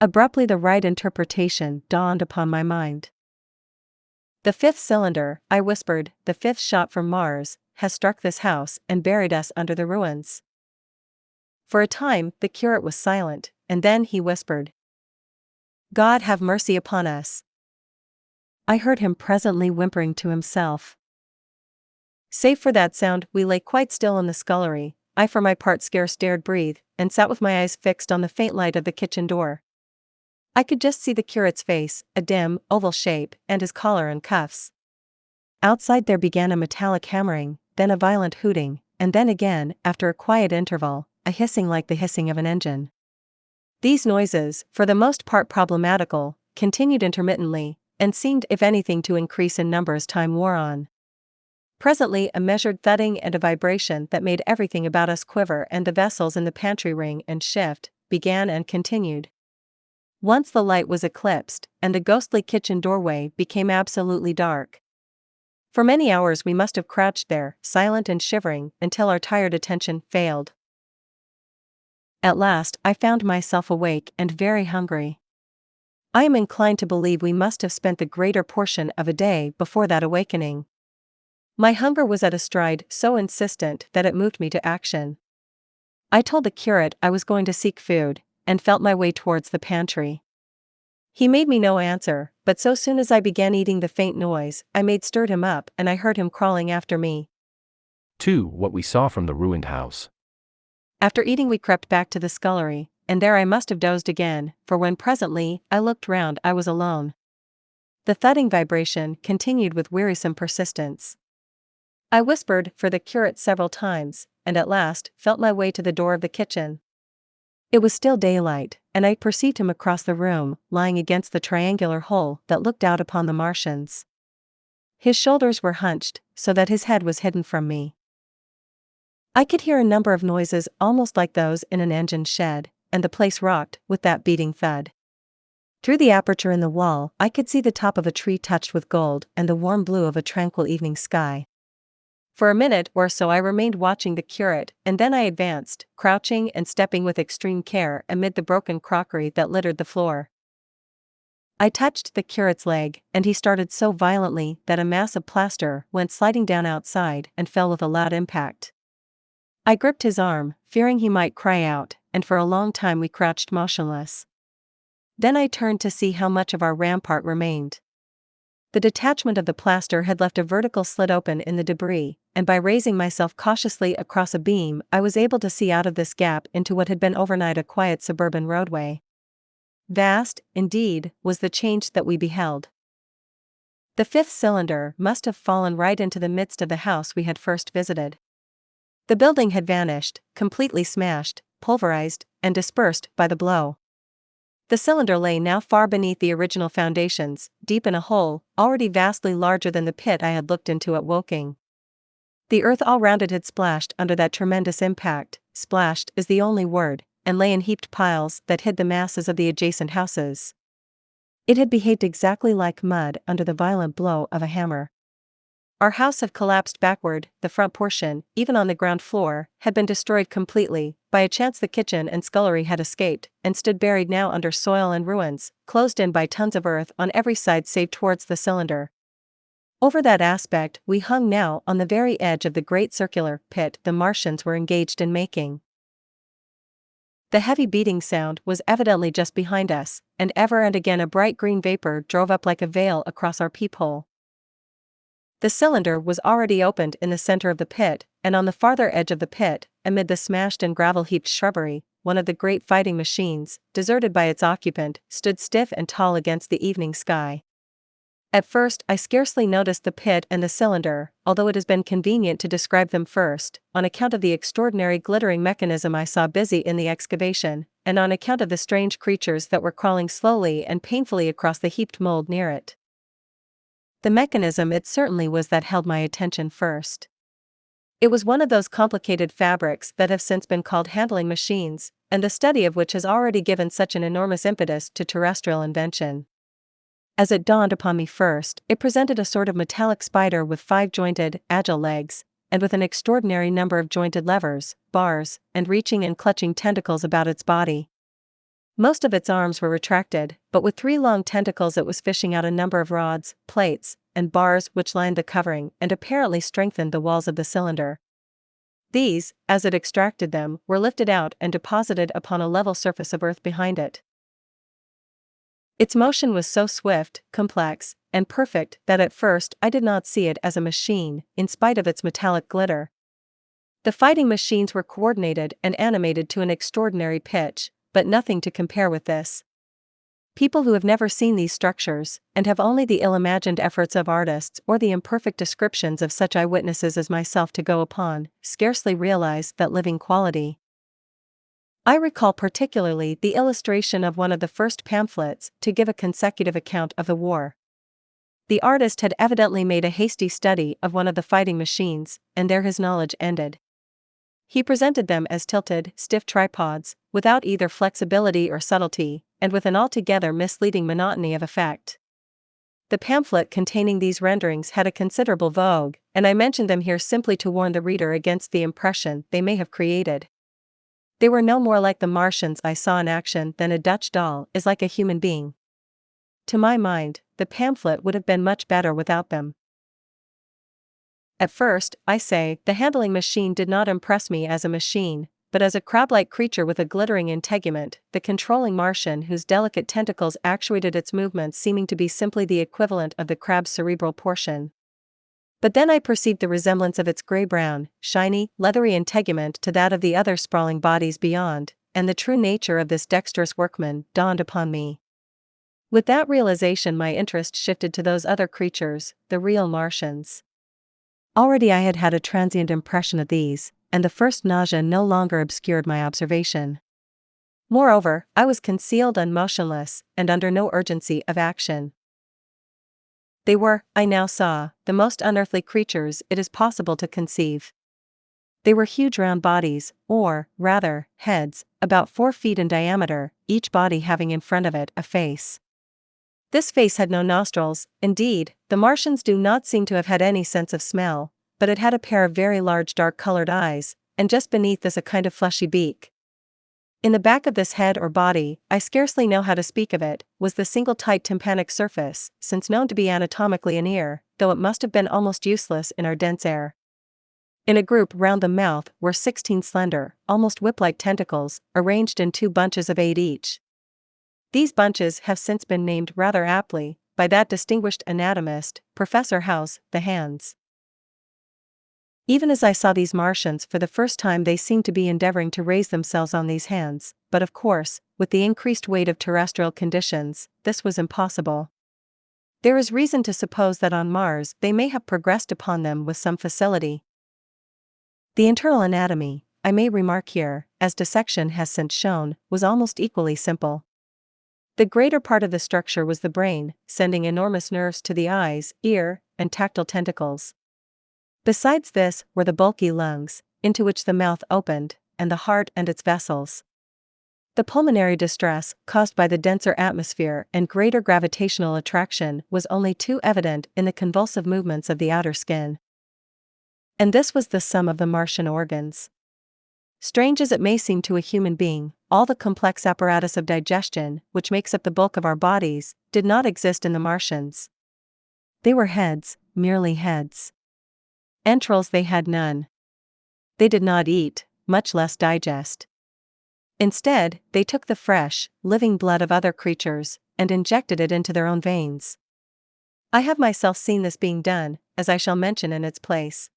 Abruptly the right interpretation dawned upon my mind. "The 5th cylinder," I whispered, "the 5th shot from Mars, has struck this house and buried us under the ruins." For a time the curate was silent, and then he whispered, "God have mercy upon us." I heard him presently whimpering to himself. Save for that sound we lay quite still in the scullery. I for my part scarce dared breathe, and sat with my eyes fixed on the faint light of the kitchen door. I could just see the curate's face, a dim, oval shape, and his collar and cuffs. Outside there began a metallic hammering, then a violent hooting, and then again, after a quiet interval, a hissing like the hissing of an engine. These noises, for the most part problematical, continued intermittently, and seemed if anything to increase in number as time wore on. Presently a measured thudding and a vibration that made everything about us quiver and the vessels in the pantry ring and shift, began and continued. Once the light was eclipsed, and the ghostly kitchen doorway became absolutely dark. For many hours we must have crouched there, silent and shivering, until our tired attention failed. At last I found myself awake and very hungry. I am inclined to believe we must have spent the greater portion of a day before that awakening. My hunger was at a stride so insistent that it moved me to action. I told the curate I was going to seek food, and felt my way towards the pantry. He made me no answer, but so soon as I began eating, the faint noise I made stirred him up, and I heard him crawling after me. 2. What we saw from the ruined house. After eating we crept back to the scullery, and there I must have dozed again, for when presently I looked round I was alone. The thudding vibration continued with wearisome persistence. I whispered for the curate several times, and at last felt my way to the door of the kitchen. It was still daylight, and I perceived him across the room, lying against the triangular hole that looked out upon the Martians. His shoulders were hunched, so that his head was hidden from me. I could hear a number of noises almost like those in an engine shed, and the place rocked with that beating thud. Through the aperture in the wall I could see the top of a tree touched with gold and the warm blue of a tranquil evening sky. For a minute or so I remained watching the curate, and then I advanced, crouching and stepping with extreme care amid the broken crockery that littered the floor. I touched the curate's leg, and he started so violently that a mass of plaster went sliding down outside and fell with a loud impact. I gripped his arm, fearing he might cry out, and for a long time we crouched motionless. Then I turned to see how much of our rampart remained. The detachment of the plaster had left a vertical slit open in the debris, and by raising myself cautiously across a beam I was able to see out of this gap into what had been overnight a quiet suburban roadway. Vast, indeed, was the change that we beheld. The fifth cylinder must have fallen right into the midst of the house we had first visited. The building had vanished, completely smashed, pulverized, and dispersed by the blow. The cylinder lay now far beneath the original foundations, deep in a hole, already vastly larger than the pit I had looked into at Woking. The earth all round it had splashed under that tremendous impact, splashed is the only word, and lay in heaped piles that hid the masses of the adjacent houses. It had behaved exactly like mud under the violent blow of a hammer. Our house had collapsed backward, the front portion, even on the ground floor, had been destroyed completely. By a chance the kitchen and scullery had escaped, and stood buried now under soil and ruins, closed in by tons of earth on every side save towards the cylinder. Over that aspect we hung now on the very edge of the great circular pit the Martians were engaged in making. The heavy beating sound was evidently just behind us, and ever and again a bright green vapor drove up like a veil across our peephole. The cylinder was already opened in the center of the pit, and on the farther edge of the pit, amid the smashed and gravel-heaped shrubbery, one of the great fighting machines, deserted by its occupant, stood stiff and tall against the evening sky. At first I scarcely noticed the pit and the cylinder, although it has been convenient to describe them first, on account of the extraordinary glittering mechanism I saw busy in the excavation, and on account of the strange creatures that were crawling slowly and painfully across the heaped mold near it. The mechanism it certainly was that held my attention first. It was one of those complicated fabrics that have since been called handling machines, and the study of which has already given such an enormous impetus to terrestrial invention. As it dawned upon me first, it presented a sort of metallic spider with 5-jointed, agile legs, and with an extraordinary number of jointed levers, bars, and reaching and clutching tentacles about its body. Most of its arms were retracted, but with 3 long tentacles it was fishing out a number of rods, plates, and bars which lined the covering and apparently strengthened the walls of the cylinder. These, as it extracted them, were lifted out and deposited upon a level surface of earth behind it. Its motion was so swift, complex, and perfect that at first I did not see it as a machine, in spite of its metallic glitter. The fighting machines were coordinated and animated to an extraordinary pitch, but nothing to compare with this. People who have never seen these structures, and have only the ill-imagined efforts of artists or the imperfect descriptions of such eyewitnesses as myself to go upon, scarcely realize that living quality. I recall particularly the illustration of one of the first pamphlets to give a consecutive account of the war. The artist had evidently made a hasty study of one of the fighting machines, and there his knowledge ended. He presented them as tilted, stiff tripods, without either flexibility or subtlety, and with an altogether misleading monotony of effect. The pamphlet containing these renderings had a considerable vogue, and I mention them here simply to warn the reader against the impression they may have created. They were no more like the Martians I saw in action than a Dutch doll is like a human being. to my mind, the pamphlet would have been much better without them. At first, I say, the handling machine did not impress me as a machine, but as a crab-like creature with a glittering integument, the controlling Martian whose delicate tentacles actuated its movements seeming to be simply the equivalent of the crab's cerebral portion. But then I perceived the resemblance of its gray-brown, shiny, leathery integument to that of the other sprawling bodies beyond, and the true nature of this dexterous workman dawned upon me. With that realization my interest shifted to those other creatures, the real Martians. Already I had had a transient impression of these, and the first nausea no longer obscured my observation. Moreover, I was concealed and motionless, and under no urgency of action. They were, I now saw, the most unearthly creatures it is possible to conceive. They were huge round bodies, or, rather, heads, about 4 feet in diameter, each body having in front of it a face. This face had no nostrils. Indeed, the Martians do not seem to have had any sense of smell, but it had a pair of very large dark-colored eyes, and just beneath this a kind of fleshy beak. In the back of this head or body, I scarcely know how to speak of it, was the single tight tympanic surface, since known to be anatomically an ear, though it must have been almost useless in our dense air. In a group round the mouth were 16 slender, almost whip-like tentacles, arranged in 2 bunches of 8 each. These bunches have since been named rather aptly, by that distinguished anatomist, Professor House, the hands. Even as I saw these Martians for the first time they seemed to be endeavoring to raise themselves on these hands, but of course, with the increased weight of terrestrial conditions, this was impossible. There is reason to suppose that on Mars they may have progressed upon them with some facility. The internal anatomy, I may remark here, as dissection has since shown, was almost equally simple. The greater part of the structure was the brain, sending enormous nerves to the eyes, ear, and tactile tentacles. Besides this were the bulky lungs, into which the mouth opened, and the heart and its vessels. The pulmonary distress, caused by the denser atmosphere and greater gravitational attraction, was only too evident in the convulsive movements of the outer skin. And this was the sum of the Martian organs. Strange as it may seem to a human being, all the complex apparatus of digestion, which makes up the bulk of our bodies, did not exist in the Martians. They were heads, merely heads. Entrails they had none. They did not eat, much less digest. Instead, they took the fresh, living blood of other creatures, and injected it into their own veins. I have myself seen this being done, as I shall mention in its place.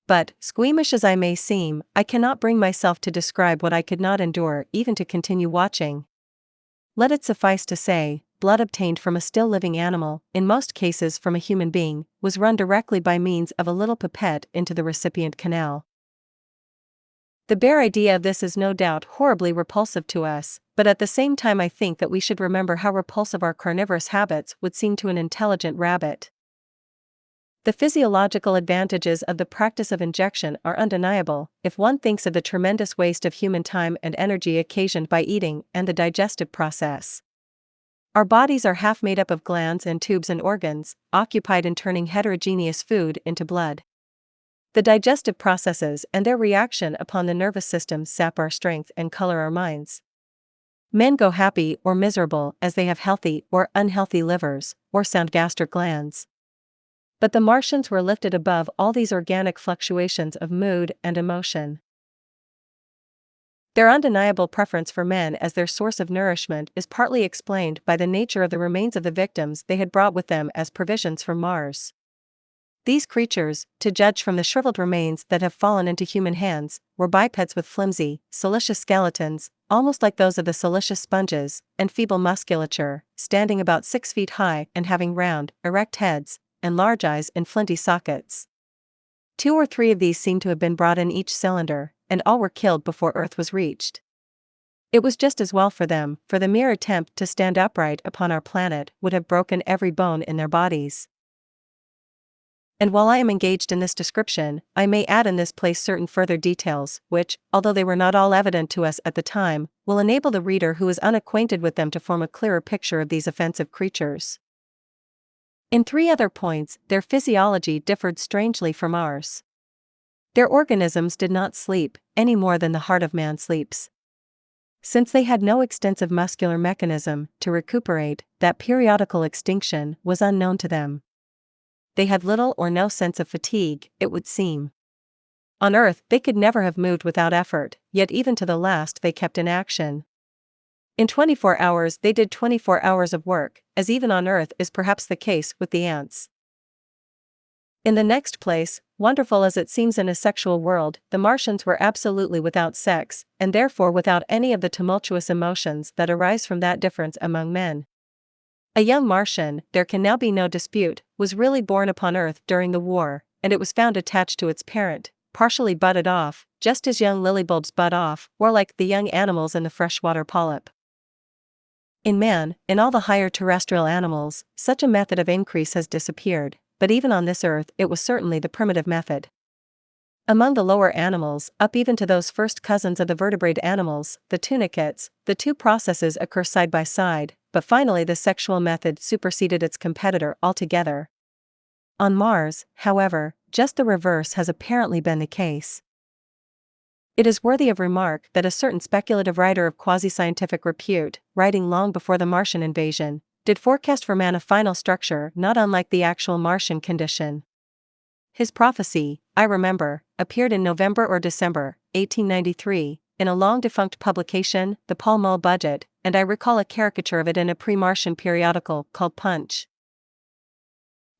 But, squeamish as I may seem, I cannot bring myself to describe what I could not endure even to continue watching. Let it suffice to say, blood obtained from a still living animal, in most cases from a human being, was run directly by means of a little pipette into the recipient canal. The bare idea of this is no doubt horribly repulsive to us, but at the same time I think that we should remember how repulsive our carnivorous habits would seem to an intelligent rabbit. The physiological advantages of the practice of injection are undeniable, if one thinks of the tremendous waste of human time and energy occasioned by eating and the digestive process. Our bodies are half made up of glands and tubes and organs, occupied in turning heterogeneous food into blood. The digestive processes and their reaction upon the nervous system sap our strength and color our minds. Men go happy or miserable as they have healthy or unhealthy livers, or sound gastric glands. But the Martians were lifted above all these organic fluctuations of mood and emotion. Their undeniable preference for men as their source of nourishment is partly explained by the nature of the remains of the victims they had brought with them as provisions from Mars. These creatures, to judge from the shriveled remains that have fallen into human hands, were bipeds with flimsy, siliceous skeletons, almost like those of the siliceous sponges, and feeble musculature, standing about 6 feet high and having round, erect heads, and large eyes in flinty sockets. 2 or 3 of these seem to have been brought in each cylinder, and all were killed before Earth was reached. It was just as well for them, for the mere attempt to stand upright upon our planet would have broken every bone in their bodies. And while I am engaged in this description, I may add in this place certain further details, which, although they were not all evident to us at the time, will enable the reader who is unacquainted with them to form a clearer picture of these offensive creatures. In 3 other points, their physiology differed strangely from ours. Their organisms did not sleep, any more than the heart of man sleeps. Since they had no extensive muscular mechanism to recuperate, that periodical extinction was unknown to them. They had little or no sense of fatigue, it would seem. On Earth they could never have moved without effort, yet even to the last they kept in action. In 24 hours they did 24 hours of work, as even on Earth is perhaps the case with the ants. In the next place, wonderful as it seems in a sexual world, the Martians were absolutely without sex, and therefore without any of the tumultuous emotions that arise from that difference among men. A young Martian, there can now be no dispute, was really born upon Earth during the war, and it was found attached to its parent, partially budded off, just as young lily bulbs bud off, or like the young animals in the freshwater polyp. In man, in all the higher terrestrial animals, such a method of increase has disappeared, but even on this Earth it was certainly the primitive method. Among the lower animals, up even to those first cousins of the vertebrate animals, the tunicates, the two processes occur side by side, but finally the sexual method superseded its competitor altogether. On Mars, however, just the reverse has apparently been the case. It is worthy of remark that a certain speculative writer of quasi-scientific repute, writing long before the Martian invasion, did forecast for man a final structure not unlike the actual Martian condition. His prophecy, I remember, appeared in November or December, 1893, in a long-defunct publication, the Pall Mall Budget, and I recall a caricature of it in a pre-Martian periodical called Punch.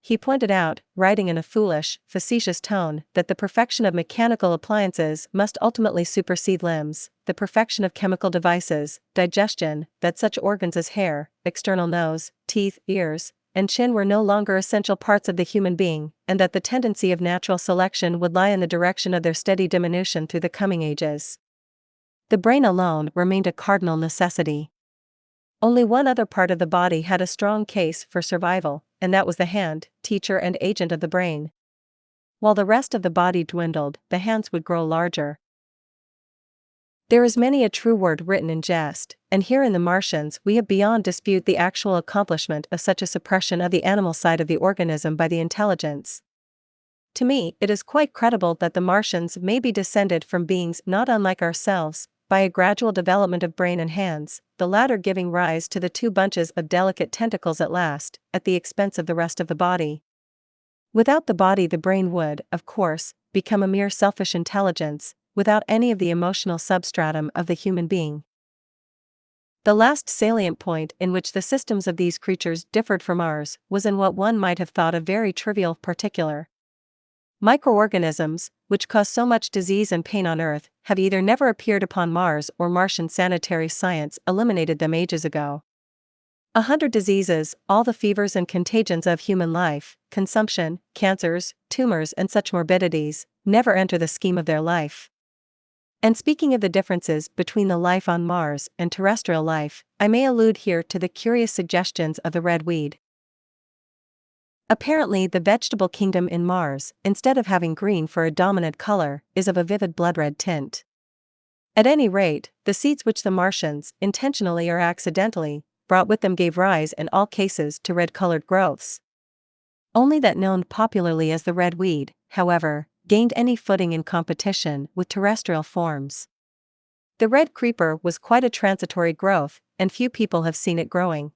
He pointed out, writing in a foolish, facetious tone, that the perfection of mechanical appliances must ultimately supersede limbs, the perfection of chemical devices, digestion, that such organs as hair, external nose, teeth, ears, and chin were no longer essential parts of the human being, and that the tendency of natural selection would lie in the direction of their steady diminution through the coming ages. The brain alone remained a cardinal necessity. Only one other part of the body had a strong case for survival, and that was the hand, teacher and agent of the brain. While the rest of the body dwindled, the hands would grow larger. There is many a true word written in jest, and here in the Martians we have beyond dispute the actual accomplishment of such a suppression of the animal side of the organism by the intelligence. To me, it is quite credible that the Martians may be descended from beings not unlike ourselves, by a gradual development of brain and hands, the latter giving rise to the two bunches of delicate tentacles at last, at the expense of the rest of the body. Without the body the brain would, of course, become a mere selfish intelligence, without any of the emotional substratum of the human being. The last salient point in which the systems of these creatures differed from ours was in what one might have thought a very trivial particular. Microorganisms, which cause so much disease and pain on Earth, have either never appeared upon Mars or Martian sanitary science eliminated them ages ago. 100 diseases, all the fevers and contagions of human life, consumption, cancers, tumors and such morbidities, never enter the scheme of their life. And speaking of the differences between the life on Mars and terrestrial life, I may allude here to the curious suggestions of the red weed. Apparently the vegetable kingdom in Mars, instead of having green for a dominant color, is of a vivid blood-red tint. At any rate, the seeds which the Martians, intentionally or accidentally, brought with them gave rise in all cases to red-colored growths. Only that known popularly as the red weed, however, gained any footing in competition with terrestrial forms. The red creeper was quite a transitory growth, and few people have seen it growing.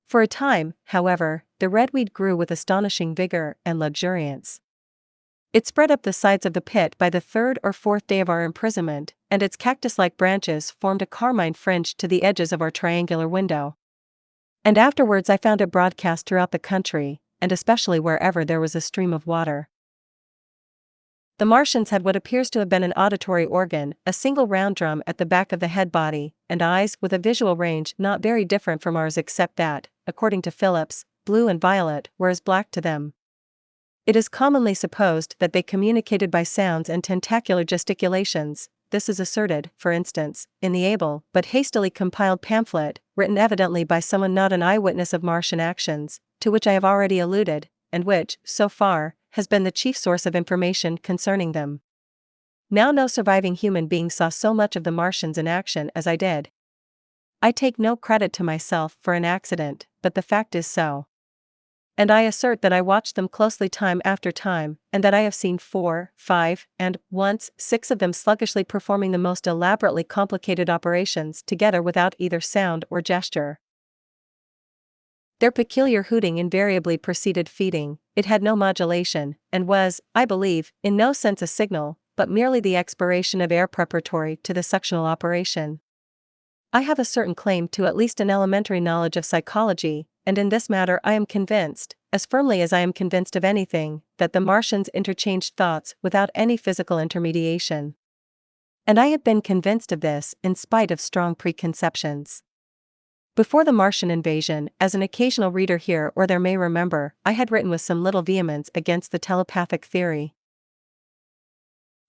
For a time, however, the redweed grew with astonishing vigor and luxuriance. It spread up the sides of the pit by the third or fourth day of our imprisonment, and its cactus-like branches formed a carmine fringe to the edges of our triangular window. And afterwards I found it broadcast throughout the country, and especially wherever there was a stream of water. The Martians had what appears to have been an auditory organ, a single round drum at the back of the head body, and eyes with a visual range not very different from ours except that, according to Phillips, blue and violet were as black to them. It is commonly supposed that they communicated by sounds and tentacular gesticulations. This is asserted, for instance, in the able but hastily compiled pamphlet, written evidently by someone not an eyewitness of Martian actions, to which I have already alluded, and which, so far, has been the chief source of information concerning them. Now no surviving human being saw so much of the Martians in action as I did. I take no credit to myself for an accident, but the fact is so. And I assert that I watched them closely time after time, and that I have seen 4, 5, and, once, 6 of them sluggishly performing the most elaborately complicated operations together without either sound or gesture. Their peculiar hooting invariably preceded feeding. It had no modulation, and was, I believe, in no sense a signal, but merely the expiration of air preparatory to the suctional operation. I have a certain claim to at least an elementary knowledge of psychology, and in this matter I am convinced, as firmly as I am convinced of anything, that the Martians interchanged thoughts without any physical intermediation. And I had been convinced of this in spite of strong preconceptions. Before the Martian invasion, as an occasional reader here or there may remember, I had written with some little vehemence against the telepathic theory.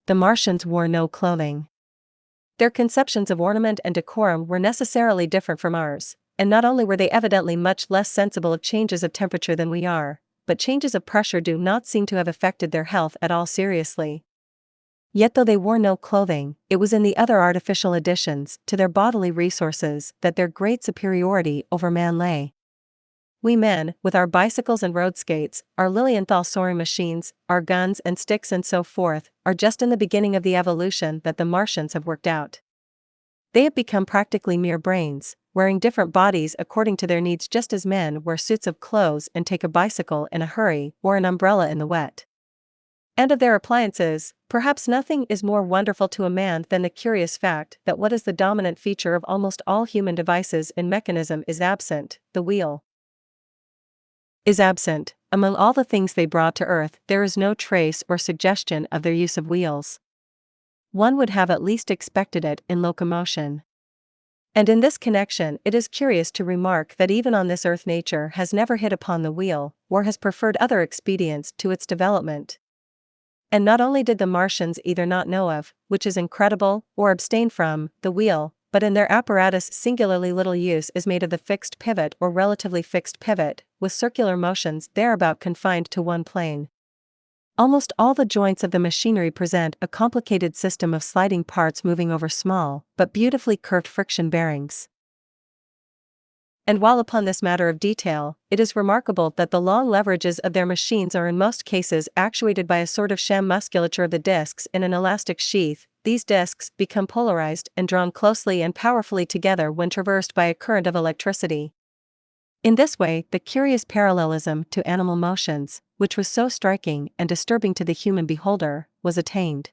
The Martians wore no clothing. Their conceptions of ornament and decorum were necessarily different from ours, and not only were they evidently much less sensible of changes of temperature than we are, but changes of pressure do not seem to have affected their health at all seriously. Yet though they wore no clothing, it was in the other artificial additions to their bodily resources that their great superiority over man lay. We men, with our bicycles and road skates, our Lilienthal soaring machines, our guns and sticks and so forth, are just in the beginning of the evolution that the Martians have worked out. They have become practically mere brains, wearing different bodies according to their needs, just as men wear suits of clothes and take a bicycle in a hurry or an umbrella in the wet. And of their appliances, perhaps nothing is more wonderful to a man than the curious fact that what is the dominant feature of almost all human devices in mechanism is absent: the wheel is absent. Among all the things they brought to earth, there is no trace or suggestion of their use of wheels. One would have at least expected it in locomotion. And in this connection it is curious to remark that even on this earth nature has never hit upon the wheel, or has preferred other expedients to its development. And not only did the Martians either not know of, which is incredible, or abstain from, the wheel, but in their apparatus singularly little use is made of the fixed pivot or relatively fixed pivot, with circular motions thereabout confined to one plane. Almost all the joints of the machinery present a complicated system of sliding parts moving over small, but beautifully curved friction bearings. And while upon this matter of detail, it is remarkable that the long leverages of their machines are in most cases actuated by a sort of sham musculature of the discs in an elastic sheath, these discs become polarized and drawn closely and powerfully together when traversed by a current of electricity. In this way, the curious parallelism to animal motions, which was so striking and disturbing to the human beholder, was attained.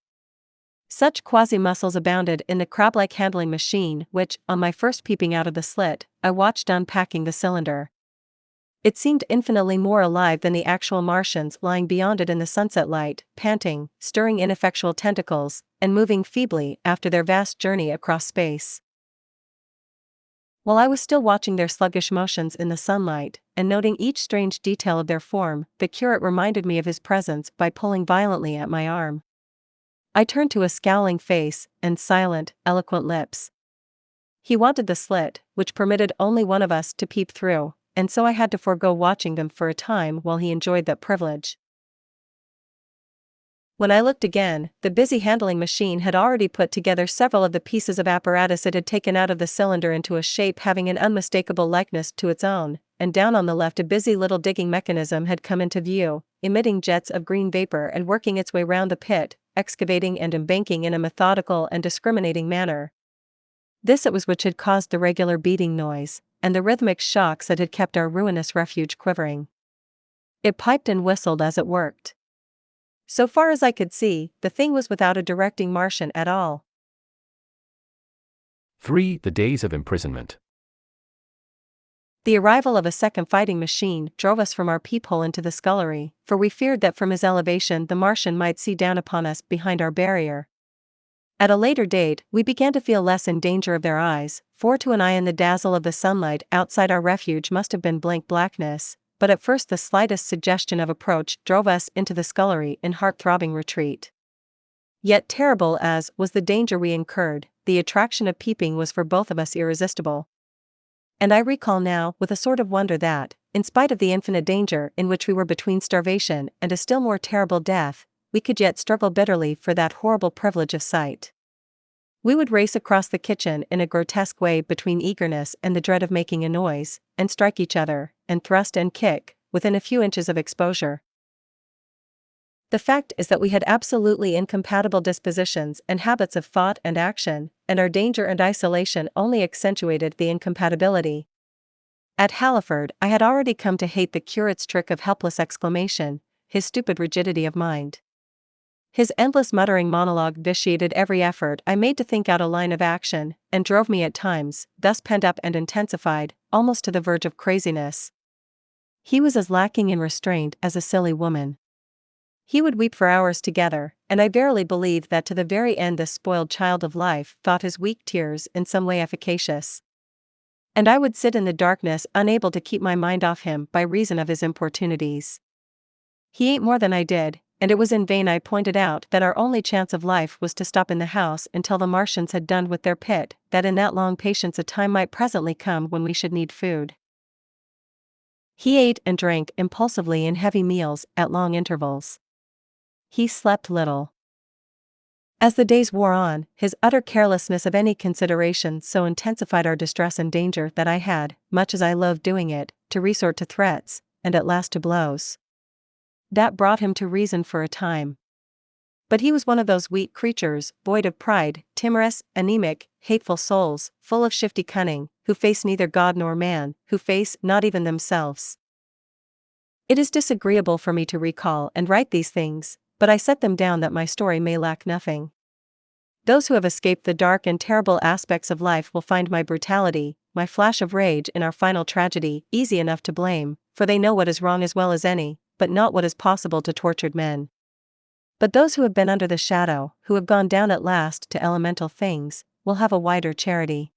Such quasi-muscles abounded in the crab-like handling machine which, on my first peeping out of the slit, I watched unpacking the cylinder. It seemed infinitely more alive than the actual Martians lying beyond it in the sunset light, panting, stirring ineffectual tentacles, and moving feebly after their vast journey across space. While I was still watching their sluggish motions in the sunlight, and noting each strange detail of their form, the curate reminded me of his presence by pulling violently at my arm. I turned to a scowling face and silent, eloquent lips. He wanted the slit, which permitted only one of us to peep through, and so I had to forego watching them for a time while he enjoyed that privilege. When I looked again, the busy handling machine had already put together several of the pieces of apparatus it had taken out of the cylinder into a shape having an unmistakable likeness to its own, and down on the left a busy little digging mechanism had come into view, emitting jets of green vapor and working its way round the pit, excavating and embanking in a methodical and discriminating manner. This it was which had caused the regular beating noise, and the rhythmic shocks that had kept our ruinous refuge quivering. It piped and whistled as it worked. So far as I could see, the thing was without a directing Martian at all. 3. The days of imprisonment. The arrival of a second fighting machine drove us from our peephole into the scullery, for we feared that from his elevation the Martian might see down upon us behind our barrier. At a later date, we began to feel less in danger of their eyes, for to an eye in the dazzle of the sunlight outside our refuge must have been blank blackness, but at first the slightest suggestion of approach drove us into the scullery in heart-throbbing retreat. Yet terrible as was the danger we incurred, the attraction of peeping was for both of us irresistible. And I recall now with a sort of wonder that, in spite of the infinite danger in which we were between starvation and a still more terrible death, we could yet struggle bitterly for that horrible privilege of sight. We would race across the kitchen in a grotesque way between eagerness and the dread of making a noise, and strike each other, and thrust and kick, within a few inches of exposure. The fact is that we had absolutely incompatible dispositions and habits of thought and action, and our danger and isolation only accentuated the incompatibility. At Halliford, I had already come to hate the curate's trick of helpless exclamation, his stupid rigidity of mind. His endless muttering monologue vitiated every effort I made to think out a line of action, and drove me at times, thus pent up and intensified, almost to the verge of craziness. He was as lacking in restraint as a silly woman. He would weep for hours together, and I verily believe that to the very end this spoiled child of life thought his weak tears in some way efficacious. And I would sit in the darkness unable to keep my mind off him by reason of his importunities. He ate more than I did, and it was in vain I pointed out that our only chance of life was to stop in the house until the Martians had done with their pit, that in that long patience a time might presently come when we should need food. He ate and drank impulsively in heavy meals at long intervals. He slept little. As the days wore on, his utter carelessness of any consideration so intensified our distress and danger that I had, much as I loathed doing it, to resort to threats, and at last to blows. That brought him to reason for a time. But he was one of those weak creatures, void of pride, timorous, anemic, hateful souls, full of shifty cunning, who face neither God nor man, who face not even themselves. It is disagreeable for me to recall and write these things, but I set them down that my story may lack nothing. Those who have escaped the dark and terrible aspects of life will find my brutality, my flash of rage in our final tragedy, easy enough to blame, for they know what is wrong as well as any, but not what is possible to tortured men. But those who have been under the shadow, who have gone down at last to elemental things, will have a wider charity.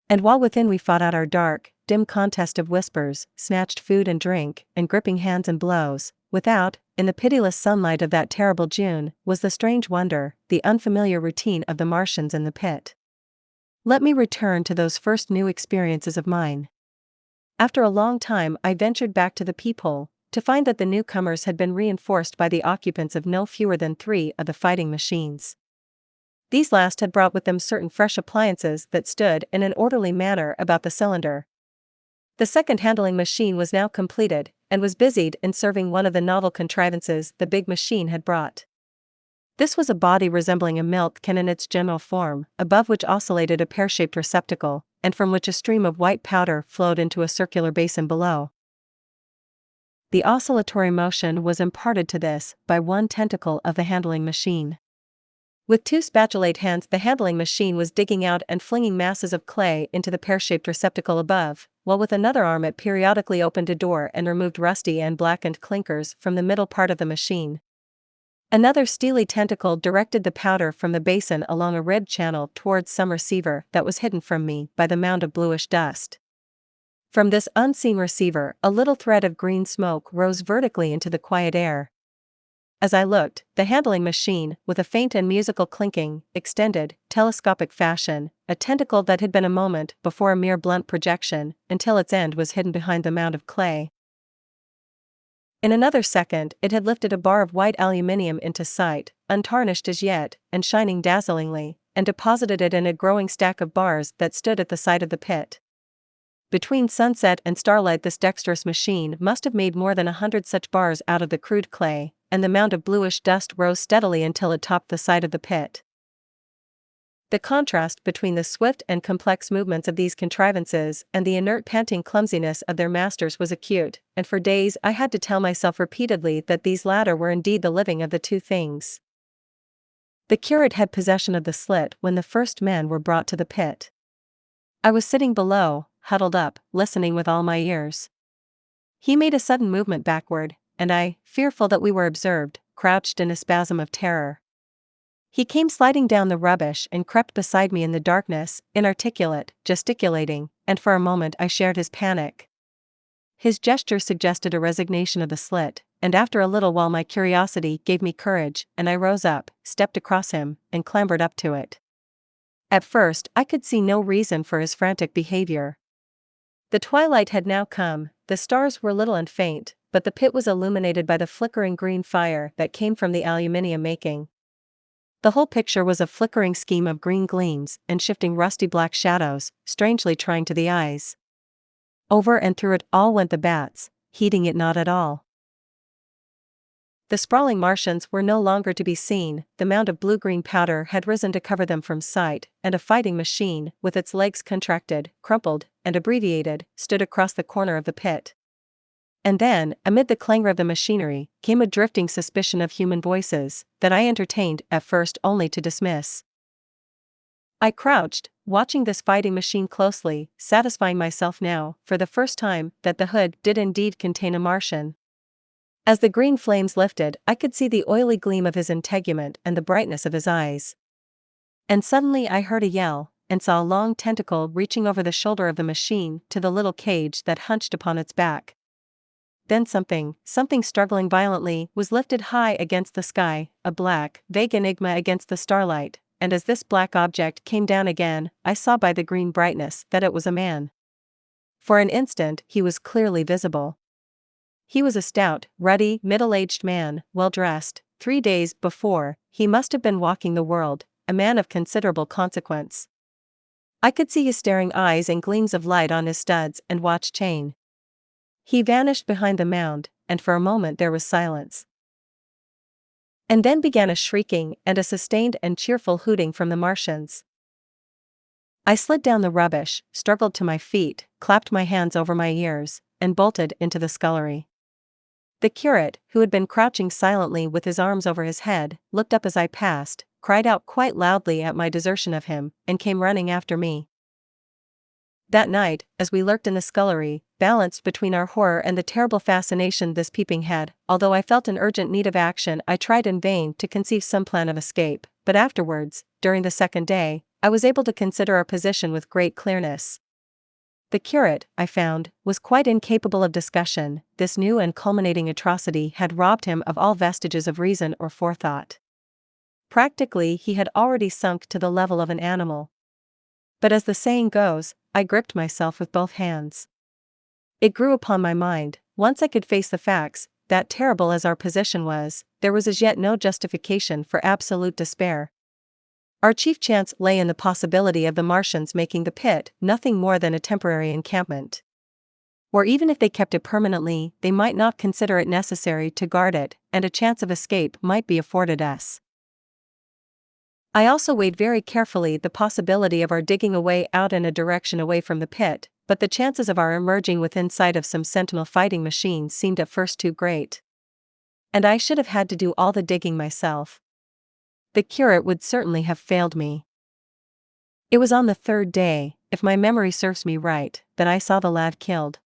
And while within we fought out our dark, dim contest of whispers, snatched food and drink, and gripping hands and blows, without, in the pitiless sunlight of that terrible June, was the strange wonder, the unfamiliar routine of the Martians in the pit. Let me return to those first new experiences of mine. After a long time I ventured back to the peephole, to find that the newcomers had been reinforced by the occupants of no fewer than 3 of the fighting machines. These last had brought with them certain fresh appliances that stood in an orderly manner about the cylinder. The second handling machine was now completed, and was busied in serving one of the novel contrivances the big machine had brought. This was a body resembling a milk can in its general form, above which oscillated a pear-shaped receptacle, and from which a stream of white powder flowed into a circular basin below. The oscillatory motion was imparted to this by one tentacle of the handling machine. With 2 spatulate hands the handling machine was digging out and flinging masses of clay into the pear-shaped receptacle above, while with another arm it periodically opened a door and removed rusty and blackened clinkers from the middle part of the machine. Another steely tentacle directed the powder from the basin along a ribbed channel towards some receiver that was hidden from me by the mound of bluish dust. From this unseen receiver a little thread of green smoke rose vertically into the quiet air. As I looked, the handling machine, with a faint and musical clinking, extended, telescopic fashion, a tentacle that had been a moment before a mere blunt projection, until its end was hidden behind the mound of clay. In another second it had lifted a bar of white aluminium into sight, untarnished as yet, and shining dazzlingly, and deposited it in a growing stack of bars that stood at the side of the pit. Between sunset and starlight this dexterous machine must have made more than 100 such bars out of the crude clay, and the mound of bluish dust rose steadily until it topped the side of the pit. The contrast between the swift and complex movements of these contrivances and the inert panting clumsiness of their masters was acute, and for days I had to tell myself repeatedly that these latter were indeed the living of the two things. The curate had possession of the slit when the first men were brought to the pit. I was sitting below, huddled up, listening with all my ears. He made a sudden movement backward, and I, fearful that we were observed, crouched in a spasm of terror. He came sliding down the rubbish and crept beside me in the darkness, inarticulate, gesticulating, and for a moment I shared his panic. His gesture suggested a resignation of the slit, and after a little while my curiosity gave me courage, and I rose up, stepped across him, and clambered up to it. At first I could see no reason for his frantic behavior. The twilight had now come, the stars were little and faint, but the pit was illuminated by the flickering green fire that came from the aluminium making. The whole picture was a flickering scheme of green gleams and shifting rusty black shadows, strangely trying to the eyes. Over and through it all went the bats, heeding it not at all. The sprawling Martians were no longer to be seen, the mound of blue-green powder had risen to cover them from sight, and a fighting machine, with its legs contracted, crumpled, and abbreviated, stood across the corner of the pit. And then, amid the clangor of the machinery, came a drifting suspicion of human voices, that I entertained at first only to dismiss. I crouched, watching this fighting machine closely, satisfying myself now, for the first time, that the hood did indeed contain a Martian. As the green flames lifted, I could see the oily gleam of his integument and the brightness of his eyes. And suddenly I heard a yell, and saw a long tentacle reaching over the shoulder of the machine to the little cage that hunched upon its back. Then something struggling violently, was lifted high against the sky, a black, vague enigma against the starlight, and as this black object came down again, I saw by the green brightness that it was a man. For an instant he was clearly visible. He was a stout, ruddy, middle-aged man, well-dressed. 3 days before, he must have been walking the world, a man of considerable consequence. I could see his staring eyes and gleams of light on his studs and watch chain. He vanished behind the mound, and for a moment there was silence. And then began a shrieking and a sustained and cheerful hooting from the Martians. I slid down the rubbish, struggled to my feet, clapped my hands over my ears, and bolted into the scullery. The curate, who had been crouching silently with his arms over his head, looked up as I passed, cried out quite loudly at my desertion of him, and came running after me. That night, as we lurked in the scullery, balanced between our horror and the terrible fascination this peeping had, although I felt an urgent need of action, I tried in vain to conceive some plan of escape, but afterwards, during the second day, I was able to consider our position with great clearness. The curate, I found, was quite incapable of discussion. This new and culminating atrocity had robbed him of all vestiges of reason or forethought. Practically he had already sunk to the level of an animal. But as the saying goes, I gripped myself with both hands. It grew upon my mind, once I could face the facts, that terrible as our position was, there was as yet no justification for absolute despair. Our chief chance lay in the possibility of the Martians making the pit nothing more than a temporary encampment. Or even if they kept it permanently, they might not consider it necessary to guard it, and a chance of escape might be afforded us. I also weighed very carefully the possibility of our digging a way out in a direction away from the pit, but the chances of our emerging within sight of some sentinel fighting machine seemed at first too great. And I should have had to do all the digging myself. The curate would certainly have failed me. It was on the third day, if my memory serves me right, that I saw the lad killed.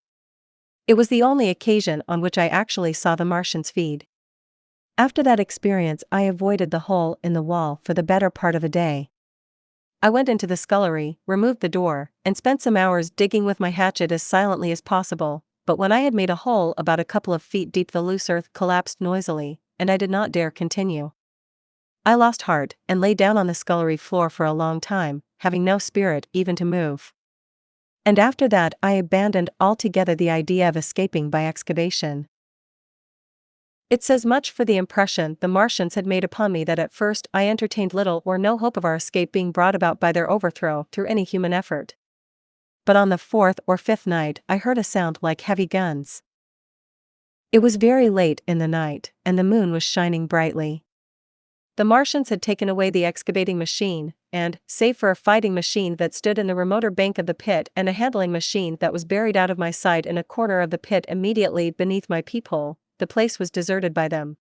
It was the only occasion on which I actually saw the Martians feed. After that experience I avoided the hole in the wall for the better part of a day. I went into the scullery, removed the door, and spent some hours digging with my hatchet as silently as possible, but when I had made a hole about a couple of feet deep the loose earth collapsed noisily, and I did not dare continue. I lost heart, and lay down on the scullery floor for a long time, having no spirit even to move. And after that I abandoned altogether the idea of escaping by excavation. It says much for the impression the Martians had made upon me that at first I entertained little or no hope of our escape being brought about by their overthrow through any human effort. But on the 4th or 5th night I heard a sound like heavy guns. It was very late in the night, and the moon was shining brightly. The Martians had taken away the excavating machine, and, save for a fighting machine that stood in the remoter bank of the pit and a handling machine that was buried out of my sight in a corner of the pit immediately beneath my peephole, the place was deserted by them.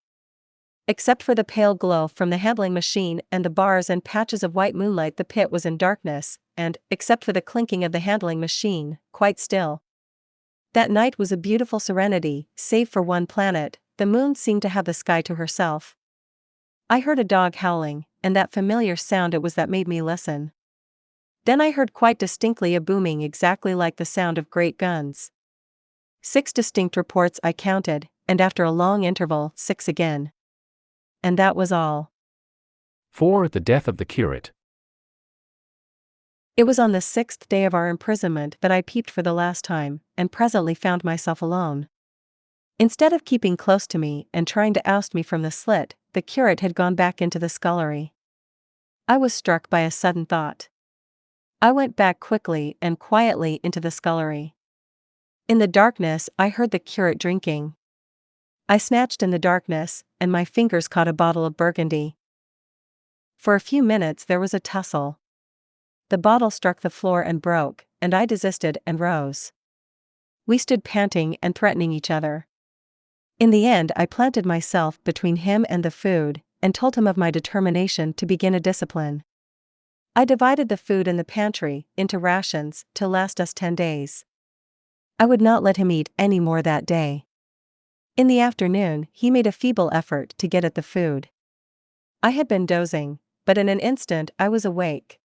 Except for the pale glow from the handling machine and the bars and patches of white moonlight, the pit was in darkness, and, except for the clinking of the handling machine, quite still. That night was a beautiful serenity, save for one planet. The moon seemed to have the sky to herself. I heard a dog howling, and that familiar sound it was that made me listen. Then I heard quite distinctly a booming exactly like the sound of great guns. 6 distinct reports I counted, and after a long interval, 6 again. And that was all. 4. The death of the curate. It was on the 6th day of our imprisonment that I peeped for the last time, and presently found myself alone. Instead of keeping close to me and trying to oust me from the slit, the curate had gone back into the scullery. I was struck by a sudden thought. I went back quickly and quietly into the scullery. In the darkness, I heard the curate drinking. I snatched in the darkness, and my fingers caught a bottle of Burgundy. For a few minutes there was a tussle. The bottle struck the floor and broke, and I desisted and rose. We stood panting and threatening each other. In the end, I planted myself between him and the food, and told him of my determination to begin a discipline. I divided the food in the pantry into rations to last us 10 days. I would not let him eat any more that day. In the afternoon, he made a feeble effort to get at the food. I had been dozing, but in an instant I was awake.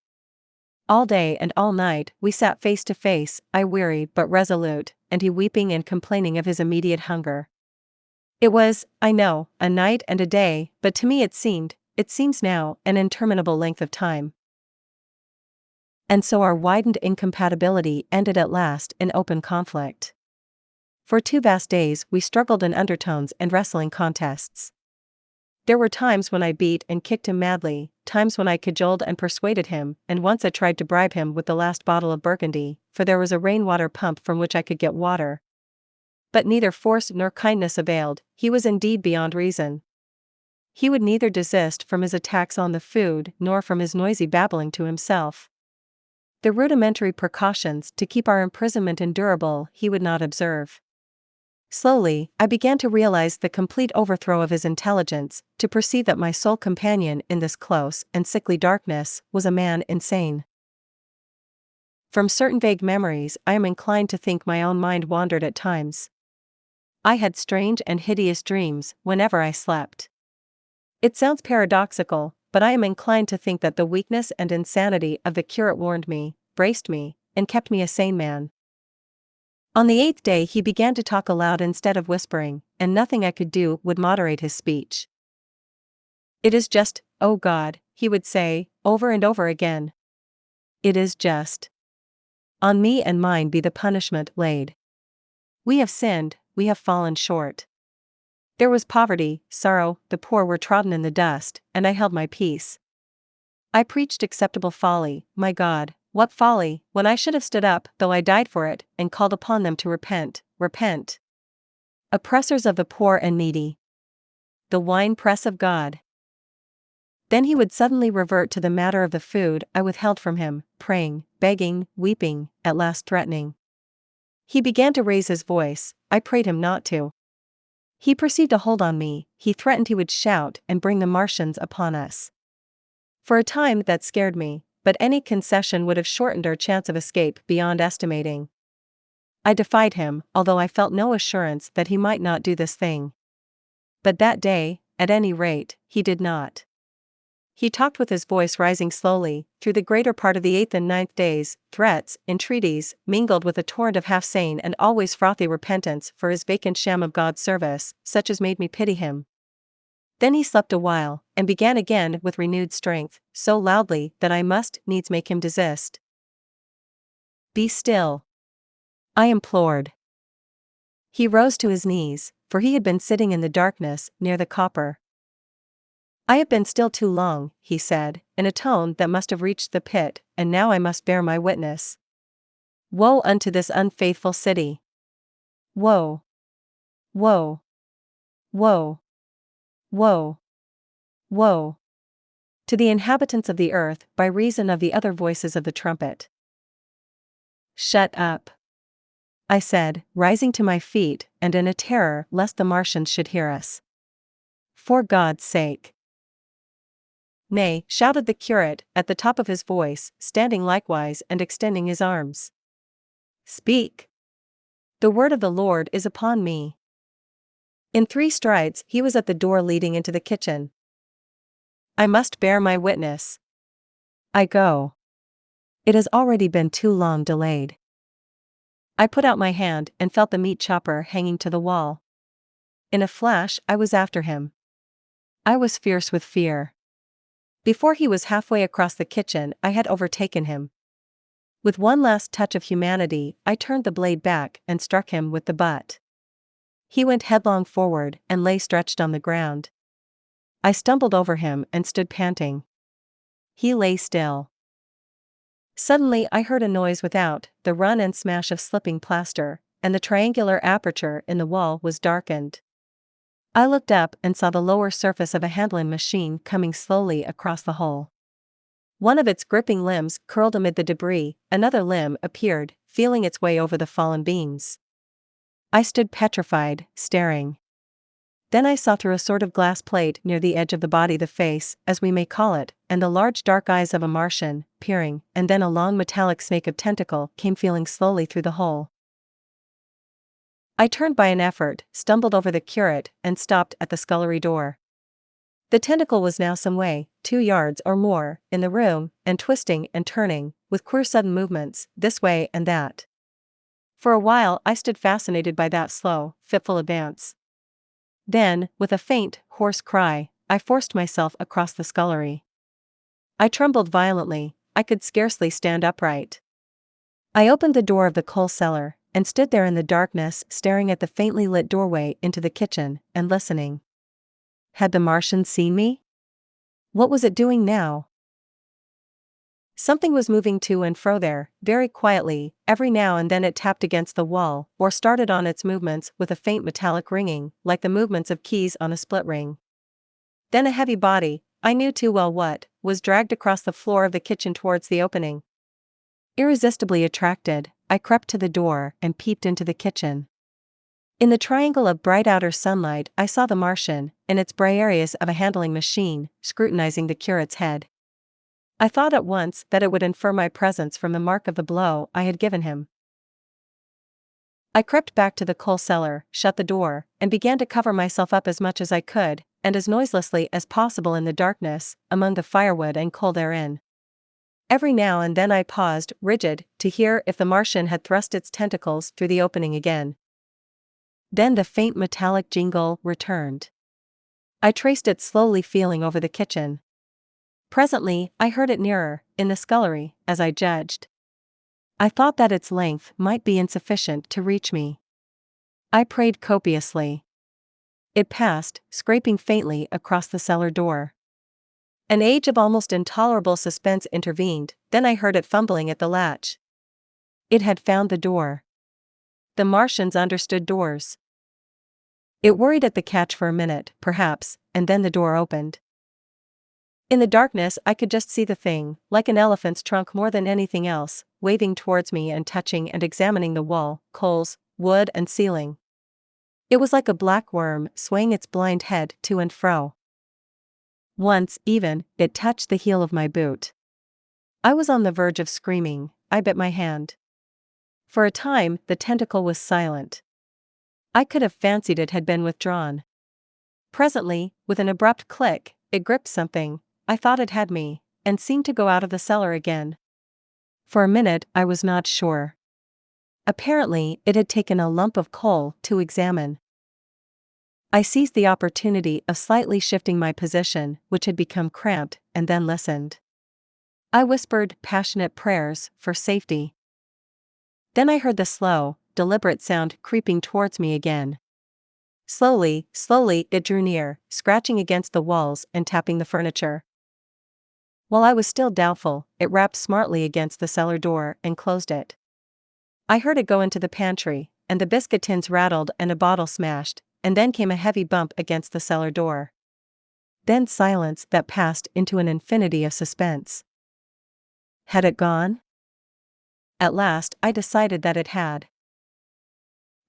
All day and all night we sat face to face, I weary but resolute, and he weeping and complaining of his immediate hunger. It was, I know, a night and a day, but to me it seems now, an interminable length of time. And so our widened incompatibility ended at last in open conflict. For 2 vast days we struggled in undertones and wrestling contests. There were times when I beat and kicked him madly, times when I cajoled and persuaded him, and once I tried to bribe him with the last bottle of Burgundy, for there was a rainwater pump from which I could get water. But neither force nor kindness availed. He was indeed beyond reason. He would neither desist from his attacks on the food nor from his noisy babbling to himself. The rudimentary precautions to keep our imprisonment endurable he would not observe. Slowly, I began to realize the complete overthrow of his intelligence, to perceive that my sole companion in this close and sickly darkness was a man insane. From certain vague memories I am inclined to think my own mind wandered at times. I had strange and hideous dreams whenever I slept. It sounds paradoxical, but I am inclined to think that the weakness and insanity of the curate warned me, braced me, and kept me a sane man. On the 8th day he began to talk aloud instead of whispering, and nothing I could do would moderate his speech. "It is just, O God," he would say, over and over again. "It is just. On me and mine be the punishment laid. We have sinned, we have fallen short. There was poverty, sorrow, the poor were trodden in the dust, and I held my peace. I preached acceptable folly, my God, what folly, when I should have stood up, though I died for it, and called upon them to repent, repent. Oppressors of the poor and needy. The wine-press of God." Then he would suddenly revert to the matter of the food I withheld from him, praying, begging, weeping, at last threatening. He began to raise his voice. I prayed him not to. He perceived a hold on me. He threatened he would shout and bring the Martians upon us. For a time that scared me, but any concession would have shortened our chance of escape beyond estimating. I defied him, although I felt no assurance that he might not do this thing. But that day, at any rate, he did not. He talked with his voice rising slowly, through the greater part of the 8th and 9th days, threats, entreaties, mingled with a torrent of half-sane and always frothy repentance for his vacant sham of God's service, such as made me pity him. Then he slept a while, and began again with renewed strength, so loudly that I must needs make him desist. "Be still," I implored. He rose to his knees, for he had been sitting in the darkness near the copper. "I have been still too long," he said, in a tone that must have reached the pit, "and now I must bear my witness. Woe unto this unfaithful city! Woe! Woe! Woe! Woe! Woe! To the inhabitants of the earth, by reason of the other voices of the trumpet." "Shut up," I said, rising to my feet, and in a terror lest the Martians should hear us. "For God's sake." "Nay," shouted the curate, at the top of his voice, standing likewise and extending his arms. "Speak. The word of the Lord is upon me." In 3 strides he was at the door leading into the kitchen. "I must bear my witness. I go. It has already been too long delayed." I put out my hand and felt the meat chopper hanging to the wall. In a flash I was after him. I was fierce with fear. Before he was halfway across the kitchen I had overtaken him. With one last touch of humanity I turned the blade back and struck him with the butt. He went headlong forward and lay stretched on the ground. I stumbled over him and stood panting. He lay still. Suddenly I heard a noise without, the run and smash of slipping plaster, and the triangular aperture in the wall was darkened. I looked up and saw the lower surface of a handling machine coming slowly across the hole. One of its gripping limbs curled amid the debris, another limb appeared, feeling its way over the fallen beams. I stood petrified, staring. Then I saw through a sort of glass plate near the edge of the body the face, as we may call it, and the large dark eyes of a Martian, peering, and then a long metallic snake of tentacle came feeling slowly through the hole. I turned by an effort, stumbled over the curate, and stopped at the scullery door. The tentacle was now some way, 2 yards or more, in the room, and twisting and turning, with queer sudden movements, this way and that. For a while I stood fascinated by that slow, fitful advance. Then, with a faint, hoarse cry, I forced myself across the scullery. I trembled violently, I could scarcely stand upright. I opened the door of the coal cellar, and stood there in the darkness staring at the faintly lit doorway into the kitchen, and listening. Had the Martian seen me? What was it doing now? Something was moving to and fro there, very quietly. Every now and then it tapped against the wall, or started on its movements with a faint metallic ringing, like the movements of keys on a split ring. Then a heavy body, I knew too well what, was dragged across the floor of the kitchen towards the opening. Irresistibly attracted, I crept to the door and peeped into the kitchen. In the triangle of bright outer sunlight I saw the Martian, in its Briareus of a handling machine, scrutinizing the curate's head. I thought at once that it would infer my presence from the mark of the blow I had given him. I crept back to the coal cellar, shut the door, and began to cover myself up as much as I could, and as noiselessly as possible in the darkness, among the firewood and coal therein. Every now and then I paused, rigid, to hear if the Martian had thrust its tentacles through the opening again. Then the faint metallic jingle returned. I traced it slowly, feeling over the kitchen. Presently, I heard it nearer, in the scullery, as I judged. I thought that its length might be insufficient to reach me. I prayed copiously. It passed, scraping faintly across the cellar door. An age of almost intolerable suspense intervened, then I heard it fumbling at the latch. It had found the door. The Martians understood doors. It worried at the catch for a minute, perhaps, and then the door opened. In the darkness I could just see the thing, like an elephant's trunk more than anything else, waving towards me and touching and examining the wall, coals, wood and ceiling. It was like a black worm, swaying its blind head to and fro. Once, even, it touched the heel of my boot. I was on the verge of screaming. I bit my hand. For a time, the tentacle was silent. I could have fancied it had been withdrawn. Presently, with an abrupt click, it gripped something. I thought it had me, and seemed to go out of the cellar again. For a minute I was not sure. Apparently it had taken a lump of coal to examine. I seized the opportunity of slightly shifting my position, which had become cramped, and then listened. I whispered passionate prayers for safety. Then I heard the slow, deliberate sound creeping towards me again. Slowly, slowly it drew near, scratching against the walls and tapping the furniture. While I was still doubtful, it rapped smartly against the cellar door and closed it. I heard it go into the pantry, and the biscuit tins rattled and a bottle smashed, and then came a heavy bump against the cellar door. Then silence that passed into an infinity of suspense. Had it gone? At last I decided that it had.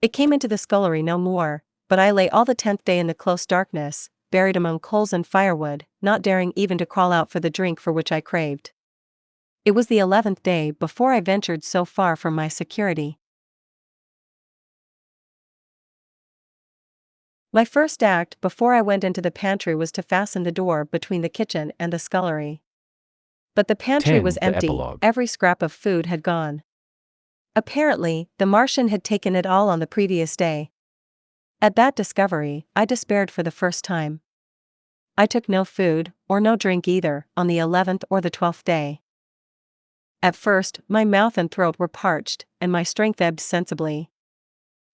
It came into the scullery no more, but I lay all the 10th day in the close darkness, buried among coals and firewood, not daring even to crawl out for the drink for which I craved. It was the 11th day before I ventured so far from my security. My first act before I went into the pantry was to fasten the door between the kitchen and the scullery. But the pantry 10. was The empty, epilogue. every scrap of food had gone. Apparently, the Martian had taken it all on the previous day. At that discovery, I despaired for the first time. I took no food, or no drink either, on the 11th or the 12th day. At first, my mouth and throat were parched, and my strength ebbed sensibly.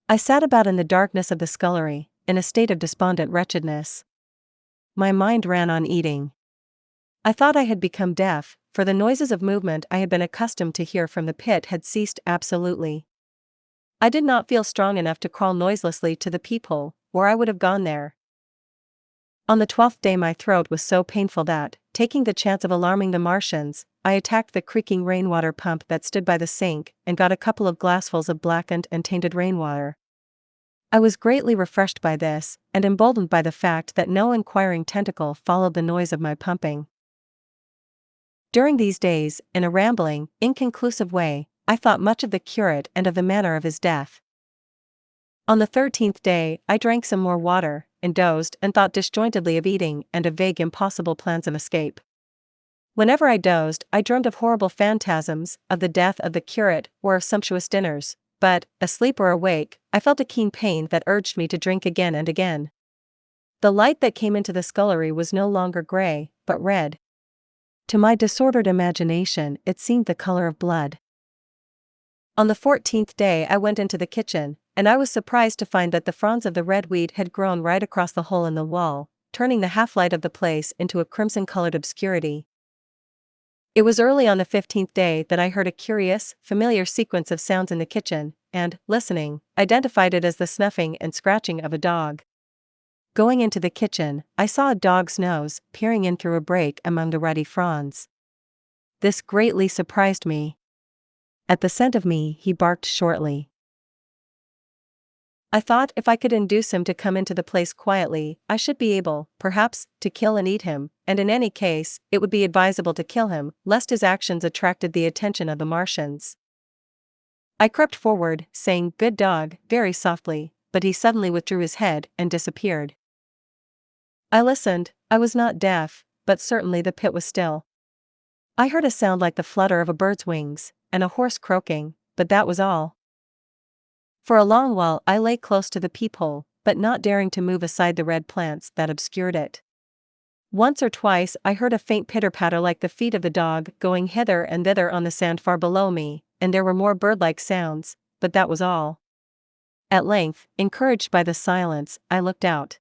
I sat about in the darkness of the scullery, in a state of despondent wretchedness. My mind ran on eating. I thought I had become deaf, for the noises of movement I had been accustomed to hear from the pit had ceased absolutely. I did not feel strong enough to crawl noiselessly to the peephole, or I would have gone there. On the 12th day my throat was so painful that, taking the chance of alarming the Martians, I attacked the creaking rainwater pump that stood by the sink and got a couple of glassfuls of blackened and tainted rainwater. I was greatly refreshed by this, and emboldened by the fact that no inquiring tentacle followed the noise of my pumping. During these days, in a rambling, inconclusive way, I thought much of the curate and of the manner of his death. On the 13th day, I drank some more water, and dozed and thought disjointedly of eating and of vague impossible plans of escape. Whenever I dozed, I dreamed of horrible phantasms, of the death of the curate or of sumptuous dinners, but, asleep or awake, I felt a keen pain that urged me to drink again and again. The light that came into the scullery was no longer grey, but red. To my disordered imagination it seemed the color of blood. On the 14th day I went into the kitchen, and I was surprised to find that the fronds of the red weed had grown right across the hole in the wall, turning the half-light of the place into a crimson-colored obscurity. It was early on the 15th day that I heard a curious, familiar sequence of sounds in the kitchen, and, listening, identified it as the snuffing and scratching of a dog. Going into the kitchen, I saw a dog's nose peering in through a break among the ruddy fronds. This greatly surprised me. At the scent of me he barked shortly. I thought if I could induce him to come into the place quietly, I should be able, perhaps, to kill and eat him, and in any case, it would be advisable to kill him, lest his actions attracted the attention of the Martians. I crept forward, saying, "Good dog," very softly, but he suddenly withdrew his head and disappeared. I listened. I was not deaf, but certainly the pit was still. I heard a sound like the flutter of a bird's wings, and a horse croaking, but that was all. For a long while I lay close to the peephole, but not daring to move aside the red plants that obscured it. Once or twice I heard a faint pitter-patter like the feet of the dog going hither and thither on the sand far below me, and there were more bird-like sounds, but that was all. At length, encouraged by the silence, I looked out.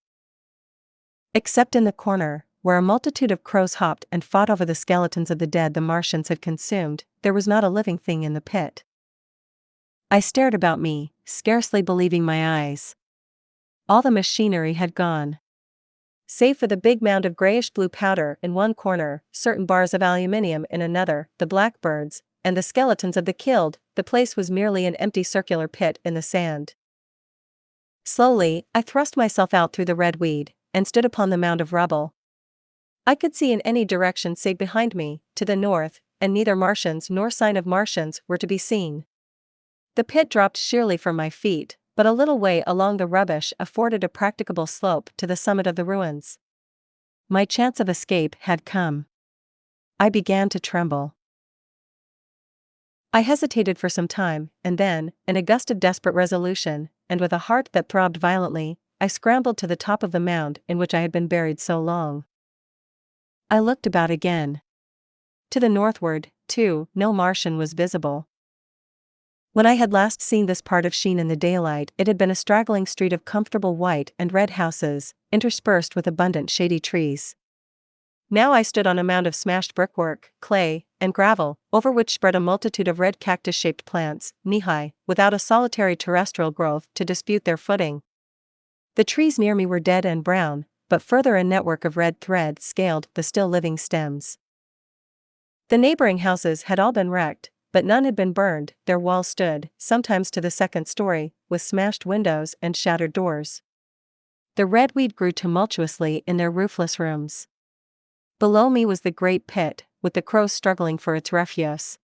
Except in the corner, where a multitude of crows hopped and fought over the skeletons of the dead the Martians had consumed, there was not a living thing in the pit. I stared about me, scarcely believing my eyes. All the machinery had gone. Save for the big mound of grayish-blue powder in one corner, certain bars of aluminium in another, the blackbirds, and the skeletons of the killed, the place was merely an empty circular pit in the sand. Slowly, I thrust myself out through the red weed, and stood upon the mound of rubble. I could see in any direction save behind me, to the north, and neither Martians nor sign of Martians were to be seen. The pit dropped sheerly from my feet, but a little way along the rubbish afforded a practicable slope to the summit of the ruins. My chance of escape had come. I began to tremble. I hesitated for some time, and then, in a gust of desperate resolution, and with a heart that throbbed violently, I scrambled to the top of the mound in which I had been buried so long. I looked about again. To the northward, too, no Martian was visible. When I had last seen this part of Sheen in the daylight, it had been a straggling street of comfortable white and red houses, interspersed with abundant shady trees. Now I stood on a mound of smashed brickwork, clay, and gravel, over which spread a multitude of red cactus-shaped plants, knee-high, without a solitary terrestrial growth to dispute their footing. The trees near me were dead and brown, but further a network of red thread scaled the still living stems. The neighboring houses had all been wrecked, but none had been burned. Their walls stood, sometimes to the second story, with smashed windows and shattered doors. The red weed grew tumultuously in their roofless rooms. Below me was the great pit, with the crows struggling for its refuse.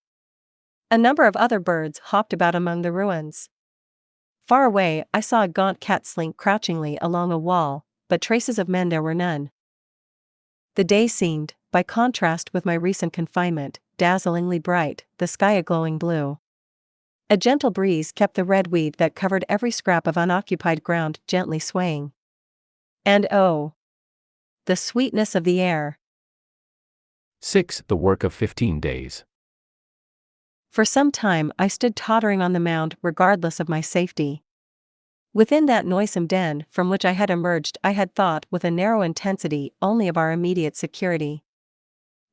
A number of other birds hopped about among the ruins. Far away I saw a gaunt cat slink crouchingly along a wall, but traces of men there were none. The day seemed, by contrast with my recent confinement, dazzlingly bright, the sky a glowing blue. A gentle breeze kept the red weed that covered every scrap of unoccupied ground gently swaying. And oh, the sweetness of the air! 6. The work of 15 days. For some time I stood tottering on the mound regardless of my safety. Within that noisome den from which I had emerged I had thought with a narrow intensity only of our immediate security.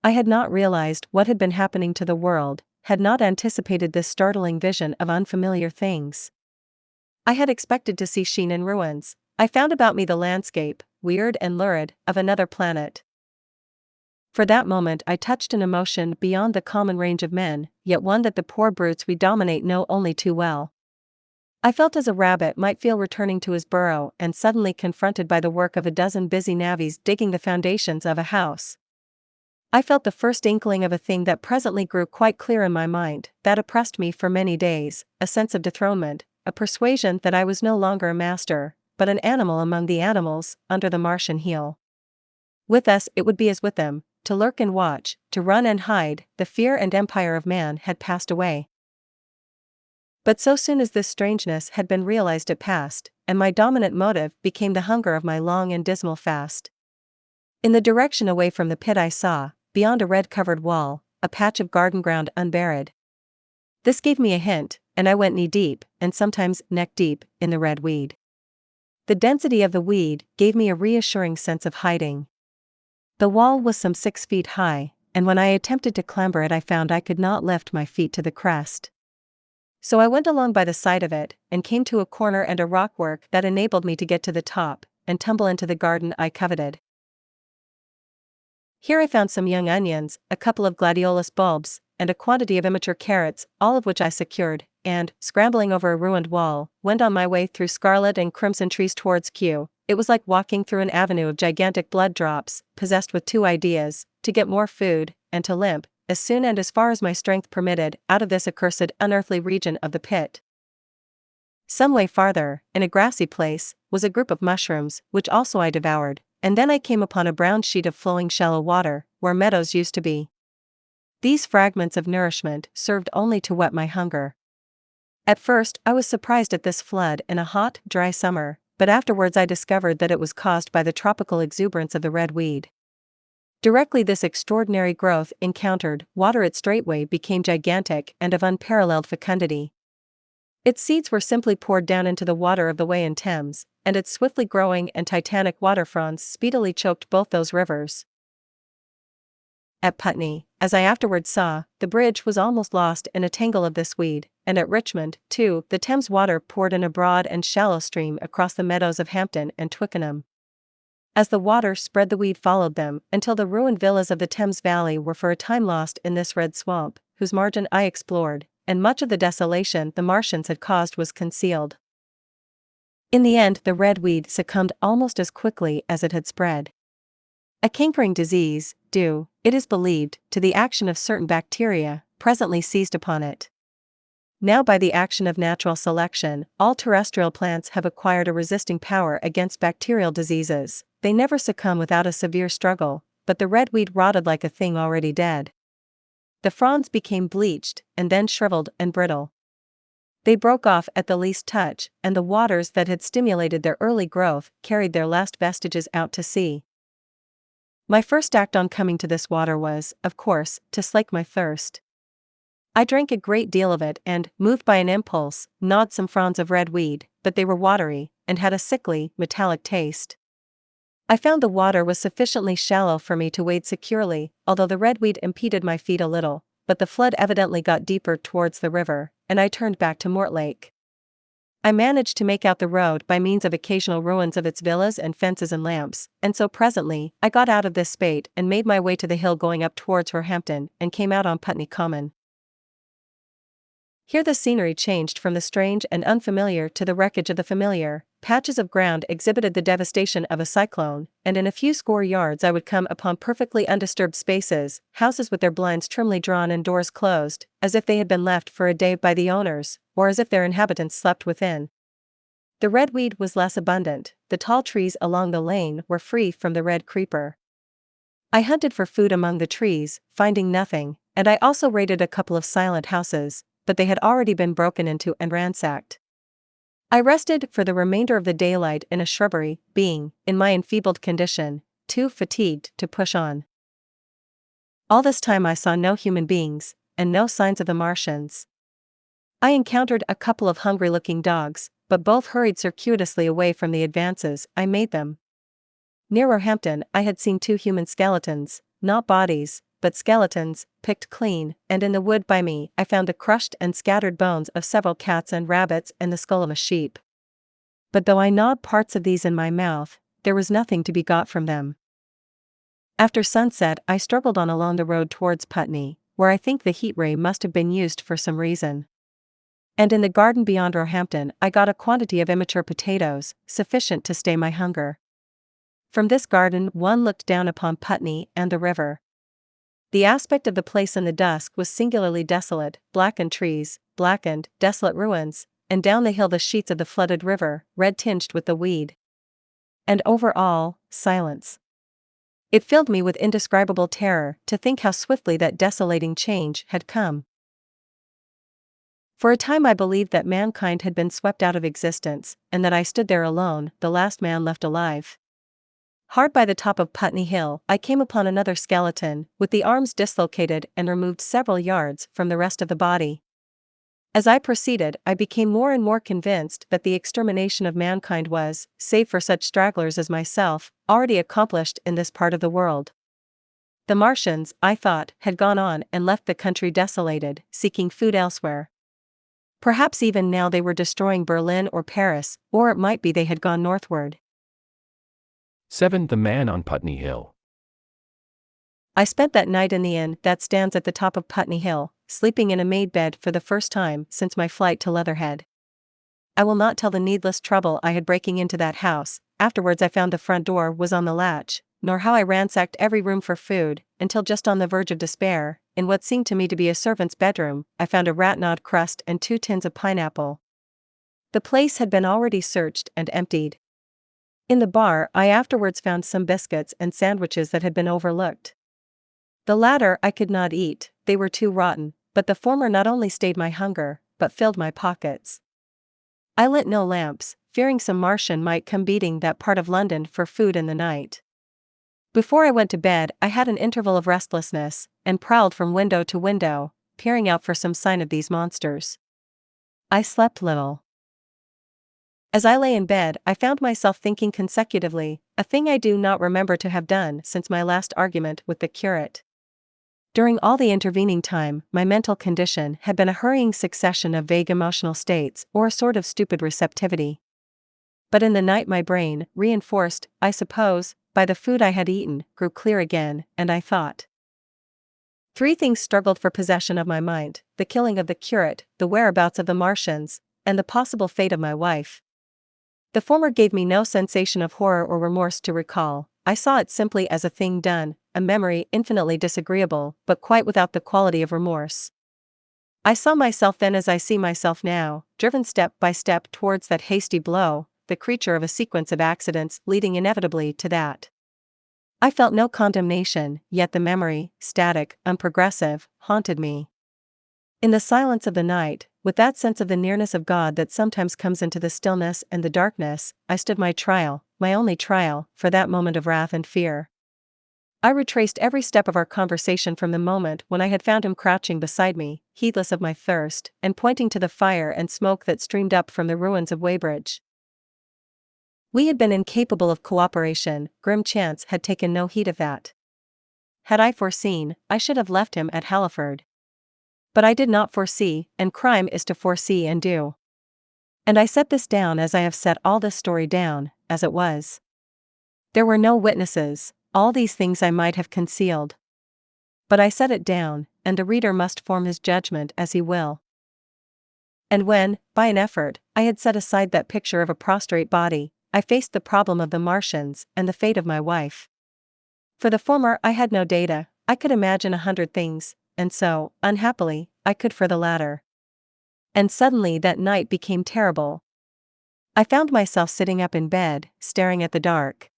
I had not realized what had been happening to the world, had not anticipated this startling vision of unfamiliar things. I had expected to see sheen and ruins. I found about me the landscape, weird and lurid, of another planet. For that moment I touched an emotion beyond the common range of men, yet one that the poor brutes we dominate know only too well. I felt as a rabbit might feel returning to his burrow and suddenly confronted by the work of a dozen busy navvies digging the foundations of a house. I felt the first inkling of a thing that presently grew quite clear in my mind, that oppressed me for many days, a sense of dethronement, a persuasion that I was no longer a master, but an animal among the animals, under the Martian heel. With us it would be as with them, to lurk and watch, to run and hide. The fear and empire of man had passed away. But so soon as this strangeness had been realized it passed, and my dominant motive became the hunger of my long and dismal fast. In the direction away from the pit I saw, beyond a red-covered wall, a patch of garden ground unburied. This gave me a hint, and I went knee-deep, and sometimes neck-deep, in the red weed. The density of the weed gave me a reassuring sense of hiding. The wall was some 6 feet high, and when I attempted to clamber it I found I could not lift my feet to the crest. So I went along by the side of it, and came to a corner and a rockwork that enabled me to get to the top, and tumble into the garden I coveted. Here I found some young onions, a couple of gladiolus bulbs, and a quantity of immature carrots, all of which I secured, and, scrambling over a ruined wall, went on my way through scarlet and crimson trees towards Kew. It was like walking through an avenue of gigantic blood drops, possessed with two ideas: to get more food, and to limp, as soon and as far as my strength permitted, out of this accursed unearthly region of the pit. Some way farther, in a grassy place, was a group of mushrooms, which also I devoured, and then I came upon a brown sheet of flowing shallow water, where meadows used to be. These fragments of nourishment served only to whet my hunger. At first I was surprised at this flood in a hot, dry summer, but afterwards I discovered that it was caused by the tropical exuberance of the red weed. Directly this extraordinary growth encountered water it straightway became gigantic and of unparalleled fecundity. Its seeds were simply poured down into the water of the Wey and Thames, and its swiftly growing and titanic water fronds speedily choked both those rivers. At Putney, as I afterwards saw, the bridge was almost lost in a tangle of this weed, and at Richmond, too, the Thames water poured in a broad and shallow stream across the meadows of Hampton and Twickenham. As the water spread the weed followed them, until the ruined villas of the Thames Valley were for a time lost in this red swamp, whose margin I explored, and much of the desolation the Martians had caused was concealed. In the end the red weed succumbed almost as quickly as it had spread. A cankering disease, due, it is believed, to the action of certain bacteria, presently seized upon it. Now by the action of natural selection, all terrestrial plants have acquired a resisting power against bacterial diseases. They never succumb without a severe struggle, but the red weed rotted like a thing already dead. The fronds became bleached, and then shriveled and brittle. They broke off at the least touch, and the waters that had stimulated their early growth carried their last vestiges out to sea. My first act on coming to this water was, of course, to slake my thirst. I drank a great deal of it and, moved by an impulse, gnawed some fronds of red weed, but they were watery, and had a sickly, metallic taste. I found the water was sufficiently shallow for me to wade securely, although the red weed impeded my feet a little, but the flood evidently got deeper towards the river, and I turned back to Mortlake. I managed to make out the road by means of occasional ruins of its villas and fences and lamps, and so presently I got out of this spate and made my way to the hill going up towards Roehampton, and came out on Putney Common. Here the scenery changed from the strange and unfamiliar to the wreckage of the familiar. Patches of ground exhibited the devastation of a cyclone, and in a few score yards I would come upon perfectly undisturbed spaces, houses with their blinds trimly drawn and doors closed, as if they had been left for a day by the owners, or as if their inhabitants slept within. The red weed was less abundant, the tall trees along the lane were free from the red creeper. I hunted for food among the trees, finding nothing, and I also raided a couple of silent houses, but they had already been broken into and ransacked. I rested for the remainder of the daylight in a shrubbery, being, in my enfeebled condition, too fatigued to push on. All this time I saw no human beings, and no signs of the Martians. I encountered a couple of hungry-looking dogs, but both hurried circuitously away from the advances I made them. Near Roehampton I had seen 2 human skeletons, not bodies, but skeletons, picked clean, and in the wood by me I found the crushed and scattered bones of several cats and rabbits and the skull of a sheep. But though I gnawed parts of these in my mouth, there was nothing to be got from them. After sunset, I struggled on along the road towards Putney, where I think the heat ray must have been used for some reason. And in the garden beyond Roehampton, I got a quantity of immature potatoes, sufficient to stay my hunger. From this garden one looked down upon Putney and the river. The aspect of the place in the dusk was singularly desolate, blackened trees, blackened, desolate ruins, and down the hill the sheets of the flooded river, red-tinged with the weed. And over all, silence. It filled me with indescribable terror to think how swiftly that desolating change had come. For a time I believed that mankind had been swept out of existence, and that I stood there alone, the last man left alive. Hard by the top of Putney Hill, I came upon another skeleton, with the arms dislocated and removed several yards from the rest of the body. As I proceeded, I became more and more convinced that the extermination of mankind was, save for such stragglers as myself, already accomplished in this part of the world. The Martians, I thought, had gone on and left the country desolated, seeking food elsewhere. Perhaps even now they were destroying Berlin or Paris, or it might be they had gone northward. 7. The Man on Putney Hill. I spent that night in the inn that stands at the top of Putney Hill, sleeping in a made bed for the first time since my flight to Leatherhead. I will not tell the needless trouble I had breaking into that house. Afterwards I found the front door was on the latch, nor how I ransacked every room for food, until just on the verge of despair, in what seemed to me to be a servant's bedroom, I found a rat-gnawed crust and 2 tins of pineapple. The place had been already searched and emptied. In the bar I afterwards found some biscuits and sandwiches that had been overlooked. The latter I could not eat, they were too rotten, but the former not only stayed my hunger, but filled my pockets. I lit no lamps, fearing some Martian might come beating that part of London for food in the night. Before I went to bed I had an interval of restlessness, and prowled from window to window, peering out for some sign of these monsters. I slept little. As I lay in bed I found myself thinking consecutively, a thing I do not remember to have done since my last argument with the curate. During all the intervening time, my mental condition had been a hurrying succession of vague emotional states or a sort of stupid receptivity. But in the night my brain, reinforced, I suppose, by the food I had eaten, grew clear again, and I thought. 3 things struggled for possession of my mind: the killing of the curate, the whereabouts of the Martians, and the possible fate of my wife. The former gave me no sensation of horror or remorse to recall. I saw it simply as a thing done, a memory infinitely disagreeable, but quite without the quality of remorse. I saw myself then as I see myself now, driven step by step towards that hasty blow, the creature of a sequence of accidents leading inevitably to that. I felt no condemnation, yet the memory, static, unprogressive, haunted me. In the silence of the night, with that sense of the nearness of God that sometimes comes into the stillness and the darkness, I stood my trial, my only trial, for that moment of wrath and fear. I retraced every step of our conversation from the moment when I had found him crouching beside me, heedless of my thirst, and pointing to the fire and smoke that streamed up from the ruins of Weybridge. We had been incapable of cooperation, grim chance had taken no heed of that. Had I foreseen, I should have left him at Halliford. But I did not foresee, and crime is to foresee and do. And I set this down as I have set all this story down, as it was. There were no witnesses, all these things I might have concealed. But I set it down, and the reader must form his judgment as he will. And when, by an effort, I had set aside that picture of a prostrate body, I faced the problem of the Martians and the fate of my wife. For the former I had no data, I could imagine 100 things, and so, unhappily, I could for the latter. And suddenly that night became terrible. I found myself sitting up in bed, staring at the dark.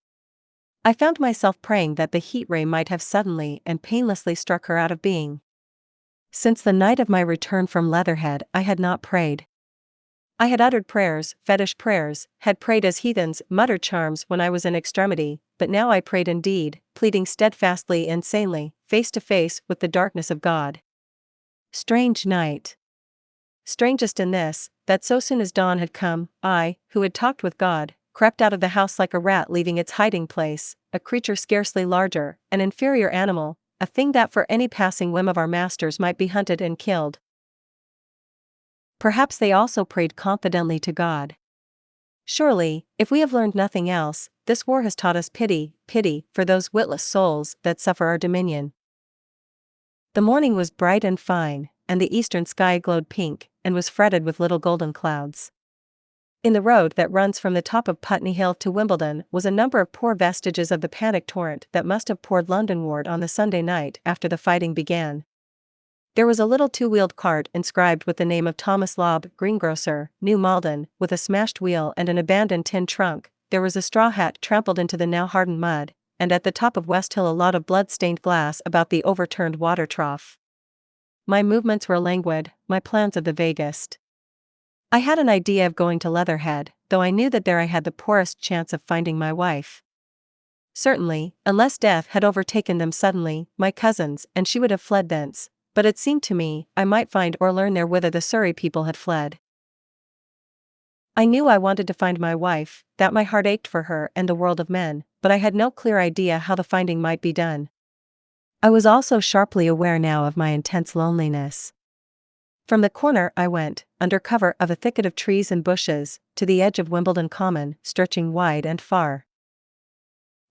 I found myself praying that the heat ray might have suddenly and painlessly struck her out of being. Since the night of my return from Leatherhead I had not prayed. I had uttered prayers, fetish prayers, had prayed as heathens muttered charms when I was in extremity, but now I prayed indeed, pleading steadfastly and sanely, face to face with the darkness of God. Strange night. Strangest in this, that so soon as dawn had come, I, who had talked with God, crept out of the house like a rat leaving its hiding place, a creature scarcely larger, an inferior animal, a thing that for any passing whim of our masters might be hunted and killed. Perhaps they also prayed confidently to God. Surely, if we have learned nothing else, this war has taught us pity, pity for those witless souls that suffer our dominion. The morning was bright and fine, and the eastern sky glowed pink, and was fretted with little golden clouds. In the road that runs from the top of Putney Hill to Wimbledon was a number of poor vestiges of the panic torrent that must have poured Londonward on the Sunday night after the fighting began. There was a little two-wheeled cart inscribed with the name of Thomas Lobb, greengrocer, New Malden, with a smashed wheel and an abandoned tin trunk. There was a straw hat trampled into the now hardened mud, and at the top of West Hill a lot of blood-stained glass about the overturned water trough. My movements were languid, my plans of the vaguest. I had an idea of going to Leatherhead, though I knew that there I had the poorest chance of finding my wife. Certainly, unless death had overtaken them suddenly, my cousins, and she would have fled thence, but it seemed to me I might find or learn there whither the Surrey people had fled. I knew I wanted to find my wife, that my heart ached for her and the world of men, but I had no clear idea how the finding might be done. I was also sharply aware now of my intense loneliness. From the corner I went, under cover of a thicket of trees and bushes, to the edge of Wimbledon Common, stretching wide and far.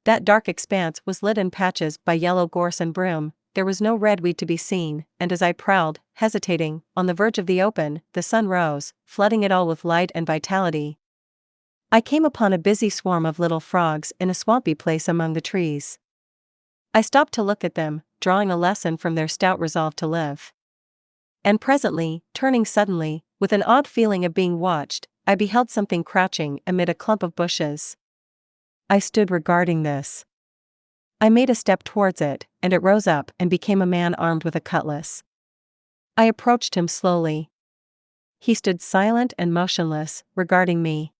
That dark expanse was lit in patches by yellow gorse and broom. There was no redweed to be seen, and as I prowled, hesitating, on the verge of the open, the sun rose, flooding it all with light and vitality. I came upon a busy swarm of little frogs in a swampy place among the trees. I stopped to look at them, drawing a lesson from their stout resolve to live. And presently, turning suddenly, with an odd feeling of being watched, I beheld something crouching amid a clump of bushes. I stood regarding this. I made a step towards it, and it rose up and became a man armed with a cutlass. I approached him slowly. He stood silent and motionless, regarding me.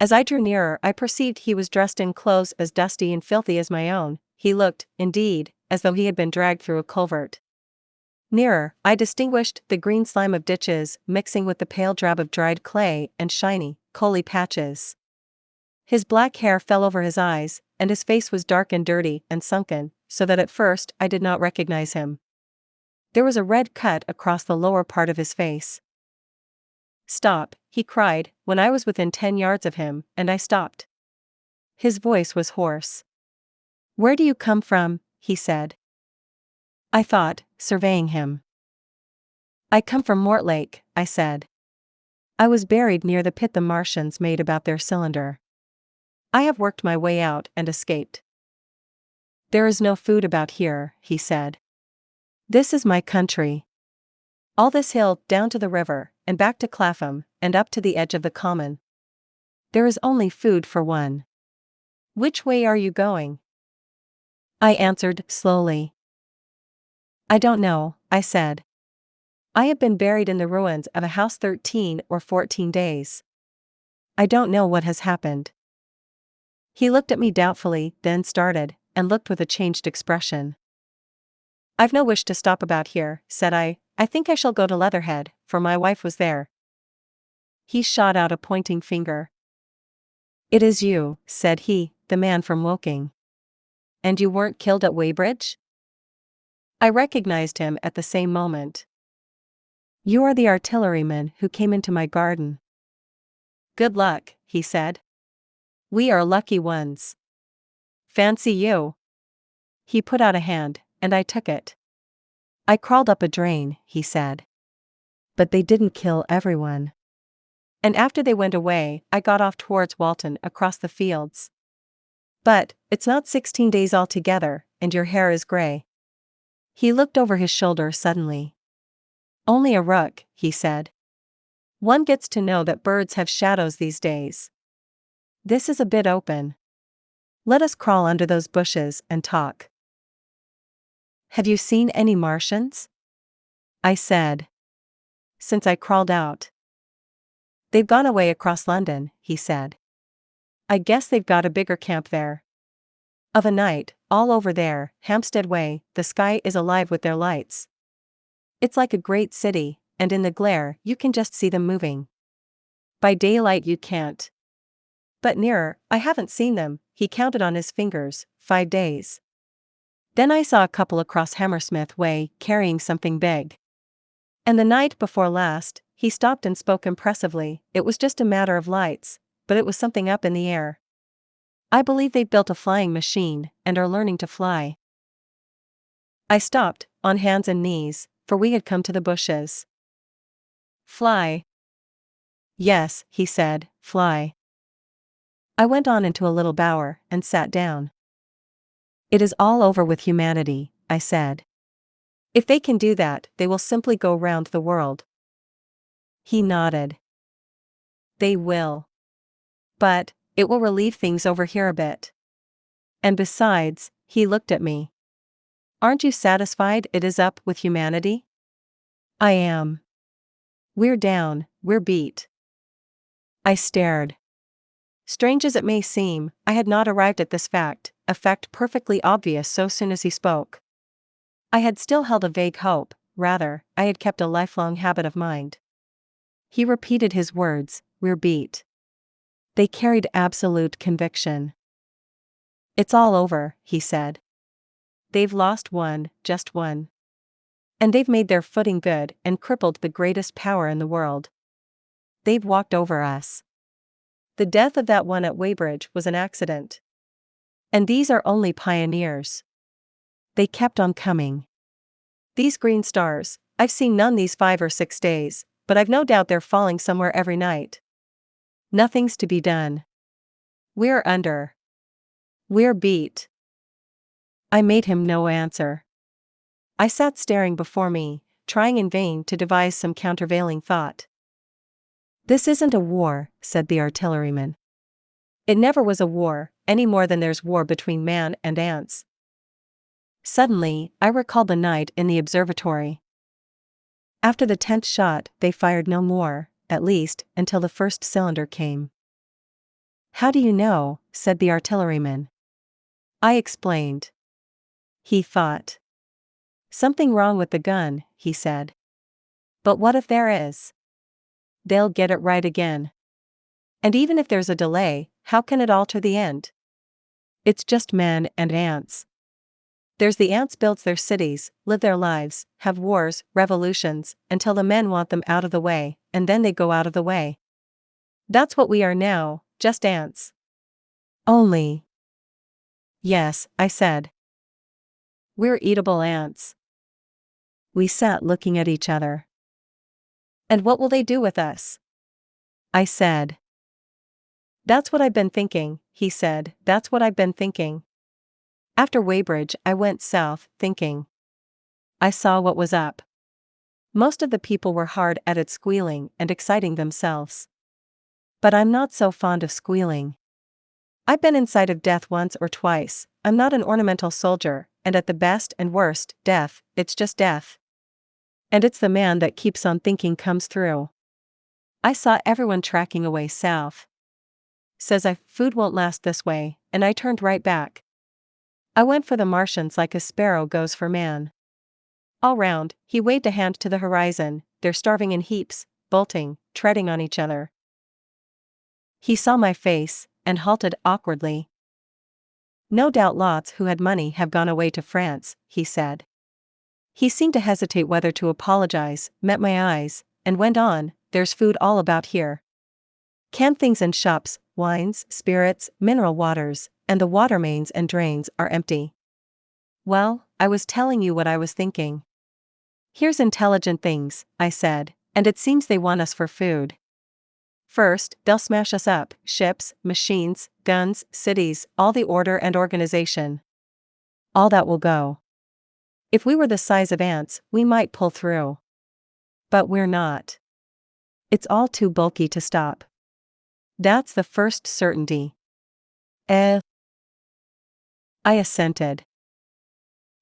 As I drew nearer, I perceived he was dressed in clothes as dusty and filthy as my own. He looked, indeed, as though he had been dragged through a culvert. Nearer, I distinguished the green slime of ditches mixing with the pale drab of dried clay and shiny, coaly patches. His black hair fell over his eyes, and his face was dark and dirty and sunken, so that at first I did not recognize him. There was a red cut across the lower part of his face. "Stop," he cried, when I was within 10 yards of him, and I stopped. His voice was hoarse. "Where do you come from?" he said. I thought, surveying him. "I come from Mortlake," I said. "I was buried near the pit the Martians made about their cylinder. I have worked my way out and escaped." "There is no food about here," he said. "This is my country. All this hill down to the river, and back to Clapham, and up to the edge of the common. There is only food for one. Which way are you going?" I answered, slowly. "I don't know," I said. "I have been buried in the ruins of a house 13 or 14 days. I don't know what has happened." He looked at me doubtfully, then started, and looked with a changed expression. "I've no wish to stop about here," said I. "I think I shall go to Leatherhead, for my wife was there." He shot out a pointing finger. "It is you," said he, "the man from Woking. And you weren't killed at Weybridge?" I recognized him at the same moment. "You are the artilleryman who came into my garden." "Good luck," he said. "We are lucky ones. Fancy you." He put out a hand, and I took it. "I crawled up a drain," he said. "But they didn't kill everyone. And after they went away, I got off towards Walton across the fields. But it's not 16 days altogether, and your hair is grey." He looked over his shoulder suddenly. "Only a rook," he said. "One gets to know that birds have shadows these days. This is a bit open. Let us crawl under those bushes and talk." "Have you seen any Martians?" I said. "Since I crawled out." "They've gone away across London," he said. "I guess they've got a bigger camp there. Of a night, all over there, Hampstead Way, the sky is alive with their lights. It's like a great city, and in the glare you can just see them moving. By daylight you can't. But nearer, I haven't seen them." He counted on his fingers, 5 days. "Then I saw a couple across Hammersmith Way carrying something big. And the night before last, he stopped and spoke impressively. It was just a matter of lights, but it was something up in the air. I believe they've built a flying machine, and are learning to fly. I stopped, on hands and knees, for we had come to the bushes. Fly. Yes, he said, fly. I went on into a little bower, and sat down. It is all over with humanity, I said. If they can do that, they will simply go round the world. He nodded. They will. But it will relieve things over here a bit. And besides, he looked at me. Aren't you satisfied it is up with humanity? I am. We're down, we're beat. I stared. Strange as it may seem, I had not arrived at this fact, a fact perfectly obvious so soon as he spoke. I had still held a vague hope, rather, I had kept a lifelong habit of mind. He repeated his words, we're beat. They carried absolute conviction. It's all over, he said. They've lost one, just one. And they've made their footing good and crippled the greatest power in the world. They've walked over us. The death of that one at Weybridge was an accident. And these are only pioneers. They kept on coming. These green stars, I've seen none these 5 or 6 days, but I've no doubt they're falling somewhere every night. Nothing's to be done. We're under. We're beat. I made him no answer. I sat staring before me, trying in vain to devise some countervailing thought. This isn't a war, said the artilleryman. It never was a war, any more than there's war between man and ants. Suddenly, I recalled the night in the observatory. After the 10th shot, they fired no more, at least, until the first cylinder came. How do you know? Said the artilleryman. I explained. He thought. Something wrong with the gun, he said. But what if there is? They'll get it right again. And even if there's a delay, how can it alter the end? It's just men and ants. There's the ants builds their cities, live their lives, have wars, revolutions, until the men want them out of the way, and then they go out of the way. That's what we are now, just ants. Only. Yes, I said. We're eatable ants. We sat looking at each other. And what will they do with us? I said. That's what I've been thinking, he said, that's what I've been thinking. After Weybridge, I went south, thinking. I saw what was up. Most of the people were hard at it squealing and exciting themselves. But I'm not so fond of squealing. I've been in sight of death once or twice, I'm not an ornamental soldier, and at the best and worst, death, it's just death. And it's the man that keeps on thinking comes through. I saw everyone tracking away south. Says food won't last this way, and I turned right back. I went for the Martians like a sparrow goes for man. All round, he waved a hand to the horizon, they're starving in heaps, bolting, treading on each other. He saw my face, and halted awkwardly. No doubt lots who had money have gone away to France, he said. He seemed to hesitate whether to apologize, met my eyes, and went on, there's food all about here. Canned things in shops, wines, spirits, mineral waters, and the water mains and drains are empty. Well, I was telling you what I was thinking. Here's intelligent things, I said, and it seems they want us for food. First, they'll smash us up, ships, machines, guns, cities, all the order and organization. All that will go. If we were the size of ants, we might pull through. But we're not. It's all too bulky to stop. That's the first certainty. I assented.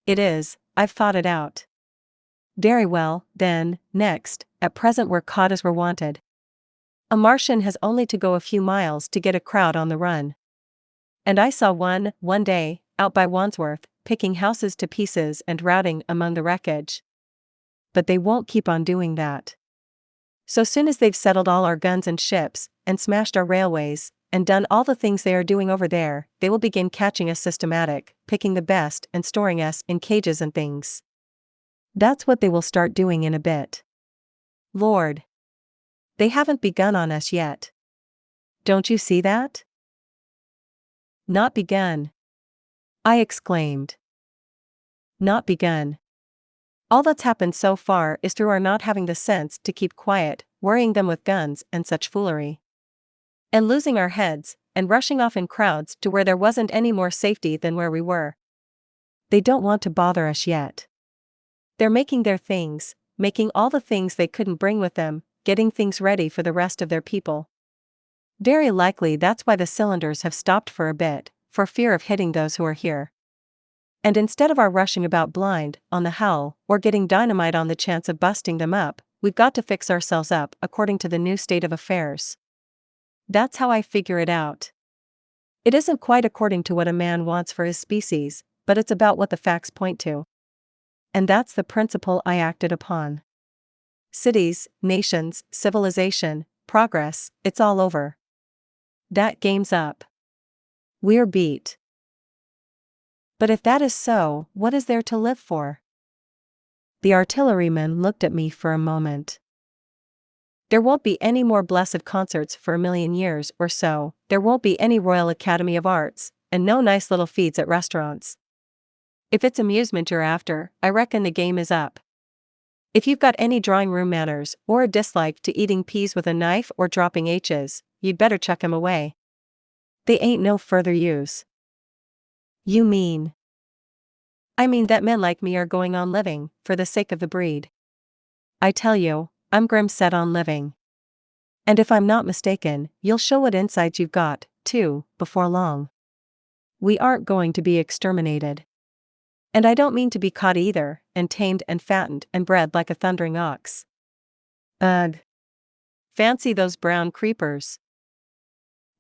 It is, I've thought it out. Very well, then, next, at present we're caught as we're wanted. A Martian has only to go a few miles to get a crowd on the run. And I saw one day, out by Wandsworth, picking houses to pieces and routing among the wreckage. But they won't keep on doing that. So soon as they've settled all our guns and ships, and smashed our railways, and done all the things they are doing over there, they will begin catching us systematic, picking the best and storing us in cages and things. That's what they will start doing in a bit. Lord! They haven't begun on us yet. Don't you see that? Not begun, I exclaimed. Not begun. All that's happened so far is through our not having the sense to keep quiet, worrying them with guns and such foolery. And losing our heads, and rushing off in crowds to where there wasn't any more safety than where we were. They don't want to bother us yet. They're making their things, making all the things they couldn't bring with them, getting things ready for the rest of their people. Very likely that's why the cylinders have stopped for a bit, for fear of hitting those who are here. And instead of our rushing about blind, on the howl, or getting dynamite on the chance of busting them up, we've got to fix ourselves up according to the new state of affairs. That's how I figure it out. It isn't quite according to what a man wants for his species, but it's about what the facts point to. And that's the principle I acted upon. Cities, nations, civilization, progress, it's all over. That game's up. We're beat. But if that is so, what is there to live for? The artilleryman looked at me for a moment. There won't be any more blessed concerts for a million years or so, there won't be any Royal Academy of Arts, and no nice little feeds at restaurants. If it's amusement you're after, I reckon the game is up. If you've got any drawing room manners, or a dislike to eating peas with a knife or dropping H's, you'd better chuck 'em away. They ain't no further use. You mean? I mean that men like me are going on living, for the sake of the breed. I tell you, I'm grim set on living. And if I'm not mistaken, you'll show what insides you've got, too, before long. We aren't going to be exterminated. And I don't mean to be caught either, and tamed and fattened and bred like a thundering ox. Ugh. Fancy those brown creepers.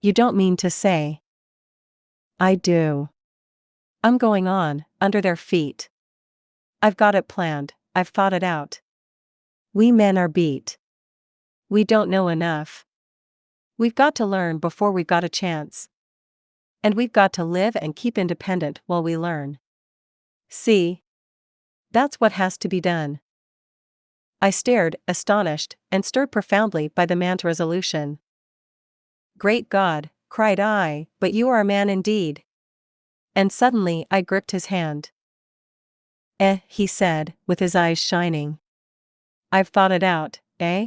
You don't mean to say. I do. I'm going on, under their feet. I've got it planned, I've thought it out. We men are beat. We don't know enough. We've got to learn before we've got a chance. And we've got to live and keep independent while we learn. See? That's what has to be done. I stared, astonished, and stirred profoundly by the man's resolution. Great God, cried I, but you are a man indeed. And suddenly I gripped his hand. He said, with his eyes shining. I've thought it out, eh?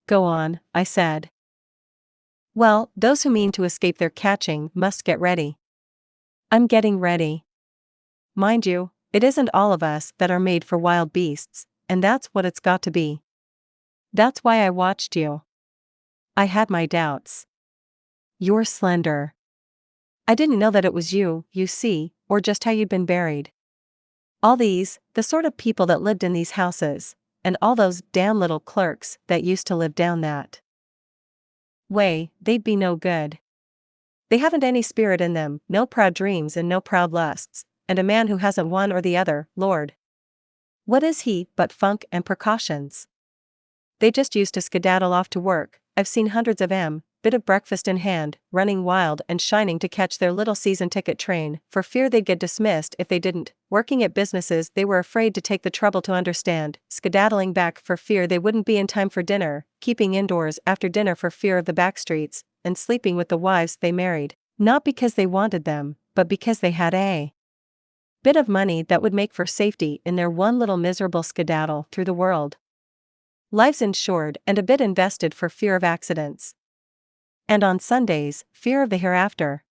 Go on, I said. Well, those who mean to escape their catching must get ready. I'm getting ready. Mind you, it isn't all of us that are made for wild beasts, and that's what it's got to be. That's why I watched you. I had my doubts. You're slender. I didn't know that it was you, you see, or just how you'd been buried. All these, the sort of people that lived in these houses, and all those damn little clerks that used to live down that way, they'd be no good. They haven't any spirit in them, no proud dreams and no proud lusts, and a man who hasn't one or the other, Lord. What is he but funk and precautions? They just used to skedaddle off to work, I've seen hundreds of 'em, bit of breakfast in hand, running wild and shining to catch their little season ticket train, for fear they'd get dismissed if they didn't, working at businesses they were afraid to take the trouble to understand, skedaddling back for fear they wouldn't be in time for dinner, keeping indoors after dinner for fear of the backstreets, and sleeping with the wives they married, not because they wanted them, but because they had a bit of money that would make for safety in their one little miserable skedaddle through the world. Lives insured and a bit invested for fear of accidents. And on Sundays, fear of the hereafter.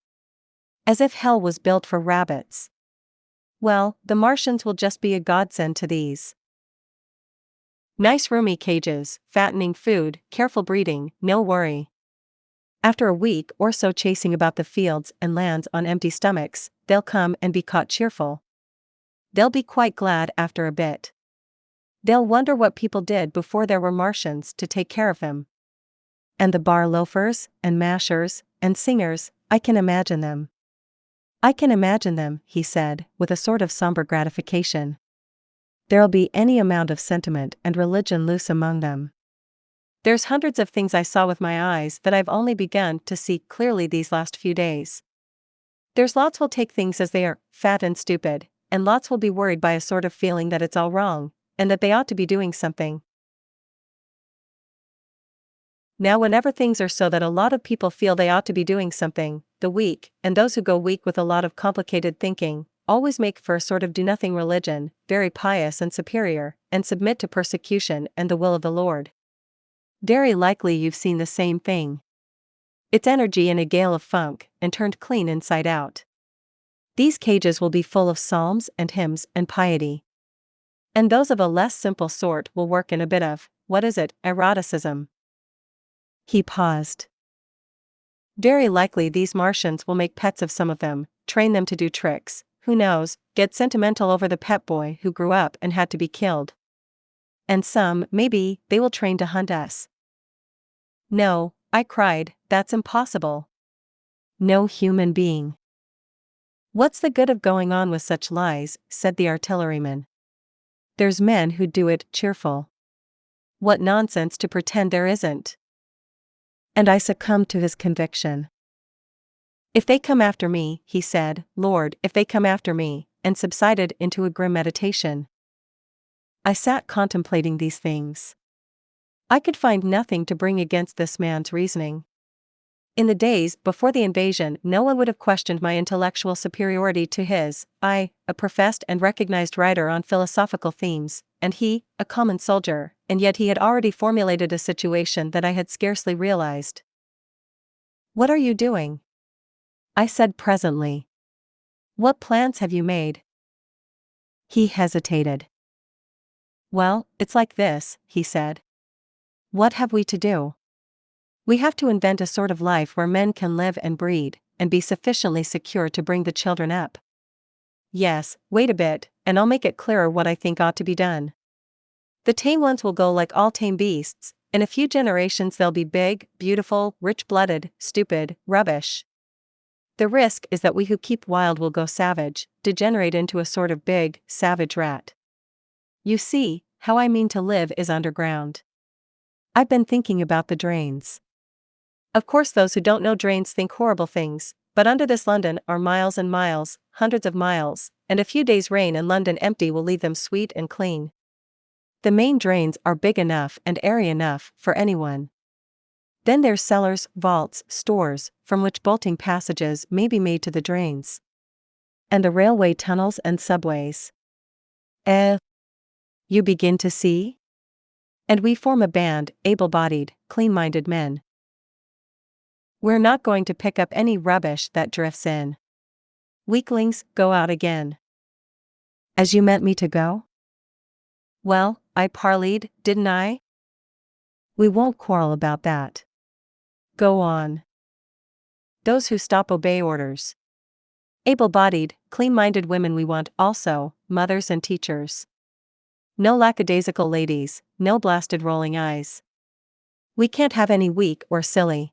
As if hell was built for rabbits. Well, the Martians will just be a godsend to these. Nice roomy cages, fattening food, careful breeding, no worry. After a week or so chasing about the fields and lands on empty stomachs, they'll come and be caught cheerful. They'll be quite glad after a bit. They'll wonder what people did before there were Martians to take care of them. And the bar loafers, and mashers, and singers, I can imagine them. I can imagine them, he said, with a sort of somber gratification. There'll be any amount of sentiment and religion loose among them. There's hundreds of things I saw with my eyes that I've only begun to see clearly these last few days. There's lots will take things as they are, fat and stupid, and lots will be worried by a sort of feeling that it's all wrong, and that they ought to be doing something. Now, whenever things are so that a lot of people feel they ought to be doing something, the weak, and those who go weak with a lot of complicated thinking, always make for a sort of do-nothing religion, very pious and superior, and submit to persecution and the will of the Lord. Very likely you've seen the same thing. It's energy in a gale of funk, and turned clean inside out. These cages will be full of psalms and hymns and piety. And those of a less simple sort will work in a bit of, eroticism. He paused. Very likely these Martians will make pets of some of them, train them to do tricks, who knows, get sentimental over the pet boy who grew up and had to be killed. And some, maybe, they will train to hunt us. No, I cried, that's impossible. No human being. What's the good of going on with such lies, said the artilleryman. There's men who do it cheerful. What nonsense to pretend there isn't. And I succumbed to his conviction. If they come after me, he said, Lord, if they come after me, and subsided into a grim meditation. I sat contemplating these things. I could find nothing to bring against this man's reasoning. In the days before the invasion, no one would have questioned my intellectual superiority to his, I, a professed and recognized writer on philosophical themes, and he, a common soldier, and yet he had already formulated a situation that I had scarcely realized. What are you doing? I said presently. What plans have you made? He hesitated. Well, it's like this, he said. What have we to do? We have to invent a sort of life where men can live and breed, and be sufficiently secure to bring the children up. Yes, wait a bit, and I'll make it clearer what I think ought to be done. The tame ones will go like all tame beasts. In a few generations they'll be big, beautiful, rich-blooded, stupid, rubbish. The risk is that we who keep wild will go savage, degenerate into a sort of big, savage rat. You see, how I mean to live is underground. I've been thinking about the drains. Of course those who don't know drains think horrible things, but under this London are miles and miles, hundreds of miles, and a few days' rain and London empty will leave them sweet and clean. The main drains are big enough and airy enough for anyone. Then there's cellars, vaults, stores, from which bolting passages may be made to the drains. And the railway tunnels and subways. You begin to see? And we form a band, able-bodied, clean-minded men. We're not going to pick up any rubbish that drifts in. Weaklings, go out again. As you meant me to go? Well, I parleyed, didn't I? We won't quarrel about that. Go on. Those who stop obey orders. Able-bodied, clean-minded women we want also, mothers and teachers. No lackadaisical ladies, no blasted rolling eyes. We can't have any weak or silly.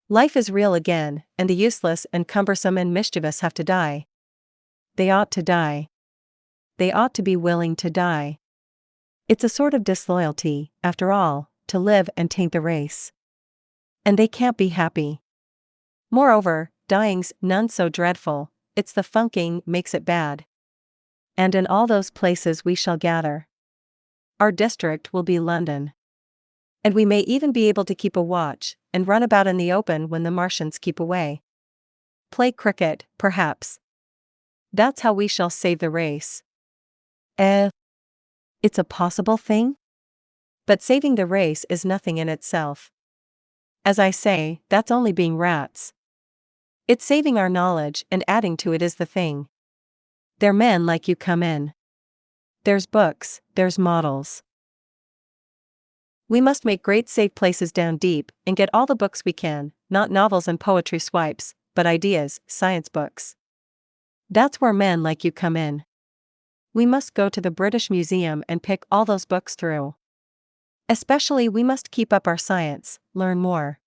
Life is real again, and the useless and cumbersome and mischievous have to die. They ought to die. They ought to be willing to die. It's a sort of disloyalty, after all, to live and taint the race. And they can't be happy. Moreover, dying's none so dreadful, it's the funking makes it bad. And in all those places we shall gather. Our district will be London. And we may even be able to keep a watch, and run about in the open when the Martians keep away. Play cricket, perhaps. That's how we shall save the race. It's a possible thing? But saving the race is nothing in itself. As I say, that's only being rats. It's saving our knowledge and adding to it is the thing. There men like you come in. There's books, there's models. We must make great safe places down deep, and get all the books we can, not novels and poetry swipes, but ideas, science books. That's where men like you come in. We must go to the British Museum and pick all those books through. Especially we must keep up our science, learn more.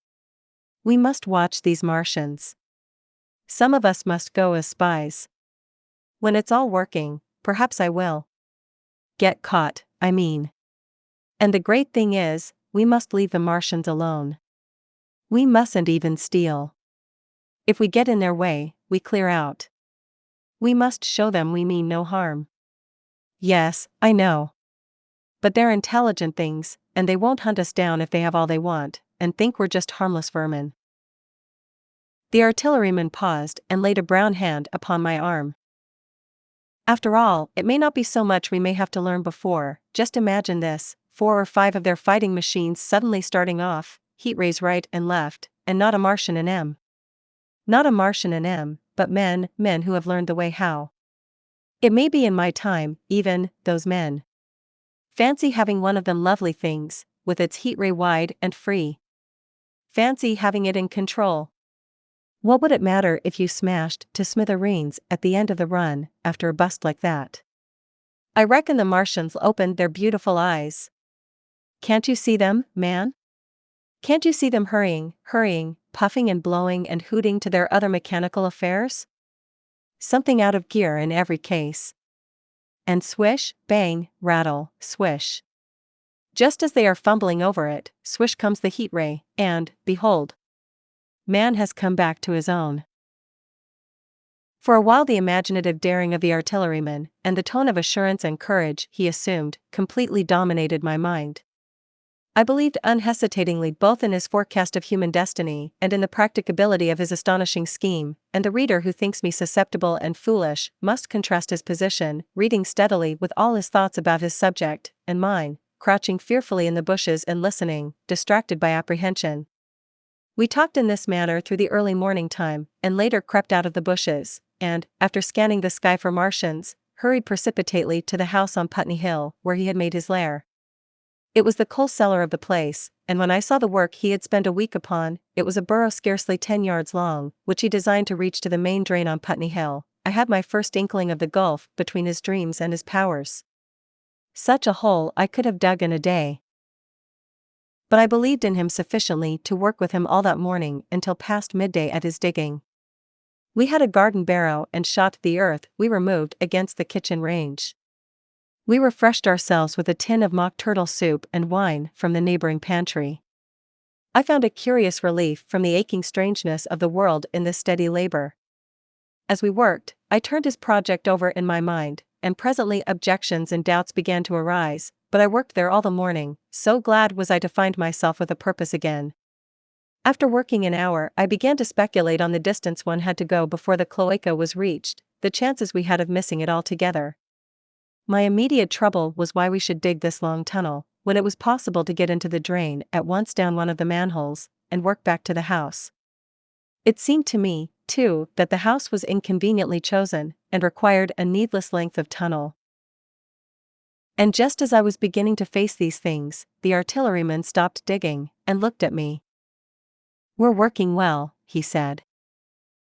We must watch these Martians. Some of us must go as spies. When it's all working, perhaps I will. Get caught, I mean. And the great thing is, we must leave the Martians alone. We mustn't even steal. If we get in their way, we clear out. We must show them we mean no harm. Yes, I know. But they're intelligent things, and they won't hunt us down if they have all they want, and think we're just harmless vermin. The artilleryman paused and laid a brown hand upon my arm. After all, it may not be so much we may have to learn before. Just imagine this, 4 or 5 of their fighting machines suddenly starting off, heat rays right and left, and not a Martian in M. Not a Martian in M, but men who have learned the way how. It may be in my time, even, those men. Fancy having one of them lovely things, with its heat ray wide and free. Fancy having it in control. What would it matter if you smashed to smithereens at the end of the run, after a bust like that? I reckon the Martians opened their beautiful eyes. Can't you see them, man? Can't you see them hurrying, puffing and blowing and hooting to their other mechanical affairs? Something out of gear in every case. And swish, bang, rattle, swish. Just as they are fumbling over it, swish comes the heat ray, and, behold, man has come back to his own. For a while the imaginative daring of the artilleryman, and the tone of assurance and courage he assumed, completely dominated my mind. I believed unhesitatingly both in his forecast of human destiny and in the practicability of his astonishing scheme, and the reader who thinks me susceptible and foolish must contrast his position, reading steadily with all his thoughts about his subject, and mine, crouching fearfully in the bushes and listening, distracted by apprehension. We talked in this manner through the early morning time, and later crept out of the bushes, and, after scanning the sky for Martians, hurried precipitately to the house on Putney Hill, where he had made his lair. It was the coal cellar of the place, and when I saw the work he had spent a week upon, it was a burrow scarcely 10 yards long, which he designed to reach to the main drain on Putney Hill. I had my first inkling of the gulf between his dreams and his powers. Such a hole I could have dug in a day. But I believed in him sufficiently to work with him all that morning until past midday at his digging. We had a garden barrow and shot the earth we removed against the kitchen range. We refreshed ourselves with a tin of mock turtle soup and wine from the neighboring pantry. I found a curious relief from the aching strangeness of the world in this steady labor. As we worked, I turned his project over in my mind, and presently objections and doubts began to arise, but I worked there all the morning, so glad was I to find myself with a purpose again. After working an hour, I began to speculate on the distance one had to go before the cloaca was reached, the chances we had of missing it altogether. My immediate trouble was why we should dig this long tunnel, when it was possible to get into the drain at once down one of the manholes, and work back to the house. It seemed to me, too, that the house was inconveniently chosen, and required a needless length of tunnel. And just as I was beginning to face these things, the artilleryman stopped digging, and looked at me. "We're working well," he said.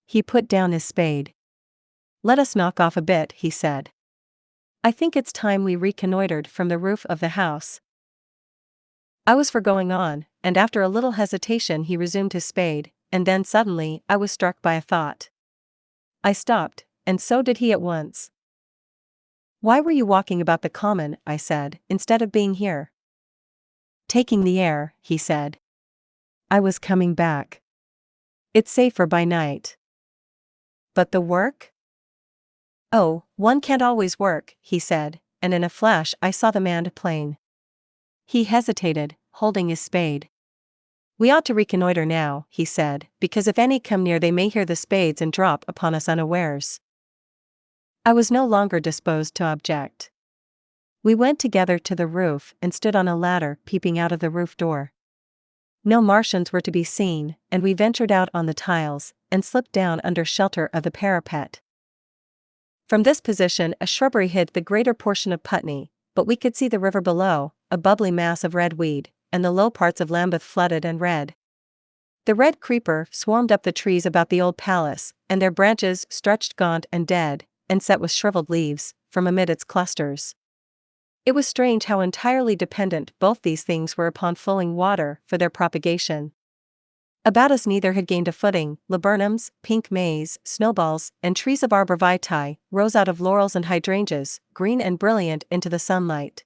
He put down his spade. "Let us knock off a bit," he said. "I think it's time we reconnoitered from the roof of the house." I was for going on, and after a little hesitation he resumed his spade, and then suddenly I was struck by a thought. I stopped, and so did he at once. "Why were you walking about the common," I said, "instead of being here?" "Taking the air," he said. "I was coming back. It's safer by night." "But the work?" "Oh, one can't always work," he said, and in a flash I saw the man plain. He hesitated, holding his spade. "We ought to reconnoiter now," he said, "because if any come near they may hear the spades and drop upon us unawares." I was no longer disposed to object. We went together to the roof and stood on a ladder peeping out of the roof door. No Martians were to be seen, and we ventured out on the tiles, and slipped down under shelter of the parapet. From this position a shrubbery hid the greater portion of Putney, but we could see the river below, a bubbly mass of red weed, and the low parts of Lambeth flooded and red. The red creeper swarmed up the trees about the old palace, and their branches stretched gaunt and dead, and set with shriveled leaves, from amid its clusters. It was strange how entirely dependent both these things were upon flowing water for their propagation. About us neither had gained a footing. Laburnums, pink maize, snowballs, and trees of arbor vitae rose out of laurels and hydrangeas, green and brilliant into the sunlight.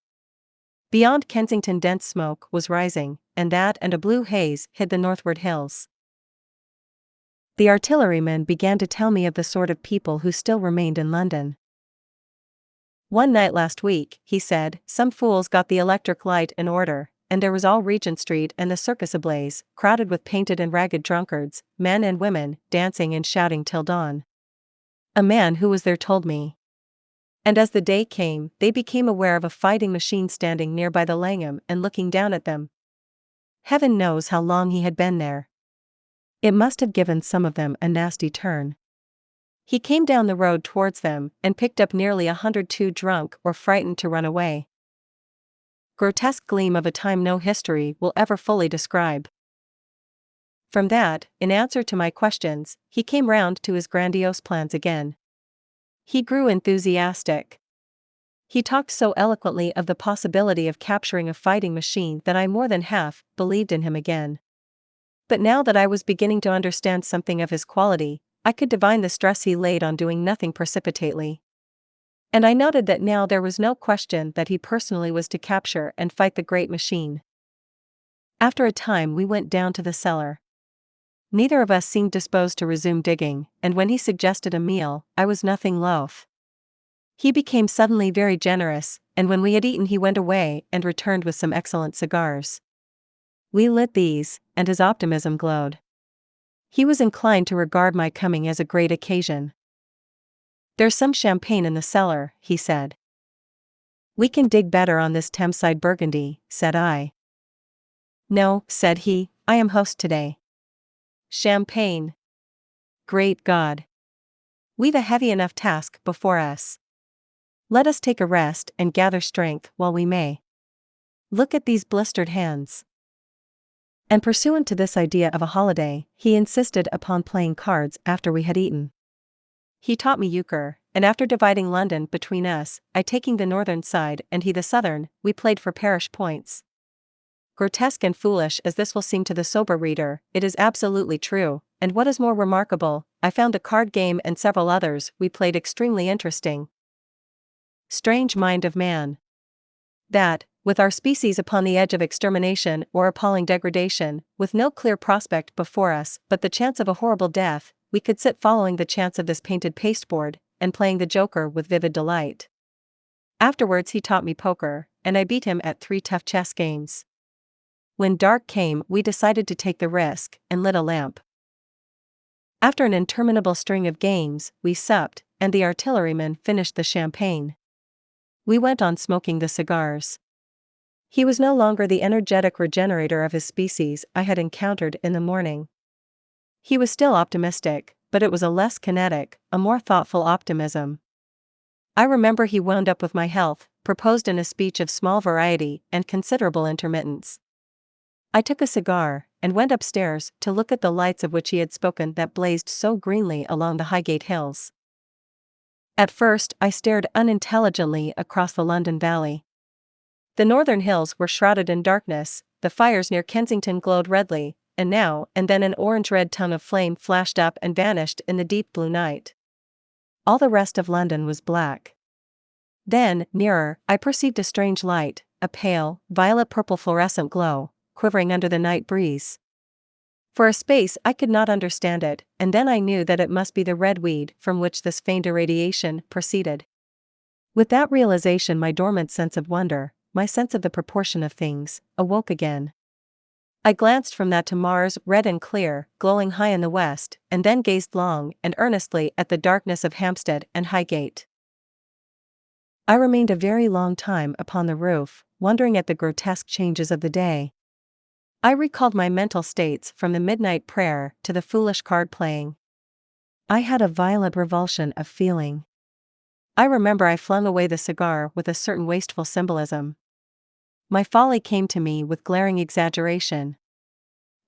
Beyond Kensington dense smoke was rising, and that and a blue haze hid the northward hills. The artilleryman began to tell me of the sort of people who still remained in London. "One night last week," he said, "some fools got the electric light in order, and there was all Regent Street and the circus ablaze, crowded with painted and ragged drunkards, men and women, dancing and shouting till dawn. A man who was there told me. And as the day came, they became aware of a fighting machine standing near by the Langham and looking down at them. Heaven knows how long he had been there. It must have given some of them a nasty turn. He came down the road towards them and picked up nearly 100 too drunk or frightened to run away. Grotesque gleam of a time no history will ever fully describe. From that, in answer to my questions, he came round to his grandiose plans again. He grew enthusiastic. He talked so eloquently of the possibility of capturing a fighting machine that I more than half believed in him again. But now that I was beginning to understand something of his quality, I could divine the stress he laid on doing nothing precipitately. And I noted that now there was no question that he personally was to capture and fight the great machine. After a time we went down to the cellar. Neither of us seemed disposed to resume digging, and when he suggested a meal, I was nothing loath. He became suddenly very generous, and when we had eaten he went away and returned with some excellent cigars. We lit these, and his optimism glowed. He was inclined to regard my coming as a great occasion. "There's some champagne in the cellar," he said. "We can dig better on this Thameside Burgundy," said I. "No," said he, "I am host today. Champagne. Great God. We've a heavy enough task before us. Let us take a rest and gather strength while we may. Look at these blistered hands." And pursuant to this idea of a holiday, he insisted upon playing cards after we had eaten. He taught me euchre, and after dividing London between us, I taking the northern side and he the southern, we played for parish points. Grotesque and foolish as this will seem to the sober reader, it is absolutely true, and what is more remarkable, I found a card game and several others we played extremely interesting. Strange mind of man. That, with our species upon the edge of extermination or appalling degradation, with no clear prospect before us but the chance of a horrible death, we could sit following the chance of this painted pasteboard, and playing the joker with vivid delight. Afterwards he taught me poker, and I beat him at 3 tough chess games. When dark came we decided to take the risk, and lit a lamp. After an interminable string of games, we supped, and the artilleryman finished the champagne. We went on smoking the cigars. He was no longer the energetic regenerator of his species I had encountered in the morning. He was still optimistic, but it was a less kinetic, a more thoughtful optimism. I remember he wound up with my health, proposed in a speech of small variety and considerable intermittence. I took a cigar, and went upstairs to look at the lights of which he had spoken that blazed so greenly along the Highgate hills. At first I stared unintelligently across the London Valley. The northern hills were shrouded in darkness, the fires near Kensington glowed redly, and now and then an orange-red tongue of flame flashed up and vanished in the deep blue night. All the rest of London was black. Then, nearer, I perceived a strange light, a pale, violet-purple fluorescent glow, quivering under the night breeze. For a space I could not understand it, and then I knew that it must be the red weed from which this faint irradiation proceeded. With that realization my dormant sense of wonder, my sense of the proportion of things, awoke again. I glanced from that to Mars red and clear, glowing high in the west, and then gazed long and earnestly at the darkness of Hampstead and Highgate. I remained a very long time upon the roof, wondering at the grotesque changes of the day. I recalled my mental states from the midnight prayer to the foolish card playing. I had a violent revulsion of feeling. I remember I flung away the cigar with a certain wasteful symbolism. My folly came to me with glaring exaggeration.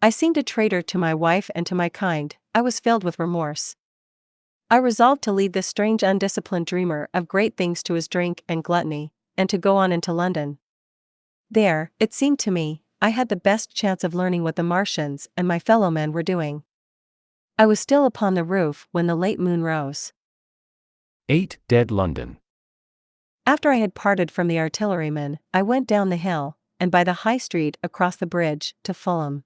I seemed a traitor to my wife and to my kind. I was filled with remorse. I resolved to leave this strange undisciplined dreamer of great things to his drink and gluttony, and to go on into London. There, it seemed to me, I had the best chance of learning what the Martians and my fellow men were doing. I was still upon the roof when the late moon rose. 8. Dead London. After I had parted from the artilleryman, I went down the hill, and by the High Street across the bridge, to Fulham.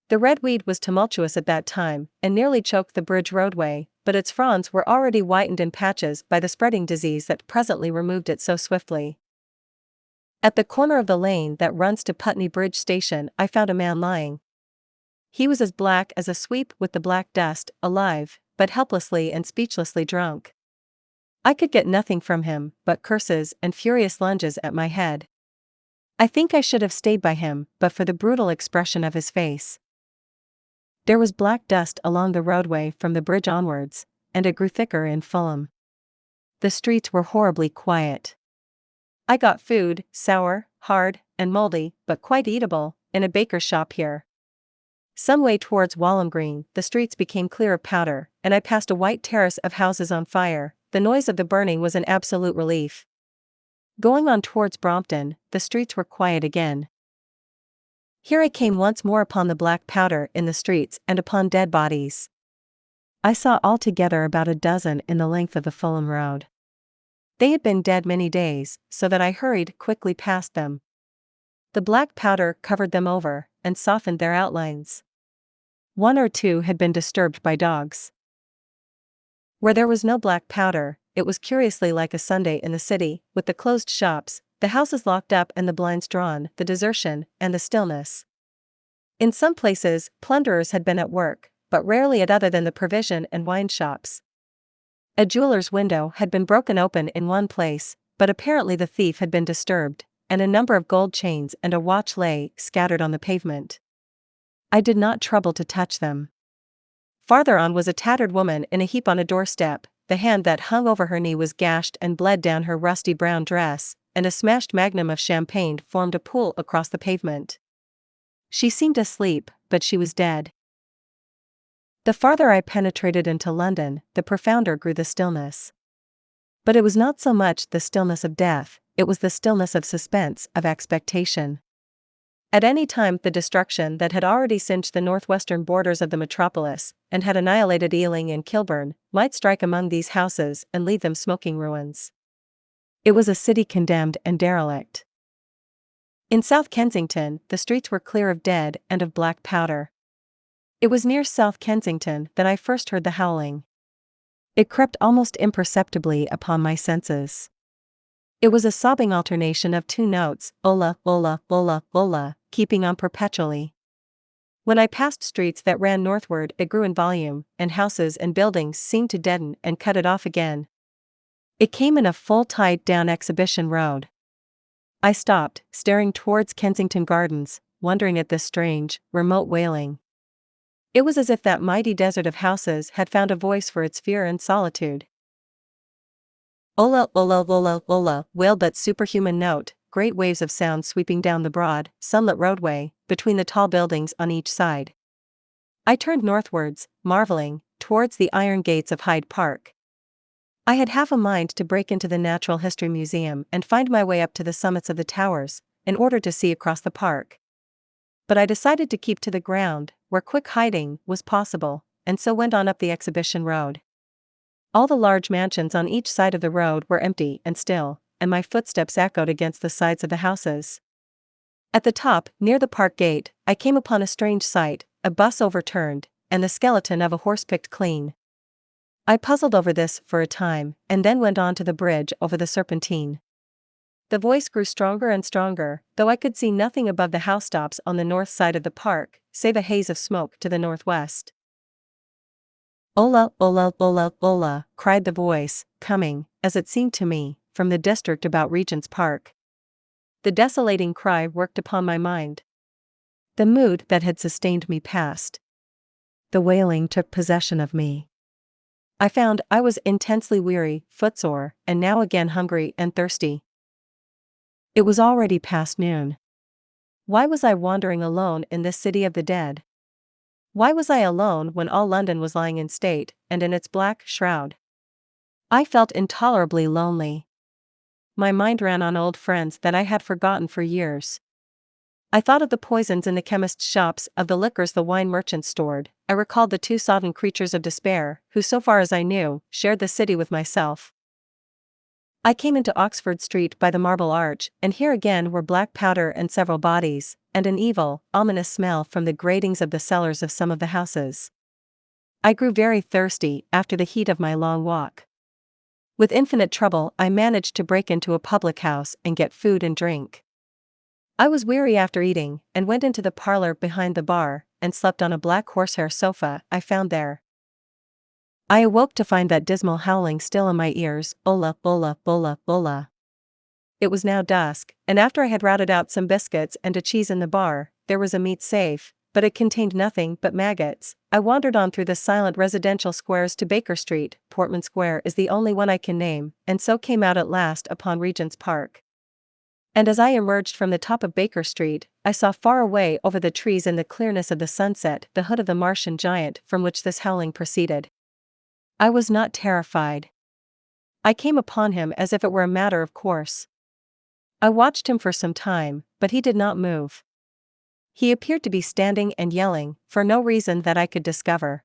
The red weed was tumultuous at that time, and nearly choked the bridge roadway, but its fronds were already whitened in patches by the spreading disease that presently removed it so swiftly. At the corner of the lane that runs to Putney Bridge Station, I found a man lying. He was as black as a sweep with the black dust, alive, but helplessly and speechlessly drunk. I could get nothing from him but curses and furious lunges at my head. I think I should have stayed by him, but for the brutal expression of his face. There was black dust along the roadway from the bridge onwards, and it grew thicker in Fulham. The streets were horribly quiet. I got food, sour, hard, and moldy, but quite eatable, in a baker's shop here. Some way towards Walham Green, the streets became clear of powder, and I passed a white terrace of houses on fire. The noise of the burning was an absolute relief. Going on towards Brompton, the streets were quiet again. Here I came once more upon the black powder in the streets and upon dead bodies. I saw altogether about a dozen in the length of the Fulham Road. They had been dead many days, so that I hurried quickly past them. The black powder covered them over, and softened their outlines. One or two had been disturbed by dogs. Where there was no black powder, it was curiously like a Sunday in the city, with the closed shops, the houses locked up and the blinds drawn, the desertion, and the stillness. In some places, plunderers had been at work, but rarely at other than the provision and wine shops. A jeweler's window had been broken open in one place, but apparently the thief had been disturbed, and a number of gold chains and a watch lay scattered on the pavement. I did not trouble to touch them. Farther on was a tattered woman in a heap on a doorstep. The hand that hung over her knee was gashed and bled down her rusty brown dress, and a smashed magnum of champagne formed a pool across the pavement. She seemed asleep, but she was dead. The farther I penetrated into London, the profounder grew the stillness. But it was not so much the stillness of death, it was the stillness of suspense, of expectation. At any time the destruction that had already singed the northwestern borders of the metropolis, and had annihilated Ealing and Kilburn, might strike among these houses and leave them smoking ruins. It was a city condemned and derelict. In South Kensington, the streets were clear of dead and of black powder. It was near South Kensington that I first heard the howling. It crept almost imperceptibly upon my senses. It was a sobbing alternation of two notes, ola, ola, ola, ola, keeping on perpetually. When I passed streets that ran northward, it grew in volume, and houses and buildings seemed to deaden and cut it off again. It came in a full tide down Exhibition Road. I stopped, staring towards Kensington Gardens, wondering at this strange, remote wailing. It was as if that mighty desert of houses had found a voice for its fear and solitude. Ola, ola, ola, ola, wailed that superhuman note, great waves of sound sweeping down the broad, sunlit roadway, between the tall buildings on each side. I turned northwards, marveling, towards the iron gates of Hyde Park. I had half a mind to break into the Natural History Museum and find my way up to the summits of the towers, in order to see across the park. But I decided to keep to the ground, where quick hiding was possible, and so went on up the Exhibition Road. All the large mansions on each side of the road were empty and still, and my footsteps echoed against the sides of the houses. At the top, near the park gate, I came upon a strange sight, a bus overturned, and the skeleton of a horse picked clean. I puzzled over this for a time, and then went on to the bridge over the Serpentine. The voice grew stronger and stronger, though I could see nothing above the housetops on the north side of the park, save a haze of smoke to the northwest. Ola, ola, ola, ola, cried the voice, coming, as it seemed to me, from the district about Regent's Park. The desolating cry worked upon my mind. The mood that had sustained me passed. The wailing took possession of me. I found I was intensely weary, footsore, and now again hungry and thirsty. It was already past noon. Why was I wandering alone in this city of the dead? Why was I alone when all London was lying in state, and in its black shroud? I felt intolerably lonely. My mind ran on old friends that I had forgotten for years. I thought of the poisons in the chemists' shops, of the liquors the wine merchants stored. I recalled the two sodden creatures of despair, who so far as I knew, shared the city with myself. I came into Oxford Street by the Marble Arch, and here again were black powder and several bodies, and an evil, ominous smell from the gratings of the cellars of some of the houses. I grew very thirsty after the heat of my long walk. With infinite trouble I managed to break into a public house and get food and drink. I was weary after eating, and went into the parlor behind the bar, and slept on a black horsehair sofa I found there. I awoke to find that dismal howling still in my ears, "Ola, ola, ola, ola." It was now dusk, and after I had routed out some biscuits and a cheese in the bar, there was a meat safe, but it contained nothing but maggots. I wandered on through the silent residential squares to Baker Street. Portman Square is the only one I can name, and so came out at last upon Regent's Park. And as I emerged from the top of Baker Street, I saw far away over the trees in the clearness of the sunset the hood of the Martian giant from which this howling proceeded. I was not terrified. I came upon him as if it were a matter of course. I watched him for some time, but he did not move. He appeared to be standing and yelling, for no reason that I could discover.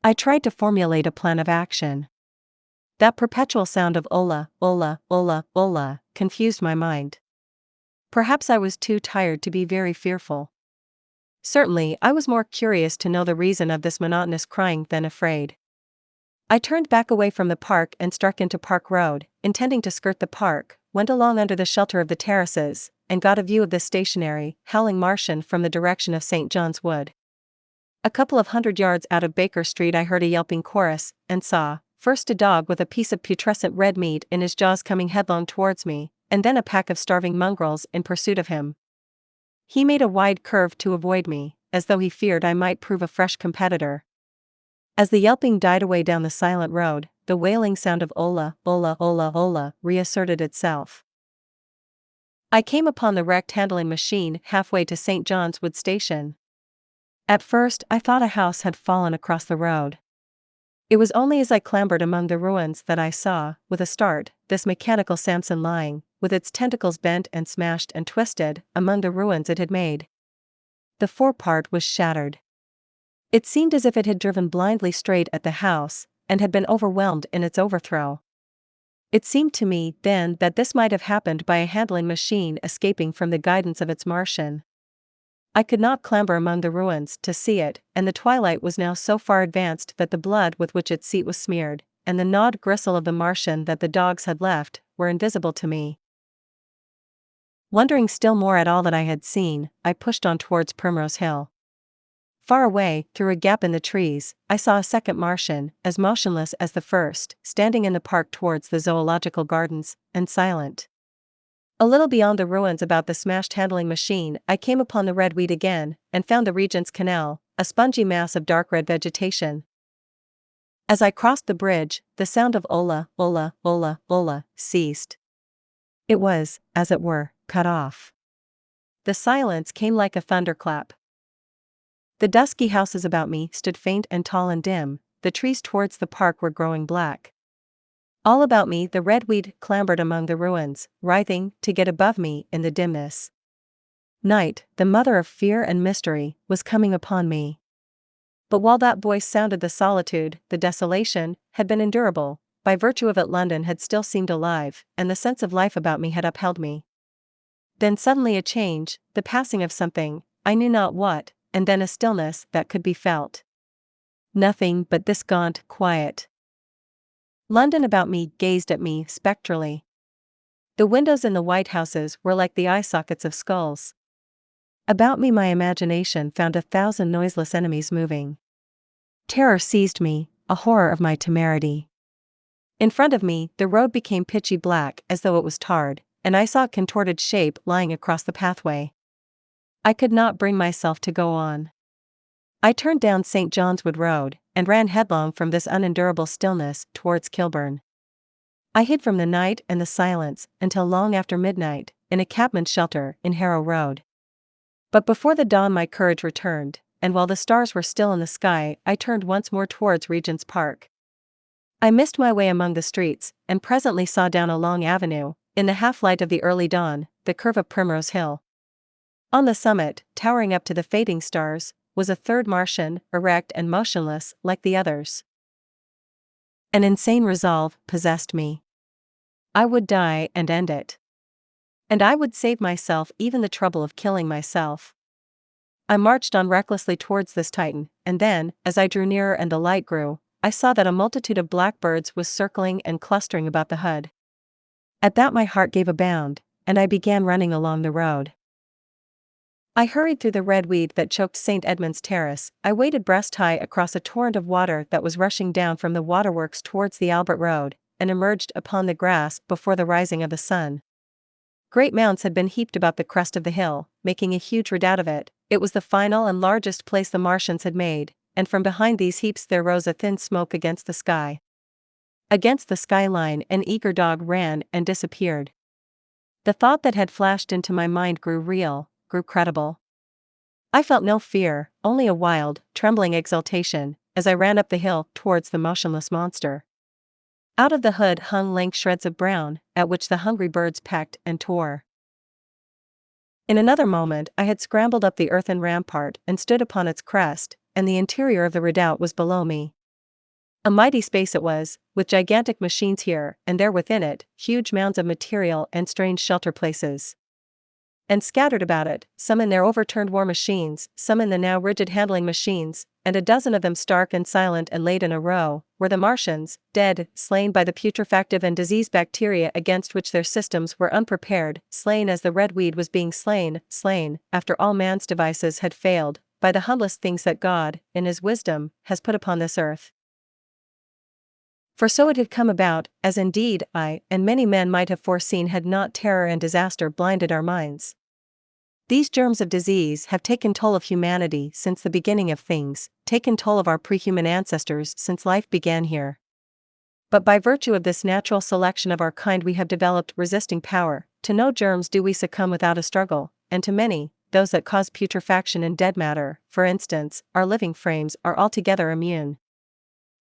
I tried to formulate a plan of action. That perpetual sound of "Ola, ola, ola, ola" confused my mind. Perhaps I was too tired to be very fearful. Certainly, I was more curious to know the reason of this monotonous crying than afraid. I turned back away from the park and struck into Park Road, intending to skirt the park, went along under the shelter of the terraces, and got a view of the stationary, howling Martian from the direction of St. John's Wood. A couple of 100 yards out of Baker Street I heard a yelping chorus, and saw, first a dog with a piece of putrescent red meat in his jaws coming headlong towards me, and then a pack of starving mongrels in pursuit of him. He made a wide curve to avoid me, as though he feared I might prove a fresh competitor. As the yelping died away down the silent road, the wailing sound of "Ola, ola, ola, ola" reasserted itself. I came upon the wrecked handling machine halfway to St. John's Wood Station. At first I thought a house had fallen across the road. It was only as I clambered among the ruins that I saw, with a start, this mechanical Samson lying, with its tentacles bent and smashed and twisted, among the ruins it had made. The forepart was shattered. It seemed as if it had driven blindly straight at the house, and had been overwhelmed in its overthrow. It seemed to me, then, that this might have happened by a handling machine escaping from the guidance of its Martian. I could not clamber among the ruins to see it, and the twilight was now so far advanced that the blood with which its seat was smeared, and the gnawed gristle of the Martian that the dogs had left, were invisible to me. Wondering still more at all that I had seen, I pushed on towards Primrose Hill. Far away, through a gap in the trees, I saw a second Martian, as motionless as the first, standing in the park towards the zoological gardens, and silent. A little beyond the ruins about the smashed handling machine, I came upon the red weed again, and found the Regent's Canal, a spongy mass of dark red vegetation. As I crossed the bridge, the sound of "Ola, ola, ola, ola" ceased. It was, as it were, cut off. The silence came like a thunderclap. The dusky houses about me stood faint and tall and dim, the trees towards the park were growing black. All about me the red weed clambered among the ruins, writhing to get above me in the dimness. Night, the mother of fear and mystery, was coming upon me. But while that voice sounded, the solitude, the desolation, had been endurable. By virtue of it London had still seemed alive, and the sense of life about me had upheld me. Then suddenly a change, the passing of something, I knew not what, and then a stillness that could be felt. Nothing but this gaunt quiet. London about me gazed at me spectrally. The windows in the white houses were like the eye sockets of skulls. About me my imagination found 1,000 noiseless enemies moving. Terror seized me, a horror of my temerity. In front of me the road became pitchy black as though it was tarred, and I saw a contorted shape lying across the pathway. I could not bring myself to go on. I turned down St. John's Wood Road, and ran headlong from this unendurable stillness towards Kilburn. I hid from the night and the silence until long after midnight, in a cabman's shelter in Harrow Road. But before the dawn my courage returned, and while the stars were still in the sky I turned once more towards Regent's Park. I missed my way among the streets, and presently saw down a long avenue, in the half-light of the early dawn, the curve of Primrose Hill. On the summit, towering up to the fading stars, was a third Martian, erect and motionless like the others. An insane resolve possessed me. I would die and end it. And I would save myself even the trouble of killing myself. I marched on recklessly towards this Titan, and then, as I drew nearer and the light grew, I saw that a multitude of blackbirds was circling and clustering about the hood. At that my heart gave a bound, and I began running along the road. I hurried through the red weed that choked St. Edmund's Terrace. I waded breast-high across a torrent of water that was rushing down from the waterworks towards the Albert Road, and emerged upon the grass before the rising of the sun. Great mounds had been heaped about the crest of the hill, making a huge redoubt of it. It was the final and largest place the Martians had made, and from behind these heaps there rose a thin smoke against the sky. Against the skyline an eager dog ran and disappeared. The thought that had flashed into my mind grew real, grew credible. I felt no fear, only a wild, trembling exultation, as I ran up the hill towards the motionless monster. Out of the hood hung lank shreds of brown, at which the hungry birds pecked and tore. In another moment I had scrambled up the earthen rampart and stood upon its crest, and the interior of the redoubt was below me. A mighty space it was, with gigantic machines here and there within it, huge mounds of material and strange shelter places. And scattered about it, some in their overturned war machines, some in the now rigid handling machines, and a dozen of them stark and silent and laid in a row, were the Martians, dead, slain by the putrefactive and disease bacteria against which their systems were unprepared, slain as the red weed was being slain, after all man's devices had failed, by the humblest things that God, in his wisdom, has put upon this earth. For so it had come about, as indeed I and many men might have foreseen had not terror and disaster blinded our minds. These germs of disease have taken toll of humanity since the beginning of things, taken toll of our pre-human ancestors since life began here. But by virtue of this natural selection of our kind we have developed resisting power. To no germs do we succumb without a struggle, and to many, those that cause putrefaction in dead matter, for instance, our living frames are altogether immune.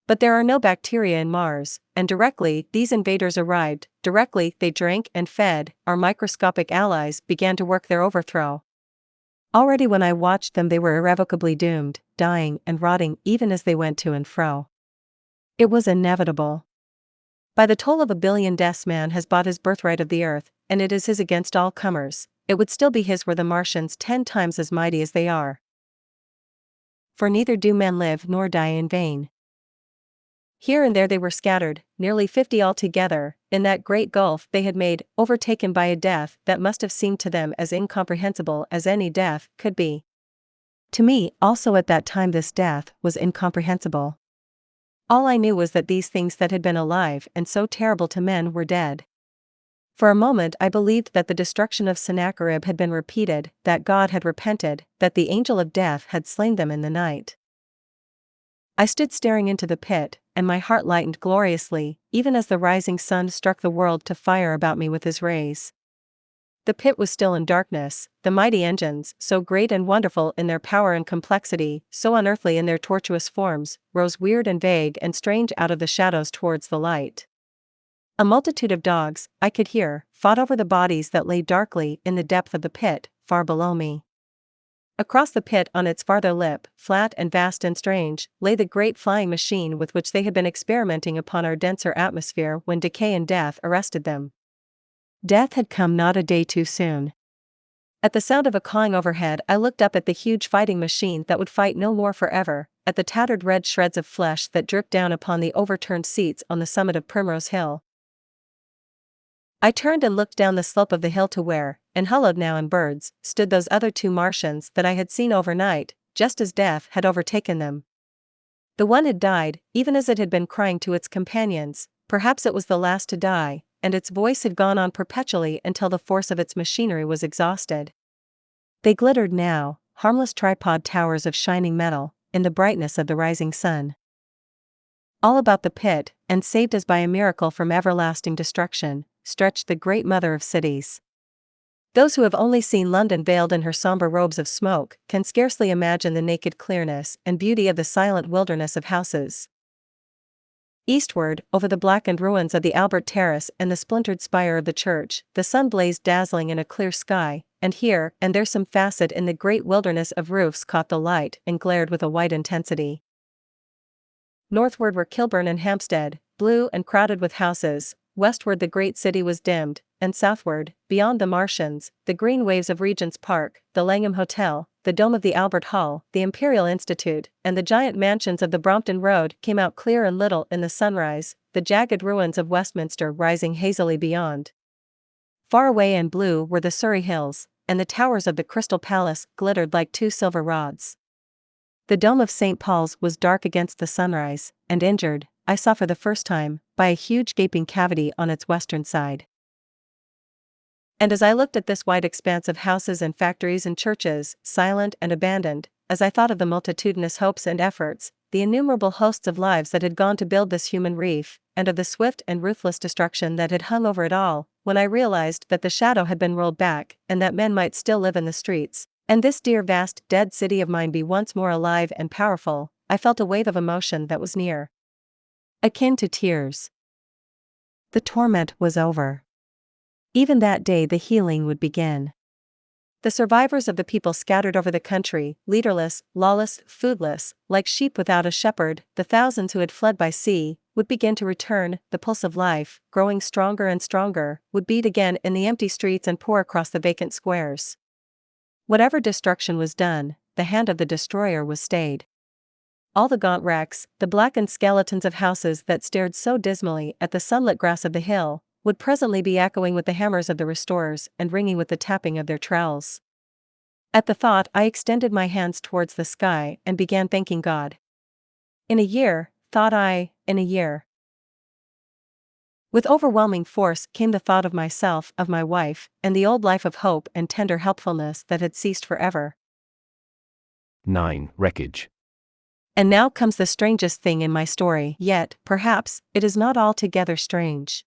But there are no bacteria in Mars, and directly these invaders arrived, directly they drank and fed, our microscopic allies began to work their overthrow. Already when I watched them they were irrevocably doomed, dying and rotting even as they went to and fro. It was inevitable. By the toll of 1 billion deaths man has bought his birthright of the earth, and it is his against all comers. It would still be his were the Martians 10 times as mighty as they are. For neither do men live nor die in vain. Here and there they were scattered, nearly 50 altogether, in that great gulf they had made, overtaken by a death that must have seemed to them as incomprehensible as any death could be. To me also at that time this death was incomprehensible. All I knew was that these things that had been alive and so terrible to men were dead. For a moment I believed that the destruction of Sennacherib had been repeated, that God had repented, that the angel of death had slain them in the night. I stood staring into the pit, and my heart lightened gloriously, even as the rising sun struck the world to fire about me with his rays. The pit was still in darkness, the mighty engines, so great and wonderful in their power and complexity, so unearthly in their tortuous forms, rose weird and vague and strange out of the shadows towards the light. A multitude of dogs, I could hear, fought over the bodies that lay darkly in the depth of the pit, far below me. Across the pit on its farther lip, flat and vast and strange, lay the great flying machine with which they had been experimenting upon our denser atmosphere when decay and death arrested them. Death had come not a day too soon. At the sound of a cawing overhead I looked up at the huge fighting machine that would fight no more forever, at the tattered red shreds of flesh that dripped down upon the overturned seats on the summit of Primrose Hill. I turned and looked down the slope of the hill to where, enhullowed now in birds, stood those other 2 Martians that I had seen overnight, just as death had overtaken them. The one had died, even as it had been crying to its companions, perhaps it was the last to die, and its voice had gone on perpetually until the force of its machinery was exhausted. They glittered now, harmless tripod towers of shining metal, in the brightness of the rising sun. All about the pit, and saved as by a miracle from everlasting destruction, stretched the great mother of cities. Those who have only seen London veiled in her somber robes of smoke can scarcely imagine the naked clearness and beauty of the silent wilderness of houses. Eastward, over the blackened ruins of the Albert Terrace and the splintered spire of the church, the sun blazed dazzling in a clear sky, and here and there some facet in the great wilderness of roofs caught the light and glared with a white intensity. Northward were Kilburn and Hampstead, blue and crowded with houses. Westward the great city was dimmed, and southward, beyond the Martians, the green waves of Regent's Park, the Langham Hotel, the dome of the Albert Hall, the Imperial Institute, and the giant mansions of the Brompton Road came out clear and little in the sunrise, the jagged ruins of Westminster rising hazily beyond. Far away and blue were the Surrey hills, and the towers of the Crystal Palace glittered like two silver rods. The dome of St. Paul's was dark against the sunrise, and injured, I saw for the first time, by a huge gaping cavity on its western side. And as I looked at this wide expanse of houses and factories and churches, silent and abandoned, as I thought of the multitudinous hopes and efforts, the innumerable hosts of lives that had gone to build this human reef, and of the swift and ruthless destruction that had hung over it all, when I realized that the shadow had been rolled back, and that men might still live in the streets, and this dear vast dead city of mine be once more alive and powerful, I felt a wave of emotion that was near, akin to tears. The torment was over. Even that day the healing would begin. The survivors of the people scattered over the country, leaderless, lawless, foodless, like sheep without a shepherd, the thousands who had fled by sea, would begin to return, the pulse of life, growing stronger and stronger, would beat again in the empty streets and pour across the vacant squares. Whatever destruction was done, the hand of the destroyer was stayed. All the gaunt wrecks, the blackened skeletons of houses that stared so dismally at the sunlit grass of the hill, would presently be echoing with the hammers of the restorers and ringing with the tapping of their trowels. At the thought, I extended my hands towards the sky and began thanking God. In a year, thought I, in a year. With overwhelming force came the thought of myself, of my wife, and the old life of hope and tender helpfulness that had ceased forever. 9. Wreckage. And now comes the strangest thing in my story, yet, perhaps, it is not altogether strange.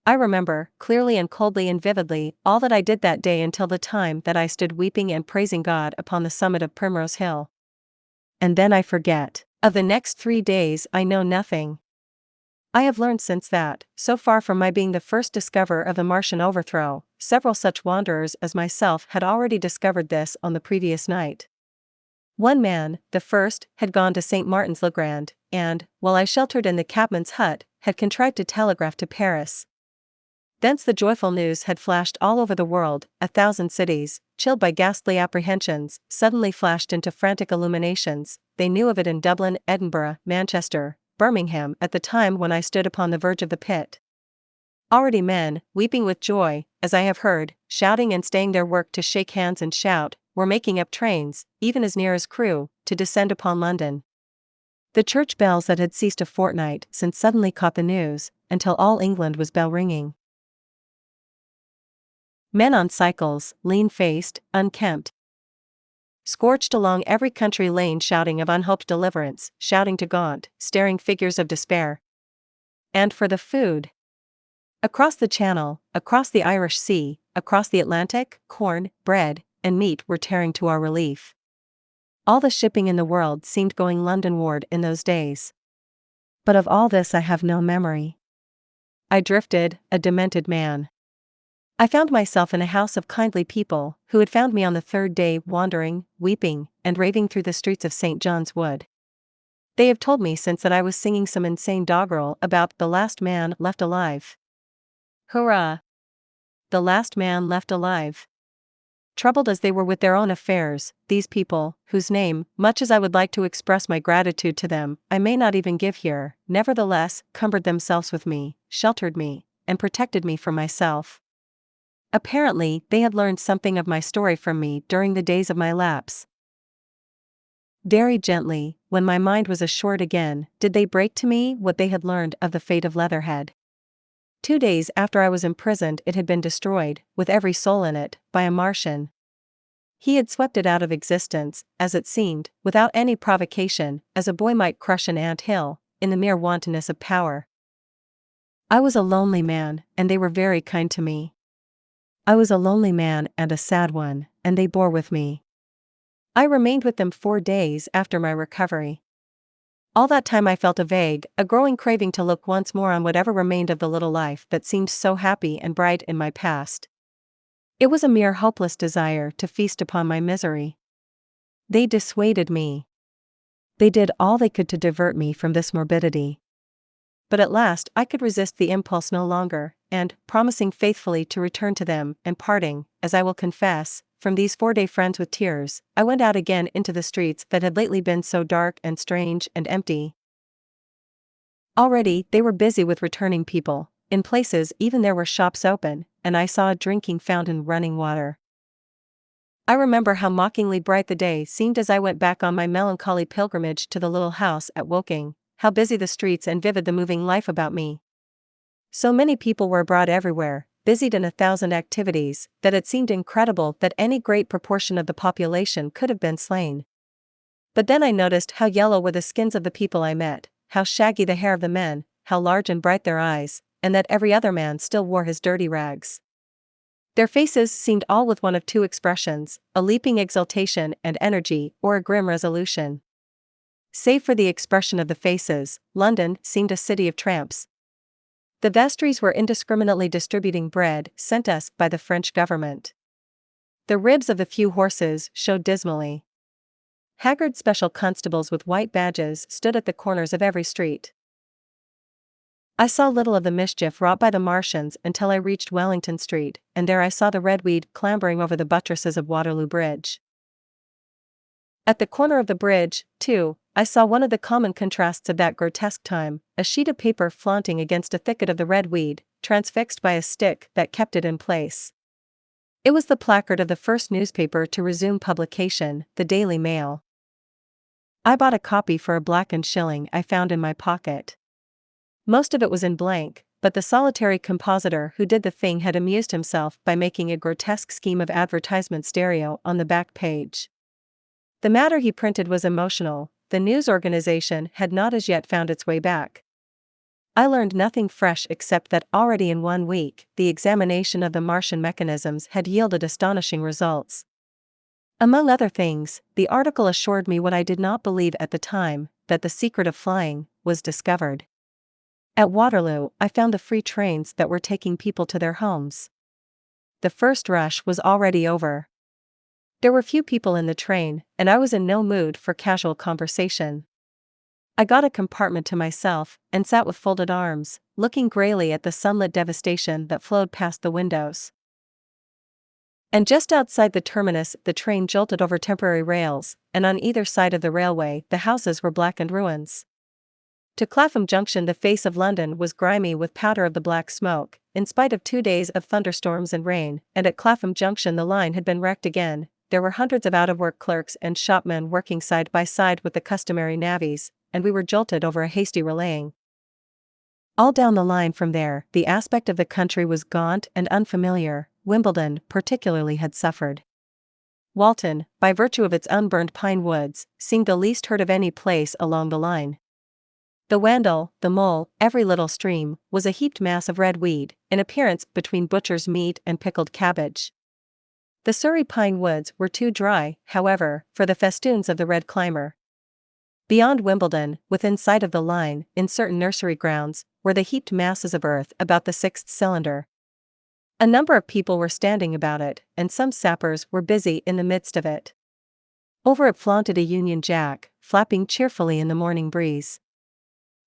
I remember, clearly and coldly and vividly, all that I did that day until the time that I stood weeping and praising God upon the summit of Primrose Hill. And then I forget. Of the next 3 days I know nothing. I have learned since that, so far from my being the first discoverer of the Martian overthrow, several such wanderers as myself had already discovered this on the previous night. One man, the first, had gone to St. Martin's-le-Grand, and, while I sheltered in the cabman's hut, had contrived to telegraph to Paris. Thence the joyful news had flashed all over the world. 1,000 cities, chilled by ghastly apprehensions, suddenly flashed into frantic illuminations. They knew of it in Dublin, Edinburgh, Manchester, Birmingham at the time when I stood upon the verge of the pit. Already men, weeping with joy, as I have heard, shouting and staying their work to shake hands and shout, were making up trains, even as near as Crewe, to descend upon London. The church bells that had ceased a fortnight since suddenly caught the news, until all England was bell-ringing. Men on cycles, lean-faced, unkempt, scorched along every country lane shouting of unhoped deliverance, shouting to gaunt, staring figures of despair. And for the food. Across the Channel, across the Irish Sea, across the Atlantic, corn, bread, and meat were tearing to our relief. All the shipping in the world seemed going Londonward in those days. But of all this I have no memory. I drifted, a demented man. I found myself in a house of kindly people, who had found me on the 3rd day wandering, weeping, and raving through the streets of St. John's Wood. They have told me since that I was singing some insane doggerel about the last man left alive. Hurrah! The last man left alive. Troubled as they were with their own affairs, these people, whose name, much as I would like to express my gratitude to them, I may not even give here, nevertheless, cumbered themselves with me, sheltered me, and protected me from myself. Apparently, they had learned something of my story from me during the days of my lapse. Very gently, when my mind was assured again, did they break to me what they had learned of the fate of Leatherhead. 2 days after I was imprisoned it had been destroyed, with every soul in it, by a Martian. He had swept it out of existence, as it seemed, without any provocation, as a boy might crush an ant hill, in the mere wantonness of power. I was a lonely man, and they were very kind to me. I was a lonely man and a sad one, and they bore with me. I remained with them 4 days after my recovery. All that time I felt a growing craving to look once more on whatever remained of the little life that seemed so happy and bright in my past. It was a mere hopeless desire to feast upon my misery. They dissuaded me. They did all they could to divert me from this morbidity. But at last I could resist the impulse no longer, and, promising faithfully to return to them, and parting, as I will confess, from these 4-day friends with tears, I went out again into the streets that had lately been so dark and strange and empty. Already they were busy with returning people. In places even there were shops open, and I saw a drinking fountain running water. I remember how mockingly bright the day seemed as I went back on my melancholy pilgrimage to the little house at Woking, how busy the streets and vivid the moving life about me. So many people were abroad everywhere, busied in 1,000 activities, that it seemed incredible that any great proportion of the population could have been slain. But then I noticed how yellow were the skins of the people I met, how shaggy the hair of the men, how large and bright their eyes, and that every other man still wore his dirty rags. Their faces seemed all with one of two expressions, a leaping exultation and energy or a grim resolution. Save for the expression of the faces, London seemed a city of tramps. The vestries were indiscriminately distributing bread sent us by the French government. The ribs of the few horses showed dismally. Haggard special constables with white badges stood at the corners of every street. I saw little of the mischief wrought by the Martians until I reached Wellington Street, and there I saw the red weed clambering over the buttresses of Waterloo Bridge. At the corner of the bridge, too, I saw one of the common contrasts of that grotesque time, a sheet of paper flaunting against a thicket of the red weed, transfixed by a stick that kept it in place. It was the placard of the first newspaper to resume publication, the Daily Mail. I bought a copy for a blackened shilling I found in my pocket. Most of it was in blank, but the solitary compositor who did the thing had amused himself by making a grotesque scheme of advertisement stereo on the back page. The matter he printed was emotional, the news organization had not as yet found its way back. I learned nothing fresh except that already in 1 week, the examination of the Martian mechanisms had yielded astonishing results. Among other things, the article assured me what I did not believe at the time, that the secret of flying was discovered. At Waterloo, I found the free trains that were taking people to their homes. The first rush was already over. There were few people in the train, and I was in no mood for casual conversation. I got a compartment to myself, and sat with folded arms, looking greyly at the sunlit devastation that flowed past the windows. And just outside the terminus the train jolted over temporary rails, and on either side of the railway the houses were blackened ruins. To Clapham Junction the face of London was grimy with powder of the black smoke, in spite of 2 days of thunderstorms and rain, and at Clapham Junction the line had been wrecked again. There were hundreds of out-of-work clerks and shopmen working side by side with the customary navvies, and we were jolted over a hasty relaying. All down the line from there, the aspect of the country was gaunt and unfamiliar. Wimbledon, particularly, had suffered. Walton, by virtue of its unburned pine woods, seemed the least hurt of any place along the line. The Wandle, the Mole, every little stream, was a heaped mass of red weed, in appearance between butcher's meat and pickled cabbage. The Surrey pine woods were too dry, however, for the festoons of the red climber. Beyond Wimbledon, within sight of the line, in certain nursery grounds, were the heaped masses of earth about the 6th cylinder. A number of people were standing about it, and some sappers were busy in the midst of it. Over it flaunted a Union Jack, flapping cheerfully in the morning breeze.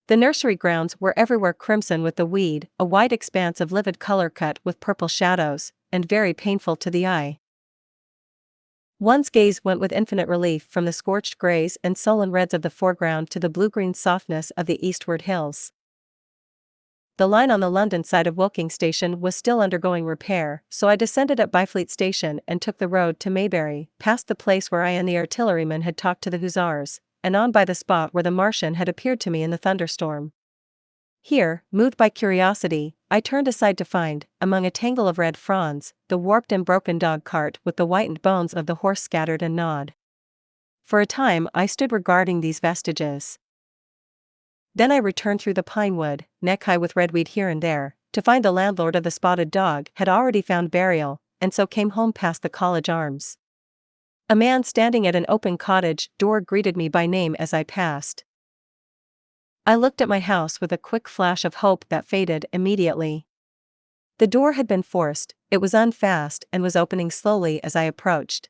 The nursery grounds were everywhere crimson with the weed, a wide expanse of livid color cut with purple shadows, and very painful to the eye. One's gaze went with infinite relief from the scorched grays and sullen reds of the foreground to the blue-green softness of the eastward hills. The line on the London side of Woking Station was still undergoing repair, so I descended at Byfleet Station and took the road to Maybury, past the place where I and the artilleryman had talked to the hussars, and on by the spot where the Martian had appeared to me in the thunderstorm. Here, moved by curiosity, I turned aside to find, among a tangle of red fronds, the warped and broken dog cart with the whitened bones of the horse scattered and gnawed. For a time I stood regarding these vestiges. Then I returned through the pine wood, neck-high with redweed here and there, to find the landlord of the spotted dog had already found burial, and so came home past the College Arms. A man standing at an open cottage door greeted me by name as I passed. I looked at my house with a quick flash of hope that faded immediately. The door had been forced, it was unfast and was opening slowly as I approached.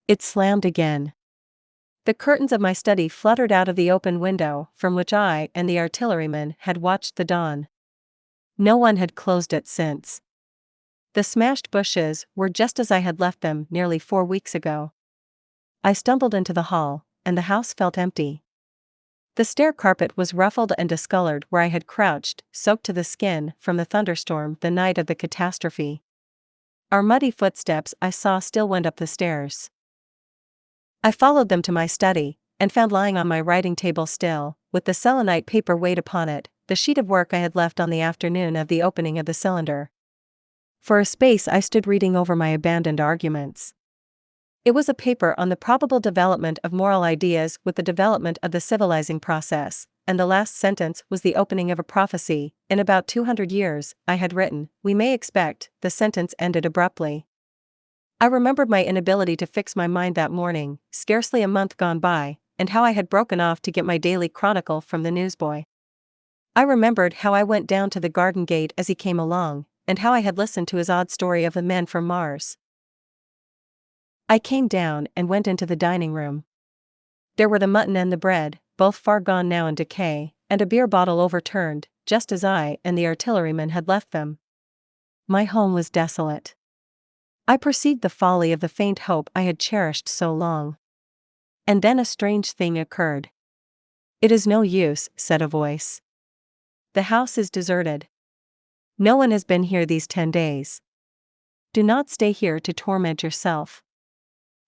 It slammed again. The curtains of my study fluttered out of the open window from which I and the artilleryman had watched the dawn. No one had closed it since. The smashed bushes were just as I had left them nearly 4 weeks ago. I stumbled into the hall, and the house felt empty. The stair carpet was ruffled and discolored where I had crouched, soaked to the skin from the thunderstorm the night of the catastrophe. Our muddy footsteps I saw still went up the stairs. I followed them to my study, and found lying on my writing table still, with the selenite paper weight upon it, the sheet of work I had left on the afternoon of the opening of the cylinder. For a space I stood reading over my abandoned arguments. It was a paper on the probable development of moral ideas with the development of the civilizing process, and the last sentence was the opening of a prophecy. In about 200 years, I had written, we may expect. The sentence ended abruptly. I remembered my inability to fix my mind that morning, scarcely a month gone by, and how I had broken off to get my daily chronicle from the newsboy. I remembered how I went down to the garden gate as he came along, and how I had listened to his odd story of the men from Mars. I came down and went into the dining room. There were the mutton and the bread, both far gone now in decay, and a beer bottle overturned, just as I and the artilleryman had left them. My home was desolate. I perceived the folly of the faint hope I had cherished so long. And then a strange thing occurred. It is no use, said a voice. The house is deserted. No one has been here these 10 days. Do not stay here to torment yourself.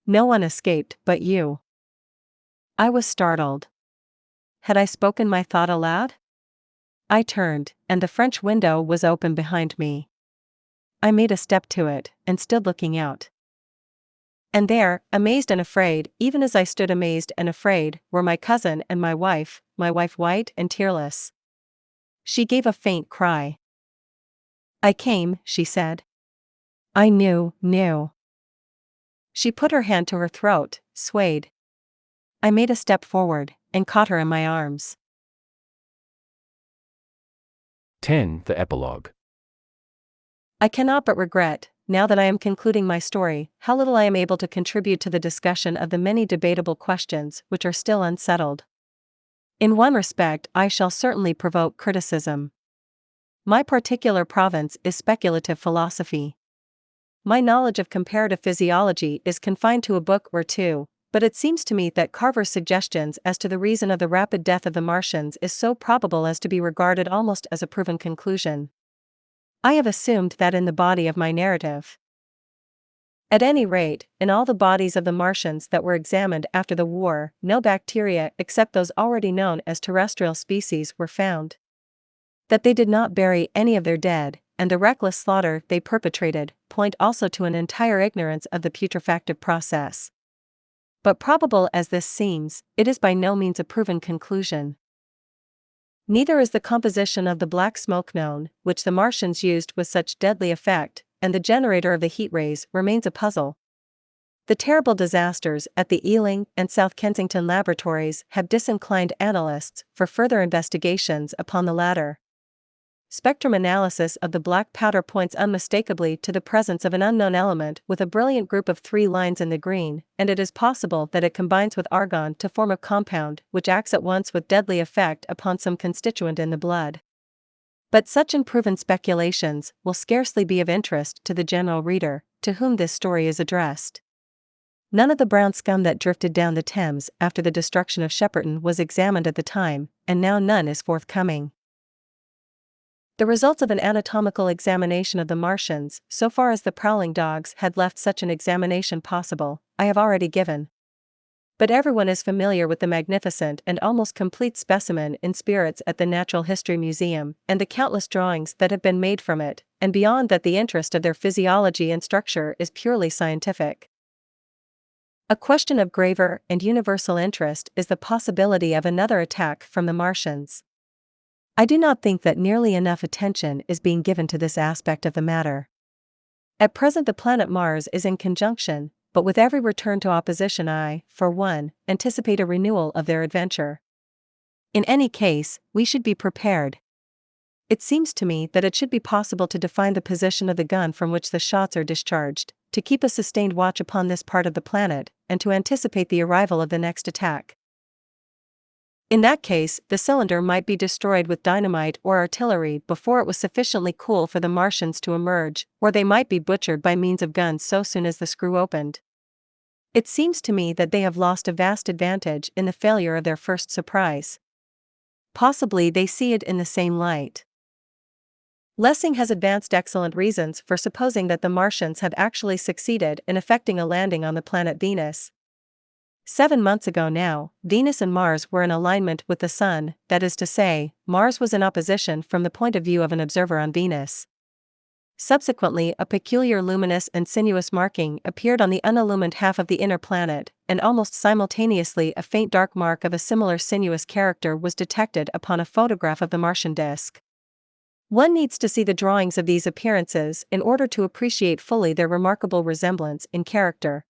No one escaped but you. I was startled. Had I spoken my thought aloud? I turned, and the French window was open behind me. I made a step to it, and stood looking out. And there, amazed and afraid, even as I stood amazed and afraid, were my cousin and my wife white and tearless. She gave a faint cry. I came, she said. I knew. She put her hand to her throat, swayed. I made a step forward, and caught her in my arms. 10. The Epilogue. I cannot but regret, now that I am concluding my story, how little I am able to contribute to the discussion of the many debatable questions which are still unsettled. In one respect I shall certainly provoke criticism. My particular province is speculative philosophy. My knowledge of comparative physiology is confined to a book or two, but it seems to me that Carver's suggestions as to the reason of the rapid death of the Martians is so probable as to be regarded almost as a proven conclusion. I have assumed that in the body of my narrative. At any rate, in all the bodies of the Martians that were examined after the war, no bacteria except those already known as terrestrial species were found. That they did not bury any of their dead, and the reckless slaughter they perpetrated, point also to an entire ignorance of the putrefactive process. But probable as this seems, it is by no means a proven conclusion. Neither is the composition of the black smoke known, which the Martians used with such deadly effect, and the generator of the heat rays remains a puzzle. The terrible disasters at the Ealing and South Kensington laboratories have disinclined analysts for further investigations upon the latter. Spectrum analysis of the black powder points unmistakably to the presence of an unknown element with a brilliant group of 3 lines in the green, and it is possible that it combines with argon to form a compound which acts at once with deadly effect upon some constituent in the blood. But such unproven speculations will scarcely be of interest to the general reader, to whom this story is addressed. None of the brown scum that drifted down the Thames after the destruction of Shepperton was examined at the time, and now none is forthcoming. The results of an anatomical examination of the Martians, so far as the prowling dogs had left such an examination possible, I have already given. But everyone is familiar with the magnificent and almost complete specimen in spirits at the Natural History Museum, and the countless drawings that have been made from it, and beyond that the interest of their physiology and structure is purely scientific. A question of graver and universal interest is the possibility of another attack from the Martians. I do not think that nearly enough attention is being given to this aspect of the matter. At present the planet Mars is in conjunction, but with every return to opposition I, for one, anticipate a renewal of their adventure. In any case, we should be prepared. It seems to me that it should be possible to define the position of the gun from which the shots are discharged, to keep a sustained watch upon this part of the planet, and to anticipate the arrival of the next attack. In that case, the cylinder might be destroyed with dynamite or artillery before it was sufficiently cool for the Martians to emerge, or they might be butchered by means of guns so soon as the screw opened. It seems to me that they have lost a vast advantage in the failure of their first surprise. Possibly they see it in the same light. Lessing has advanced excellent reasons for supposing that the Martians have actually succeeded in effecting a landing on the planet Venus. 7 months ago now, Venus and Mars were in alignment with the Sun, that is to say, Mars was in opposition from the point of view of an observer on Venus. Subsequently, a peculiar luminous and sinuous marking appeared on the unillumined half of the inner planet, and almost simultaneously a faint dark mark of a similar sinuous character was detected upon a photograph of the Martian disk. One needs to see the drawings of these appearances in order to appreciate fully their remarkable resemblance in character.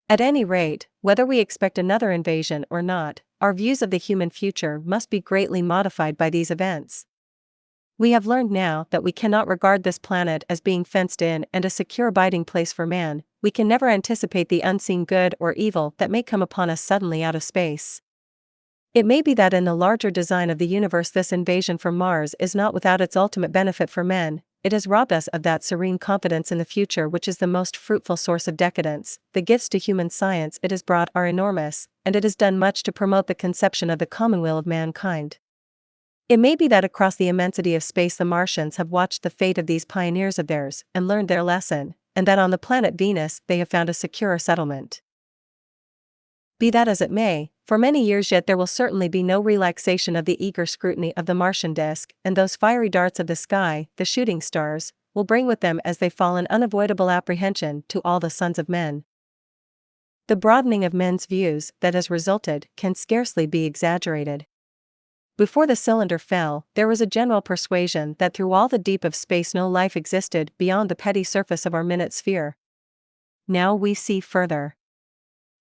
At any rate, whether we expect another invasion or not, our views of the human future must be greatly modified by these events. We have learned now that we cannot regard this planet as being fenced in and a secure abiding place for man. We can never anticipate the unseen good or evil that may come upon us suddenly out of space. It may be that in the larger design of the universe this invasion from Mars is not without its ultimate benefit for men. It has robbed us of that serene confidence in the future which is the most fruitful source of decadence. The gifts to human science it has brought are enormous, and it has done much to promote the conception of the commonweal of mankind. It may be that across the immensity of space the Martians have watched the fate of these pioneers of theirs and learned their lesson, and that on the planet Venus they have found a secure settlement. Be that as it may, for many years yet there will certainly be no relaxation of the eager scrutiny of the Martian disk, and those fiery darts of the sky, the shooting stars, will bring with them as they fall an unavoidable apprehension to all the sons of men. The broadening of men's views that has resulted can scarcely be exaggerated. Before the cylinder fell, there was a general persuasion that through all the deep of space no life existed beyond the petty surface of our minute sphere. Now we see further.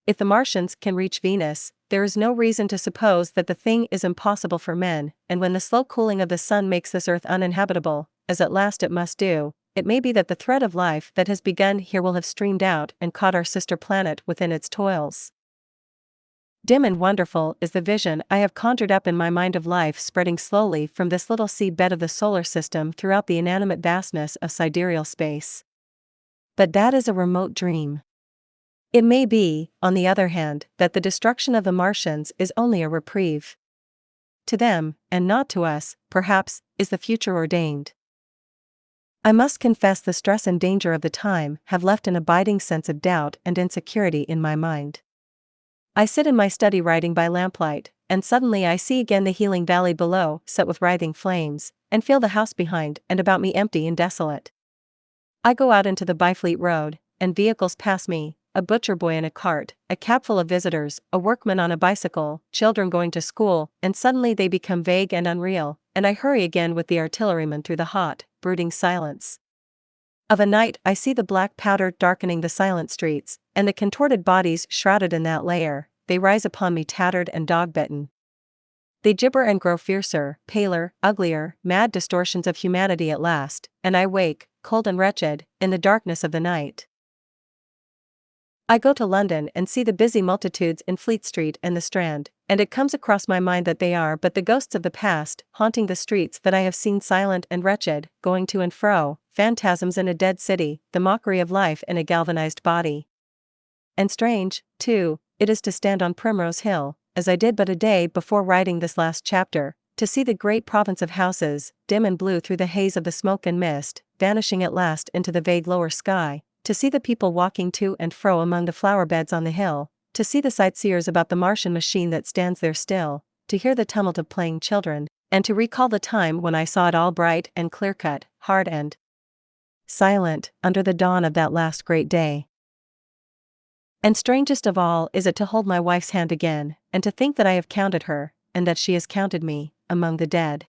If the Martians can reach Venus, there is no reason to suppose that the thing is impossible for men, and when the slow cooling of the sun makes this earth uninhabitable, as at last it must do, it may be that the thread of life that has begun here will have streamed out and caught our sister planet within its toils. Dim and wonderful is the vision I have conjured up in my mind of life spreading slowly from this little seed bed of the solar system throughout the inanimate vastness of sidereal space. But that is a remote dream. It may be, on the other hand, that the destruction of the Martians is only a reprieve. To them, and not to us, perhaps, is the future ordained. I must confess the stress and danger of the time have left an abiding sense of doubt and insecurity in my mind. I sit in my study writing by lamplight, and suddenly I see again the healing valley below set with writhing flames, and feel the house behind and about me empty and desolate. I go out into the Byfleet Road, and vehicles pass me, a butcher boy in a cart, a cabful of visitors, a workman on a bicycle, children going to school, and suddenly they become vague and unreal, and I hurry again with the artilleryman through the hot, brooding silence. Of a night I see the black powder darkening the silent streets, and the contorted bodies shrouded in that layer. They rise upon me tattered and dog-bitten. They gibber and grow fiercer, paler, uglier, mad distortions of humanity at last, and I wake, cold and wretched, in the darkness of the night. I go to London and see the busy multitudes in Fleet Street and the Strand, and it comes across my mind that they are but the ghosts of the past, haunting the streets that I have seen silent and wretched, going to and fro, phantasms in a dead city, the mockery of life in a galvanized body. And strange, too, it is to stand on Primrose Hill, as I did but a day before writing this last chapter, to see the great province of houses, dim and blue through the haze of the smoke and mist, vanishing at last into the vague lower sky, to see the people walking to and fro among the flower beds on the hill, to see the sightseers about the Martian machine that stands there still, to hear the tumult of playing children, and to recall the time when I saw it all bright and clear-cut, hard and silent, under the dawn of that last great day. And strangest of all is it to hold my wife's hand again, and to think that I have counted her, and that she has counted me, among the dead.